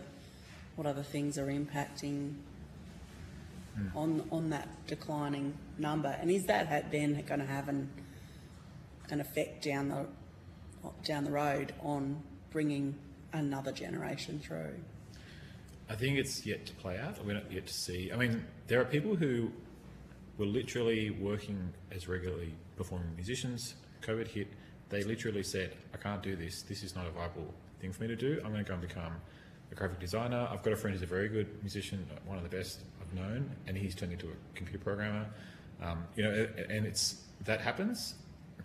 things are impacting on that declining number? And is that then going to have an effect down the road on bringing another generation through? I think it's yet to play out. We're not yet to see. I mean, there are people who were literally working as regularly performing musicians. COVID hit. They literally said, I can't do this. This is not a viable thing for me to do. I'm going to go and become a graphic designer. I've got a friend who's a very good musician, one of the best I've known, and he's turned into a computer programmer. You know, and that happens.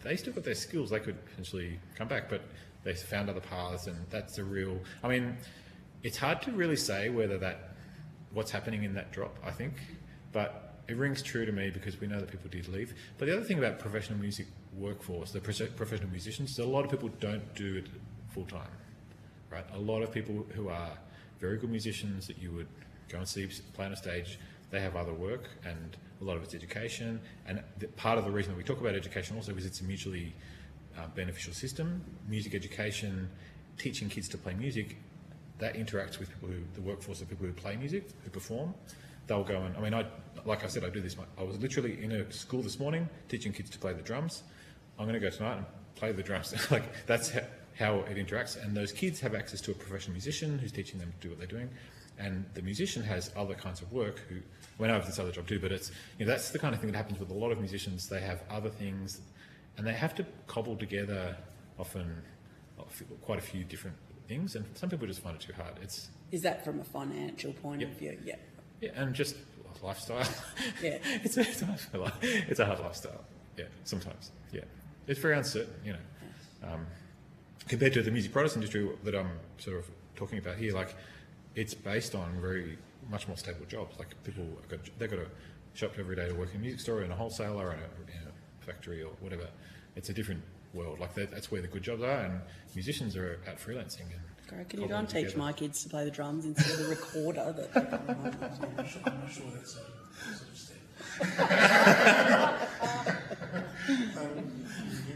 They still got their skills. They could potentially come back, but they found other paths, and that's a real. I mean, it's hard to really say what's happening in that drop, I think, but it rings true to me because we know that people did leave. But the other thing about professional music workforce, the professional musicians, is a lot of people don't do it full time, right? A lot of people who are very good musicians that you would go and see play on a stage, they have other work, and a lot of it's education. And part of the reason that we talk about education also is it's a mutually beneficial system. Music education, teaching kids to play music, that interacts with people the workforce of people who play music, who perform. They'll go and, I mean, like I said, I do this. I was literally in a school this morning teaching kids to play the drums. I'm going to go tonight and play the drums. Like, that's how it interacts. And those kids have access to a professional musician who's teaching them to do what they're doing. And the musician has other kinds of work I have this other job too, but it's, you know, that's the kind of thing that happens with a lot of musicians. They have other things, and they have to cobble together often quite a few different things, and some people just find it too hard. Is that from a financial point of view? Yeah. Yeah, and just lifestyle. Yeah. it's a hard lifestyle. Yeah, sometimes. Yeah, it's very uncertain. You know, compared to the music product industry that I'm sort of talking about here, like it's based on very much more stable jobs. Like people they've got to show up every day to work in a music store, in a wholesaler, or in a factory or whatever. It's a different world. Like that's where the good jobs are, and musicians are out freelancing. And can you go and teach my kids to play the drums instead of the recorder? That I'm not sure that's a step.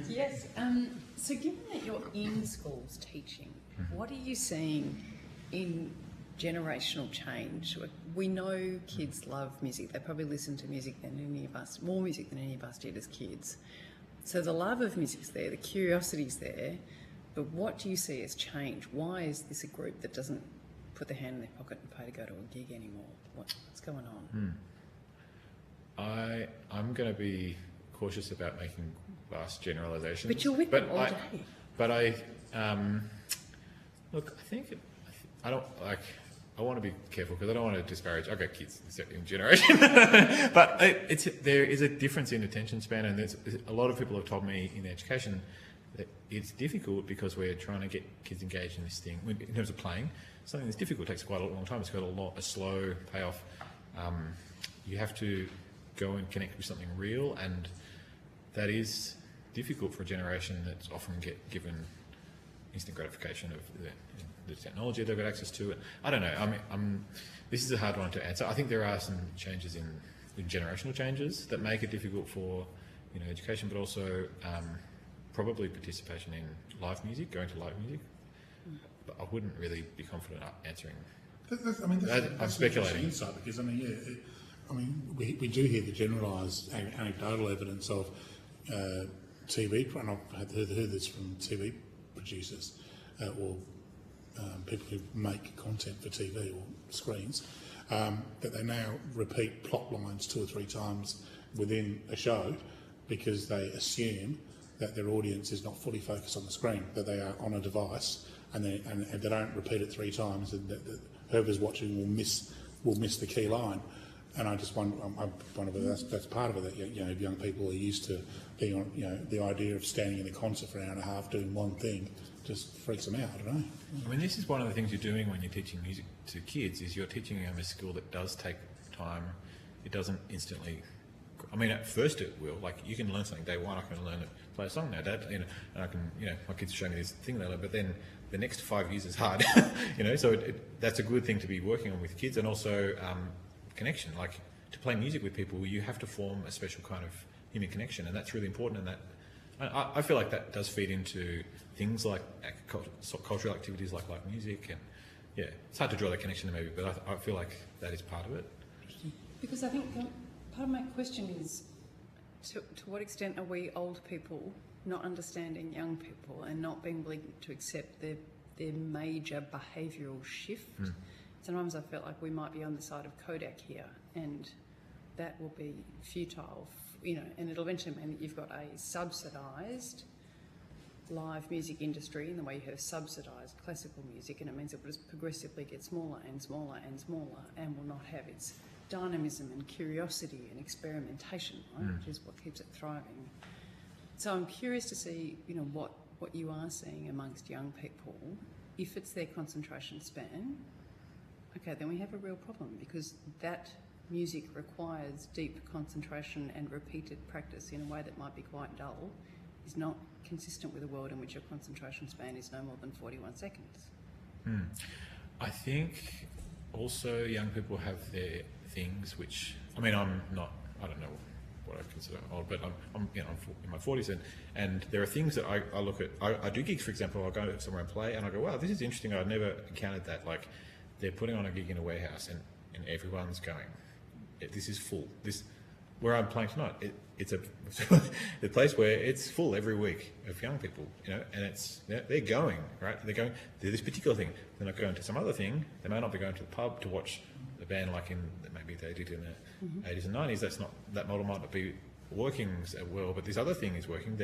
Yes. So given that you're in schools teaching, what are you seeing in generational change? We know kids love music. They probably listen to music than any of us, more music than any of us did as kids. So the love of music's there, the curiosity's there, but what do you see as change? Why is this a group that doesn't put their hand in their pocket and pay to go to a gig anymore? What's going on? I'm going to be cautious about making vast generalisations. But you're with them all day. But I look. I think I don't like. I want to be careful because I don't want to disparage. I've got kids in generation, but there is a difference in attention span, and there's a lot of people have told me in education that it's difficult because we're trying to get kids engaged in this thing. In terms of playing, something that's difficult takes quite a long time. It's got a slow payoff. You have to go and connect with something real, and that is difficult for a generation that's often given instant gratification of the technology they've got access to. It. I don't know. This is a hard one to answer. I think there are some changes in generational changes that make it difficult for education, but also probably participation in live music, going to live music. But I wouldn't really be confident answering. I'm speculating. Insight because we do hear the generalised anecdotal evidence of TV, and I've heard this from TV producers or people who make content for TV or screens, that they now repeat plot lines 2 or 3 times within a show because they assume that their audience is not fully focused on the screen, that they are on a device, and they don't repeat it 3 times, and that whoever's watching will miss the key line. And I just wonder whether that's part of it, that, you know, young people are used to being on, you know, the idea of standing in a concert for an hour and a half doing one thing just freaks them out, I don't know. I mean, this is one of the things you're doing when you're teaching music to kids, is you're teaching them a skill that does take time. It doesn't instantly, I mean, at first it will. Like, you can learn something day one, I can learn to play a song now, Dad, you know, and I can, you know, my kids show me this thing later, but then the next 5 years is hard, you know, so that's a good thing to be working on with kids. And also connection, like to play music with people, you have to form a special kind of human connection, and that's really important. And that, I feel like that does feed into things like cultural activities like music, and yeah, it's hard to draw that connection maybe, but I feel like that is part of it. Because I think part of my question is, to what extent are we old people not understanding young people and not being willing to accept their major behavioural shift? Sometimes I felt like we might be on the side of Kodak here, and that will be futile, you know, and it'll eventually mean that you've got a subsidised live music industry in the way you have subsidised classical music, and it means it will just progressively get smaller and smaller and smaller, and will not have its dynamism and curiosity and experimentation, right, which is what keeps it thriving. So I'm curious to see, you know, what you are seeing amongst young people. If it's their concentration span, okay, then we have a real problem, because that music requires deep concentration and repeated practice in a way that might be quite dull, is not consistent with a world in which your concentration span is no more than 41 seconds. I think also young people have their things which, I mean, I don't know what I consider old, but I'm you know, I'm in my 40s, and there are things that I look at. I do gigs, for example. I'll go somewhere and play, and I go, wow, this is interesting. I've never encountered that. Like, they're putting on a gig in a warehouse, and everyone's going, this is full. This, where I'm playing tonight, it's a place where it's full every week of young people, you know, and they're going, right? They're going to this particular thing. They're not going to some other thing. They may not be going to the pub to watch the band like maybe they did in the 80s and 90s. That's not, that model might not be working well, but this other thing is working.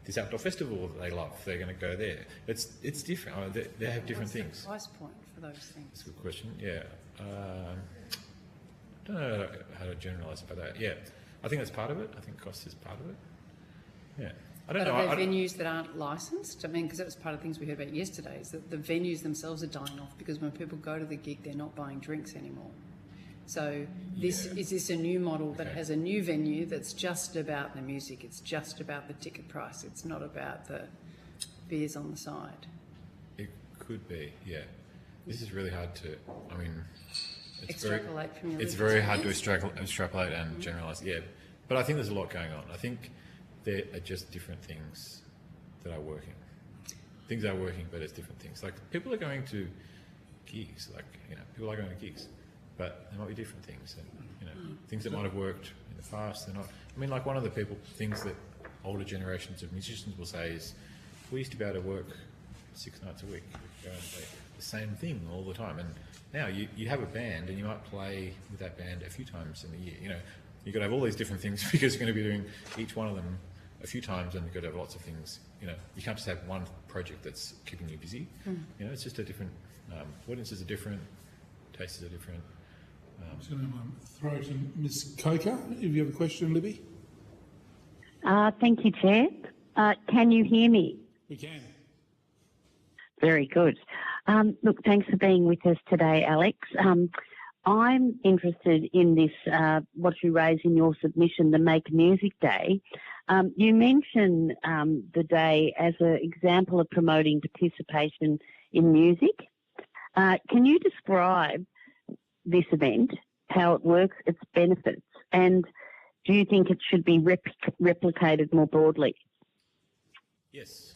This outdoor festival that they love, they're going to go there. It's different. I mean, they have different things. What's the price point for those things? That's a good question. Yeah. I don't know how to generalise about that. Yeah. I think that's part of it. I think cost is part of it. Yeah. I don't know. Are there venues that aren't licensed? I mean, because that was part of the things we heard about yesterday, is that the venues themselves are dying off because when people go to the gig, they're not buying drinks anymore. So is this a new model that has a new venue that's just about the music, it's just about the ticket price, it's not about the beers on the side? It could be, yeah. This is really hard to, I mean, extrapolate from your it's very hard to extrapolate and generalise, yeah. But I think there's a lot going on. I think there are just different things that are working. Things are working, but it's different things. Like, people are going to gigs, like, you know, people are going to gigs, but there might be different things, and, you know, things that might have worked in the past, they're not. I mean, like, one of the things that older generations of musicians will say is, we used to be able to work 6 nights a week, go and play the same thing all the time, and now you have a band and you might play with that band a few times in a year. You know, you've got to have all these different things because you're going to be doing each one of them a few times, and you've got to have lots of things. You know, you can't just have one project that's keeping you busy. You know, it's just a different, audiences are different, tastes are different. I'm just going to throw to Ms. Coker. If you have a question, Libby? Thank you, Chair. Can you hear me? We can. Very good. Look, thanks for being with us today, Alex. I'm interested in this, what you raise in your submission, the Make Music Day. You mention the day as an example of promoting participation in music. Can you describe this event, how it works, its benefits, and do you think it should be replicated more broadly? Yes.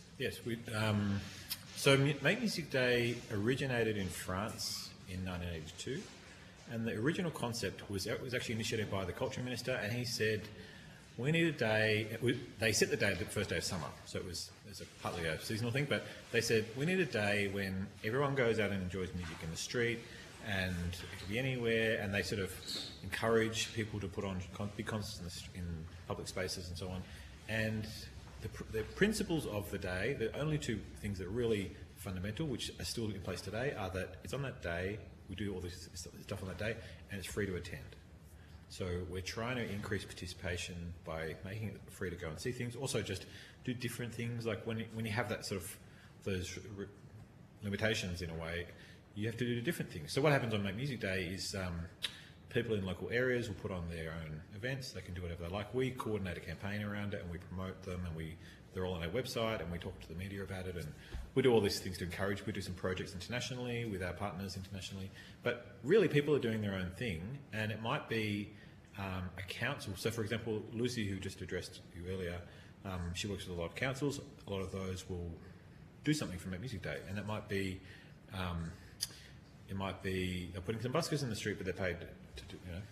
So Make Music Day originated in France in 1982, and the original concept was actually initiated by the Culture Minister, and he said, we need a day. They set the day the first day of summer, so it's partly a seasonal thing, but they said, we need a day when everyone goes out and enjoys music in the street, and it could be anywhere, and they sort of encourage people to put on big concerts in public spaces and so on. And the principles of the day, the only two things that are really fundamental, which are still in place today, are that it's on that day, we do all this stuff on that day, and it's free to attend. So we're trying to increase participation by making it free to go and see things. Also, just do different things. Like when you have that sort of those limitations in a way, you have to do different things. So what happens on Make Music Day is people in local areas will put on their own events. They can do whatever they like. We coordinate a campaign around it and we promote them, and they're all on our website, and we talk to the media about it, and we do all these things to encourage. We do some projects internationally with our partners internationally, but really people are doing their own thing, and it might be a council. So for example, Lucy, who just addressed you earlier, she works with a lot of councils. A lot of those will do something for Make Music Day, and it might be they're putting some buskers in the street, but they're paid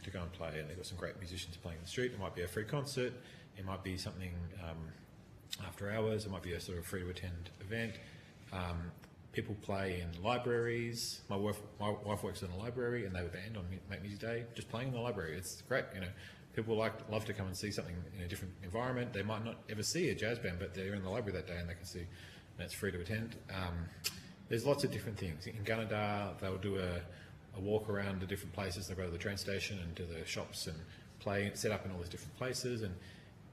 to go and play, and they've got some great musicians playing in the street. It might be a free concert. It might be something after hours. It might be a sort of free to attend event. People play in libraries. My wife works in a library, and they have a band on Make Music Day, just playing in the library. It's great, People love to come and see something in a different environment. They might not ever see a jazz band, but they're in the library that day and they can see, and it's free to attend. There's lots of different things. In Gunnedah, they'll do a walk around the different places. They'll go to the train station and to the shops and play, set up in all these different places. And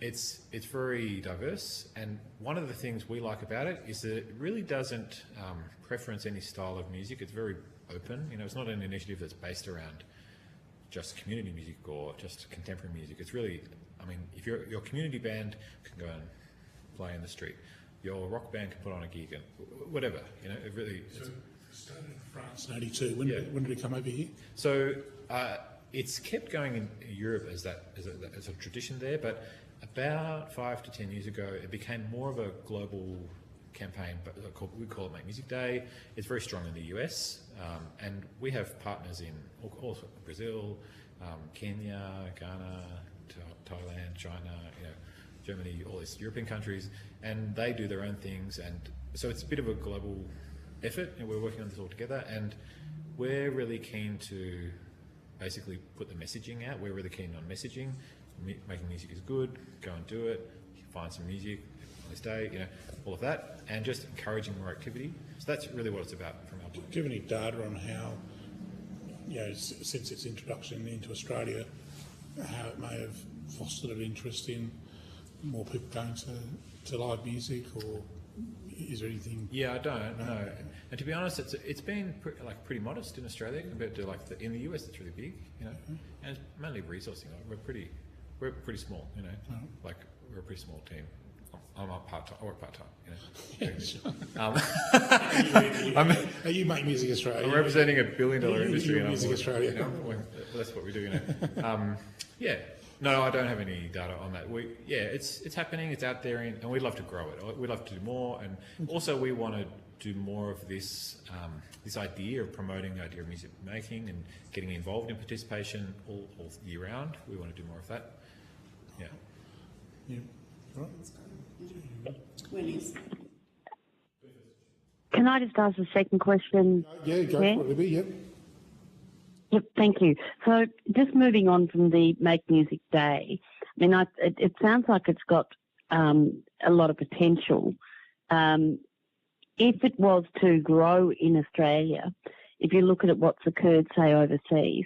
it's very diverse. And one of the things we like about it is that it really doesn't preference any style of music. It's very open. It's not an initiative that's based around just community music or just contemporary music. It's really, if your community band can go and play in the street, your rock band can put on a gig and whatever, it really... So it started in France in '82. When did it come over here? So it's kept going in Europe as a tradition there, but about 5 to 10 years ago, it became more of a global campaign, but we call it Make Music Day. It's very strong in the US, and we have partners in all Brazil, Kenya, Ghana, Thailand, China, Germany, all these European countries, and they do their own things, and so it's a bit of a global effort, and we're working on this all together, and we're really keen to basically put the messaging out. We're really keen on messaging. Making music is good, go and do it, find some music on this day, all of that, and just encouraging more activity. So that's really what it's about from our point. Do you have any data on how, since its introduction into Australia, how it may have fostered an interest in more people going to live music, or is there anything? Yeah, I don't know. And to be honest, it's been pretty modest in Australia compared to in the US. It's really big, and it's mainly resourcing. We're pretty small, we're a pretty small team. I'm part-time. I work part-time. Are you Make Music Australia? I'm representing $1 billion industry. Music Australia. That's what we do. Yeah. No, I don't have any data on that. It's happening. It's out there, and we'd love to grow it. We'd love to do more, and also we want to do more of this this idea of promoting the idea of music making and getting involved in participation all year round. We want to do more of that. Yeah. Yeah. Right. Can I just ask a second question? Yeah, go for it, Libby. Yep. Yep, thank you. So just moving on from the Make Music Day, it sounds like it's got a lot of potential. If it was to grow in Australia, if you look at what's occurred, say, overseas,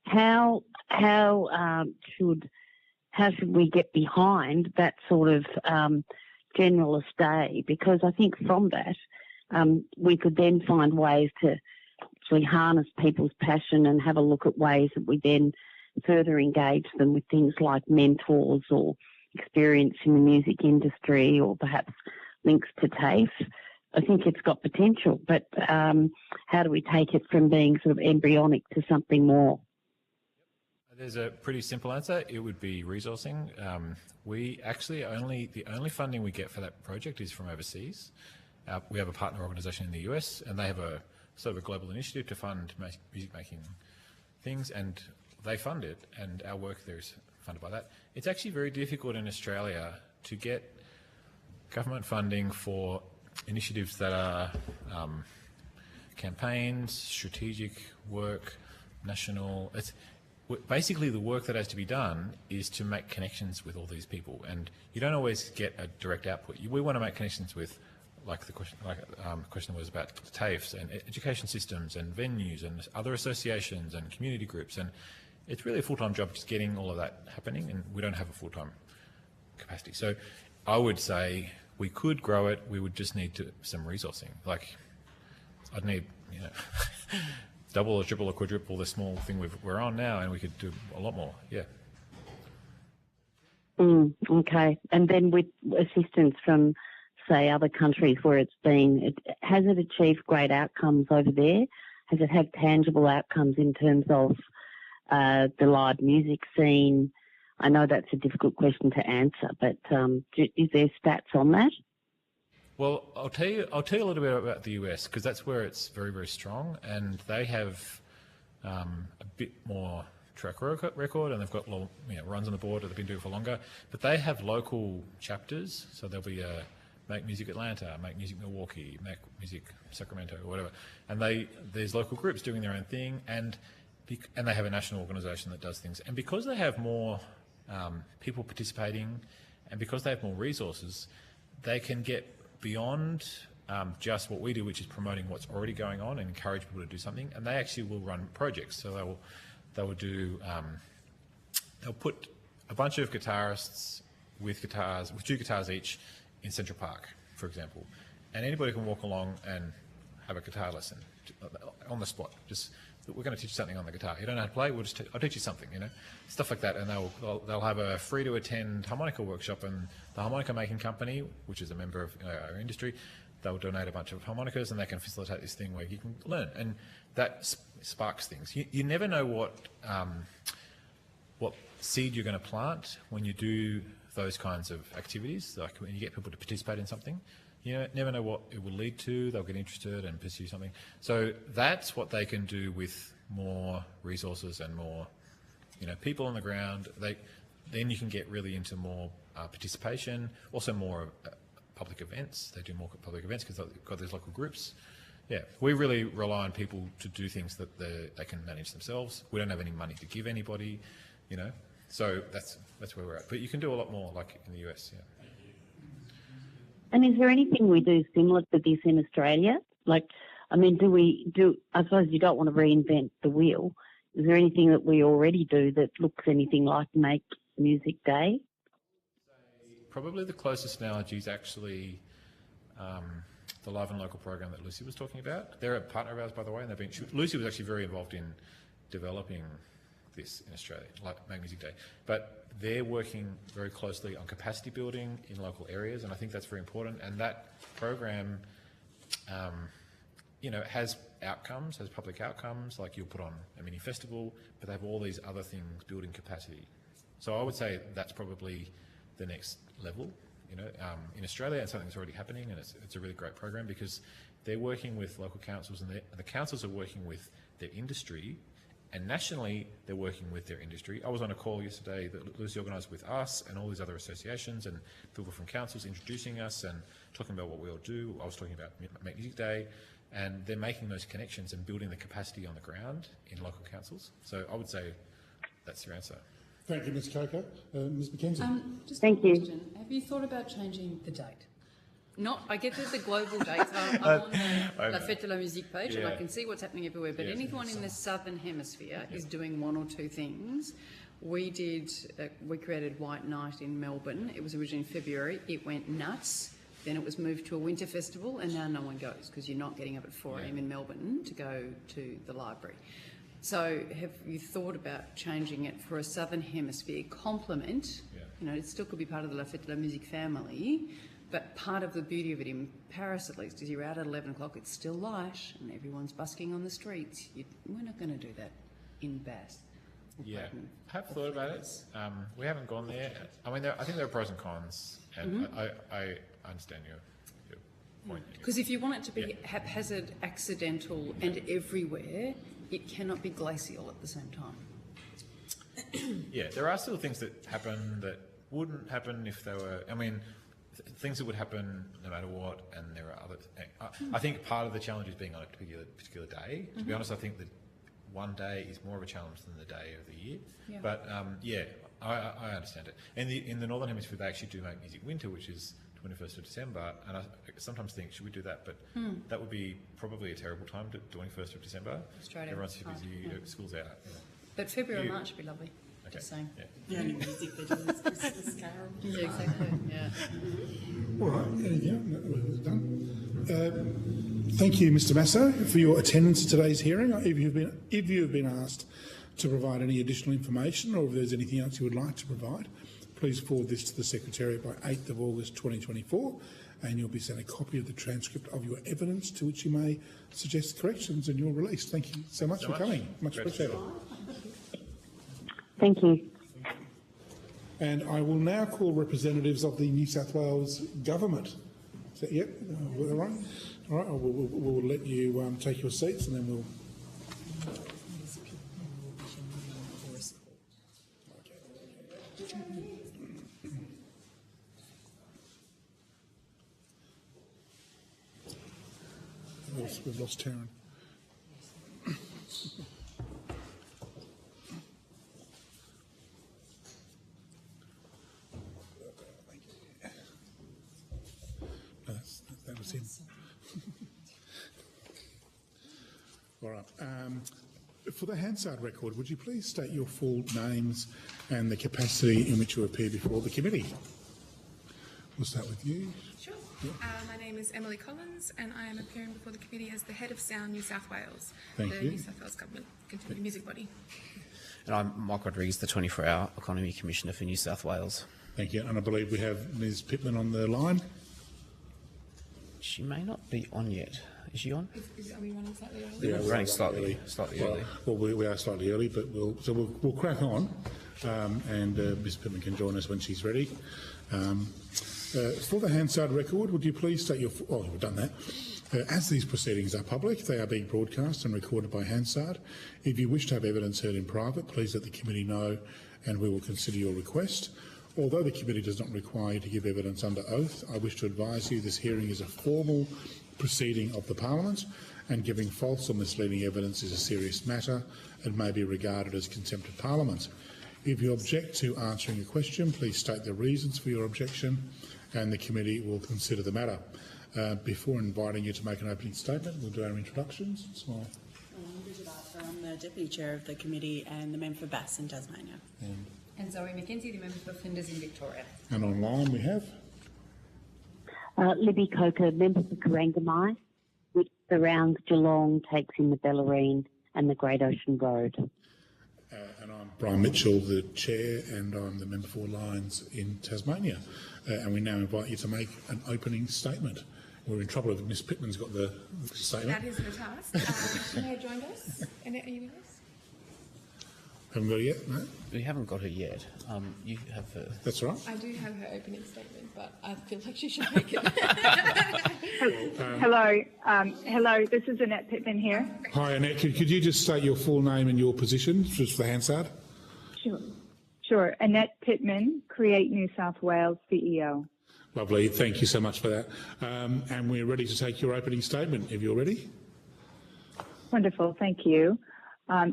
how should we get behind that sort of generalist day? Because I think from that we could then find ways to actually harness people's passion and have a look at ways that we then further engage them with things like mentors or experience in the music industry, or perhaps links to TAFE. I think it's got potential, but how do we take it from being sort of embryonic to something more? There's a pretty simple answer. It would be resourcing. We actually the only funding we get for that project is from overseas. We have a partner organisation in the US, and they have a sort of a global initiative to fund music making things, and they fund it, and our work there is funded by that. It's actually very difficult in Australia to get government funding for initiatives that are campaigns, strategic work, national. Basically, the work that has to be done is to make connections with all these people, and you don't always get a direct output. We want to make connections with, the question was about TAFEs and education systems and venues and other associations and community groups, and it's really a full-time job just getting all of that happening, and we don't have a full-time capacity. So I would say we could grow it. We would just need some resourcing. Like, I'd need, double or triple or quadruple the small thing we're on now, and we could do a lot more. Yeah. Okay. And then with assistance from, say, other countries where has it achieved great outcomes over there? Has it had tangible outcomes in terms of the live music scene? I know that's a difficult question to answer, but is there stats on that? Well, I'll tell you a little bit about the US, because that's where it's very, very strong, and they have a bit more track record, and they've got runs on the board that they've been doing for longer. But they have local chapters, so there'll be a Make Music Atlanta, Make Music Milwaukee, Make Music Sacramento, or whatever, and there's local groups doing their own thing, and they have a national organisation that does things. And because they have more people participating, and because they have more resources, they can get beyond just what we do, which is promoting what's already going on and encourage people to do something. And they actually will run projects. So they will do, they'll put a bunch of guitarists with 2 guitars each in Central Park, for example. And anybody can walk along and have a guitar lesson on the spot. Just, we're going to teach you something on the guitar. You don't know how to play? I'll teach you something, stuff like that. And they'll have a free to attend harmonica workshop, and the harmonica making company, which is a member of our industry, they'll donate a bunch of harmonicas, and they can facilitate this thing where you can learn. And that sparks things. You never know what seed you're going to plant when you do those kinds of activities, like when you get people to participate in something. You never know what it will lead to. They'll get interested and pursue something. So that's what they can do with more resources and more, people on the ground. Then you can get really into more participation, also more public events. They do more public events because they've got these local groups. Yeah, we really rely on people to do things that they can manage themselves. We don't have any money to give anybody, So that's where we're at. But you can do a lot more, like in the US. Yeah. And is there anything we do similar to this in Australia? I suppose you don't want to reinvent the wheel. Is there anything that we already do that looks anything like Make Music Day? Probably the closest analogy is actually the Live and Local program that Lucy was talking about. They're a partner of ours, by the way, and Lucy was actually very involved in developing this in Australia, like Make Music Day. But they're working very closely on capacity building in local areas, and I think that's very important. And that program, has outcomes, has public outcomes, like you'll put on a mini festival, but they have all these other things building capacity. So I would say that's probably the next level, in Australia, and something that's already happening, and it's a really great program because they're working with local councils, and the councils are working with their industry. And nationally, they're working with their industry. I was on a call yesterday that Lucy organised with us and all these other associations and people from councils introducing us and talking about what we all do. I was talking about Make Music Day, and they're making those connections and building the capacity on the ground in local councils. So I would say that's your answer. Thank you, Ms. Coker. Ms. Mackenzie. Thank you. Question. Have you thought about changing the date? I get the global dates. I'm on the La Fête de la Musique page, and I can see what's happening everywhere. But anyone in the southern hemisphere is doing one or two things. We created White Night in Melbourne. It was originally in February. It went nuts. Then it was moved to a winter festival, and now no one goes because you're not getting up at 4 a.m. in Melbourne to go to the library. So have you thought about changing it for a southern hemisphere complement? It still could be part of the La Fête de la Musique family. But part of the beauty of it in Paris, at least, is you're out at 11 o'clock, it's still light, and everyone's busking on the streets. We're not going to do that in Bass. Yeah, I have thought about it. We haven't gone there. I mean, I think there are pros and cons, and I understand your point. Because if you want it to be haphazard, accidental, and everywhere, it cannot be glacial at the same time. Yeah, there are still things that happen that wouldn't happen if they were... things that would happen no matter what, and there are other... I think part of the challenge is being on a particular day. To be honest, I think that one day is more of a challenge than the day of the year. Yeah. But I understand it. And in the Northern Hemisphere, they actually do Make Music Winter, which is 21st of December, and I sometimes think, should we do that? But that would be probably a terrible time, 21st of December. Australia. Everyone's too busy, school's out. But February or March would be lovely. Okay. Just saying. The only music they're doing is Christmas Carol. Yeah, exactly. Yeah. All right, yeah, that was done. Thank you, Mr. Masso, for your attendance at today's hearing. If you have been asked to provide any additional information, or if there's anything else you would like to provide, please forward this to the Secretariat by 8th of August 2024, and you'll be sent a copy of the transcript of your evidence, to which you may suggest corrections, and you're released. Thank you so much for coming. Much appreciated. Thank you. And I will now call representatives of the New South Wales Government. Is that, yep, all right? All right, we'll let you take your seats, and then we'll... We've lost Taryn. That was him. All right. For the Hansard record, would you please state your full names and the capacity in which you appear before the committee? We'll start with you. Sure. My name is Emily Collins, and I am appearing before the committee as the head of Sound New South Wales, the New South Wales Government Continuing Music Body. And I'm Mike Rodriguez, the 24-Hour Economy Commissioner for New South Wales. Thank you. And I believe we have Ms. Pittman on the line. She may not be on yet. Is she on? Are we running slightly early? Yeah, we're running slightly early. Well, we are slightly early, but we'll crack on, and Ms. Pittman can join us when she's ready. For the Hansard record, would you please state your... Oh, we've done that. As these proceedings are public, they are being broadcast and recorded by Hansard. If you wish to have evidence heard in private, please let the committee know, and we will consider your request. Although the committee does not require you to give evidence under oath, I wish to advise you this hearing is a formal proceeding of the Parliament, and giving false or misleading evidence is a serious matter and may be regarded as contempt of Parliament. If you object to answering a question, please state the reasons for your objection, and the committee will consider the matter. Before inviting you to make an opening statement, we'll do our introductions. Bridget Arthur, I'm the Deputy Chair of the committee and the member for Bass in Tasmania. And Zoe McKenzie, the member for Flinders in Victoria. And online we have? Libby Coker, member for Corangamite, which surrounds Geelong, takes in the Bellarine and the Great Ocean Road. And I'm Brian Mitchell, the Chair, and I'm the member for Lions in Tasmania. And we now invite you to make an opening statement. We're in trouble if Ms. Pittman's got the statement. That is her task. Annette joined us. Annette, are you with us? Haven't got it yet, no? We haven't got her yet. You have her. That's right. I do have her opening statement, but I feel like she should make it. Hello. Hello, this is Annette Pittman here. Hi, Annette. Could you just state your full name and your position, just for Hansard? Sure. Annette Pittman, Create New South Wales CEO. Lovely. Thank you so much for that. And we're ready to take your opening statement, if you're ready. Wonderful. Thank you.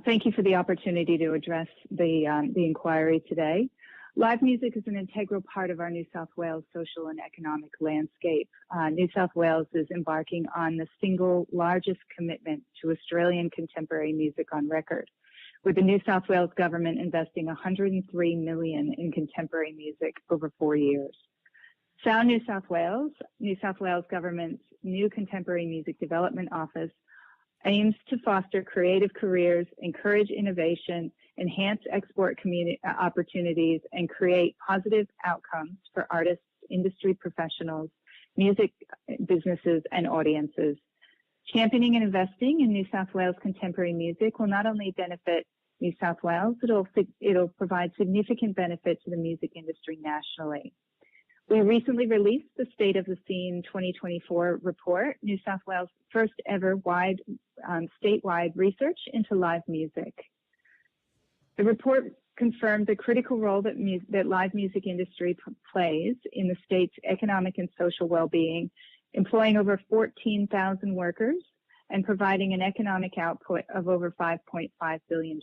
Thank you for the opportunity to address the inquiry today. Live music is an integral part of our New South Wales social and economic landscape. New South Wales is embarking on the single largest commitment to Australian contemporary music on record, with the New South Wales government investing $103 million in contemporary music over 4 years. Sound New South Wales government's new Contemporary Music Development Office, aims to foster creative careers, encourage innovation, enhance export community opportunities, and create positive outcomes for artists, industry professionals, music businesses, and audiences. Championing and investing in New South Wales contemporary music will not only benefit New South Wales, it'll provide significant benefit to the music industry nationally. We recently released the State of the Scene 2024 report, New South Wales' first ever statewide research into live music. The report confirmed the critical role that live music industry plays in the state's economic and social well-being, employing over 14,000 workers and providing an economic output of over $5.5 billion.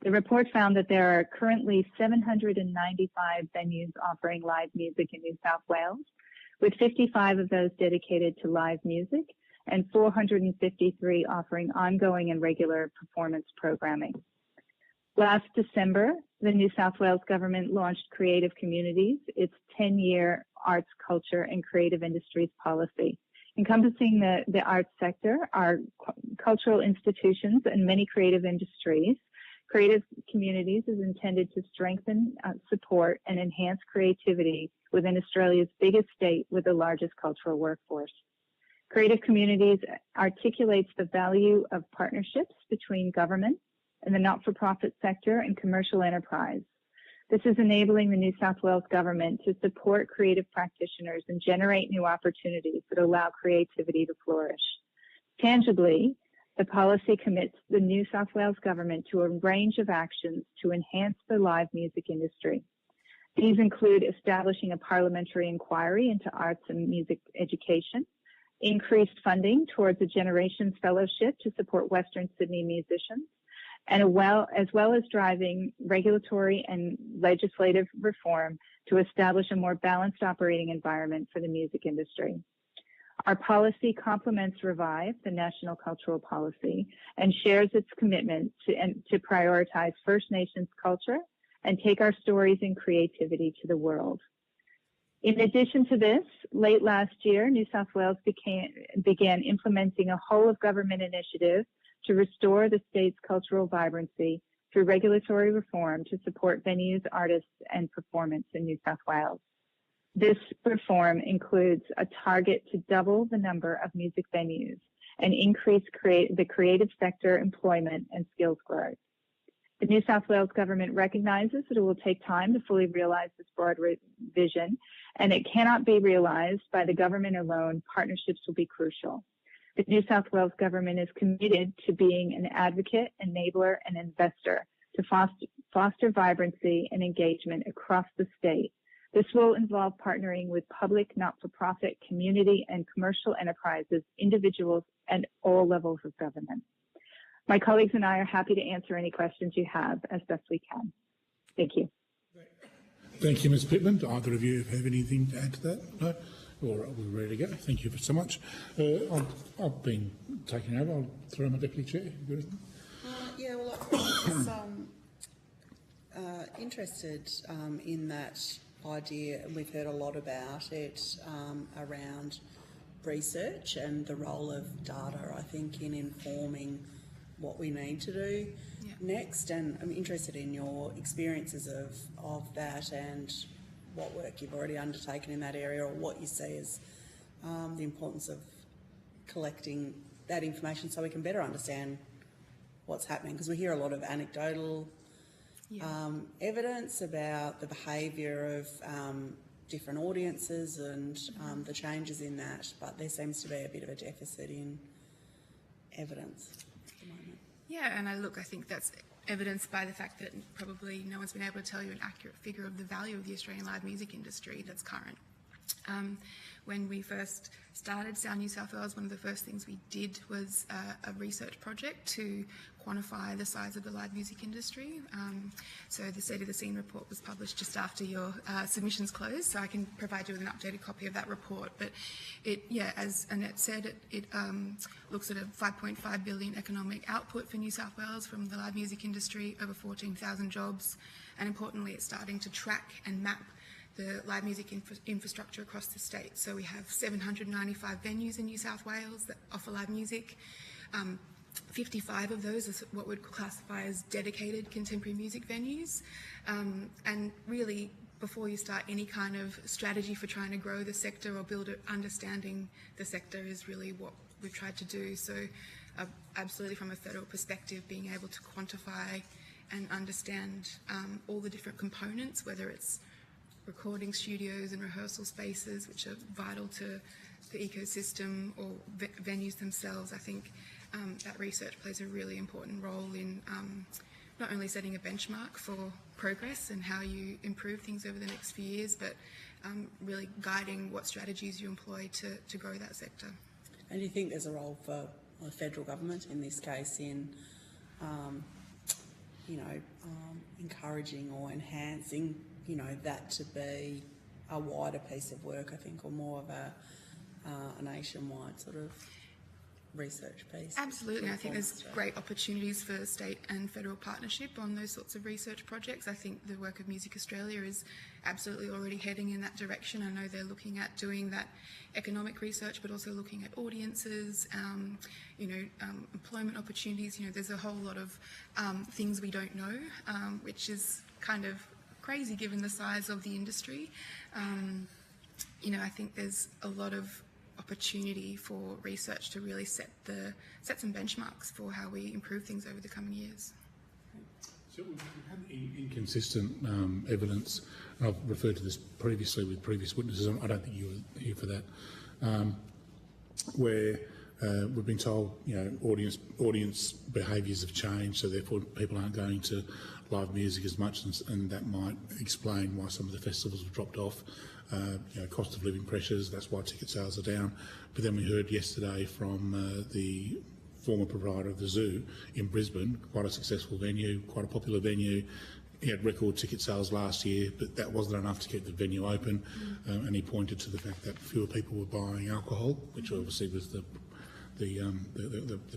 The report found that there are currently 795 venues offering live music in New South Wales, with 55 of those dedicated to live music and 453 offering ongoing and regular performance programming. Last December, the New South Wales Government launched Creative Communities, its 10-year arts, culture and creative industries policy. Encompassing the arts sector are cultural institutions and many creative industries. Creative Communities is intended to strengthen, support and enhance creativity within Australia's biggest state with the largest cultural workforce. Creative Communities articulates the value of partnerships between government and the not-for-profit sector and commercial enterprise. This is enabling the New South Wales Government to support creative practitioners and generate new opportunities that allow creativity to flourish. Tangibly, the policy commits the New South Wales Government to a range of actions to enhance the live music industry. These include establishing a parliamentary inquiry into arts and music education, increased funding towards a Generations Fellowship to support Western Sydney musicians, and as well as driving regulatory and legislative reform to establish a more balanced operating environment for the music industry. Our policy complements Revive, the National Cultural Policy, and shares its commitment to prioritize First Nations culture and take our stories and creativity to the world. In addition to this, late last year, New South Wales began implementing a whole-of-government initiative to restore the state's cultural vibrancy through regulatory reform to support venues, artists, and performance in New South Wales. This reform includes a target to double the number of music venues and increase the creative sector employment and skills growth. The New South Wales Government recognises that it will take time to fully realise this broad vision, and it cannot be realised by the government alone. Partnerships will be crucial. The New South Wales Government is committed to being an advocate, enabler, and investor to foster vibrancy and engagement across the state. This will involve partnering with public, not-for-profit, community, and commercial enterprises, individuals, and all levels of government. My colleagues and I are happy to answer any questions you have as best we can. Thank you. Thank you, Ms. Pittman. Do either of you have anything to add to that? No? All right, we're ready to go. Thank you so much. I've been taken over. I'll throw my deputy chair. You got anything? Yeah, well, I was interested in that idea, and we've heard a lot about it around research and the role of data, I think, in informing what we need to do next. And I'm interested in your experiences of that and what work you've already undertaken in that area, or what you see as the importance of collecting that information so we can better understand what's happening. Because we hear a lot of anecdotal evidence about the behaviour of different audiences and the changes in that, but there seems to be a bit of a deficit in evidence at the moment. Yeah, and I think that's evidenced by the fact that probably no one's been able to tell you an accurate figure of the value of the Australian live music industry that's current. When we first started Sound New South Wales, one of the first things we did was a research project to quantify the size of the live music industry. So the State of the Scene report was published just after your submissions closed, so I can provide you with an updated copy of that report. But as Annette said, it looks at a 5.5 billion economic output for New South Wales from the live music industry, over 14,000 jobs, and importantly, it's starting to track and map the live music infrastructure across the state. So we have 795 venues in New South Wales that offer live music. 55 of those are what we'd classify as dedicated contemporary music venues. And really, before you start any kind of strategy for trying to grow the sector or build understanding the sector is really what we've tried to do. So absolutely from a federal perspective, being able to quantify and understand all the different components, whether it's recording studios and rehearsal spaces, which are vital to the ecosystem, or venues themselves. I think that research plays a really important role in not only setting a benchmark for progress and how you improve things over the next few years, but really guiding what strategies you employ to grow that sector. And do you think there's a role for the federal government in this case in encouraging or enhancing that to be a wider piece of work, I think, or more of a nationwide sort of? research piece. Absolutely. I think there's great opportunities for state and federal partnership on those sorts of research projects. I think the work of Music Australia is absolutely already heading in that direction. I know they're looking at doing that economic research, but also looking at audiences, employment opportunities. There's a whole lot of things we don't know, which is kind of crazy given the size of the industry. I think there's a lot of opportunity for research to really set some benchmarks for how we improve things over the coming years. So we've had inconsistent evidence, and I've referred to this previously with previous witnesses. I don't think you were here for that, where we've been told, audience behaviours have changed, so therefore people aren't going to live music as much, and that might explain why some of the festivals have dropped off. Cost of living pressures, that's why ticket sales are down. But then we heard yesterday from the former proprietor of the zoo in Brisbane, quite a successful venue, quite a popular venue. He had record ticket sales last year, but that wasn't enough to keep the venue open. And he pointed to the fact that fewer people were buying alcohol, which obviously was the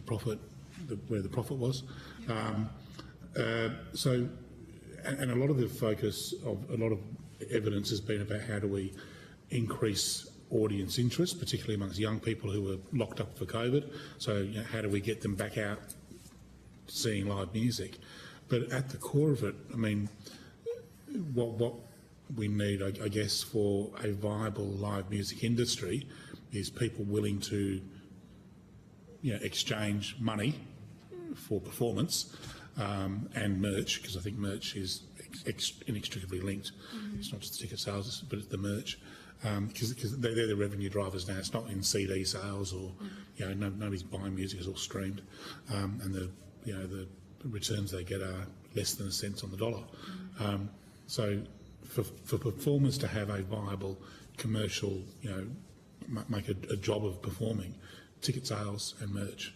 profit, where the profit was. So a lot of the focus of a lot of evidence has been about how do we increase audience interest, particularly amongst young people who were locked up for COVID. So how do we get them back out seeing live music? But at the core of it, I mean, what we need, I guess, for a viable live music industry is people willing to exchange money for performance and merch, because I think merch is inextricably linked. It's not just the ticket sales, but it's the merch, because they're the revenue drivers now. It's not in CD sales or nobody's buying music; it's all streamed, and the returns they get are less than a cent on the dollar. So for performers to have a viable commercial, make a job of performing, ticket sales and merch.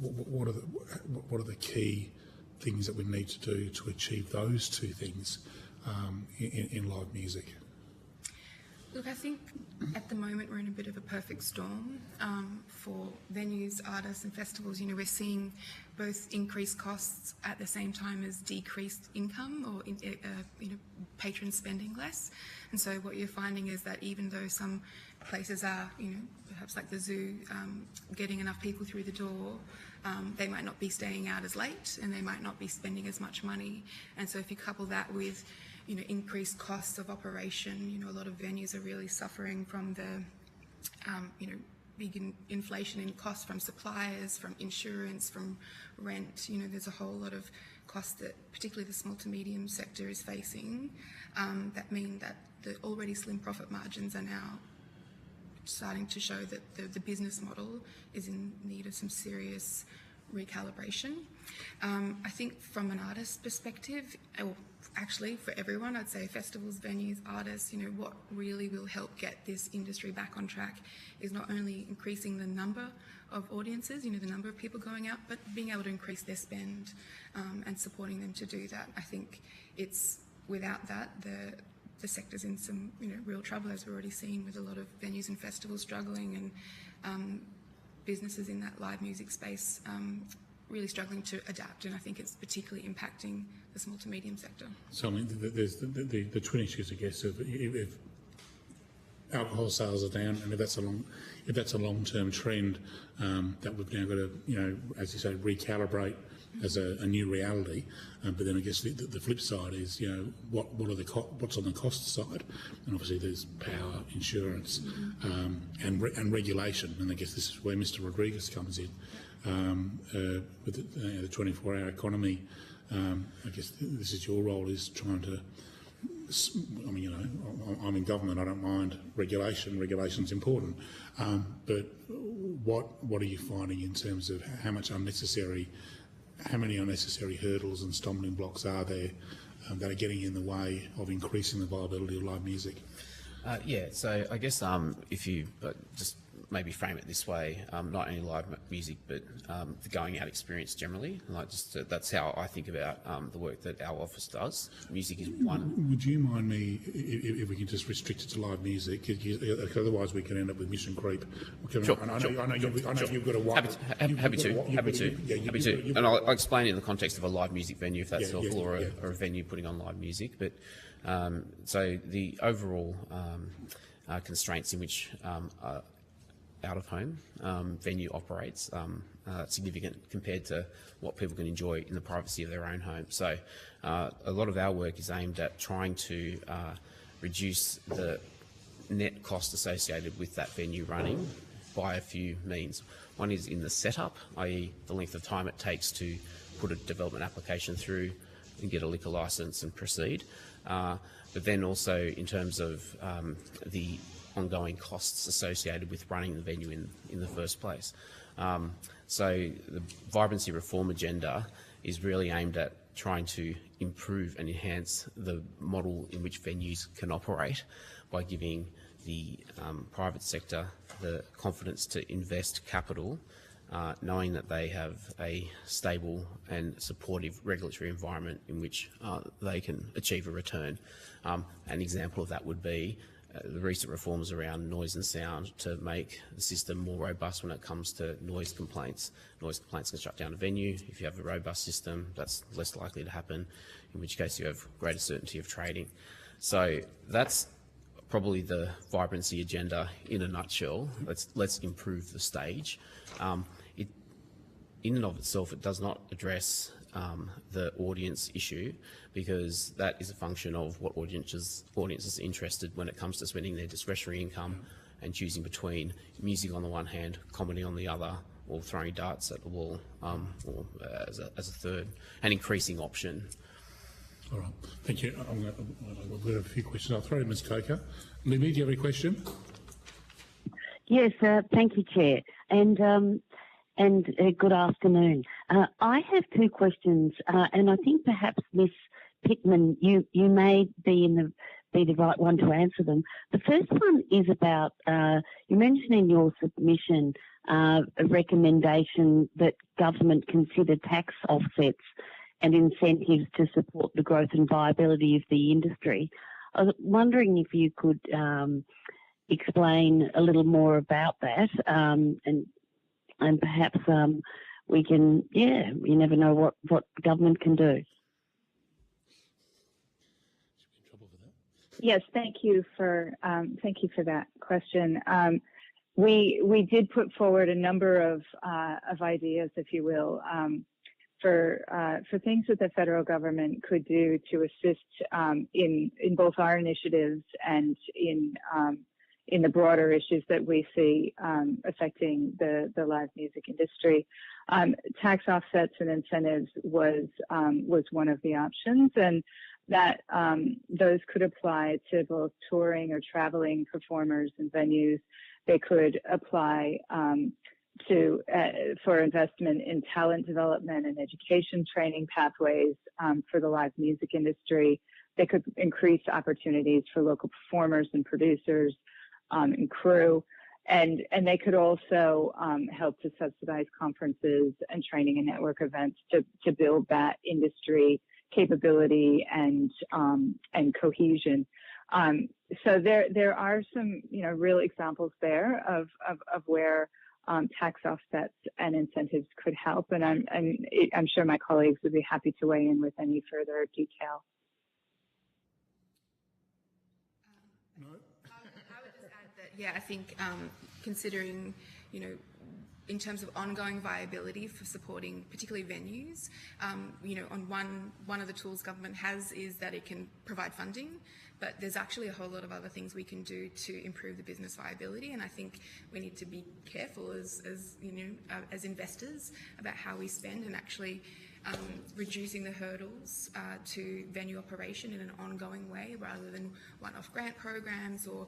What are the key things that we need to do to achieve those two things in live music? Look, I think at the moment we're in a bit of a perfect storm for venues, artists and festivals. We're seeing both increased costs at the same time as decreased income, or patrons spending less. And so what you're finding is that even though some places are, perhaps like the zoo, getting enough people through the door, they might not be staying out as late and they might not be spending as much money. And so if you couple that with increased costs of operation, a lot of venues are really suffering from the big inflation in costs from suppliers, from insurance, from rent. There's a whole lot of costs that particularly the small to medium sector is facing that mean that the already slim profit margins are now starting to show that the business model is in need of some serious recalibration. I think from an artist's perspective, or actually for everyone, I'd say festivals, venues, artists, what really will help get this industry back on track is not only increasing the number of audiences, the number of people going out, but being able to increase their spend and supporting them to do that. I think it's without that, the sector's in some real trouble, as we're already seeing with a lot of venues and festivals struggling, and businesses in that live music space really struggling to adapt, and I think it's particularly impacting the small to medium sector. So I mean, there's the twin issues, I guess, of if alcohol sales are down, and if that's a long-term trend that we've now got to, as you say, recalibrate as a new reality. But then I guess the flip side is, what's on the cost side, and obviously there's power, insurance, and regulation, and I guess this is where Mr. Rodriguez comes in with the 24-hour economy. I guess this is your role, is trying to. I mean, I'm in government. I don't mind regulation. Regulation's important, but what are you finding in terms of how many unnecessary hurdles and stumbling blocks are there that are getting in the way of increasing the viability of live music? So I guess if you just maybe frame it this way, not only live music, but the going out experience generally. Like that's how I think about the work that our office does. Music is one. Would you mind me if we can just restrict it to live music? Otherwise, we can end up with mission creep. Sure, I know you've got a wide. Happy to. And I'll explain it in the context of a live music venue, if that's helpful, or a venue putting on live music. But so the overall constraints in which out-of-home venue operates significant compared to what people can enjoy in the privacy of their own home. So a lot of our work is aimed at trying to reduce the net cost associated with that venue running by a few means. One is in the setup, i.e. the length of time it takes to put a development application through and get a liquor licence and proceed. But then also in terms of the ongoing costs associated with running the venue in the first place. So the vibrancy reform agenda is really aimed at trying to improve and enhance the model in which venues can operate by giving the private sector the confidence to invest capital, knowing that they have a stable and supportive regulatory environment in which they can achieve a return. An example of that would be the recent reforms around noise and sound to make the system more robust when it comes to noise complaints. Noise complaints can shut down a venue. If you have a robust system, that's less likely to happen, in which case you have greater certainty of trading. So that's probably the vibrancy agenda in a nutshell. Let's improve the stage. In and of itself, it does not address the audience issue, because that is a function of what audiences are interested when it comes to spending their discretionary income and choosing between music on the one hand, comedy on the other, or throwing darts at the wall or as a third, an increasing option. All right, thank you. We've got a few questions. I'll throw to Ms. Coker. Libby, do you have a question? Yes, thank you, Chair, and good afternoon. I have two questions, and I think perhaps Ms. Pittman, you may be the right one to answer them. The first one is about you mentioned in your submission a recommendation that government consider tax offsets and incentives to support the growth and viability of the industry. I was wondering if you could explain a little more about that, and perhaps we can, you never know what government can do. Yes, thank you for that question. We did put forward a number of ideas, if you will, for things that the federal government could do to assist in both our initiatives and in the broader issues that we see affecting the live music industry. Tax offsets and incentives was one of the options, and that those could apply to both touring or traveling performers and venues. They could apply for investment in talent development and education training pathways for the live music industry. They could increase opportunities for local performers and producers and crew, and they could also help to subsidize conferences and training and network events to build that industry capability and cohesion. So there are some real examples there of where tax offsets and incentives could help, and I'm sure my colleagues would be happy to weigh in with any further detail. I would just add that, I think considering, in terms of ongoing viability for supporting particularly venues, on one of the tools government has is that it can provide funding, but there's actually a whole lot of other things we can do to improve the business viability, and I think we need to be careful as investors about how we spend and actually reducing the hurdles to venue operation in an ongoing way rather than one-off grant programs or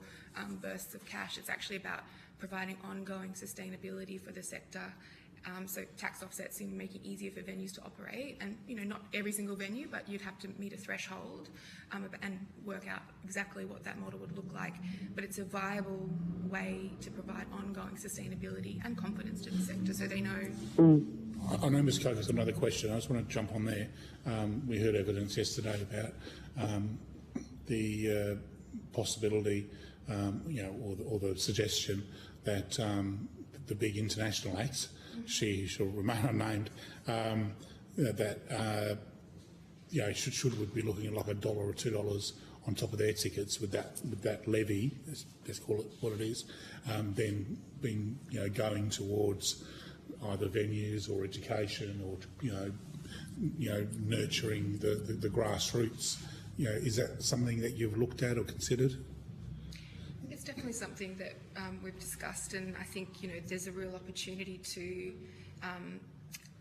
bursts of cash. It's actually about providing ongoing sustainability for the sector So tax offsets in making it easier for venues to operate, and not every single venue, but you'd have to meet a threshold and work out exactly what that model would look like. But it's a viable way to provide ongoing sustainability and confidence to the sector, so they know. I know Ms. Coke has another question. I just want to jump on there. We heard evidence yesterday about the possibility, or the suggestion that the big international acts, she shall remain unnamed, should would be looking at like $1 or $2 on top of their tickets with that levy, let's call it what it is, then being going towards either venues or education or nurturing the grassroots. Is that something that you've looked at or considered? It's definitely something that we've discussed, and I think there's a real opportunity to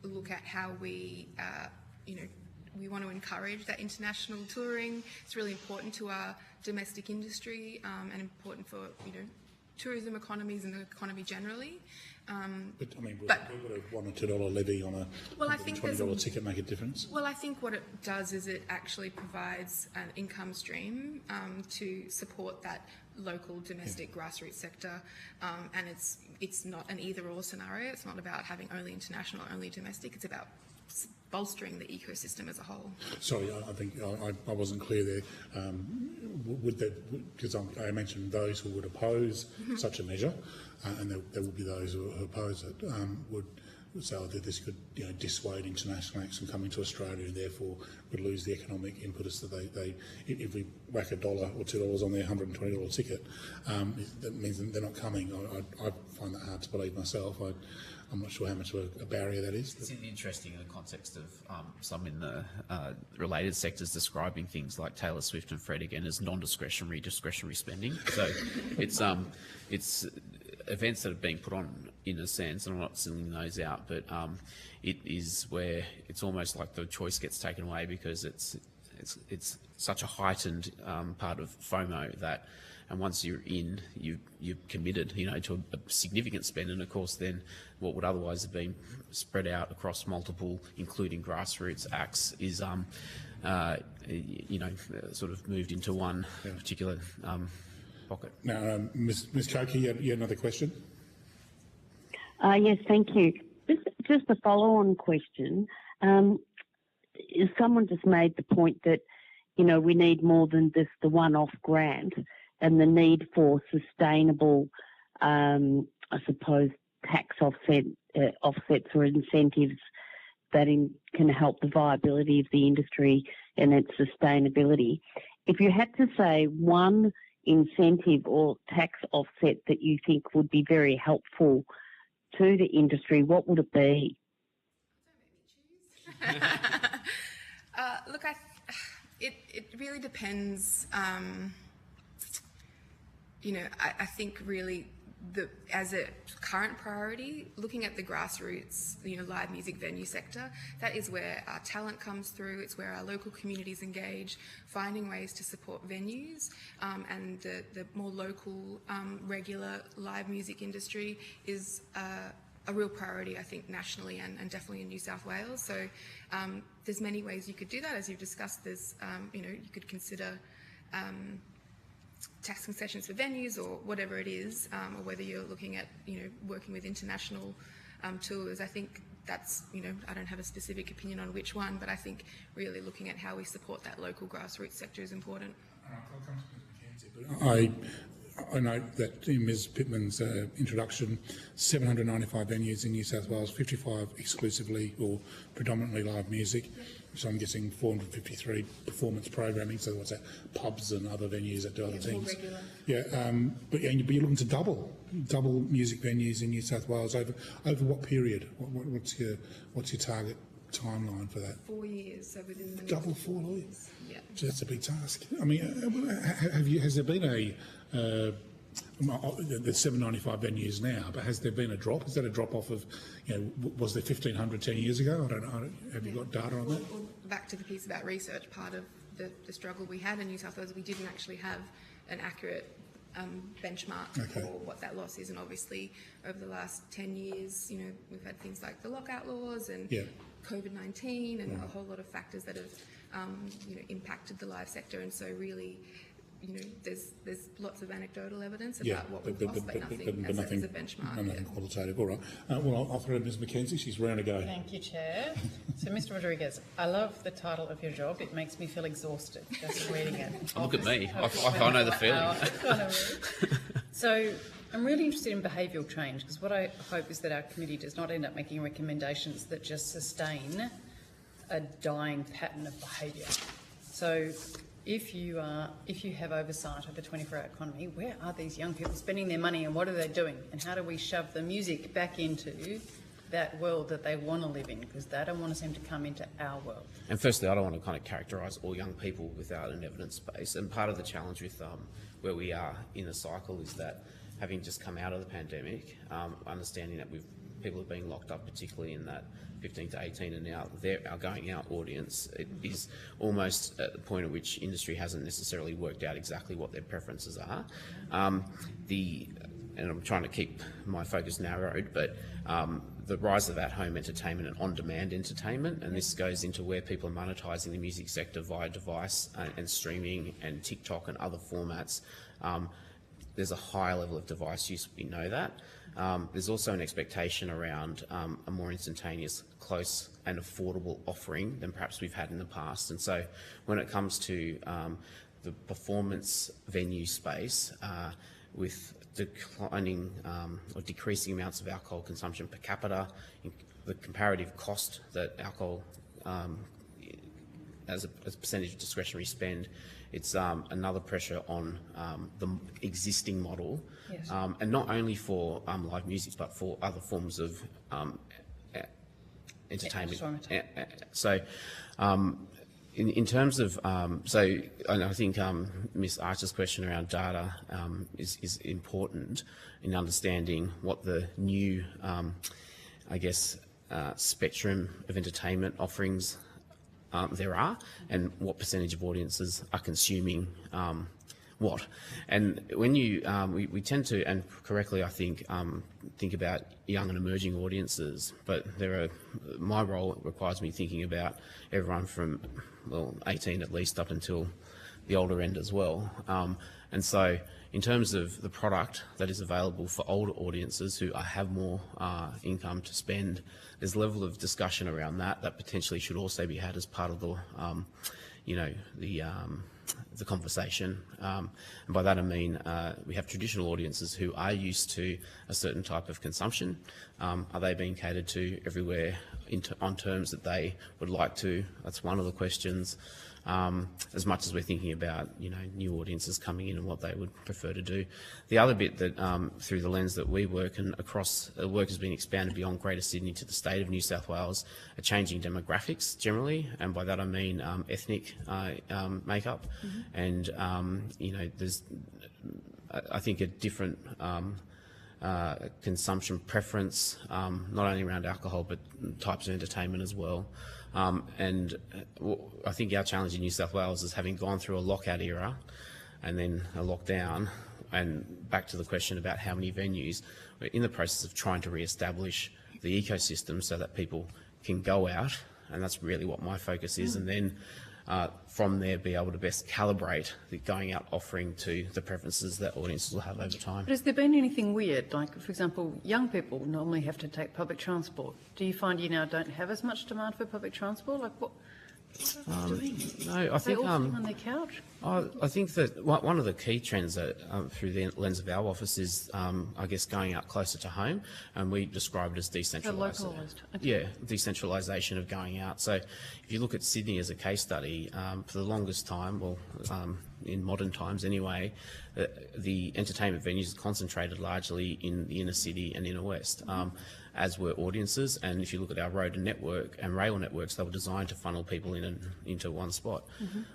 look at how we we want to encourage that international touring. It's really important to our domestic industry and important for tourism economies and the economy generally. Would a $1 or $2 levy on a $20 ticket make a difference? Well, I think what it does is it actually provides an income stream to support that local domestic grassroots sector, and it's not an either-or scenario. It's not about having only international or only domestic. It's about bolstering the ecosystem as a whole. Sorry, I think I wasn't clear there. Because I mentioned those who would oppose such a measure, and there will be those who oppose it, would say that this could dissuade international acts from coming to Australia, and therefore would lose the economic impetus that they if we whack $1 or $2 on their $120 ticket, that means that they're not coming. I find that hard to believe myself. I'm not sure how much of a barrier that is. It's interesting in the context of some in the related sectors describing things like Taylor Swift and Fred again as non-discretionary, discretionary spending. So it's events that have been put on in a sense, and I'm not singling those out, but it is where it's almost like the choice gets taken away because it's such a heightened part of FOMO that. And once you're in, you're committed, to a significant spend. And of course, then what would otherwise have been spread out across multiple, including grassroots acts, is, sort of moved into one particular pocket. Now, Ms. Coke, you had another question? Yes, thank you. Just a follow-on question. Someone just made the point that, we need more than just the one-off grant, and the need for sustainable, I suppose, tax offsets or incentives that can help the viability of the industry and its sustainability. If you had to say one incentive or tax offset that you think would be very helpful to the industry, what would it be? Look, it really depends. I think really as a current priority, looking at the grassroots, live music venue sector, that is where our talent comes through. It's where our local communities engage, finding ways to support venues, and the more local, regular live music industry is a real priority, I think, nationally and definitely in New South Wales. So there's many ways you could do that, as you've discussed. There's, you could consider tax concessions for venues or whatever it is, or whether you're looking at, working with international tours. I think that's, I don't have a specific opinion on which one, but I think really looking at how we support that local grassroots sector is important. I note that in Ms. Pittman's introduction, 795 venues in New South Wales, 55 exclusively or predominantly live music. So I'm guessing 453 performance programming. So what's that? Pubs and other venues that do other things. Yeah, but you're looking to double music venues in New South Wales over what period? What's your target timeline for that? 4 years. So within the double 4 years. Yeah. So that's a big task. I mean, has there been there's 795 venues now, but has there been a drop? Is that a drop off of, was there 1,500 10 years ago? I don't know. Have you got data on that? Well, back to the piece about research, part of the struggle we had in New South Wales, we didn't actually have an accurate benchmark for what that loss is. And obviously, over the last 10 years, we've had things like the lockout laws and COVID-19 and a whole lot of factors that have, impacted the live sector. And so really, there's lots of anecdotal evidence about what we've lost, but nothing as a benchmark. Nothing qualitative. All right. Well, I'll throw to Ms Mackenzie. She's round to go. Thank you, Chair. So, Mr Rodriguez, I love the title of your job. It makes me feel exhausted just reading it. Look at me. I know the feeling. So, I'm really interested in behavioural change, because what I hope is that our committee does not end up making recommendations that just sustain a dying pattern of behaviour. So, if you have oversight of the 24-hour economy, where are these young people spending their money and what are they doing? And how do we shove the music back into that world that they want to live in? Because they don't want to seem to come into our world. And firstly, I don't want to kind of characterise all young people without an evidence base. And part of the challenge with where we are in the cycle is that having just come out of the pandemic, understanding that people are being locked up, particularly in that 15 to 18, and now our going out audience, it is almost at the point at which industry hasn't necessarily worked out exactly what their preferences are. And I'm trying to keep my focus narrowed, but the rise of at-home entertainment and on-demand entertainment, and this goes into where people are monetising the music sector via device and streaming and TikTok and other formats. There's a higher level of device use, we know that. There's also an expectation around a more instantaneous, close and affordable offering than perhaps we've had in the past. And so when it comes to the performance venue space, with declining or decreasing amounts of alcohol consumption per capita, the comparative cost that alcohol as a percentage of discretionary spend, it's another pressure on the existing model, yes. And not only for live music, but for other forms of entertainment. So, in terms of, and I think Ms Archer's question around data is important in understanding what the new, spectrum of entertainment offerings there are, and what percentage of audiences are consuming what. And when you, we tend to, and correctly I think about young and emerging audiences, but my role requires me thinking about everyone from, 18 at least up until the older end as well. And so in terms of the product that is available for older audiences who have more income to spend, there's a level of discussion around that potentially should also be had as part of the, the conversation. And by that I mean we have traditional audiences who are used to a certain type of consumption. Are they being catered to everywhere on terms that they would like to? That's one of the questions. As much as we're thinking about, new audiences coming in and what they would prefer to do. The other bit that, through the lens that we work and across, work has been expanded beyond Greater Sydney to the state of New South Wales, are changing demographics generally, and by that I mean ethnic makeup, and there's, I think, a different consumption preference, not only around alcohol but types of entertainment as well. And I think our challenge in New South Wales is, having gone through a lockout era and then a lockdown, and back to the question about how many venues, we're in the process of trying to re-establish the ecosystem so that people can go out, and that's really what my focus is, and then from there be able to best calibrate the going out offering to the preferences that audiences will have over time. But has there been anything weird? Like, for example, young people normally have to take public transport. Do you find you now don't have as much demand for public transport? Like, what are they doing? No, I think all sitting on their couch? I think that one of the key trends that, through the lens of our office, is, going out closer to home, and we describe it as decentralised. Localised. Okay. Yeah, decentralisation of going out. So if you look at Sydney as a case study, for the longest time, in modern times anyway, the entertainment venues are concentrated largely in the inner city and inner west, as were audiences. And if you look at our road network and rail networks, they were designed to funnel people into one spot.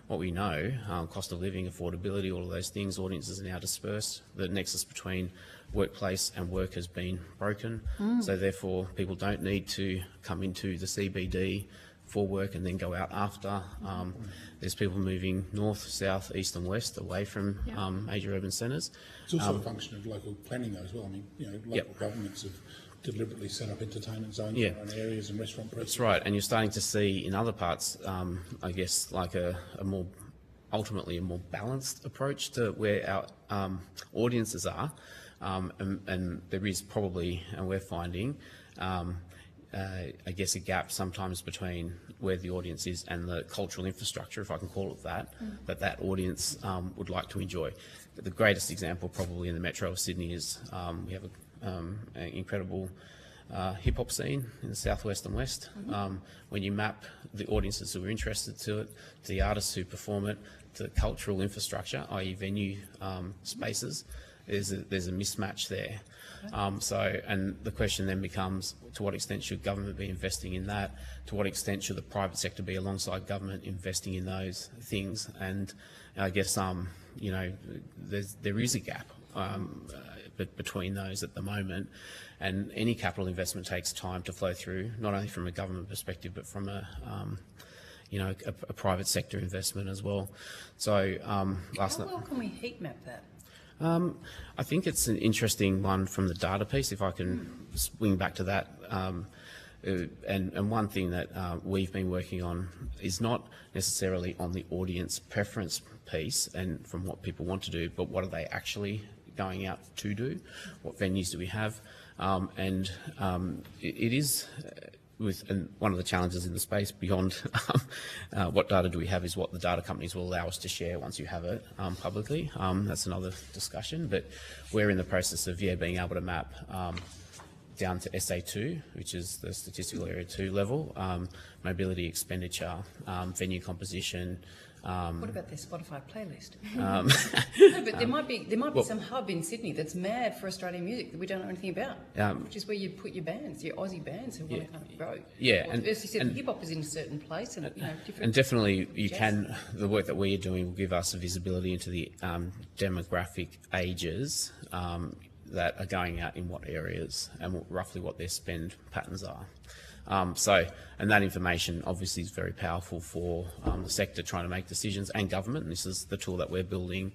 What we know, cost of living, affordability, all of those things, audiences are now dispersed. The nexus between workplace and work has been broken. So therefore, people don't need to come into the CBD for work and then go out after. There's people moving north, south, east and west away from major urban centres. It's also a function of local planning though as well. I mean, local governments have deliberately set up entertainment zones in their own areas and restaurant precincts. That's right, and you're starting to see in other parts, I guess, like ultimately a more balanced approach to where our audiences are, and there is probably, and we're finding, I guess, a gap sometimes between where the audience is and the cultural infrastructure, if I can call it that, that audience would like to enjoy. The greatest example probably in the Metro of Sydney is we have an incredible hip-hop scene in the southwest and west. When you map the audiences who are interested to it, to the artists who perform it, to the cultural infrastructure, i.e. venue spaces, there's a mismatch there. And the question then becomes, to what extent should government be investing in that? To what extent should the private sector be alongside government investing in those things? And I guess, there is a gap between those at the moment, and any capital investment takes time to flow through, not only from a government perspective, but from a private sector investment as well. So last night, How well can we heat map that? I think it's an interesting one from the data piece, if I can swing back to that. And one thing that we've been working on is not necessarily on the audience preference piece and from what people want to do, but what are they actually going out to do? What venues do we have? And it is and one of the challenges in the space beyond what data do we have is what the data companies will allow us to share once you have it publicly. That's another discussion, but we're in the process of being able to map down to SA2, which is the statistical area 2 level, mobility expenditure, venue composition. What about their Spotify playlist? No, but there might be some hub in Sydney that's mad for Australian music that we don't know anything about, which is where you put your bands, your Aussie bands who want to kind of grow. Yeah, and as you said, hip hop is in a certain place, and different. And definitely, you can. The work that we are doing will give us a visibility into the demographic ages that are going out in what areas and roughly what their spend patterns are. And that information obviously is very powerful for the sector trying to make decisions, and government. And this is the tool that we're building,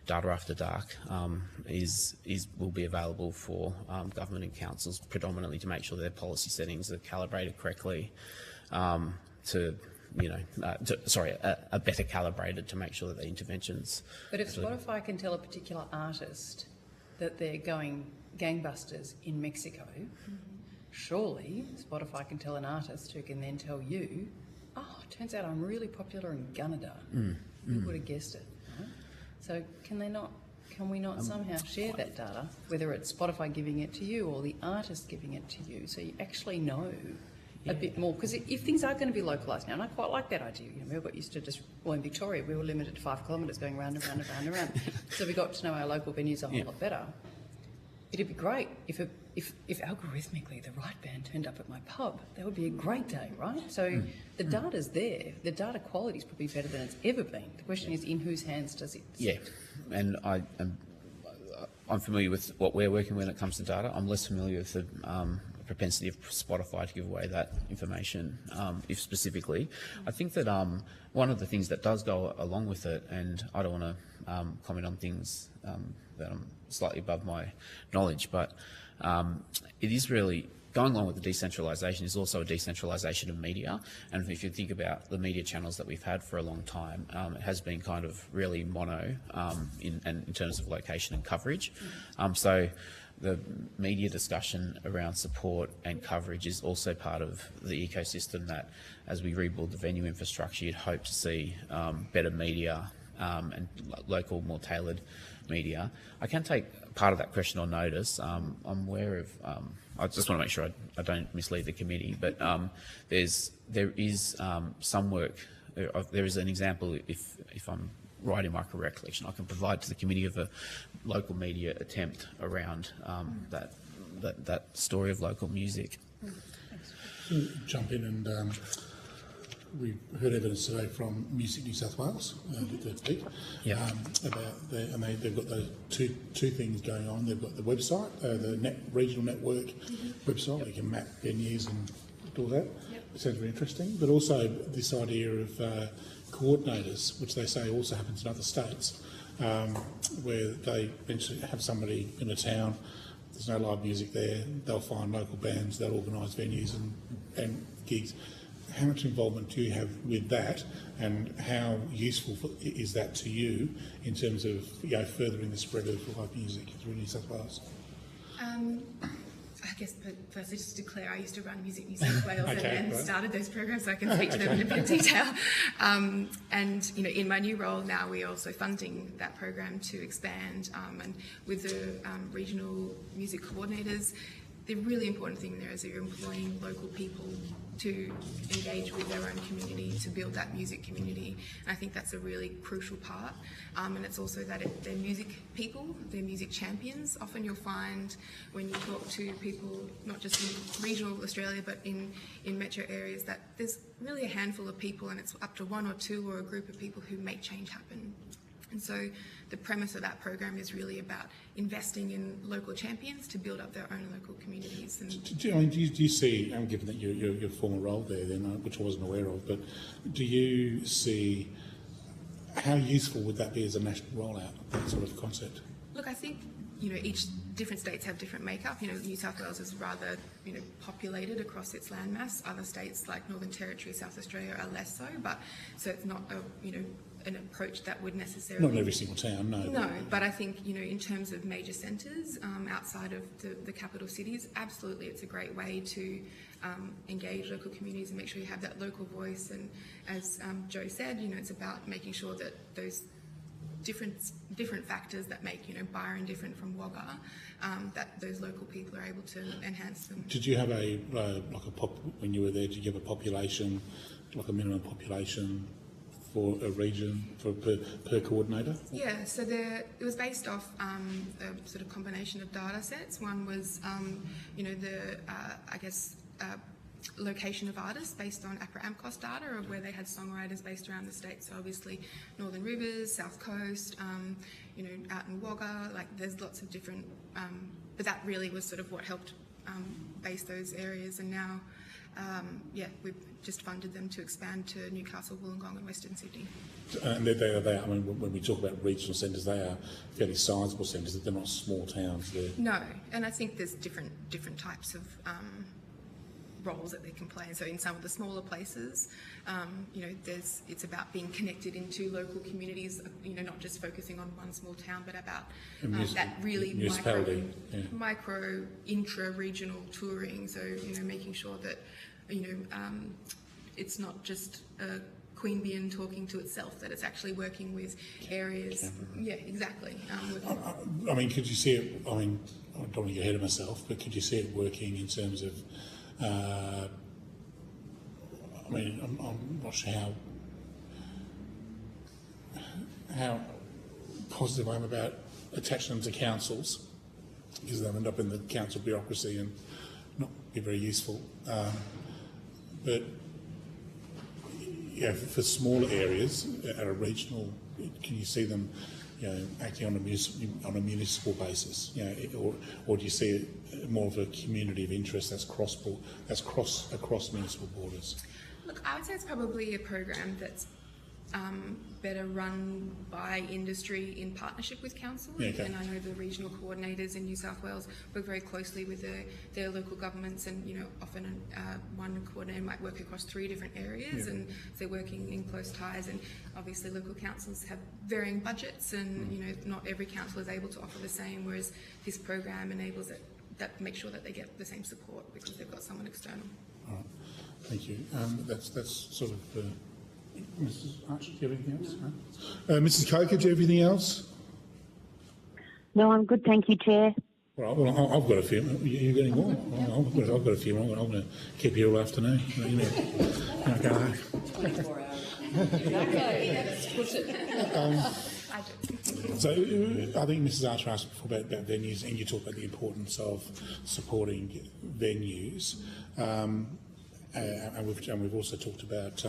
Data After Dark, will be available for government and councils predominantly to make sure their policy settings are calibrated correctly, are better calibrated to make sure that the interventions. But if Spotify can tell a particular artist that they're going gangbusters in Mexico, surely Spotify can tell an artist who can then tell you, it turns out I'm really popular in Gunnedah. Who would have guessed it? Right? So can we not somehow share that data, whether it's Spotify giving it to you or the artist giving it to you, so you actually know a bit more? Because if things are going to be localised now, and I quite like that idea, we all got used to in Victoria, we were limited to 5 kilometres going round and round and round and round. So we got to know our local venues a whole lot better. It'd be great if algorithmically the right band turned up at my pub. That would be a great day, right? So the data's there. The data quality is probably better than it's ever been. The question is, in whose hands does it sit? Yeah, and I'm familiar with what we're working with when it comes to data. I'm less familiar with the propensity of Spotify to give away that information, if specifically. I think that one of the things that does go along with it, and I don't want to comment on things that I'm slightly above my knowledge, but it is really going along with the decentralisation is also a decentralisation of media. And if you think about the media channels that we've had for a long time, it has been kind of really mono in terms of location and coverage. So the media discussion around support and coverage is also part of the ecosystem that, as we rebuild the venue infrastructure, you'd hope to see better media and local, more tailored media. I can take part of that question on notice. I'm aware of, I just want to make sure I don't mislead the committee, but there is some work, there is an example, if I'm right in my recollection, I can provide to the committee of a local media attempt around that story of local music. Jump in and we heard evidence today from Music New South Wales, Pete, about they've got those two things going on. They've got the website, the regional network website, where you can map venues and all that. Yep. It sounds very interesting. But also this idea of coordinators, which they say also happens in other states, where they eventually have somebody in a town, there's no live music there, they'll find local bands, they'll organise venues and gigs. How much involvement do you have with that, and how useful is that to you in terms of furthering the spread of live music through New South Wales? I guess firstly just to declare I used to run Music New South Wales and right. started those programs, so I can speak to them in a bit of detail. And in my new role now, we're also funding that program to expand, and with the regional music coordinators, the really important thing there is that you're employing local people to engage with their own community, to build that music community. And I think that's a really crucial part. And it's also that they're music people, they're music champions. Often you'll find when you talk to people, not just in regional Australia, but in metro areas, that there's really a handful of people, and it's up to one or two or a group of people who make change happen. And so the premise of that program is really about investing in local champions to build up their own local communities. And Do you see, given that your former role there, then, which I wasn't aware of, but do you see how useful would that be as a national rollout, that sort of concept? look, I think each different states have different makeup. New South Wales is rather populated across its landmass. Other states like Northern Territory, South Australia are less so, but so it's not a an approach that would necessarily... Not in every single town, no. No, but I think, in terms of major centres outside of the capital cities, absolutely it's a great way to engage local communities and make sure you have that local voice. And as Joe said, it's about making sure that those different factors that make, Byron different from Wagga, that those local people are able to enhance them. Did you have when you were there, did you have a population, like a minimum population for a region per coordinator? Yeah, so it was based off a sort of combination of data sets. One was, location of artists based on APRA-AMCOS data of where they had songwriters based around the state. So obviously Northern Rivers, South Coast, out in Wagga, there's lots of different, but that really was sort of what helped base those areas. And now, we've just funded them to expand to Newcastle, Wollongong and Western Sydney. And they are, when we talk about regional centres, they are fairly sizable centres, they're not small towns. No, and I think there's different types of roles that they can play. And so in some of the smaller places, it's about being connected into local communities, not just focusing on one small town, but about that really micro intra-regional touring. So, making sure that, it's not just Queanbeyan talking to itself, that it's actually working with areas. Yeah, exactly. Could you see it, I don't want to get ahead of myself, but could you see it working in terms of I'm not sure how positive I am about attaching them to councils, because they'll end up in the council bureaucracy and not be very useful. But for smaller areas at a regional, can you see them acting on a municipal basis, or do you see it more of a community of interest that's across municipal borders? Look, I would say it's probably a program that's better run by industry in partnership with council. Yeah, okay. And I know the regional coordinators in New South Wales work very closely with their local governments, and often one coordinator might work across 3 different areas, and they're working in close ties. And obviously local councils have varying budgets, and not every council is able to offer the same, whereas this program enables it, that makes sure that they get the same support because they've got someone external. All right, thank you. That's sort of. Mrs. Archer, do you have anything else? No? Mrs. Coker, do you have anything else? No, I'm good, thank you, Chair. Well, I've got a few. You got any more? I've got a few. I'm going to keep you all afternoon. Go home. 24 hours. So I think Mrs. Archer asked before about venues, and you talked about the importance of supporting venues, and we've also talked about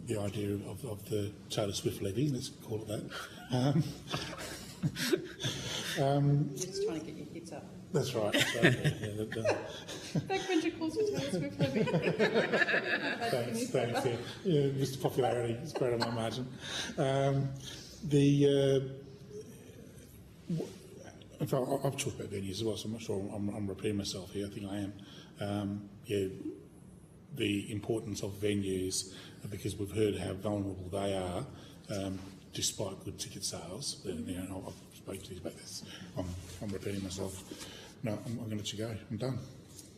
the idea of the Taylor Swift levy, let's call it that. Just trying to get your hits up. That's right. Backbencher calls for Taylor Swift. Thanks. Yeah, Mr. Popularity is great on my margin. In fact, I've talked about venues as well, so I'm not sure I'm repeating myself here. I think I am. The importance of venues, because we've heard how vulnerable they are, despite good ticket sales. I've spoken to you about this. I'm repeating myself. No, I'm going to let you go. I'm done.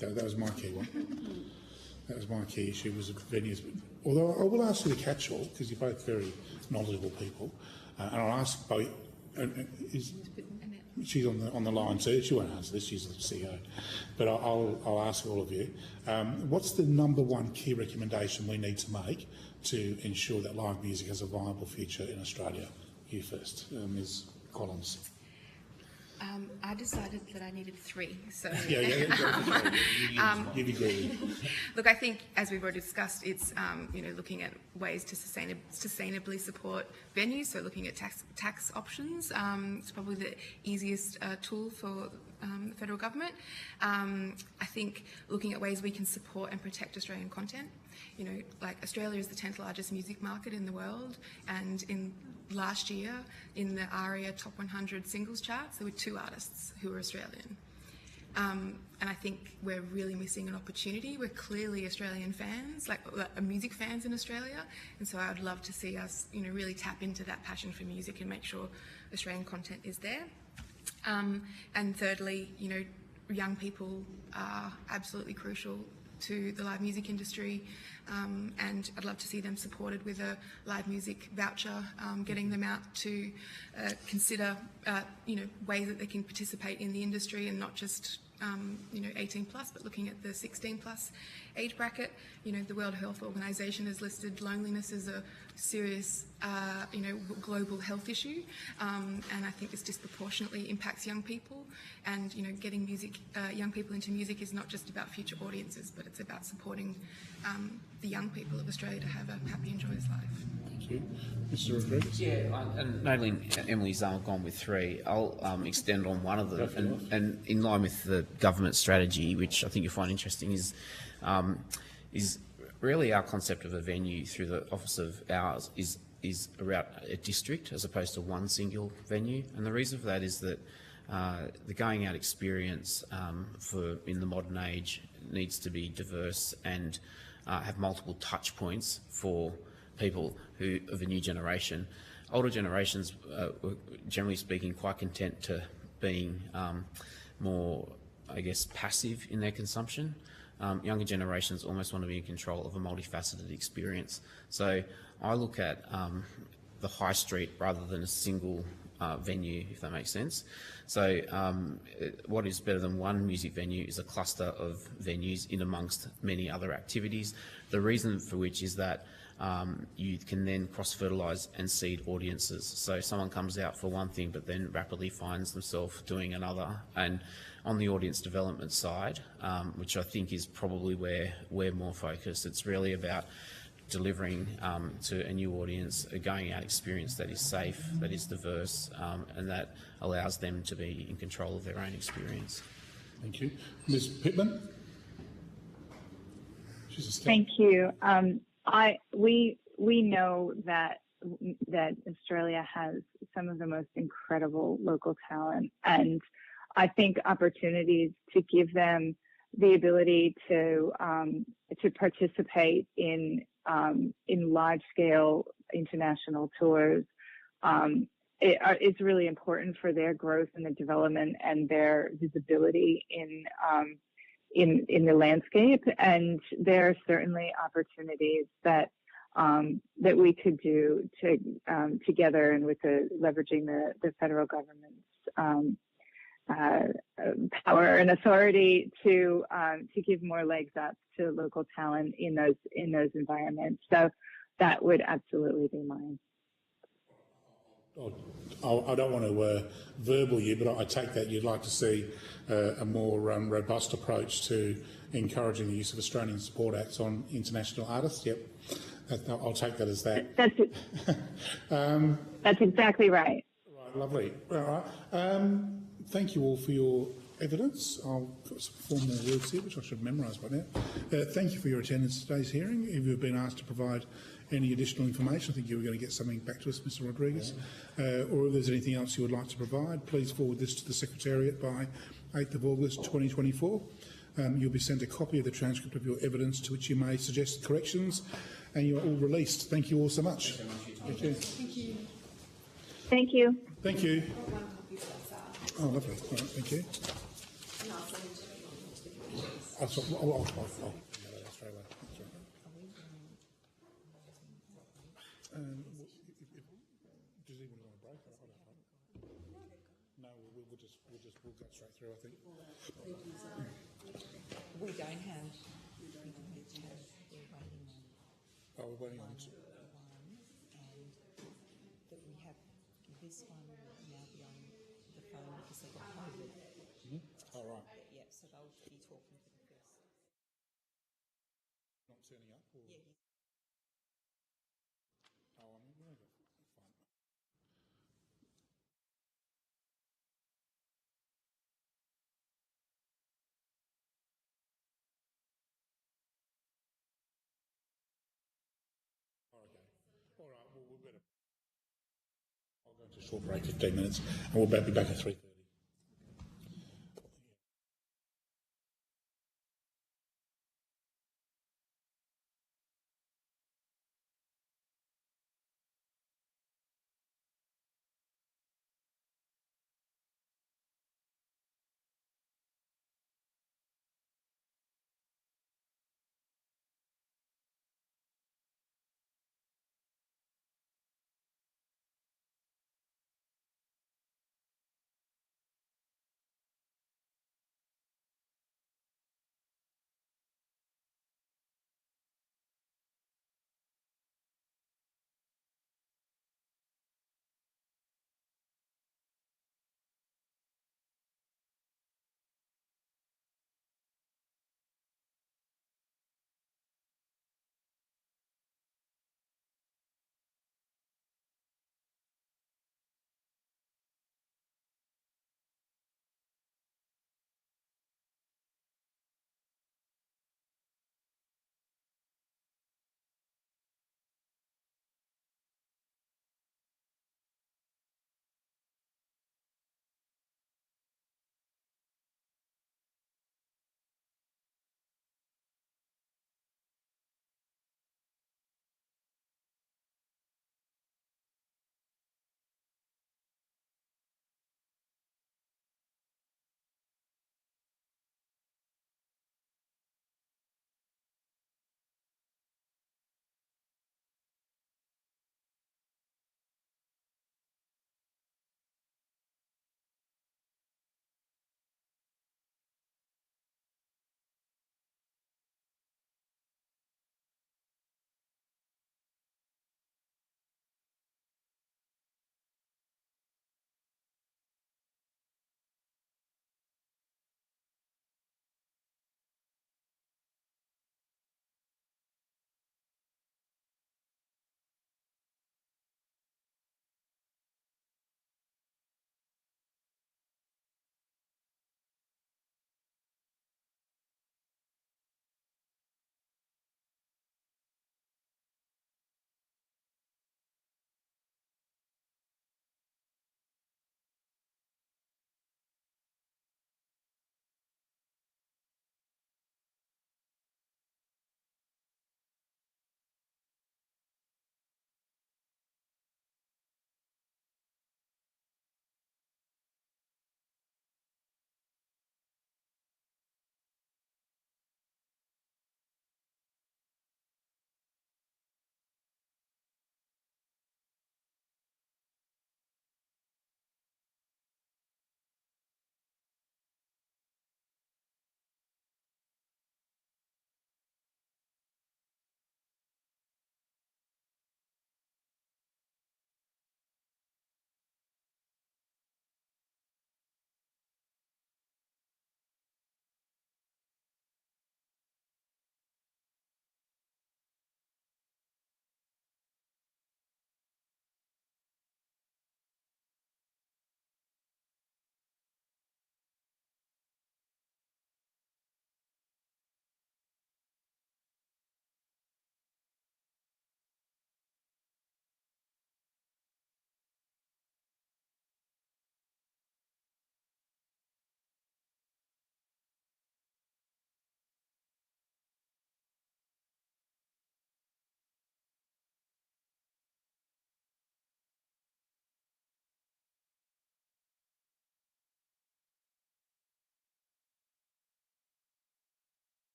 That was my key one. That was my key issue, was venues. Although I will ask you the catch-all, because you're both very knowledgeable people, and I'll ask both. She's on the line too. She won't answer this. She's the CEO, but I'll ask all of you. What's the number one key recommendation we need to make to ensure that live music has a viable future in Australia? You first, Ms. Collins. I decided that I needed 3. So You'd agree. Look, I think, as we've already discussed, it's looking at ways to sustainably support venues. So looking at tax options. It's probably the easiest tool for the federal government. I think looking at ways we can support and protect Australian content. Like Australia is the 10th largest music market in the world, and in last year in the ARIA Top 100 singles charts, there were 2 artists who were Australian. And I think we're really missing an opportunity. We're clearly Australian fans, like music fans in Australia, and so I would love to see us, really tap into that passion for music and make sure Australian content is there. And thirdly, young people are absolutely crucial to the live music industry, and I'd love to see them supported with a live music voucher, getting them out to consider, ways that they can participate in the industry and not just 18 plus, but looking at the 16 plus age bracket. The World Health Organization has listed loneliness as a serious, global health issue, and I think this disproportionately impacts young people. And getting young people into music is not just about future audiences, but it's about supporting the young people of Australia to have a happy and joyous life. Thank you, Mr. Rodriguez. Yeah, and notably Emily's gone with 3. I'll extend on one of them, and in line with the government strategy, which I think you'll find interesting, is really our concept of a venue through the office of ours is around a district as opposed to one single venue. And the reason for that is that the going out experience in the modern age needs to be diverse and have multiple touch points for people of a new generation. Older generations were, generally speaking, quite content to being more, passive in their consumption. Younger generations almost want to be in control of a multifaceted experience. So I look at the high street rather than a single venue, if that makes sense. So what is better than one music venue is a cluster of venues in amongst many other activities. The reason for which is that you can then cross-fertilise and seed audiences. So someone comes out for one thing but then rapidly finds themselves doing another. And on the audience development side, which I think is probably where we're more focused, it's really about delivering to a new audience a going out experience that is safe, that is diverse, and that allows them to be in control of their own experience. Thank you. Ms. Pittman? Thank you. We know that Australia has some of the most incredible local talent, and I think opportunities to give them the ability to participate in large-scale international tours is really important for their growth and the development and their visibility in the landscape. And there are certainly opportunities that we could do together and with leveraging the federal government's power and authority to give more legs up to local talent in those environments. So that would absolutely be mine. I don't want to verbal you, but I take that you'd like to see a more robust approach to encouraging the use of Australian support acts on international artists. Yep, I'll take that as that. That's it. That's exactly right. Right, lovely. All right. Thank you all for your evidence. I've got some formal words here, which I should memorise by now. Thank you for your attendance at today's hearing. If you've been asked to provide any additional information, I think you were going to get something back to us, Mr Rodriguez, or if there's anything else you would like to provide, please forward this to the Secretariat by 8th of August 2024. You'll be sent a copy of the transcript of your evidence to which you may suggest corrections, and you're all released. Thank you all so much. Thank you. Thank you. Thank you. Thank you. Oh, lovely. All right, thank you. I'll straight away. That's right. Does anyone want a break? I don't know. No, we'll go straight through, I think. We don't have. Oh, we're waiting on. That we have this one now be on the phone because they've got COVID. All right. Yeah, so they'll be talking to the first. Not turning up? Or? Yeah. Oh, I mean, fine. Okay. All right. Well, we'll better. I'll go into a short break, 15 minutes, and we'll be back at 3:30.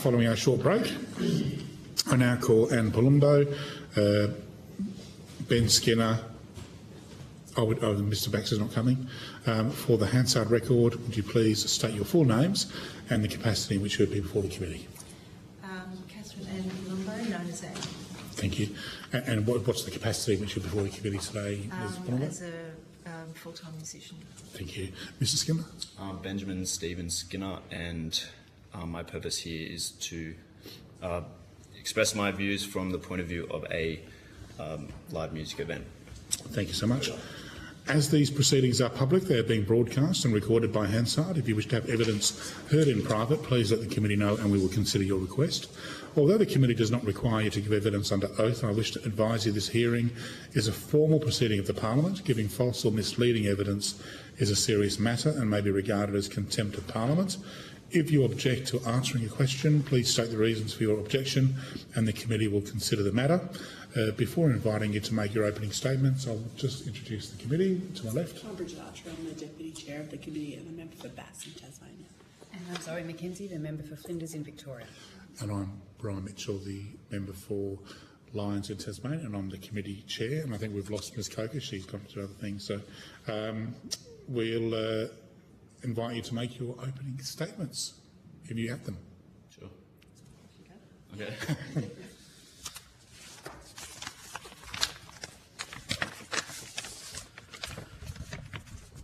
following our short break, I now call Anne Palumbo, Ben Skinner. Mr. Baxter's not coming. For the Hansard record, would you please state your full names and the capacity in which you appear before the committee? Catherine Ann Palumbo, known as Anne. Thank you. And what's the capacity in which you're before the committee today, Ms. Palumbo? As a full-time musician. Thank you. Mr. Skinner? Benjamin Stephen Skinner, and my purpose here is to express my views from the point of view of a live music event. Thank you so much. As these proceedings are public, they are being broadcast and recorded by Hansard. If you wish to have evidence heard in private, please let the committee know and we will consider your request. Although the committee does not require you to give evidence under oath, I wish to advise you this hearing is a formal proceeding of the Parliament. Giving false or misleading evidence is a serious matter and may be regarded as contempt of Parliament. If you object to answering a question, please state the reasons for your objection and the committee will consider the matter. Before inviting you to make your opening statements, I'll just introduce the committee. To my left. I'm Bridget Archer, I'm the Deputy Chair of the committee and a member for Bass in Tasmania. And I'm Zoe McKenzie, the member for Flinders in Victoria. And I'm Brian Mitchell, the member for Lions in Tasmania, and I'm the committee chair. And I think we've lost Ms Coker, she's gone to other things. So we'll invite you to make your opening statements, if you have them. Sure. Okay.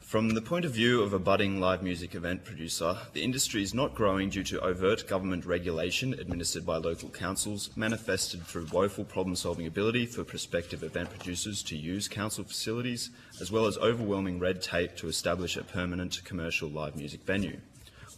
From the point of view of a budding live music event producer, the industry is not growing due to overt government regulation administered by local councils, manifested through woeful problem-solving ability for prospective event producers to use council facilities, as well as overwhelming red tape to establish a permanent commercial live music venue.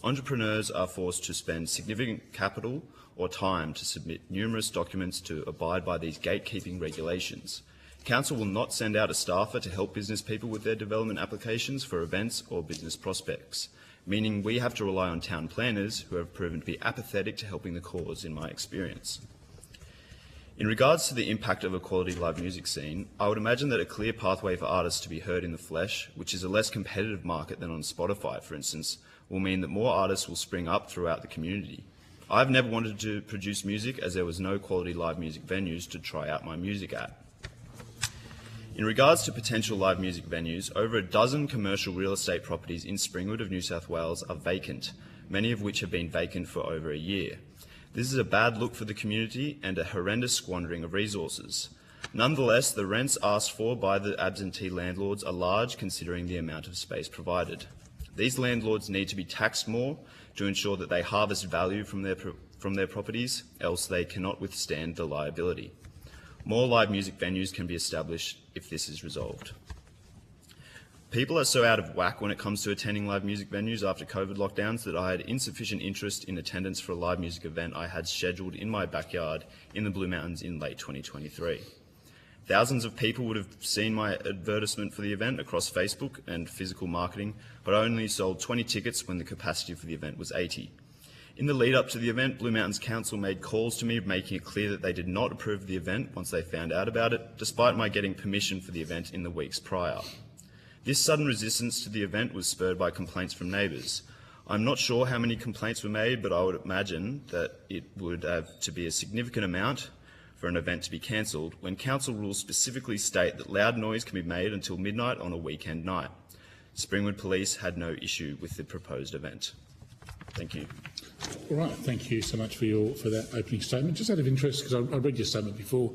Entrepreneurs are forced to spend significant capital or time to submit numerous documents to abide by these gatekeeping regulations. Council will not send out a staffer to help business people with their development applications for events or business prospects, meaning we have to rely on town planners who have proven to be apathetic to helping the cause in my experience. In regards to the impact of a quality live music scene, I would imagine that a clear pathway for artists to be heard in the flesh, which is a less competitive market than on Spotify, for instance, will mean that more artists will spring up throughout the community. I've never wanted to produce music as there was no quality live music venues to try out my music at. In regards to potential live music venues, over a dozen commercial real estate properties in Springwood of New South Wales are vacant, many of which have been vacant for over a year. This is a bad look for the community and a horrendous squandering of resources. Nonetheless, the rents asked for by the absentee landlords are large considering the amount of space provided. These landlords need to be taxed more to ensure that they harvest value from their properties, else they cannot withstand the liability. More live music venues can be established if this is resolved. People are so out of whack when it comes to attending live music venues after COVID lockdowns that I had insufficient interest in attendance for a live music event I had scheduled in my backyard in the Blue Mountains in late 2023. Thousands of people would have seen my advertisement for the event across Facebook and physical marketing, but I only sold 20 tickets when the capacity for the event was 80. In the lead up to the event, Blue Mountains Council made calls to me making it clear that they did not approve the event once they found out about it, despite my getting permission for the event in the weeks prior. This sudden resistance to the event was spurred by complaints from neighbours. I'm not sure how many complaints were made, but I would imagine that it would have to be a significant amount for an event to be cancelled when council rules specifically state that loud noise can be made until midnight on a weekend night. Springwood Police had no issue with the proposed event. Thank you. All right, thank you so much for that opening statement. Just out of interest, because I read your statement before,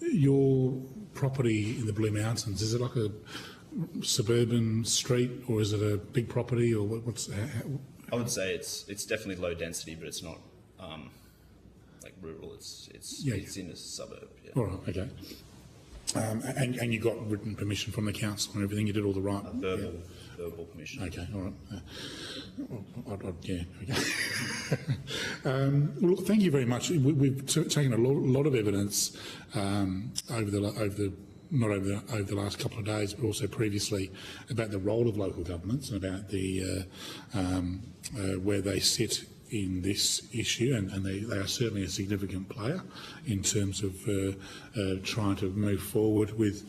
your property in the Blue Mountains, is it like a suburban street or is it a big property or what's? I would say it's definitely low density, but it's not like rural. It's in a suburb. Yeah. All right, okay. And you got written permission from the council and everything. You did all the right. Verbal permission. Okay, all right. Yeah. Okay. Well, thank you very much. We've taken a lot of evidence over the last couple of days, but also previously about the role of local governments and about the where they sit in this issue, and they are certainly a significant player in terms of trying to move forward with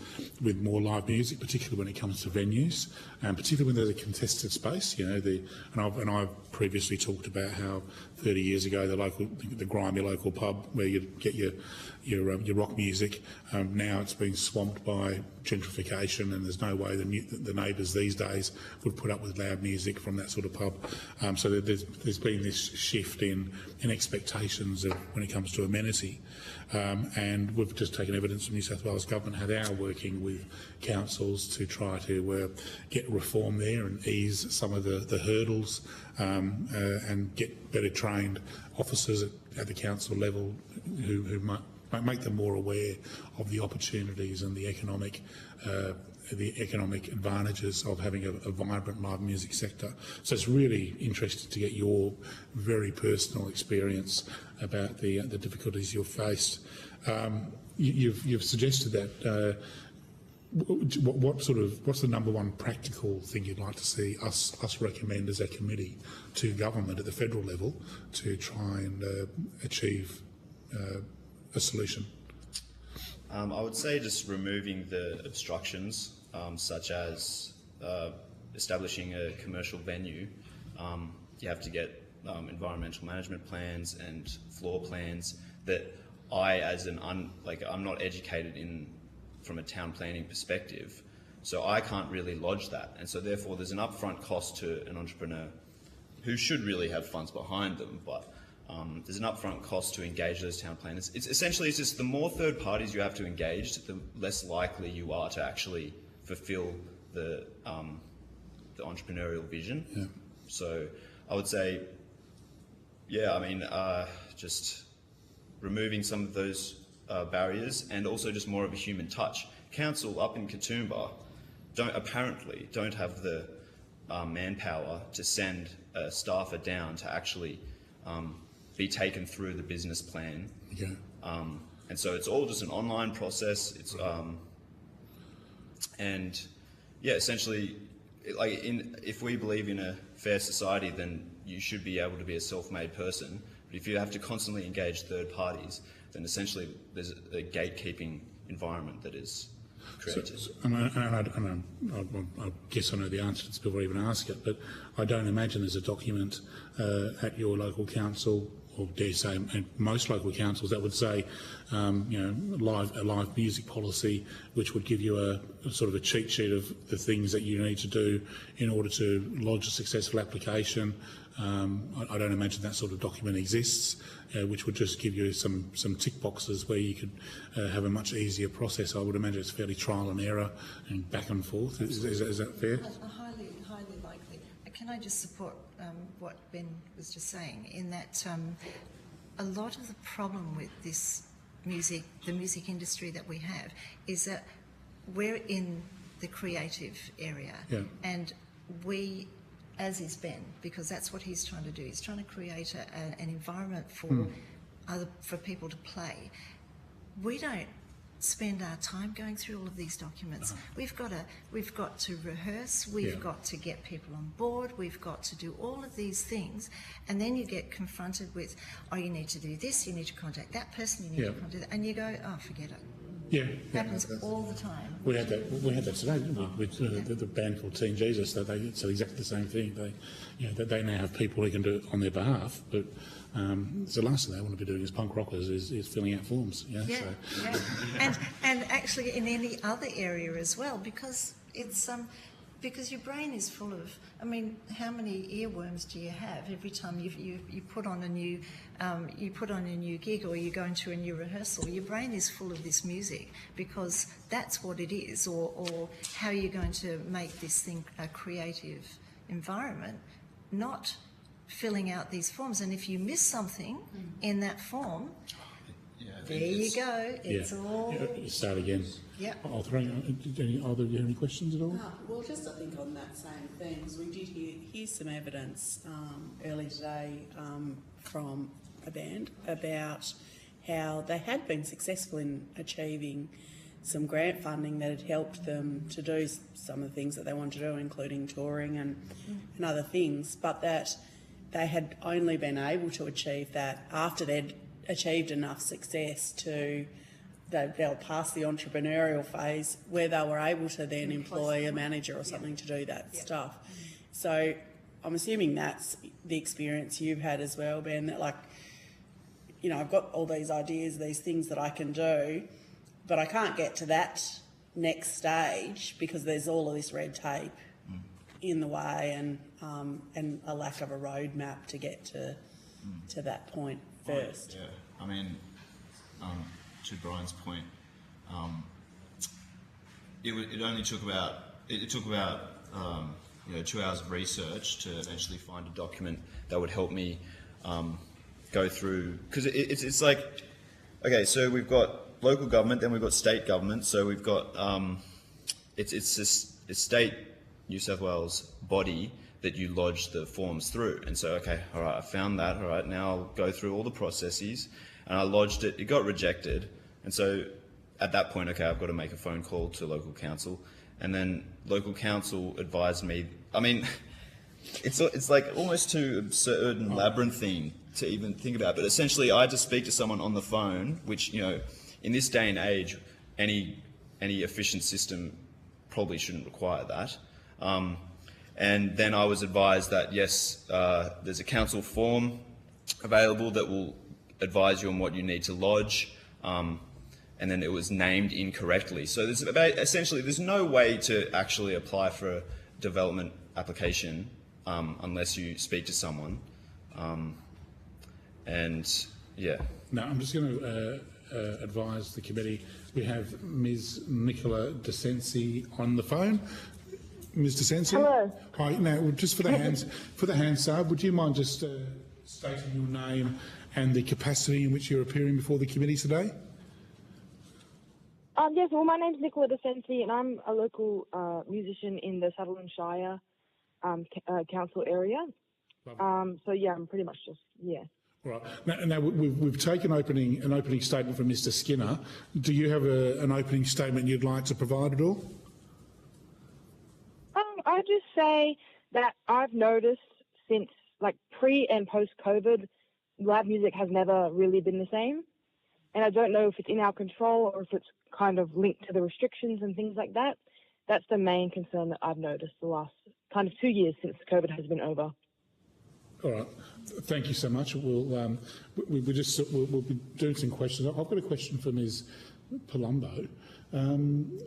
more live music, particularly when it comes to venues, and particularly when there's a contested space. You know, and I've previously talked about how 30 years ago the grimy local pub where you get your rock music, now it's been swamped by gentrification, and there's no way the neighbours these days would put up with loud music from that sort of pub. So there's been this shift in expectations of when it comes to amenity, and we've just taken evidence from New South Wales Government how they are working with councils to try to get reform there and ease some of the hurdles, and get better trained officers at the council level who might make them more aware of the opportunities and the economic advantages of having a vibrant live music sector. So it's really interesting to get your very personal experience about the difficulties you've faced. You've suggested that. What's the number one practical thing you'd like to see us recommend as a committee to government at the federal level to try and achieve a solution? I would say just removing the obstructions, such as establishing a commercial venue. You have to get environmental management plans and floor plans that I'm not educated from a town planning perspective, so I can't really lodge that, and so therefore there's an upfront cost to an entrepreneur who should really have funds behind them, but there's an upfront cost to engage those town planners. It's just the more third parties you have to engage, the less likely you are to actually fulfil the entrepreneurial vision. Yeah. So I would say, just removing some of those barriers, and also just more of a human touch. Council up in Katoomba apparently don't have the manpower to send a staffer down to actually be taken through the business plan. Yeah. And so it's all just an online process. It's essentially, if we believe in a fair society, then you should be able to be a self-made person. But if you have to constantly engage third parties, then essentially there's a gatekeeping environment that is created. I guess I know the answer to this before I even ask it, but I don't imagine there's a document at your local council, or dare say at most local councils, that would say, a live music policy, which would give you a sort of a cheat sheet of the things that you need to do in order to lodge a successful application. I don't imagine that sort of document exists, which would just give you some tick boxes where you could have a much easier process. I would imagine it's fairly trial and error and back and forth. Is that fair? Highly likely. Can I just support what Ben was just saying, in that a lot of the problem with the music industry that we have, is that we're in the creative area, and we, as is Ben, because that's what he's trying to do. He's trying to create an environment for people to play. We don't spend our time going through all of these documents. We've got to rehearse. We've got to get people on board. We've got to do all of these things, and then you get confronted with, you need to do this. You need to contact that person. You need to contact that, and you go, forget it. Yeah, it happens all the time. We had that today, didn't we? With the band called Team Jesus. They said exactly the same thing. They now have people who can do it on their behalf, but it's the last thing they want to be doing as punk rockers is filling out forms. And actually in any other area as well, because it's because your brain is full of, how many earworms do you have every time you put on a new gig, or you go into a new rehearsal? Your brain is full of this music because that's what it is, or how you're going to make this thing a creative environment, not filling out these forms. And if you miss something in that form, there you go. It's all... Start again. Yeah. Are there any questions at all? Well, just I think on that same thing, because we did hear some evidence early today from a band about how they had been successful in achieving some grant funding that had helped them to do some of the things that they wanted to do, including touring and other things, but that they had only been able to achieve that after they'd achieved enough success to they'll pass the entrepreneurial phase where they were able to then employ a manager or something to do that stuff. So I'm assuming that's the experience you've had as well, Ben, that like, you know, I've got all these ideas, these things that I can do, but I can't get to that next stage because there's all of this red tape in the way and a lack of a roadmap to get to that point first. Yeah, I mean, to Brian's point, it only took about 2 hours of research to eventually find a document that would help me go through, because it's like, okay, so we've got local government, then we've got state government, so we've got it's this state New South Wales body that you lodge the forms through, and so okay, all right, I found that, all right, now I'll go through all the processes, and I lodged it, it got rejected, and so at that point, okay, I've got to make a phone call to local council, and then local council advised me, I mean, it's like almost too absurd and labyrinthine to even think about, but essentially I had to speak to someone on the phone, which, you know, in this day and age, any efficient system probably shouldn't require that. And then I was advised that, yes, there's a council form available that will advise you on what you need to lodge, and then it was named incorrectly. So there's essentially, there's no way to actually apply for a development application unless you speak to someone. And yeah. Now, I'm just going to advise the committee, we have Ms. Nicola DeSensi on the phone. Ms. DeSensi? Hello. Hi. Now, just for the Hansard, would you mind just stating your name and the capacity in which you're appearing before the committee today? Yes, well, my name's Nicola DeSensi, and I'm a local musician in the Sutherland Shire council area. So yeah, I'm pretty much just, yeah. Right. Now we've taken an opening statement from Mr. Skinner. Do you have an opening statement you'd like to provide at all? I just say that I've noticed since like pre and post COVID, live music has never really been the same, and I don't know if it's in our control or if it's kind of linked to the restrictions and things like that. That's the main concern that I've noticed the last kind of 2 years since COVID has been over. All right. Thank you so much. We'll be doing some questions. I've got a question for Ms. Palumbo.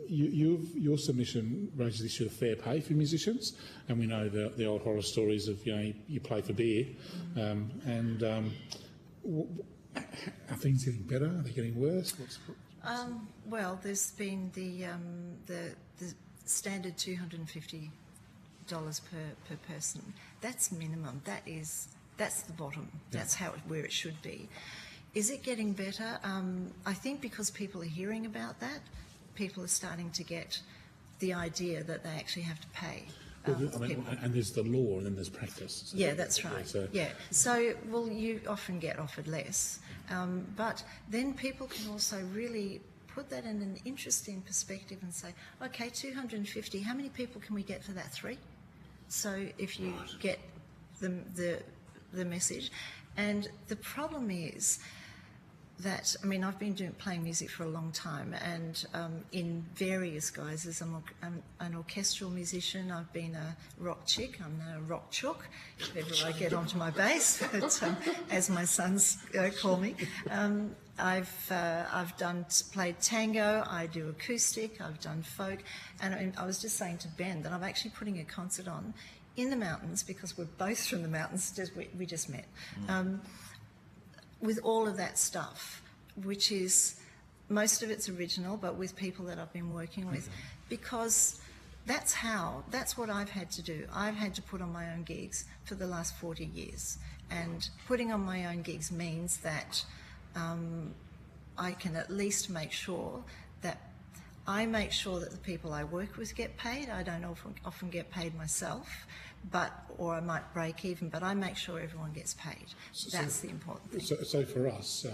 Your submission raises the issue of fair pay for musicians, and we know the old horror stories of, you know, you play for beer, are things getting better? Are they getting worse? Well, there's been the standard $250 per person. That's minimum. That's the bottom. That's where it should be. Is it getting better? I think because people are hearing about that, people are starting to get the idea that they actually have to pay. And there's the law and then there's practice. So yeah, that's right. So, well, you often get offered less, but then people can also really put that in an interesting perspective and say, okay, 250, how many people can we get for that? 3? So if you get the message. And the problem is that, I mean, I've been playing music for a long time, and in various guises. I'm an orchestral musician. I've been a rock chick. I'm a rock chook, if ever I get onto my bass, but, as my sons call me. I've played tango. I do acoustic. I've done folk, and I was just saying to Ben that I'm actually putting a concert on in the mountains, because we're both from the mountains. We just met. With all of that stuff, which is, most of it's original, but with people that I've been working with, because that's what I've had to do. I've had to put on my own gigs for the last 40 years. And putting on my own gigs means that I can at least make sure that the people I work with get paid. I don't often get paid myself, or I might break even, but I make sure everyone gets paid. That's the important thing. So for us,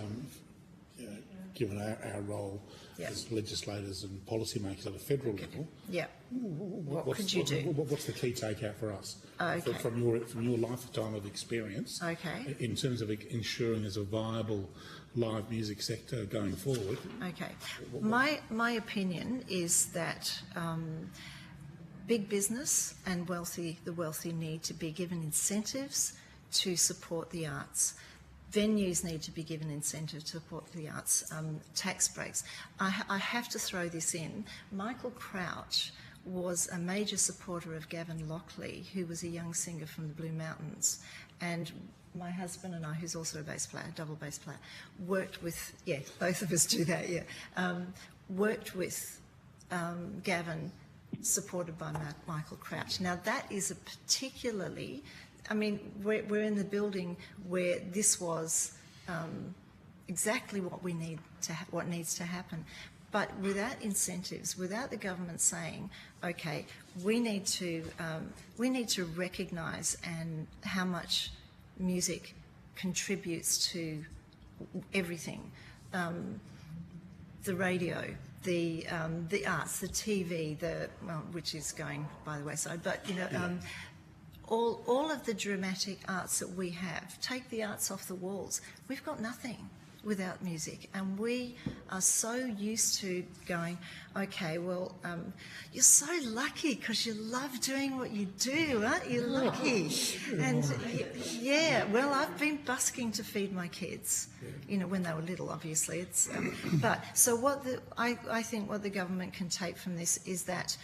given our role Yeah. as legislators and policymakers at a federal level. Yeah. What could you do? What's the key takeout for us Okay. from your lifetime of experience? Okay. In terms of ensuring there's a viable live music sector going forward. Okay. My opinion is that big business and the wealthy need to be given incentives to support the arts. Venues need to be given incentive to support the arts, tax breaks. I have to throw this in. Michael Crouch was a major supporter of Gavin Lockley, who was a young singer from the Blue Mountains. And my husband and I, who's also a bass player, double bass player, worked with, both of us do that, worked with Gavin, supported by Michael Crouch. Now that is a particularly, I mean, we're in the building where this was exactly what we need to what needs to happen. But without incentives, without the government saying, okay, we need to recognise and how much music contributes to everything, the radio, the arts, the TV, which is going by the wayside, but all of the dramatic arts that we have. Take the arts off the walls. We've got nothing without music, and we are so used to going, okay, well, you're so lucky because you love doing what you do, aren't you lucky? And well, I've been busking to feed my kids, when they were little, obviously. It's but so what I think what the government can take from this is that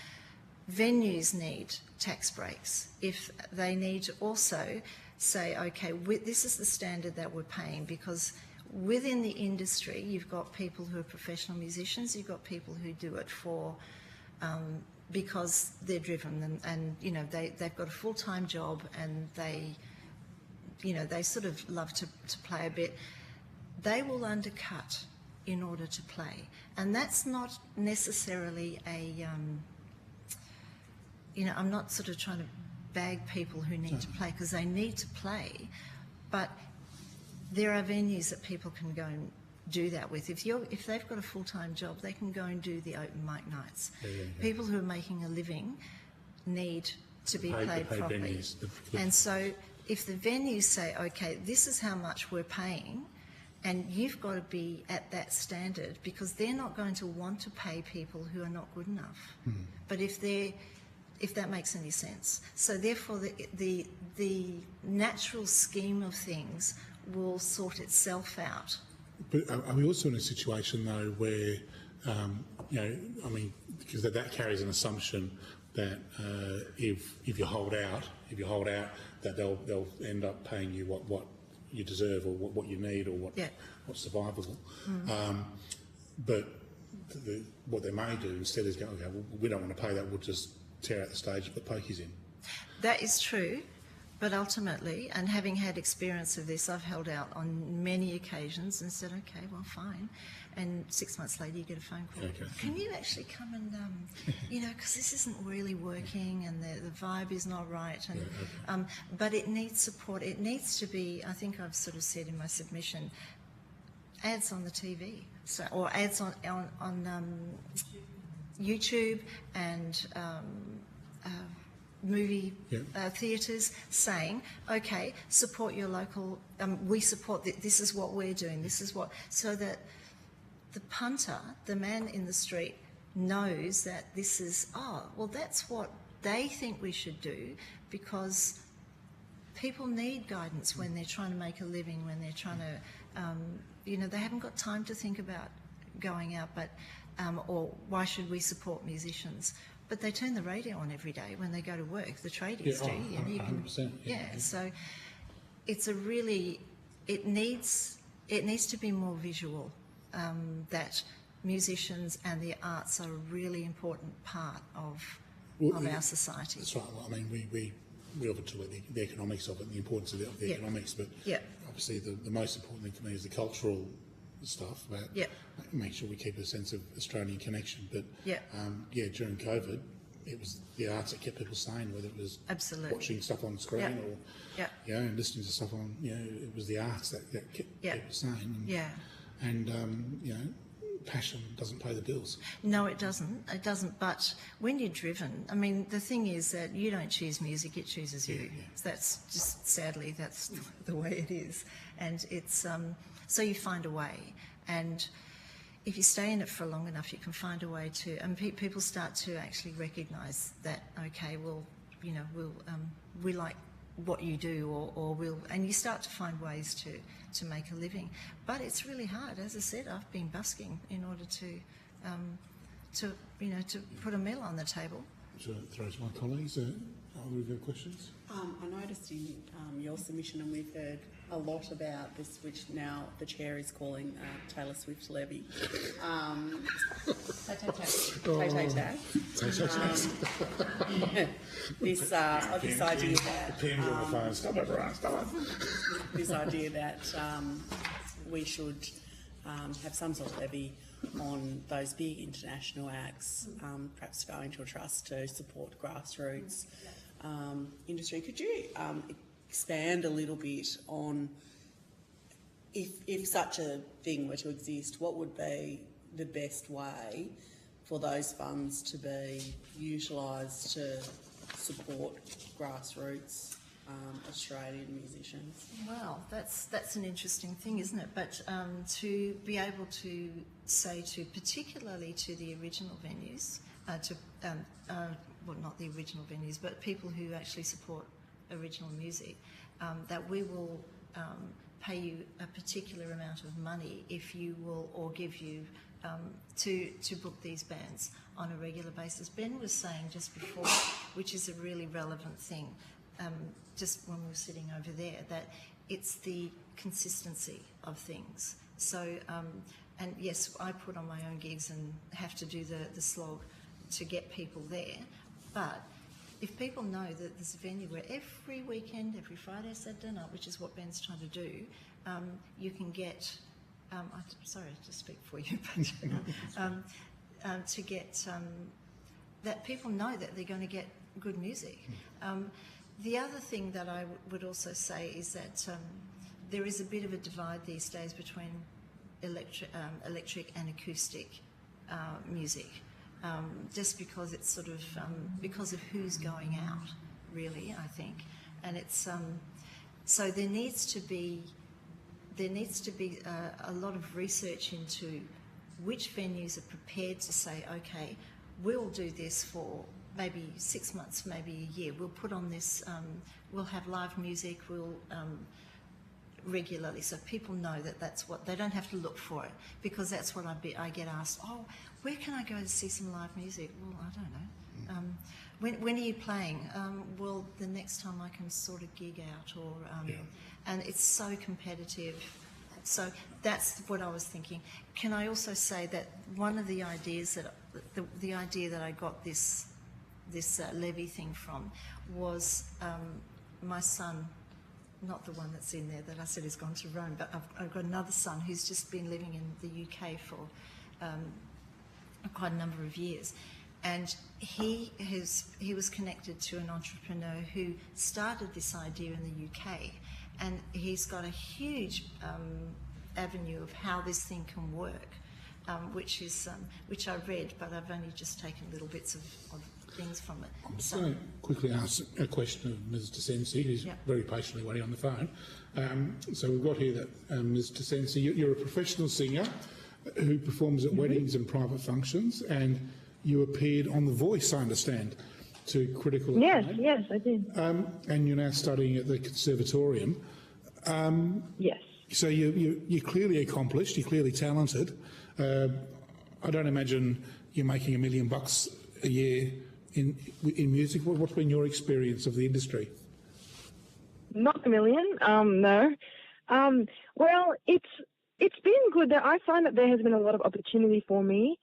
venues need tax breaks. If they need to also say, okay, this is the standard that we're paying, because within the industry, you've got people who are professional musicians, you've got people who do it for because they're driven and they've got a full-time job and they sort of love to play a bit. They will undercut in order to play, and that's not necessarily a I'm not sort of trying to bag people who need to play, because they need to play, but there are venues that people can go and do that with. If they've got a full-time job, they can go and do the open mic nights. People who are making a living need to be paid properly. And so if the venues say, okay, this is how much we're paying, and you've got to be at that standard, because they're not going to want to pay people who are not good enough. But if that makes any sense. So therefore the natural scheme of things will sort itself out. But are we also in a situation though where, because that carries an assumption that if you hold out, that they'll end up paying you what you deserve or what you need or what's survivable. But what they may do instead is go, okay, well, we don't want to pay that, we'll just tear out the stage and put pokies in. That is true. But ultimately, and having had experience of this, I've held out on many occasions and said, okay, well, fine. And 6 months later, you get a phone call. Okay. Can you actually come and, because this isn't really working and the vibe is not right. And but it needs support. It needs to be, I think I've sort of said in my submission, ads on the TV, or ads on YouTube and movie theatres saying, okay, support your local, we support, this is what we're doing, this is what, so that the punter, the man in the street, knows that this is, that's what they think we should do, because people need guidance when they're trying to make a living, when they're trying to, they haven't got time to think about going out, but, or why should we support musicians? But they turn the radio on every day when they go to work. The tradies do. 100%. So it's a really, it needs to be more visual. That musicians and the arts are a really important part of our society. That's right. Well, I mean, we often talk about the economics of it and the importance of the economics, but obviously the most important thing for me is the cultural stuff about make sure we keep a sense of Australian connection. But during COVID, it was the arts that kept people sane, whether it was watching stuff on screen or and listening to stuff on, it was the arts that kept people sane. And passion doesn't pay the bills. No, it doesn't. It doesn't. But when you're driven, I mean, the thing is that you don't choose music; it chooses you. So that's just sadly that's the way it is, and it's so you find a way, and if you stay in it for long enough, you can find a way to. And people start to actually recognise that. Okay, well, you know, we like what you do, or we'll, and you start to find ways to make a living. But it's really hard. As I said, I've been busking in order to put a meal on the table. To throw to my colleagues, either of your questions? I noticed in your submission, and we've heard a lot about this, which now the chair is calling Taylor Swift levy. Tay-tay-tay. This idea that this idea that we should have some sort of levy on those big international acts, perhaps going to a trust to support grassroots industry. Could you expand a little bit on if such a thing were to exist, what would be the best way for those funds to be utilised to support grassroots Australian musicians? Well, that's an interesting thing, isn't it? But to be able to say particularly to the original venues, well, not the original venues, but people who actually support original music, that we will pay you a particular amount of money if you will, or give you to book these bands on a regular basis. Ben was saying just before, which is a really relevant thing, just when we were sitting over there, that it's the consistency of things. So, and yes, I put on my own gigs and have to do the slog to get people there, but if people know that there's a venue where every weekend, every Friday, Saturday night, which is what Ben's trying to do, you can get, sorry to speak for you, but to get, that people know that they're going to get good music. The other thing that I would also say is that there is a bit of a divide these days between electric and acoustic music. Just because it's sort of because of who's going out, really, I think, and it's so there needs to be a lot of research into which venues are prepared to say, okay, we'll do this for maybe 6 months, maybe a year. We'll put on this. We'll have live music. We'll regularly, so people know that that's what they don't have to look for it, because that's what I get asked. Oh, where can I go to see some live music? Well, I don't know. When are you playing? Well, the next time I can sort of gig out, or and it's so competitive. So that's what I was thinking. Can I also say that one of the ideas that the idea that I got this levy thing from was my son. Not the one that's in there that I said has gone to Rome, but I've got another son who's just been living in the UK for quite a number of years, and he was connected to an entrepreneur who started this idea in the UK, and he's got a huge avenue of how this thing can work, which I read, but I've only just taken little bits of things from it. I'm just going to quickly ask a question of Ms. DeSensi, who's very patiently waiting on the phone. So we've got here that Ms. DeSensi, you're a professional singer who performs at weddings and private functions, and you appeared on The Voice, I understand, to critical acclaim. Yes, I did. And you're now studying at the Conservatorium. Yes. So you're clearly accomplished, you're clearly talented. I don't imagine you're making $1 million a year in music. What's been your experience of the industry? Not $1 million, no. Well, it's been good. I find that there has been a lot of opportunity for me.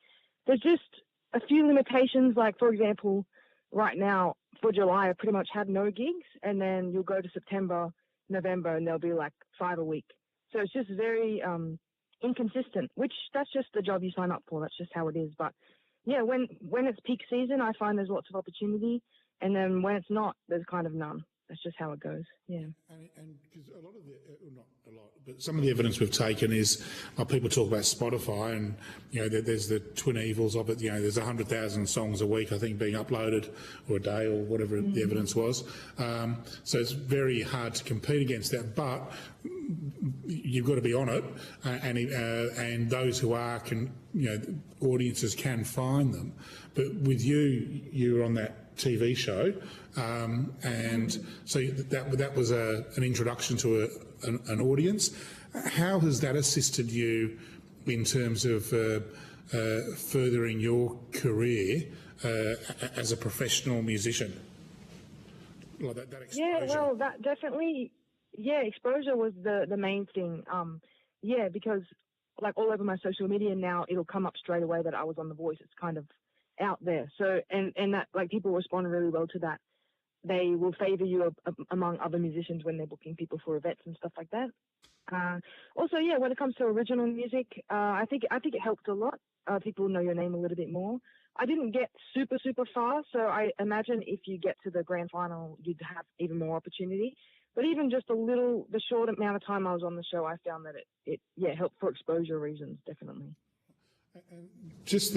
There's just a few limitations, like, for example, right now, for July, I pretty much have no gigs, and then you'll go to September, November, and there'll be like 5 a week. So it's just very inconsistent, which that's just the job you sign up for. That's just how it is. But yeah, when it's peak season, I find there's lots of opportunity, and then when it's not, there's kind of none. that's just how it goes. Yeah. And because a lot of the, not a lot, but some of the evidence we've taken is, people talk about Spotify, and there's the twin evils of it. There's 100,000 songs a week, I think, being uploaded, or a day, or whatever the evidence was. So it's very hard to compete against that, but you've got to be on it, and those who are audiences can find them. But with you're on that TV show, and so that was an introduction to an audience. How has that assisted you in terms of furthering your career as a professional musician? Like that exposure. Yeah, well, that definitely. Yeah, exposure was the main thing. Because like all over my social media now, it'll come up straight away that I was on The Voice. It's kind of out there. So and that, like, people respond really well to that. They will favour you among other musicians when they're booking people for events and stuff like that. Also, when it comes to original music, I think it helped a lot. People know your name a little bit more. I didn't get super far, so I imagine if you get to the grand final, you'd have even more opportunity. But even just the short amount of time I was on the show, I found that it helped for exposure reasons, definitely. Just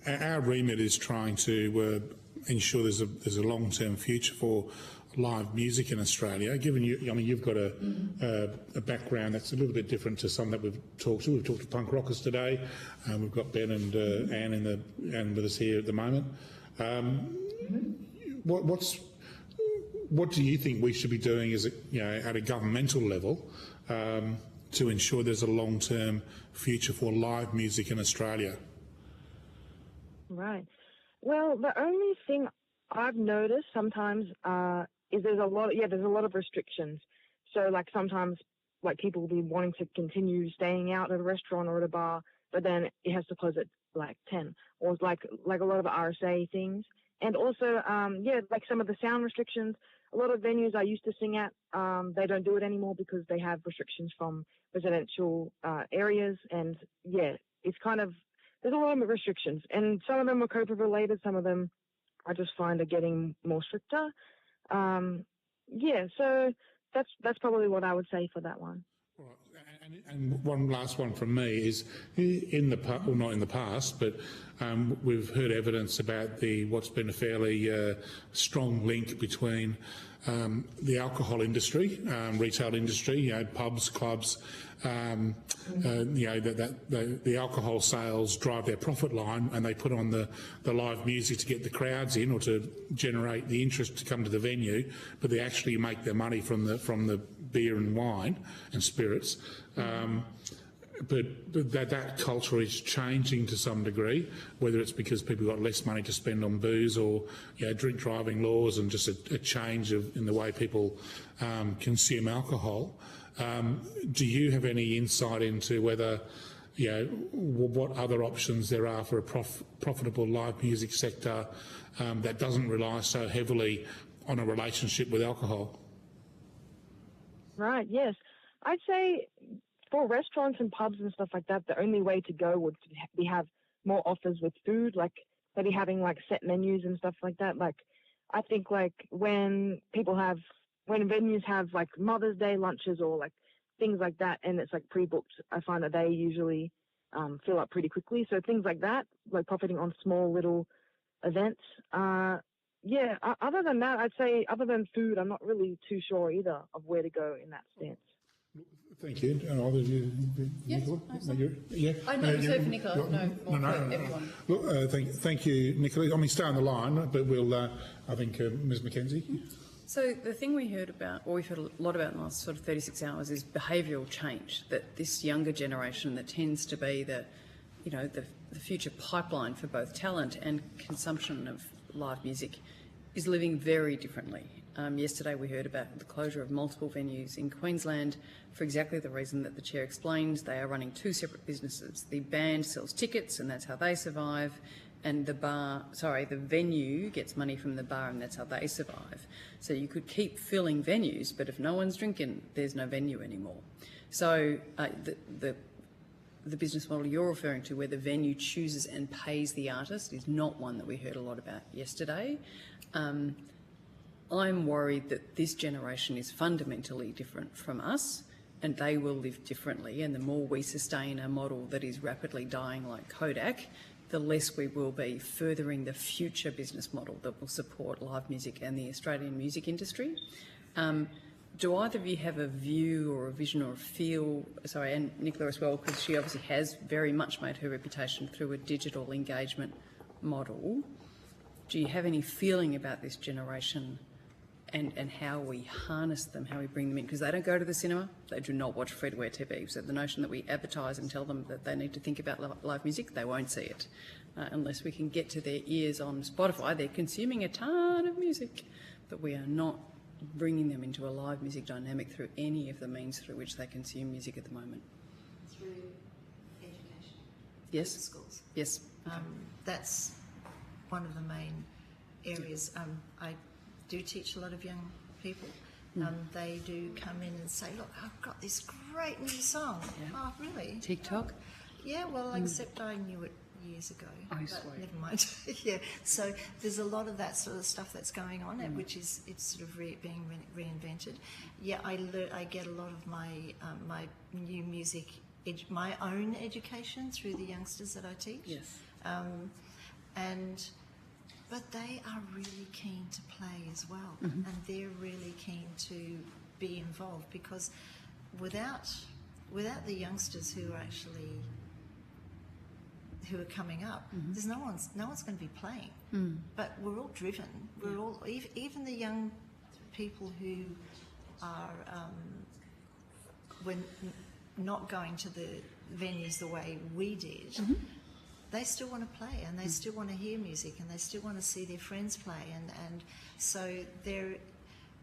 our remit is trying to ensure there's a long-term future for live music in Australia. Given you've got a background that's a little bit different to some that we've talked to. We've talked to punk rockers today. We've got Ben and Anne with us here at the moment. What do you think we should be doing at a governmental level to ensure there's a long-term future for live music in Australia? Right. Well, the only thing I've noticed sometimes is there's a lot of restrictions. So like sometimes like people will be wanting to continue staying out at a restaurant or at a bar, but then it has to close at like 10, or it's like a lot of the RSA things. And also, like some of the sound restrictions. A lot of venues I used to sing at, they don't do it anymore because they have restrictions from residential areas. And it's kind of, there's a lot of restrictions. And some of them are COVID related. Some of them I just find are getting more stricter. So that's probably what I would say for that one. And one last one from me is, not in the past, but we've heard evidence about what's been a fairly strong link between the alcohol industry, retail industry, pubs, clubs, the alcohol sales drive their profit line, and they put on the live music to get the crowds in or to generate the interest to come to the venue, but they actually make their money from the beer and wine and spirits. But that culture is changing to some degree, whether it's because people got less money to spend on booze, or drink driving laws, and just a change in the way people consume alcohol. Do you have any insight into whether, what other options there are for a profitable live music sector that doesn't rely so heavily on a relationship with alcohol? Right, yes. I'd say for restaurants and pubs and stuff like that, the only way to go would be have more offers with food, like maybe having like set menus and stuff like that. Like I think like when venues have like Mother's Day lunches or like things like that, and it's like pre-booked, I find that they usually fill up pretty quickly. So things like that, like profiting on small little events. Other than that, I'd say other than food, I'm not really too sure either of where to go in that stance. Thank you. Nicola? For Nicola. For everyone. Look, thank you, Nicola. I mean, stay on the line, but we'll, I think, Ms. McKenzie. So the thing we've heard a lot about in the last sort of 36 hours is behavioural change, that this younger generation that tends to be the future pipeline for both talent and consumption of live music is living very differently. Yesterday we heard about the closure of multiple venues in Queensland for exactly the reason that the Chair explained. They are running two separate businesses. The band sells tickets and that's how they survive, and the venue gets money from the bar and that's how they survive. So you could keep filling venues, but if no one's drinking, there's no venue anymore. So the the business model you're referring to, where the venue chooses and pays the artist, is not one that we heard a lot about yesterday. I'm worried that this generation is fundamentally different from us, and they will live differently. And the more we sustain a model that is rapidly dying like Kodak, the less we will be furthering the future business model that will support live music and the Australian music industry. Do either of you have a view or a vision or a feel, sorry, and Nicola as well, because she obviously has very much made her reputation through a digital engagement model. Do you have any feeling about this generation and how we harness them, how we bring them in? Because they don't go to the cinema, they do not watch free-to-air TV. So the notion that we advertise and tell them that they need to think about live music, they won't see it. Unless we can get to their ears on Spotify, they're consuming a ton of music, but we are not bringing them into a live music dynamic through any of the means through which they consume music at the moment. Through education. Yes. Through the schools. Yes. That's one of the main areas. I do teach a lot of young people. They do come in and say, look, I've got this great new song. Yeah. Oh, really? TikTok? Yeah, well, except I knew it years ago. Oh, but sweet. never mind. Yeah, so there's a lot of that sort of stuff that's going on, which is it's sort of being reinvented. Yeah, I get a lot of my my new music, my own education through the youngsters that I teach. Yes. But they are really keen to play as well, Mhm. and they're really keen to be involved, because without the youngsters who are coming up, there's no one's going to be playing. But we're all driven. We're all, even the young people who are when not going to the venues the way we did. They still want to play, and they still want to hear music, and they still want to see their friends play, and so they're.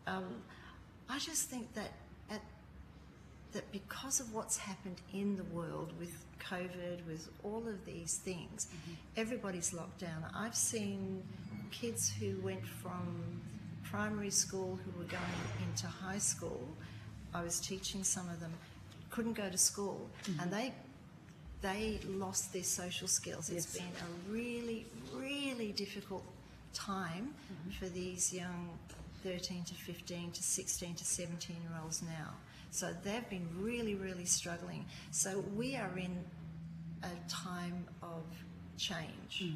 I just think that that because of what's happened in the world with COVID, with all of these things, everybody's locked down. I've seen kids who went from primary school who were going into high school. I was teaching some of them, couldn't go to school, and they lost their social skills. It's been a really, really difficult time for these young 13 to 15 to 16 to 17-year-olds now. So they've been really, really struggling. So we are in a time of change,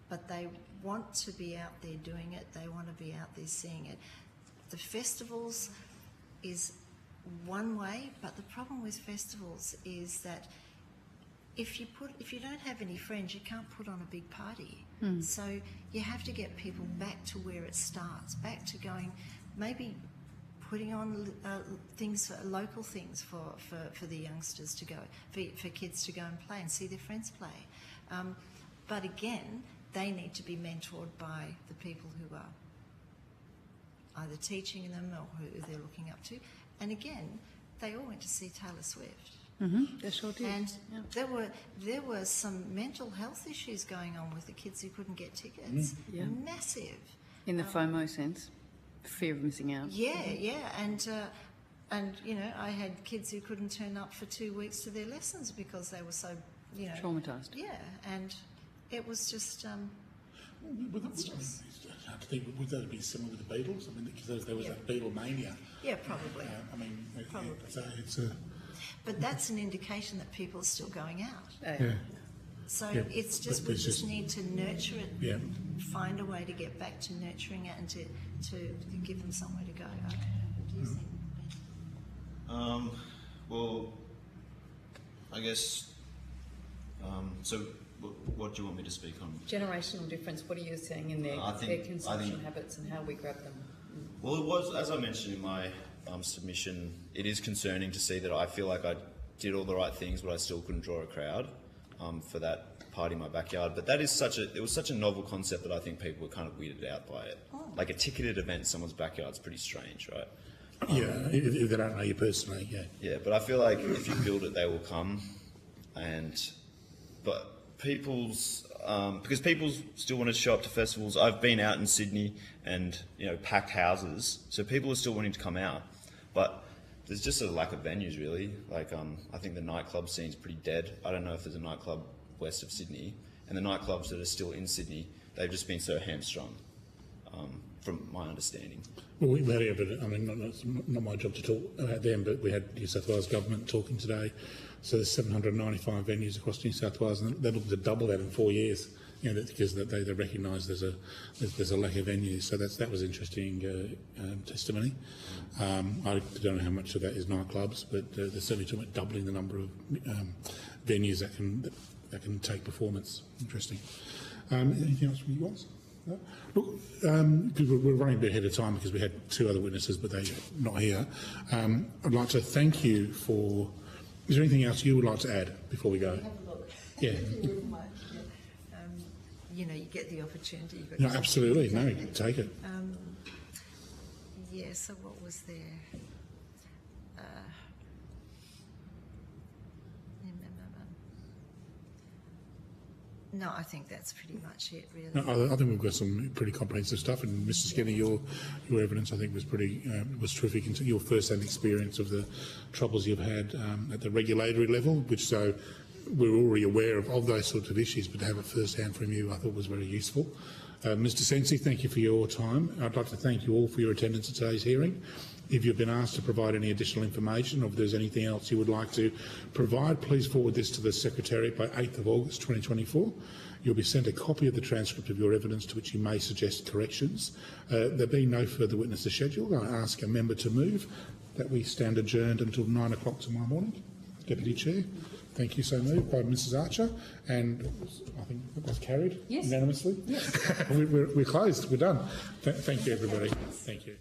but they want to be out there doing it. They want to be out there seeing it. The festivals is one way, but the problem with festivals is that if you don't have any friends, you can't put on a big party. So you have to get people back to where it starts, back to going, maybe putting on things, local things for the youngsters to go, for kids to go and play and see their friends play. But again, they need to be mentored by the people who are either teaching them or who they're looking up to. And again, they all went to see Taylor Swift. They sure did. And there were some mental health issues going on with the kids who couldn't get tickets. Yeah. Massive. In the FOMO sense, fear of missing out. Yeah, and you know, I had kids who couldn't turn up for 2 weeks to their lessons because they were so, you know, traumatised. Yeah, and it was just. Would that be similar with the Beatles? I mean, because there was that Beatle mania. Yeah, probably. I mean, Probably. So it's a. But that's an indication that people are still going out. Yeah. So Yeah, it's just, but we it's just just- need to nurture it, Yeah. find a way to get back to nurturing it and to give them somewhere to go. What do you think? Well, I guess. So, what do you want me to speak on? Generational difference, what are you seeing in their consumption habits and how we grab them? Well, it was, as I mentioned in my submission, it is concerning to see that I feel like I did all the right things, but I still couldn't draw a crowd for that party in my backyard. But that is it was such a novel concept that I think people were kind of weirded out by it. Like a ticketed event in someone's backyard is pretty strange, right? Yeah, if they don't know you personally, yeah. Yeah, but I feel like if you build it, they will come. But because people still want to show up to festivals. I've been out in Sydney and, you know, packed houses, so people are still wanting to come out. But there's just a lack of venues, really. Like, I think the nightclub scene's pretty dead. I don't know if there's a nightclub west of Sydney, and the nightclubs that are still in Sydney, they've just been so hamstrung, from my understanding. Well, we had evidence. I mean, not my job to talk about them, but we had New South Wales government talking today. So there's 795 venues across New South Wales, and they're looking to double that in 4 years. You know, because they recognise there's a lack of venues. So that was interesting testimony. I don't know how much of that is nightclubs, but they're certainly talking about doubling the number of venues that can take performance. Interesting. Anything else from you guys? No? Look, because we're running a bit ahead of time because we had two other witnesses, but they're not here. I'd like to thank you for. Is there anything else you would like to add before we go? Have a look. Yeah. You know, you get the opportunity. But No, absolutely. No, take it. Yeah, so what was there? No, I think that's pretty much it, really. No, I think we've got some pretty comprehensive stuff. And Mr. Skinner, your evidence, I think, was pretty was terrific. Into your first-hand experience of the troubles you've had at the regulatory level, which so we're already aware of those sorts of issues, but to have it first-hand from you, I thought was very useful. Mr. Sensi, thank you for your time. I'd like to thank you all for your attendance at today's hearing. If you've been asked to provide any additional information, or if there's anything else you would like to provide, please forward this to the Secretariat by 8th of August 2024. You'll be sent a copy of the transcript of your evidence to which you may suggest corrections. There being no further witnesses scheduled, I ask a member to move that we stand adjourned until 9 o'clock tomorrow morning. Deputy Chair. Thank you. So moved by Mrs. Archer, and I think that was carried unanimously. Yes. We're closed. We're done. Thank you, everybody. Thank you.